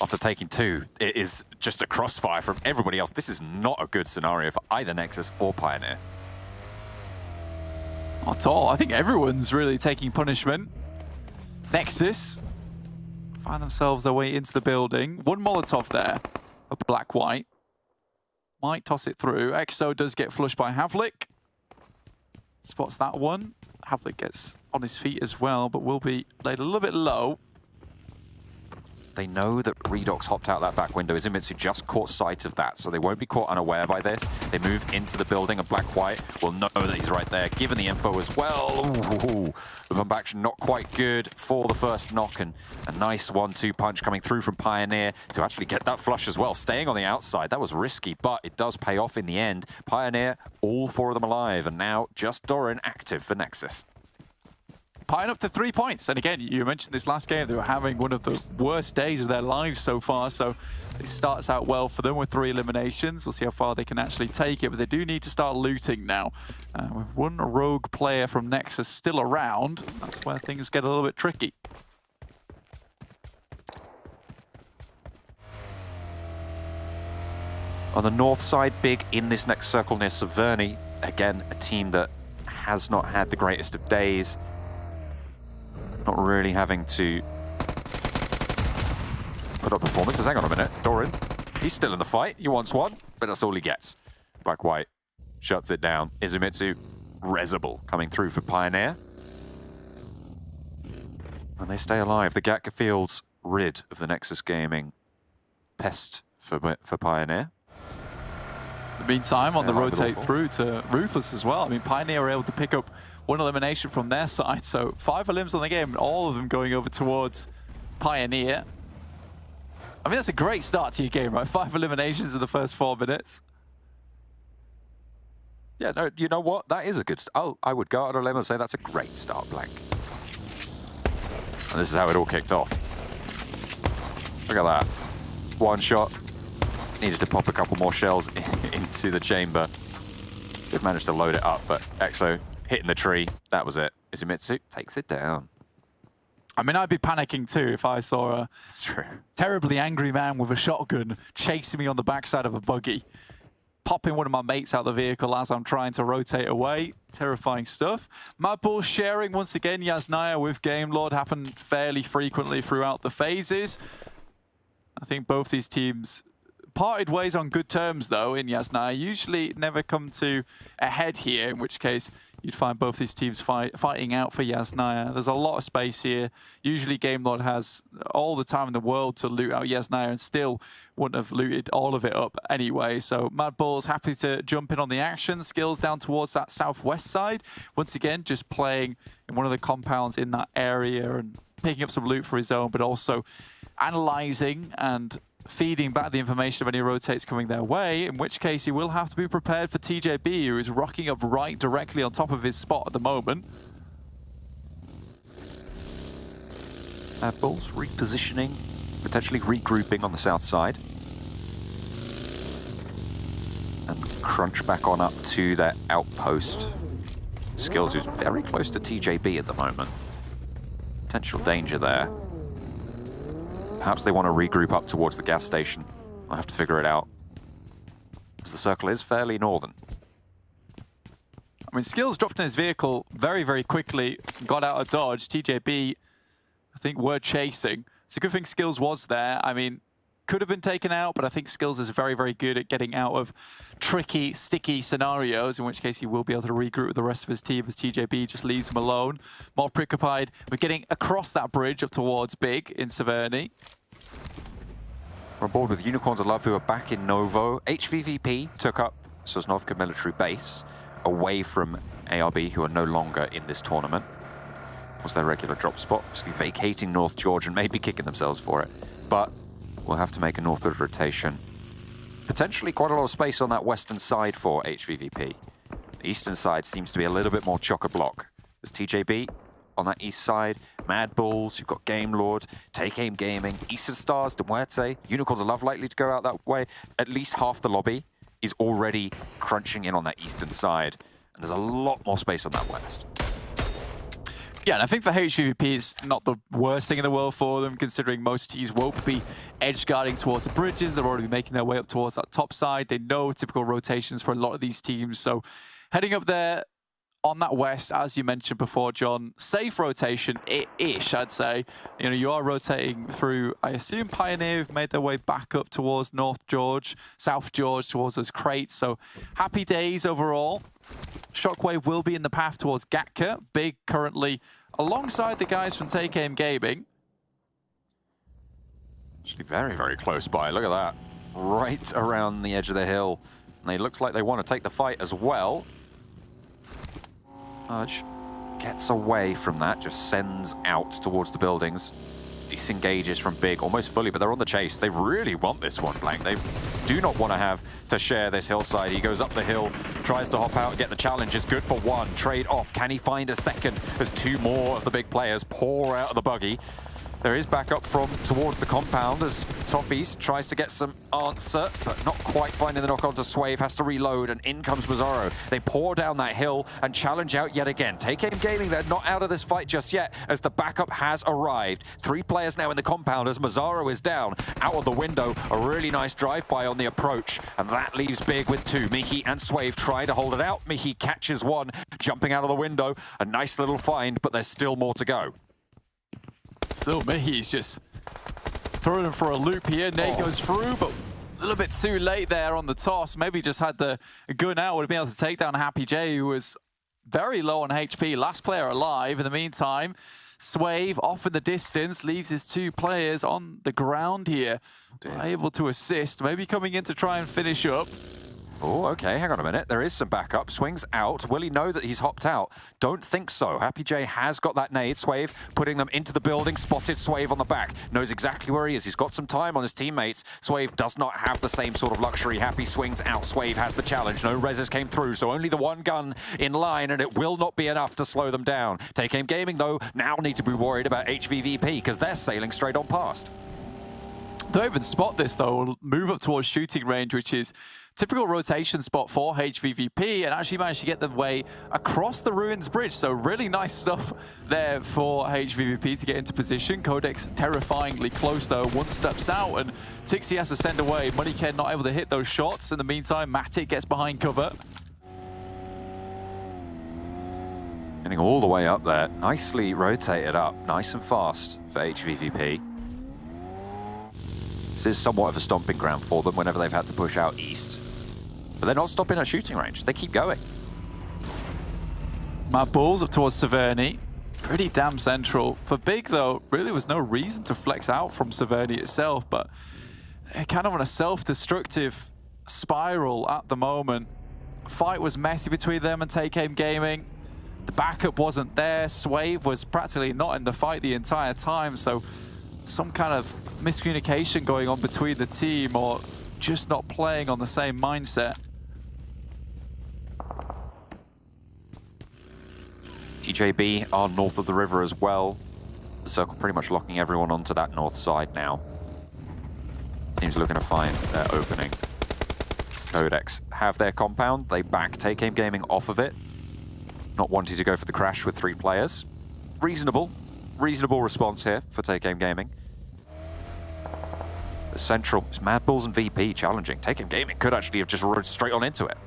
after taking 2, it is just a crossfire from everybody else. This is not a good scenario for either Nexus or Pioneer. Not at all. I think everyone's really taking punishment. Nexus find themselves their way into the building. One Molotov there, a black-white. Might toss it through. EXO does get flushed by Havlik. Spots that one. Havlik gets on his feet as well, but will be laid a little bit low. They know that Redox hopped out that back window. Izumitsu just caught sight of that, so they won't be caught unaware by this. They move into the building, and Black-White will know that he's right there, given the info as well. Ooh, the bump action not quite good for the first knock, and a nice 1-2 punch coming through from Pioneer to actually get that flush as well. Staying on the outside, that was risky, but it does pay off in the end. Pioneer, all 4 of them alive, and now just Doran active for Nexus. Pine up to 3 points. And again, you mentioned this last game, they were having one of the worst days of their lives so far. So it starts out well for them with 3 eliminations. We'll see how far they can actually take it, but they do need to start looting now. With one rogue player from Nexus still around, that's where things get a little bit tricky. On the north side, big in this next circle near Severny. Again, a team that has not had the greatest of days. Not really having to put up performances. Hang on a minute, Doran, he's still in the fight. He wants one, but that's all he gets. Black-White shuts it down. Izumitsu, Rezable coming through for Pioneer. And they stay alive. The Gatka Fields rid of the Nexus Gaming pest for Pioneer. In the meantime, on the rotate through to Ruthless as well. I mean, Pioneer were able to pick up 1 elimination from their side, so 5 elims on the game, all of them going over towards Pioneer. I mean, that's a great start to your game, right? 5 eliminations in the first 4 minutes. Yeah, no, you know what? That is a good start. Oh, I would go out on a limb and say that's a great start, Blank. And this is how it all kicked off. Look at that. 1 shot. Needed to pop a couple more shells into the chamber. They've managed to load it up, but EXO hitting the tree, that was it. Izumitsu takes it down. I mean, I'd be panicking too if I saw a terribly angry man with a shotgun chasing me on the backside of a buggy, popping one of my mates out of the vehicle as I'm trying to rotate away. Terrifying stuff. MADBULLS sharing once again Yasnaya with Game Lord happened fairly frequently throughout the phases. I think both these teams parted ways on good terms though in Yasnaya. Usually never come to a head here, in which case you'd find both these teams fighting out for Yasnaya. There's a lot of space here. Usually Game Lord has all the time in the world to loot out Yasnaya and still wouldn't have looted all of it up anyway. So MADBULLS happy to jump in on the action. Skills down towards that southwest side. Once again, just playing in one of the compounds in that area and picking up some loot for his own, but also analyzing and feeding back the information of any rotates coming their way, in which case he will have to be prepared for TJB, who is rocking up right directly on top of his spot at the moment. MADBULLS repositioning, potentially regrouping on the south side. And crunch back on up to their outpost. Skills who's very close to TJB at the moment. Potential danger there. Perhaps they want to regroup up towards the gas station. I'll have to figure it out. As the circle is fairly northern. I mean, Skills dropped in his vehicle very, very quickly, got out of dodge. TJB, I think, were chasing. It's a good thing Skills was there. I mean, could have been taken out, but I think Skills is very, very good at getting out of tricky, sticky scenarios, in which case he will be able to regroup with the rest of his team as TJB just leaves him alone. More preoccupied with getting across that bridge up towards Big in Severny. We're on board with Unicorns of Love, who are back in Novo. HVVP took up Sosnovka military base away from ARB, who are no longer in this tournament. Was their regular drop spot, obviously vacating North George and maybe kicking themselves for it. But we'll have to make a northward rotation. Potentially quite a lot of space on that western side for HVVP. The eastern side seems to be a little bit more chock-a-block. There's TJB on that east side, MADBULLS, you've got Game Lord, Take Aim Gaming, Eastern Stars, MUERTE, Unicorns of Love likely to go out that way. At least half the lobby is already crunching in on that eastern side, and there's a lot more space on that west. Yeah, and I think for HVVP, it's not the worst thing in the world for them, considering most teams won't be edge guarding towards the bridges. They're already making their way up towards that top side. They know typical rotations for a lot of these teams. So heading up there on that west, as you mentioned before, John, safe rotation-ish, I'd say. You know, you are rotating through, I assume Pioneer have made their way back up towards North George, South George, towards those crates. So happy days overall. Shockwave will be in the path towards Gatka. Big currently alongside the guys from Take Aim Gaming. Actually very, very close by. Look at that. Right around the edge of the hill. And it looks like they want to take the fight as well. Urge gets away from that, just sends out towards the buildings. Disengages from Big almost fully, but they're on the chase. They really want this one, Blank. They do not want to have to share this hillside. He goes up the hill, tries to hop out and get the challenge. It's good for one. Trade off. Can he find a second as two more of the big players pour out of the buggy? There is backup from towards the compound as Toffees tries to get some answer, but not quite finding the knock onto SHOCKWAVE, has to reload, and in comes Mazzaro. They pour down that hill and challenge out yet again. Take Aim Gaming, they're not out of this fight just yet as the backup has arrived. 3 players now in the compound as Mazzaro is down. Out of the window, a really nice drive-by on the approach, and that leaves Big with 2. Mihi and SHOCKWAVE try to hold it out. Mihi catches one, jumping out of the window. A nice little find, but there's still more to go. Still, Mihi's just throwing him for a loop here. Nate goes through, but a little bit too late there on the toss. Maybe just had the gun out, would have been able to take down Happy J, who was very low on HP. Last player alive. In the meantime, SHOCKWAVE off in the distance, leaves his 2 players on the ground here. Able to assist, maybe coming in to try and finish up. Oh, okay, hang on a minute. There is some backup. Swings out. Will he know that he's hopped out? Don't think so. Happy J has got that nade. SHOCKWAVE putting them into the building. Spotted SHOCKWAVE on the back. Knows exactly where he is. He's got some time on his teammates. SHOCKWAVE does not have the same sort of luxury. Happy swings out. SHOCKWAVE has the challenge. No reses came through, so only the 1 gun in line, and it will not be enough to slow them down. Take Aim Gaming, though, now need to be worried about HVVP because they're sailing straight on past. Don't even spot this, though. Move up towards shooting range, which is typical rotation spot for HVVP, and actually managed to get the way across the Ruins Bridge. So really nice stuff there for HVVP to get into position. QODEX terrifyingly close, though. 1 steps out, and Tixie has to send away. Moneyken not able to hit those shots. In the meantime, Matic gets behind cover. Getting all the way up there. Nicely rotated up. Nice and fast for HVVP. This is somewhat of a stomping ground for them whenever they've had to push out east. But they're not stopping at shooting range. They keep going. MADBULLS up towards Severny. Pretty damn central. For Big, though, really was no reason to flex out from Severny itself, but they're kind of on a self-destructive spiral at the moment. Fight was messy between them and Take Aim Gaming. The backup wasn't there. SHOCKWAVE was practically not in the fight the entire time, so some kind of miscommunication going on between the team, or just not playing on the same mindset. TJB are north of the river as well. The circle pretty much locking everyone onto that north side now. Teams looking to find their opening. QODEX have their compound. They back Take Aim Gaming off of it. Not wanting to go for the crash with 3 players. Reasonable response here for Take Aim Gaming. The central is MADBULLS and VP challenging. Taken Gaming could actually have just rode straight on into it.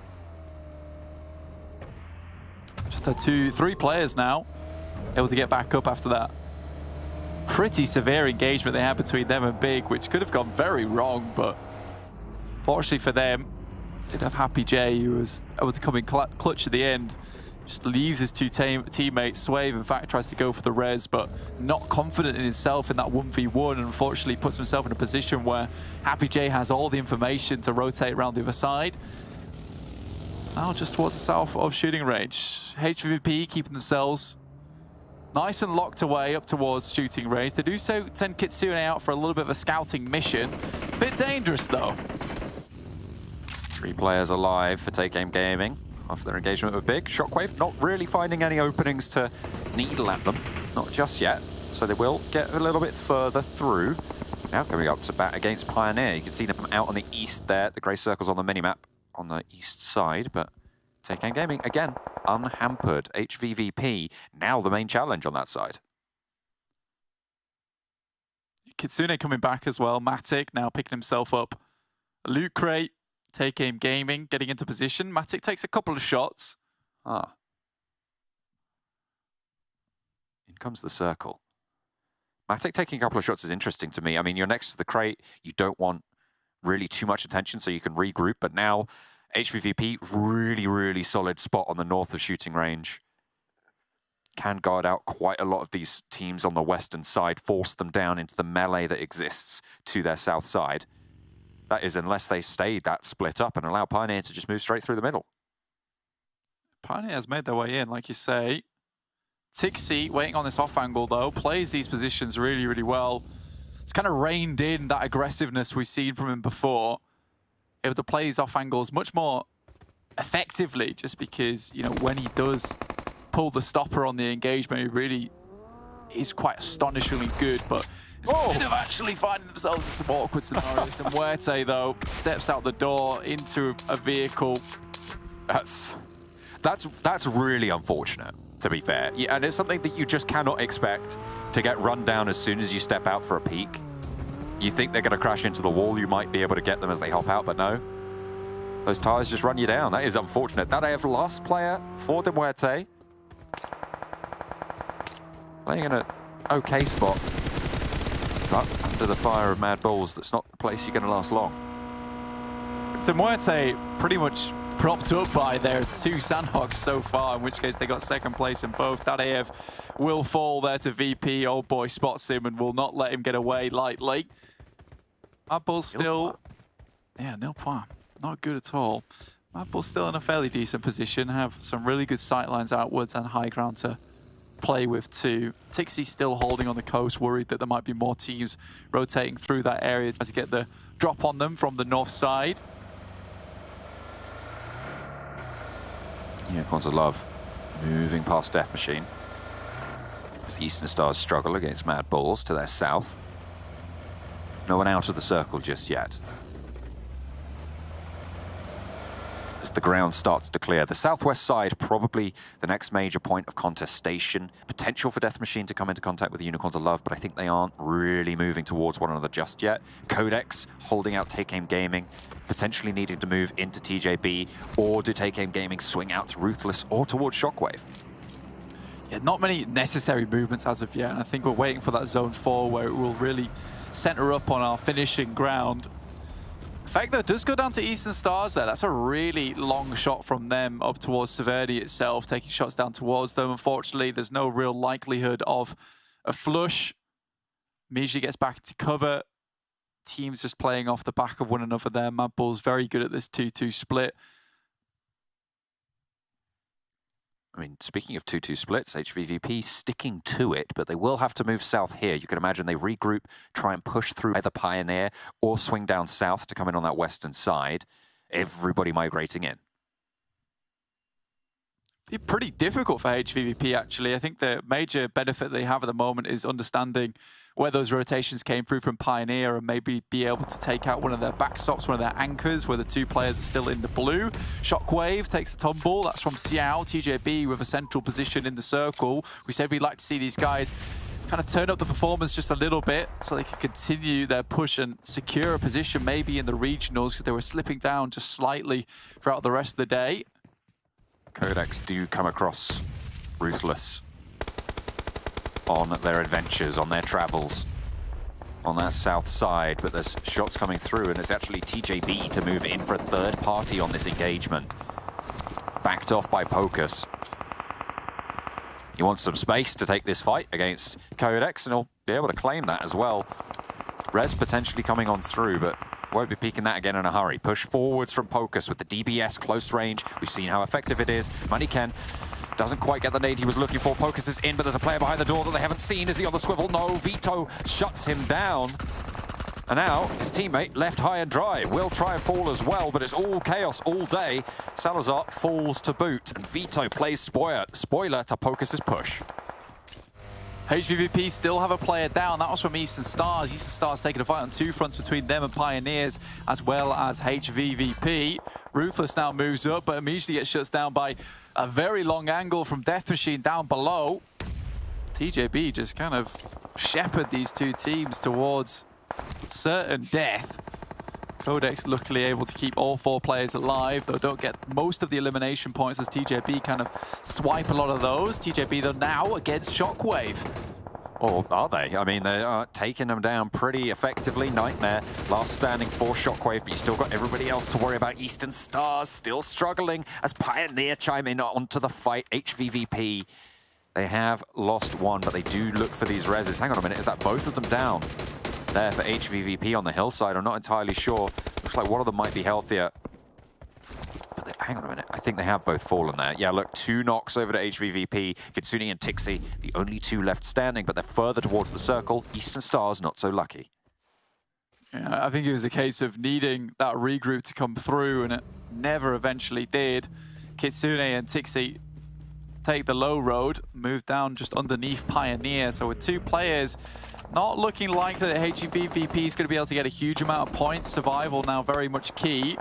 Just the 3 players now able to get back up after that pretty severe engagement they had between them and Big, which could have gone very wrong, but fortunately for them, did have Happy J, who was able to come in clutch at the end. Just leaves his 2 teammates. SHOCKWAVE, in fact, tries to go for the res, but not confident in himself in that 1v1, and unfortunately puts himself in a position where Happy J has all the information to rotate around the other side. Now just towards the south of shooting range. HVVP keeping themselves nice and locked away up towards shooting range. They do so send Kitsune out for a little bit of a scouting mission. Bit dangerous, though. 3 players alive for Take Aim Gaming after their engagement with Big. SHOCKWAVE not really finding any openings to needle at them, not just yet. So they will get a little bit further through. Now coming up to bat against Pioneer. You can see them out on the east there. The grey circles on the minimap on the east side, but Take Aim Gaming, again, unhampered. HVVP, now the main challenge on that side. Kitsune coming back as well. Matic now picking himself up. Loot Crate, Take Aim Gaming getting into position. Matic takes a couple of shots. In comes the circle. Matic taking a couple of shots is interesting to me. I mean, you're next to the crate. You don't want really too much attention, so you can regroup. But now, HVVP, really, really solid spot on the north of shooting range. Can guard out quite a lot of these teams on the western side, force them down into the melee that exists to their south side. That is, unless they stay that split up and allow Pioneer to just move straight through the middle. Pioneer has made their way in, like you say. Tixi, waiting on this off angle, though, plays these positions really, really well. It's kind of reined in that aggressiveness we've seen from him before. Able to play these off angles much more effectively, just because, you know, when he does pull the stopper on the engagement, he really is quite astonishingly good, but it's kind of actually finding themselves in some awkward scenarios. And MUERTE, though, steps out the door into a vehicle. That's really unfortunate, to be fair. Yeah, and it's something that you just cannot expect to get run down as soon as you step out for a peek. You think they're going to crash into the wall, you might be able to get them as they hop out, but no. Those tires just run you down. That is unfortunate. That AF last player for the MUERTE. Playing in an okay spot. But under the fire of MADBULLS, that's not the place you're going to last long. MUERTE pretty much propped up by their 2 Sanhoks so far, in which case they got second place in both. That AF will fall there to VP. Old boy spots him and will not let him get away lightly. MADBULLS still... Yeah, nil point. Not good at all. MADBULLS still in a fairly decent position, have some really good sightlines outwards and high ground to play with too. Tixi still holding on the coast, worried that there might be more teams rotating through that area to get the drop on them from the north side. Unicorns of Love moving past Death Machine as the Eastern Stars struggle against MADBULLS to their south. No one out of the circle just yet. As the ground starts to clear, the southwest side probably the next major point of contestation. Potential for Death Machine to come into contact with the Unicorns of Love, but I think they aren't really moving towards one another just yet. QODEX holding out Take Aim Gaming, potentially needing to move into TJB, or do Take Aim Gaming swing out to Ruthless or towards Shockwave? Yeah, not many necessary movements as of yet, and I think we're waiting for that zone 4 where it will really center up on our finishing ground. The fact that it does go down to Eastern Stars there, that's a really long shot from them up towards Severity itself, taking shots down towards them. Unfortunately, there's no real likelihood of a flush. Miji gets back to cover. Teams just playing off the back of one another there. MADBULLS very good at this 2-2 split. I mean, speaking of 2-2 splits, HVVP sticking to it, but they will have to move south here. You can imagine they regroup, try and push through either Pioneer or swing down south to come in on that western side. Everybody migrating in. Be pretty difficult for HVVP, actually. I think the major benefit they have at the moment is understanding where those rotations came through from Pioneer and maybe be able to take out one of their backstops, one of their anchors, where the 2 players are still in the blue. Shockwave takes a tumble. That's from Xiao. TJB with a central position in the circle. We said we'd like to see these guys kind of turn up the performance just a little bit so they can continue their push and secure a position maybe in the regionals, because they were slipping down just slightly throughout the rest of the day. QODEX do come across Ruthless on their adventures, on their travels on that south side, but there's shots coming through, and it's actually TJB to move in for a third party on this engagement. Backed off by Pocus. He wants some space to take this fight against QODEX, and he'll be able to claim that as well. Res potentially coming on through, but won't be peeking that again in a hurry. Push forwards from Pocus with the DBS close range. We've seen how effective it is. Maniken doesn't quite get the nade he was looking for. Pocus is in, but there's a player behind the door that they haven't seen. Is he on the swivel? No, Vito shuts him down. And now his teammate left high and dry. Will try and fall as well, but it's all chaos all day. Salazar falls to boot, and Vito plays spoiler to Pocus's push. HVVP still have a player down. That was from Eastern Stars. Eastern Stars taking a fight on two fronts between them and Pioneers, as well as HVVP. Ruthless now moves up, but immediately gets shut down by a very long angle from Death Machine down below. TJB just kind of shepherd these two teams towards certain death. QODEX luckily able to keep all four players alive, though don't get most of the elimination points as TJB kind of swipe a lot of those. TJB though now against Shockwave. Or are they? I mean, they are taking them down pretty effectively. Nightmare, last standing for Shockwave, but you still got everybody else to worry about. Eastern Stars still struggling as Pioneer chime in onto the fight. HVVP, they have lost one, but they do look for these reses. Hang on a minute, is that both of them down? There for HVVP on the hillside, I'm not entirely sure. Looks like one of them might be healthier. But hang on a minute, I think they have both fallen there. Yeah, look, 2 knocks over to HVVP. Kitsune and Tixi, the only 2 left standing, but they're further towards the circle. Eastern Stars, not so lucky. Yeah, I think it was a case of needing that regroup to come through, and it never eventually did. Kitsune and Tixi take the low road, move down just underneath Pioneer. So with 2 players, not looking like that HVVP is going to be able to get a huge amount of points. Survival now very much key.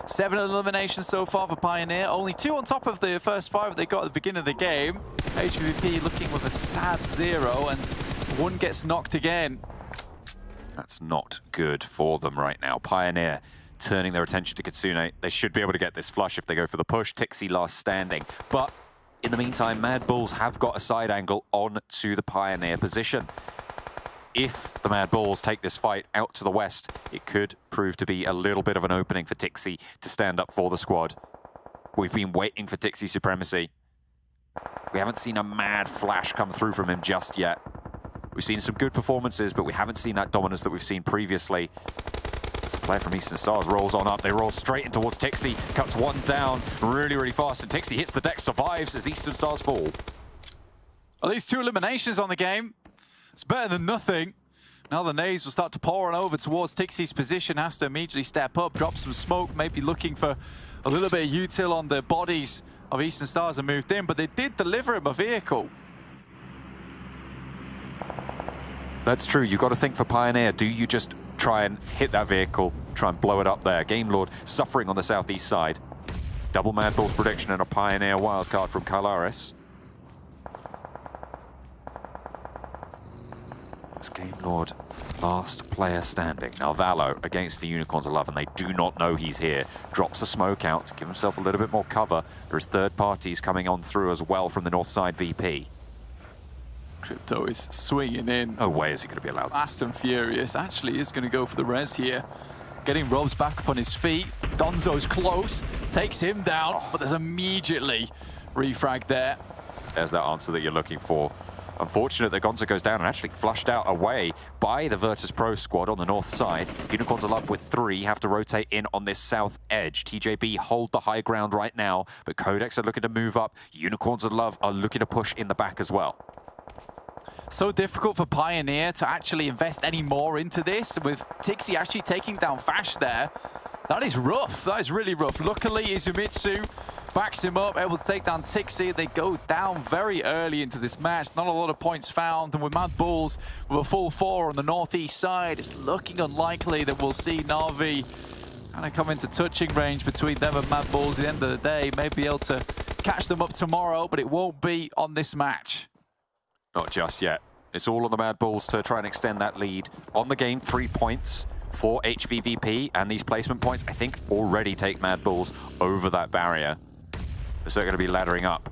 7 eliminations so far for Pioneer. Only 2 on top of the first 5 they got at the beginning of the game. HVVP looking with a sad 0, and 1 gets knocked again. That's not good for them right now. Pioneer turning their attention to Kitsune. They should be able to get this flush if they go for the push. Tixi last standing. But in the meantime, MADBULLS have got a side angle on to the Pioneer position. If the MADBULLS take this fight out to the west, it could prove to be a little bit of an opening for Tixi to stand up for the squad. We've been waiting for Tixi supremacy. We haven't seen a mad flash come through from him just yet. We've seen some good performances, but we haven't seen that dominance that we've seen previously. As a player from Eastern Stars rolls on up, they roll straight in towards Tixi, cuts 1 down really, really fast, and Tixi hits the deck, survives as Eastern Stars fall. At least 2 eliminations on the game. It's better than nothing. Now the nades will start to pour on over towards Tixi's position. Has to immediately step up, drop some smoke, maybe looking for a little bit of util on the bodies of Eastern Stars and moved in, but they did deliver him a vehicle. That's true. You've got to think for Pioneer. Do you just try and hit that vehicle, try and blow it up there? Game Lord suffering on the southeast side. Double MADBULLS prediction and a Pioneer wildcard from Kalaris. Game Lord, last player standing. Now Valo against the Unicorns of Love, and they do not know he's here. Drops a smoke out to give himself a little bit more cover. There's third parties coming on through as well from the north side VP. Crypto is swinging in. No way is he going to be allowed. Fast and furious. Actually is going to go for the res here. Getting Robs back up on his feet. Donzo's close. Takes him down, but there's immediately refrag there. There's that answer that you're looking for. Unfortunate that Gonzo goes down and actually flushed out away by the VIRTUS.PRO squad on the north side. Unicorns of Love with 3 have to rotate in on this south edge. TJB hold the high ground right now, but QODEX are looking to move up. Unicorns of Love are looking to push in the back as well. So difficult for Pioneer to actually invest any more into this, with Tixi actually taking down Fash there. That is rough. That is really rough. Luckily, Izumitsu backs him up, able to take down Tixi. They go down very early into this match. Not a lot of points found. And with MADBULLS with a full 4 on the northeast side, it's looking unlikely that we'll see Na'Vi kind of come into touching range between them and MADBULLS at the end of the day. May be able to catch them up tomorrow, but it won't be on this match. Not just yet. It's all on the MADBULLS to try and extend that lead. On the game, 3 points for HVVP, and these placement points, I think, already take MADBULLS over that barrier. So they're going to be laddering up.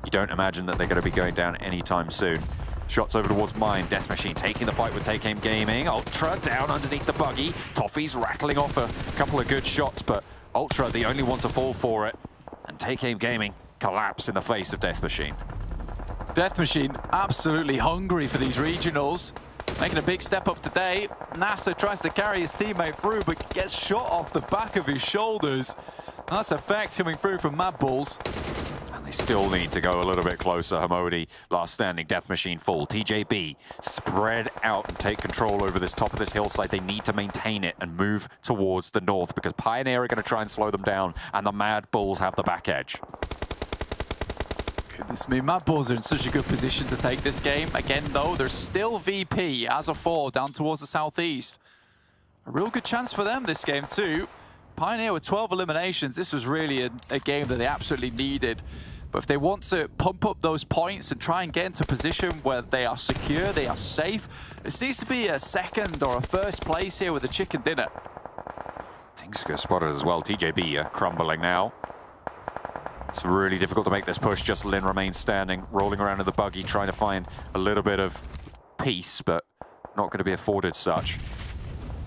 You don't imagine that they're going to be going down anytime soon. Shots over towards Mine. Death Machine taking the fight with Take Aim Gaming. Ultra down underneath the buggy. Toffee's rattling off a couple of good shots, but Ultra the only one to fall for it. And Take Aim Gaming collapse in the face of Death Machine. Death Machine absolutely hungry for these regionals. Making a big step up today. Nusa tries to carry his teammate through, but gets shot off the back of his shoulders. That's effect coming through from MADBULLS. They still need to go a little bit closer. Hamodi, last standing, Death Machine full. TJB spread out and take control over this top of this hillside. They need to maintain it and move towards the north because Pioneer are going to try and slow them down, and the MADBULLS have the back edge. Goodness me, MADBULLS are in such a good position to take this game. Again, though, there's still VP as a 4 down towards the southeast. A real good chance for them this game, too. Pioneer with 12 eliminations. This was really a game that they absolutely needed. But if they want to pump up those points and try and get into a position where they are secure, they are safe, there needs to be a second or a first place here with a chicken dinner. Tingska spotted as well. TJB crumbling now. It's really difficult to make this push. Just Lin remains standing, rolling around in the buggy, trying to find a little bit of peace, but not going to be afforded such.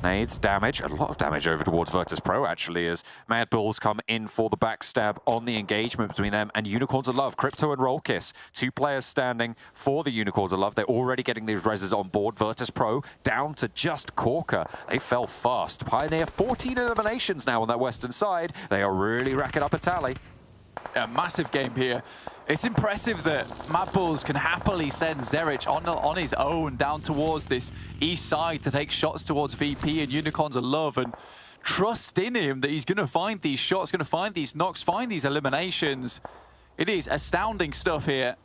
Nades, damage, a lot of damage over towards VIRTUS.PRO actually, as MADBULLS come in for the backstab on the engagement between them and Unicorns of Love. Crypto and Rollkiss, 2 players standing for the Unicorns of Love. They're already getting these reses on board. VIRTUS.PRO down to just Corker. They fell fast. Pioneer, 14 eliminations now on that western side. They are really racking up a tally. A massive game here. It's impressive that MADBULLS can happily send Zerich on his own down towards this east side to take shots towards VP and Unicorns of Love and trust in him that he's going to find these shots, going to find these knocks, find these eliminations. It is astounding stuff here.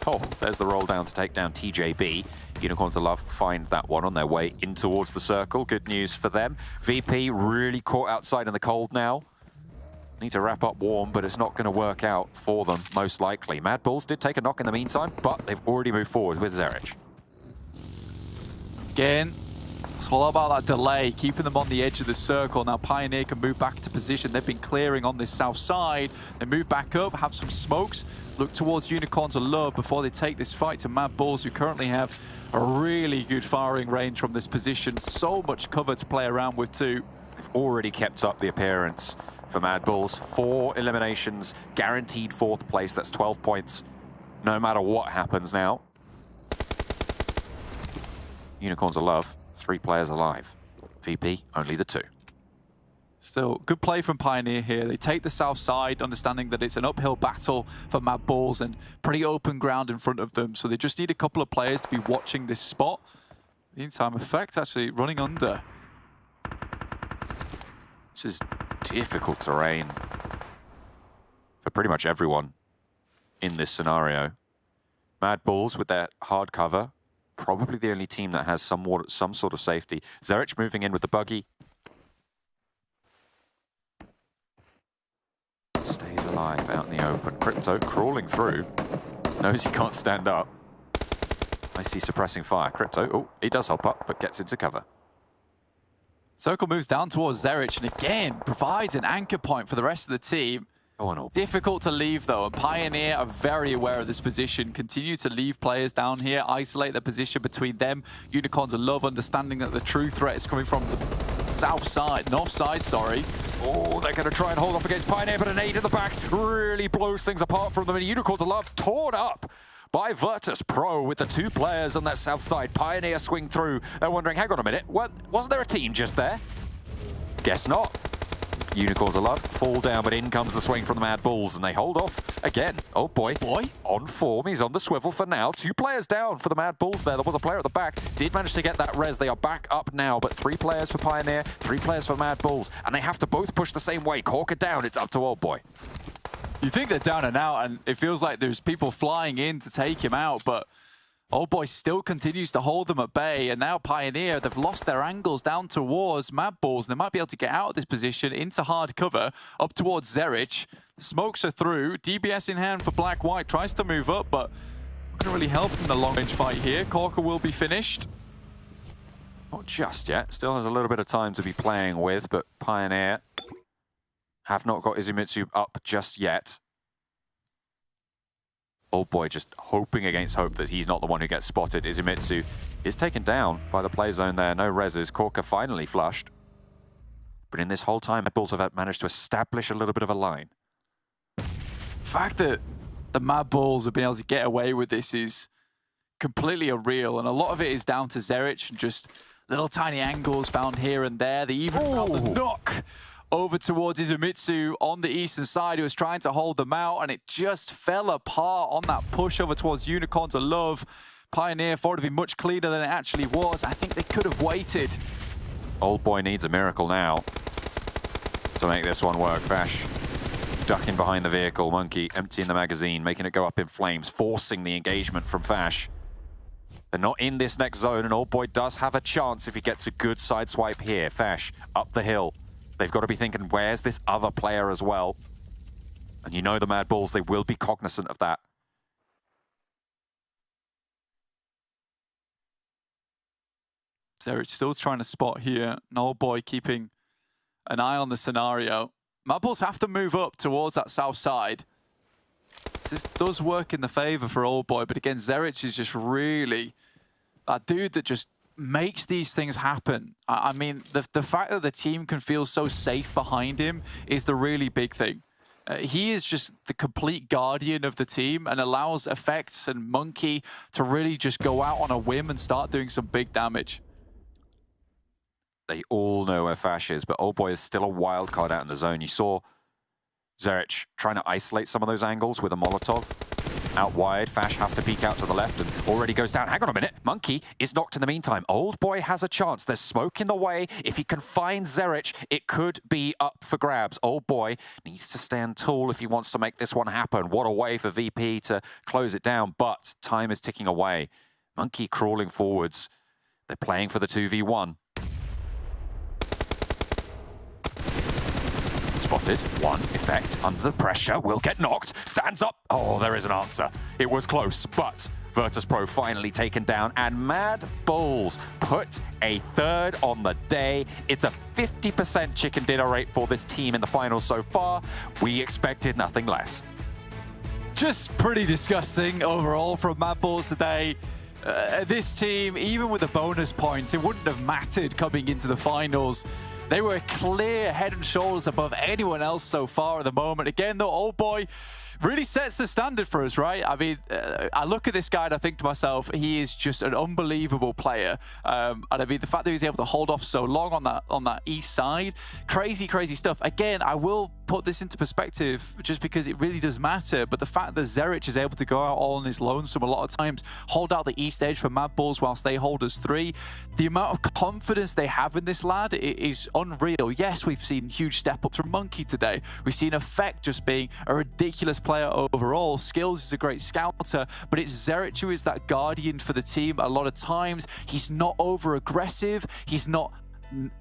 Oh, there's the roll down to take down TJB. Unicorns of Love find that one on their way in towards the circle. Good news for them. VP really caught outside in the cold now. Need to wrap up warm, but it's not going to work out for them, most likely. MADBULLS did take a knock in the meantime, but they've already moved forward with Zerich. Again, it's all about that delay, keeping them on the edge of the circle. Now Pioneer can move back to position. They've been clearing on this south side. They move back up, have some smokes, look towards Unicorns of Love before they take this fight to MADBULLS, who currently have a really good firing range from this position. So much cover to play around with too. They've already kept up the appearance for MADBULLS. 4 eliminations, guaranteed 4th place. That's 12 points, no matter what happens now. Unicorns of Love, 3 players alive. VP, only the 2. Still, good play from Pioneer here. They take the south side, understanding that it's an uphill battle for MADBULLS and pretty open ground in front of them. So they just need a couple of players to be watching this spot. Meantime, Effect actually running under. This is difficult terrain for pretty much everyone in this scenario. MADBULLS with their hard cover, probably the only team that has some sort of safety. Zerich moving in with the buggy. Stays alive out in the open. Crypto crawling through. Knows he can't stand up. I see suppressing fire. Crypto, oh, he does hop up, but gets into cover. Circle moves down towards Zerich and again provides an anchor point for the rest of the team. Difficult to leave though, and Pioneer are very aware of this position. Continue to leave players down here, isolate the position between them. Unicorns of Love, understanding that the true threat is coming from the south side, north side, sorry. Oh, they're going to try and hold off against Pioneer, but an aid in the back really blows things apart from them. And Unicorns of Love torn up by VIRTUS.PRO with the 2 players on that south side. Pioneer swing through. They're wondering, hang on a minute, wasn't there a team just there? Guess not. Unicorns of Love fall down, but in comes the swing from the MADBULLS, and they hold off again. Oh boy. On form, he's on the swivel for now. 2 players down for the MADBULLS there. There was a player at the back, did manage to get that res. They are back up now, but 3 players for Pioneer, 3 players for MADBULLS, and they have to both push the same way. Corker down, it's up to Old Boy. You think they're down and out, and it feels like there's people flying in to take him out, but Old Boy still continues to hold them at bay, and now Pioneer, they've lost their angles down towards MADBULLS, and they might be able to get out of this position into hard cover, up towards Zerich. Smokes are through, DBS in hand for Black White, tries to move up, but couldn't really help in the long-range fight here. Corker will be finished. Not just yet. Still has a little bit of time to be playing with, but Pioneer have not got Izumitsu up just yet. Old Boy just hoping against hope that he's not the one who gets spotted. Izumitsu is taken down by the play zone there. No reses. Corker finally flushed. But in this whole time, MADBULLS have managed to establish a little bit of a line. The fact that the MADBULLS have been able to get away with this is completely unreal, and a lot of it is down to Zerich and just little tiny angles found here and there. They even found the knock over towards Izumitsu on the eastern side, who was trying to hold them out, and it just fell apart on that push over towards Unicorn to Love. Pioneer thought it would be much cleaner than it actually was. I think they could have waited. Old Boy needs a miracle now to make this one work. Fash ducking behind the vehicle. Monkey emptying the magazine, making it go up in flames, forcing the engagement from Fash. They're not in this next zone, and Old Boy does have a chance if he gets a good side swipe here. Fash up the hill. They've got to be thinking, where's this other player as well? And you know the MADBULLS, they will be cognizant of that. Zerich still trying to spot here. And Old Boy keeping an eye on the scenario. MADBULLS have to move up towards that south side. This does work in the favor for Old Boy, but again, Zerich is just really that dude that just makes these things happen. I mean, the fact that the team can feel so safe behind him is the really big thing. He is just the complete guardian of the team and allows Effects and Monkey to really just go out on a whim and start doing some big damage. They all know where Fash is, but Old Boy is still a wild card out in the zone. You saw Zerich trying to isolate some of those angles with a Molotov. Out wide, Fash has to peek out to the left and already goes down. Hang on a minute, Monkey is knocked in the meantime. Old Boy has a chance. There's smoke in the way. If he can find Zerich, it could be up for grabs. Old Boy needs to stand tall if he wants to make this one happen. What a way for VP to close it down, but time is ticking away. Monkey crawling forwards. They're playing for the 2v1. Spotted. One. Effect under the pressure. Will get knocked. Stands up. Oh, there is an answer. It was close, but VIRTUS.PRO finally taken down, and MADBULLS put a third on the day. It's a 50% chicken dinner rate for this team in the finals so far. We expected nothing less. Just pretty disgusting overall from MADBULLS today. This team, even with the bonus points, it wouldn't have mattered coming into the finals. They were clear head and shoulders above anyone else so far at the moment. Again, though, Old Boy really sets the standard for us, right? I mean, I look at this guy and I think to myself, he is just an unbelievable player. And I mean, the fact that he was able to hold off so long on that east side, crazy, crazy stuff. Again, I will put this into perspective just because it really does matter. But the fact that Zerich is able to go out all on his lonesome a lot of times, hold out the east edge for MADBULLS whilst they hold us three, the amount of confidence they have in this lad is unreal. Yes, we've seen huge step-ups from Monkey today. We've seen Effect just being a ridiculous player overall. Skills is a great scouter, but it's Zerich who is that guardian for the team a lot of times. He's not over-aggressive. He's not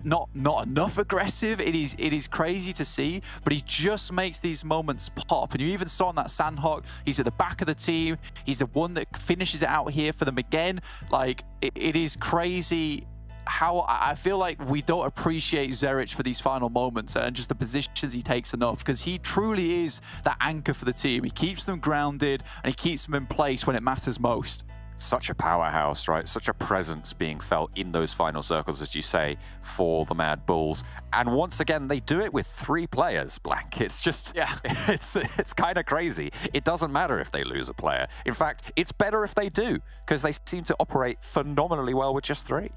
enough aggressive. It is crazy to see, but he just makes these moments pop. And you even saw on that Sanhok, he's at the back of the team. He's the one that finishes it out here for them again. Like, it is crazy how I feel like we don't appreciate Zerich for these final moments and just the positions he takes enough, because he truly is that anchor for the team. He keeps them grounded and he keeps them in place when it matters most. Such a powerhouse, right? Such a presence being felt in those final circles, as you say, for the MADBULLS. And once again, they do it with 3 players, Blank. It's just, yeah, it's kind of crazy. It doesn't matter if they lose a player. In fact, it's better if they do, because they seem to operate phenomenally well with just 3.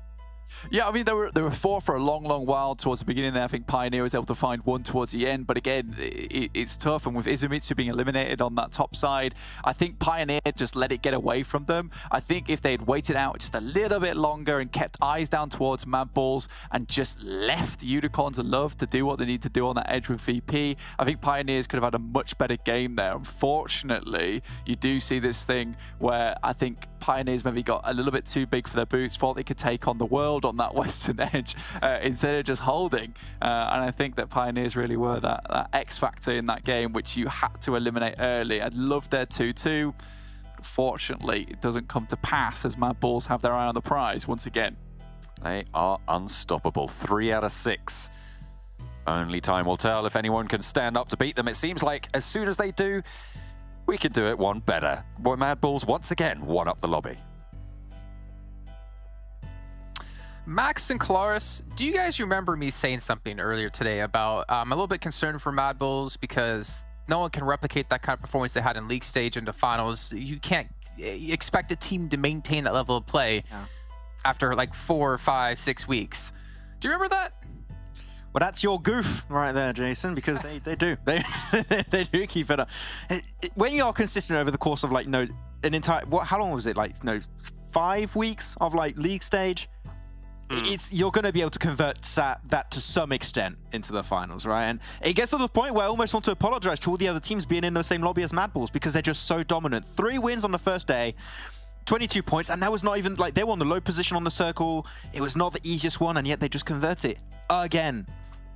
Yeah, I mean, there were 4 for a long, long while towards the beginning there. I think Pioneer was able to find 1 towards the end. But again, it's tough. And with Izumitsu being eliminated on that top side, I think Pioneer just let it get away from them. I think if they'd waited out just a little bit longer and kept eyes down towards MADBULLS and just left Unicorns and Love to do what they need to do on that edge with VP, I think Pioneers could have had a much better game there. Unfortunately, you do see this thing where I think Pioneers maybe got a little bit too big for their boots, thought they could take on the world on that western edge instead of just holding. And I think that Pioneers really were that X factor in that game, which you had to eliminate early. I'd love their 2-2. Fortunately, it doesn't come to pass as MADBULLS have their eye on the prize once again. They are unstoppable. 3 out of 6. Only time will tell if anyone can stand up to beat them. It seems like as soon as they do, we can do it one better. Boy, MADBULLS once again one up the lobby. Max and Kalaris, do you guys remember me saying something earlier today about I'm a little bit concerned for MADBULLS because no one can replicate that kind of performance they had in league stage into finals. You can't expect a team to maintain that level of play after like 4, 5, 6 weeks. Do you remember that? Well, that's your goof right there, Jason, because they do. They do keep it up. When you are consistent over the course of like, you know, an entire, how long was it? Like, you know, 5 weeks of like league stage? You're going to be able to convert that to some extent into the finals, right? And it gets to the point where I almost want to apologize to all the other teams being in the same lobby as MADBULLS because they're just so dominant. 3 wins on the first day, 22 points, and that was not even, like, they were on the low position on the circle. It was not the easiest one, and yet they just convert it again.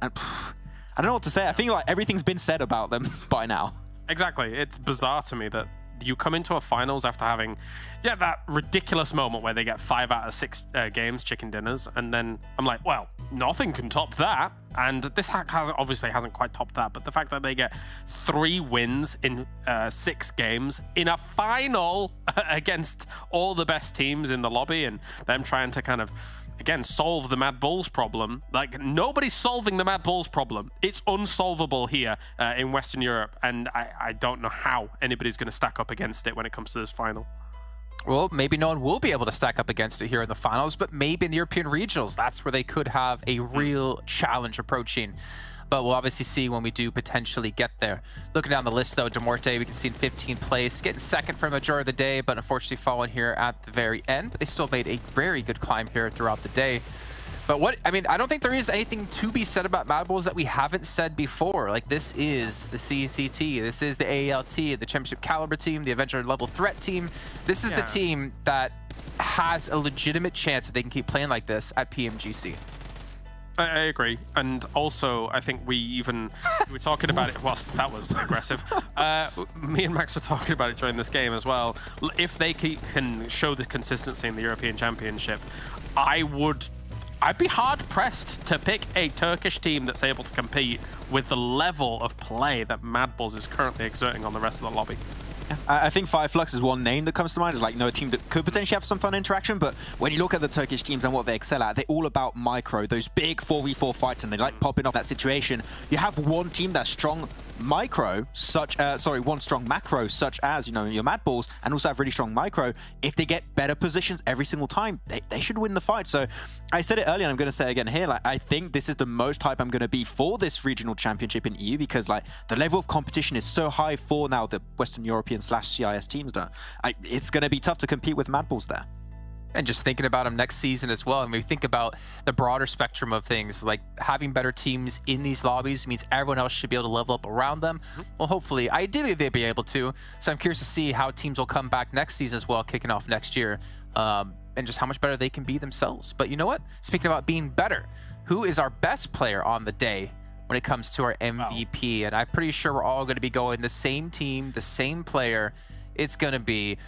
And I don't know what to say. I think, like, everything's been said about them by now. Exactly. It's bizarre to me that you come into a finals after having, that ridiculous moment where they get 5 out of 6 games, chicken dinners, and then I'm like, well, nothing can top that. And this obviously hasn't quite topped that, but the fact that they get 3 wins in 6 games in a final against all the best teams in the lobby, and them trying to kind of, again, solve the MADBULLS problem. Like, nobody's solving the MADBULLS problem. It's unsolvable here in Western Europe, and I don't know how anybody's going to stack up against it when it comes to this final. Well, maybe no one will be able to stack up against it here in the finals, but maybe in the European regionals, that's where they could have a real challenge approaching. But we'll obviously see when we do potentially get there. Looking down the list, though, MUERTE, we can see in 15th place, getting second for the majority of the day, but unfortunately falling here at the very end. But they still made a very good climb here throughout the day. But I don't think there is anything to be said about MADBULLS that we haven't said before. Like, this is the CCT, this is the AALT, the Championship Caliber team, the Avenger Level Threat team. This is the team that has a legitimate chance if they can keep playing like this at PMGC. I agree, and also I think we were talking about it. Well, that was aggressive. Me and Max were talking about it during this game as well. If they can show this consistency in the European Championship, I'd be hard-pressed to pick a Turkish team that's able to compete with the level of play that MADBULLS is currently exerting on the rest of the lobby. I think Fireflux is one name that comes to mind. It's like, a team that could potentially have some fun interaction, but when you look at the Turkish teams and what they excel at, they're all about micro, those big 4v4 fights, and they like popping off that situation. You have one team that's strong micro, one strong macro, such as, your MADBULLS, and also have really strong micro. If they get better positions every single time, they should win the fight. So I said it earlier, and I'm going to say it again here, I think this is the most hype I'm going to be for this regional championship in EU, because the level of competition is so high for now the Western European/CIS teams. It's going to be tough to compete with MADBULLS there. And just thinking about them next season as well. I mean, we think about the broader spectrum of things, like having better teams in these lobbies means everyone else should be able to level up around them. Well, hopefully, ideally, they'd be able to. So I'm curious to see how teams will come back next season as well, kicking off next year, and just how much better they can be themselves. But you know what? Speaking about being better, who is our best player on the day when it comes to our MVP? Wow. And I'm pretty sure we're all going to be going the same team, the same player. It's going to be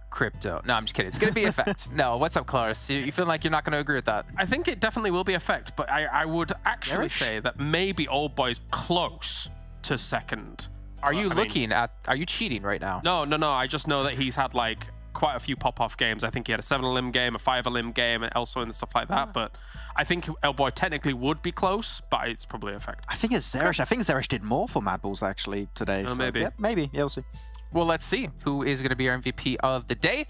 Crypto. No, I'm just kidding. It's going to be Effect. No, what's up, Kalaris? You feel like you're not going to agree with that? I think it definitely will be Effect, but I would actually say that maybe Old Boy's close to second. Are you are you cheating right now? No. I just know that he's had quite a few pop-off games. I think he had a 7-elim game, a 5-elim game, and also and stuff like that. But I think Old Boy technically would be close, but it's probably Effect. I think it's Zerish. I think Zerish did more for MADBULLS actually today. Oh, so maybe. Yeah, maybe. Yeah, we'll see. Well, let's see who is going to be our MVP of the day.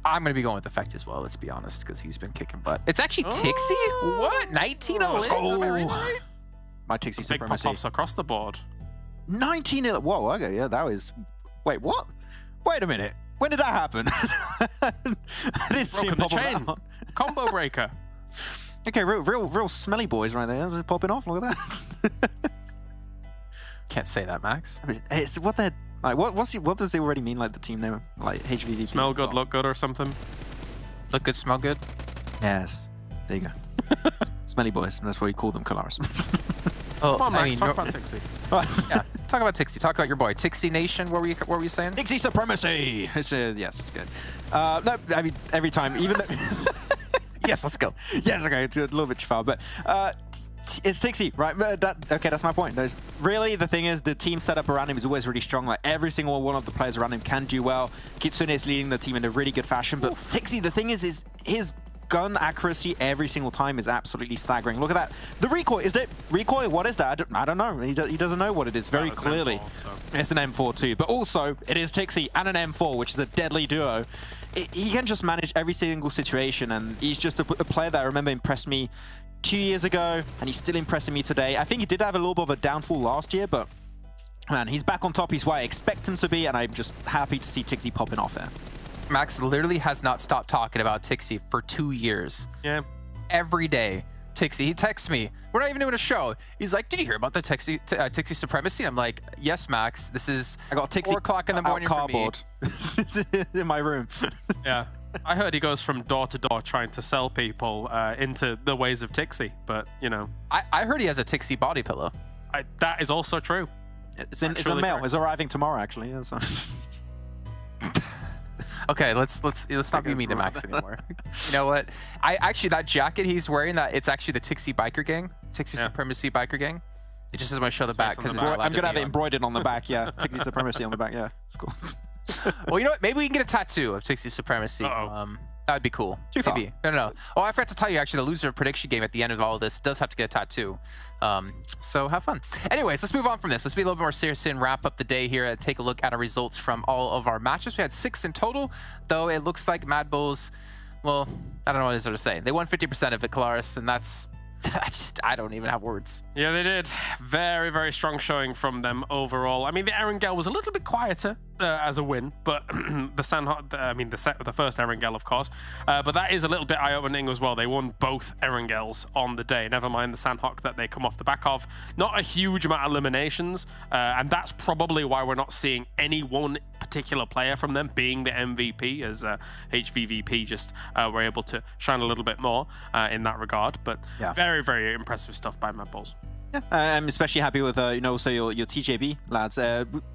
I'm going to be going with Effect as well, let's be honest, because he's been kicking butt. It's actually Tixie? What? 19 Let's go. My Tixie big pop-offs across the board. 19 Whoa, okay, yeah, that was... Wait, what? Wait a minute. When did that happen? I didn't see him the chain. Combo breaker. Okay, real smelly boys right there. Just popping off. Look at that. Can't say that, Max. I mean, it's what they're... what does it already mean, the team name? HVVP? Smell good, look good or something? Look good, smell good? Yes. There you go. Smelly boys. That's what you call them, Kalaris. Come on, Max, talk about sexy. Yeah. Talk about Tixie. Talk about your boy. Tixie Nation, what were you saying? Tixie supremacy! Yes, it's good. No, I mean, every time, even though... Yes, let's go. Yes, okay, a little bit too far, but it's Tixie, right? Okay, that's my point. Really, the thing is, the team setup around him is always really strong. Like, every single one of the players around him can do well. Kitsune is leading the team in a really good fashion, but Tixie, the thing is his gun accuracy every single time is absolutely staggering. Look at that. The recoil, is that recoil? What is that? I don't know. He doesn't know what it is very clearly. M4, so. It's an M4 too, but also it is Tixie and an M4, which is a deadly duo. He can just manage every single situation, and he's just a player that I remember impressed me 2 years ago, and he's still impressing me today. I think he did have a little bit of a downfall last year, but man, he's back on top. He's where I expect him to be, and I'm just happy to see Tixie popping off there. Max literally has not stopped talking about Tixie for 2 years. Yeah. Every day, Tixie, he texts me. We're not even doing a show. He's like, did you hear about the Tixie supremacy? I'm like, yes, Max. This is I got Tixie 4 o'clock in the morning for me. In my room. Yeah. I heard he goes from door to door trying to sell people into the ways of Tixie, but, you know. I heard he has a Tixie body pillow. That is also true. It's in mail. It's arriving tomorrow, actually. Yeah, so. Okay, let's not be mean to Max anymore. You know what? Actually, that jacket he's wearing, it's actually the Tixie biker gang, Tixie Supremacy biker gang. It just doesn't want to show the back because I'm gonna have it embroidered on the back. Yeah, Tixie Supremacy on the back. Yeah, it's cool. Well, you know what? Maybe we can get a tattoo of Tixie Supremacy. That would be cool. Maybe. No. Oh, I forgot to tell you, actually, the loser of prediction game at the end of all of this does have to get a tattoo. So have fun. Anyways, let's move on from this. Let's be a little bit more serious and wrap up the day here and take a look at our results from all of our matches. We had 6 in total, though it looks like MADBULLS, well, I don't know what it is to say. They won 50% of it, Kalaris, and that's I don't even have words. Yeah, they did. Very, very strong showing from them overall. I mean, the Erangel was a little bit quieter as a win, but the Sanhok, the first Erangel, of course, but that is a little bit eye-opening as well. They won both Erangels on the day, never mind the Sanhok that they come off the back of. Not a huge amount of eliminations, and that's probably why we're not seeing any one particular player from them being the MVP, as HVVP just were able to shine a little bit more in that regard. But yeah, very, very impressive stuff by MADBULLS. Yeah, I'm especially happy with also your TJB lads.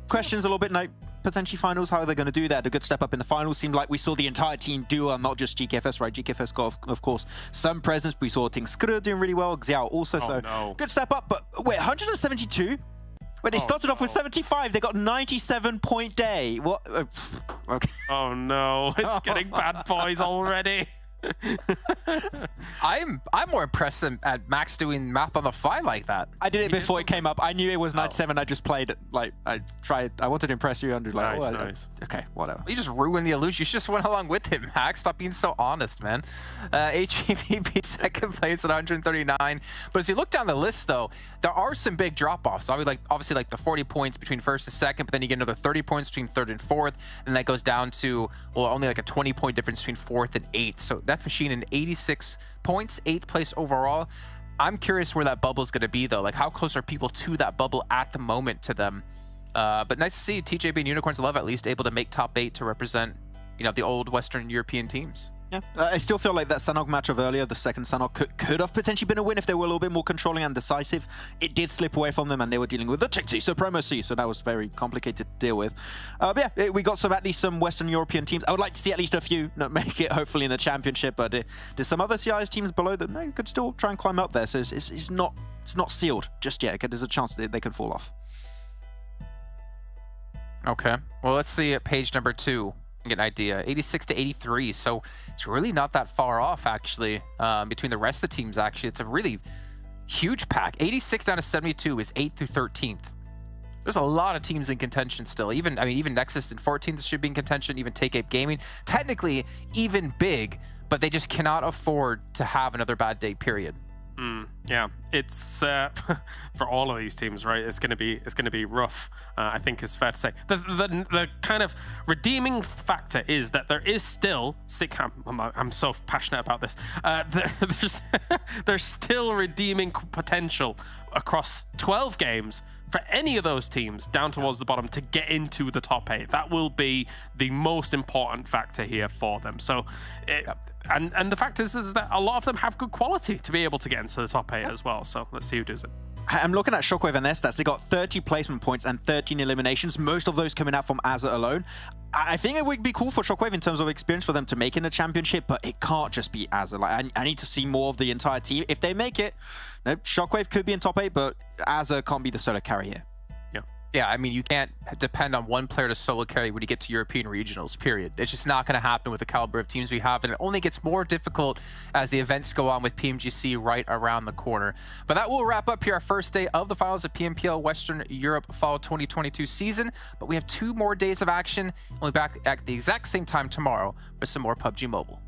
Questions a little bit like potentially finals, how are they going to do that? A good step up in the finals. Seemed like we saw the entire team do well, not just GKFS, right? GKFS got, of course, some presence. We saw Tingskru doing really well, Xiao also, good step up. But wait, 172? When they started off with 75, they got 97-point day. What? Okay. Oh no, it's getting bad boys already. I'm more impressed at Max doing math on the fly like that. I did it before it came up. I knew it was 97. I just played it like I wanted to impress you, Andrew. Like, nice. Okay, whatever. You just ruined the illusion. You just went along with him, Max. Stop being so honest, man. HVVP second place at 139. But as you look down the list, though, there are some big drop-offs. Obviously, like the 40 points between first and second, but then you get another 30 points between third and fourth, and that goes down to, well, only like a 20-point difference between fourth and eighth. So Death Machine in 86 points, 8th place overall. I'm curious where that bubble is going to be, though. Like, how close are people to that bubble at the moment to them? But nice to see TJB and Unicorns Love at least able to make top 8 to represent, you know, the old Western European teams. Yeah, I still feel like that Sanhok match of earlier, the second Sanhok, could have potentially been a win if they were a little bit more controlling and decisive. It did slip away from them, and they were dealing with the Tixie supremacy, so that was very complicated to deal with. But yeah, we got at least some Western European teams. I would like to see at least a few make it, hopefully, in the championship. But there's some other CIS teams below that could still try and climb up there. So it's not sealed just yet. There's a chance that they could fall off. Okay, well, let's see at page number 2. Get an idea. 86 to 83, so it's really not that far off, actually, between the rest of the teams. Actually, it's a really huge pack. 86 down to 72 is 8th through 13th. There's a lot of teams in contention still. Even NEXUS in 14th should be in contention. Even Take Ape Gaming, technically even big, but they just cannot afford to have another bad day. Period. Yeah, it's for all of these teams, right? It's gonna be rough. I think it's fair to say. The kind of redeeming factor is that there is still I'm so passionate about this. There's still redeeming potential across 12 games for any of those teams down towards the bottom to get into the top 8. That will be the most important factor here for them. So, and the fact is that a lot of them have good quality to be able to get into the top 8 as well. So let's see who does it. I'm looking at Shockwave and their stats. They got 30 placement points and 13 eliminations, most of those coming out from Aza alone. I think it would be cool for Shockwave in terms of experience for them to make in a championship, but it can't just be Aza. Like, I need to see more of the entire team. If they make it, Shockwave could be in top 8, but Aza can't be the solo carry here. Yeah, I mean, you can't depend on one player to solo carry when you get to European regionals, period. It's just not going to happen with the caliber of teams we have, and it only gets more difficult as the events go on with PMGC right around the corner. But that will wrap up here our first day of the finals of PMPL Western Europe Fall 2022 season. But we have 2 more days of action. We'll be back at the exact same time tomorrow for some more PUBG Mobile.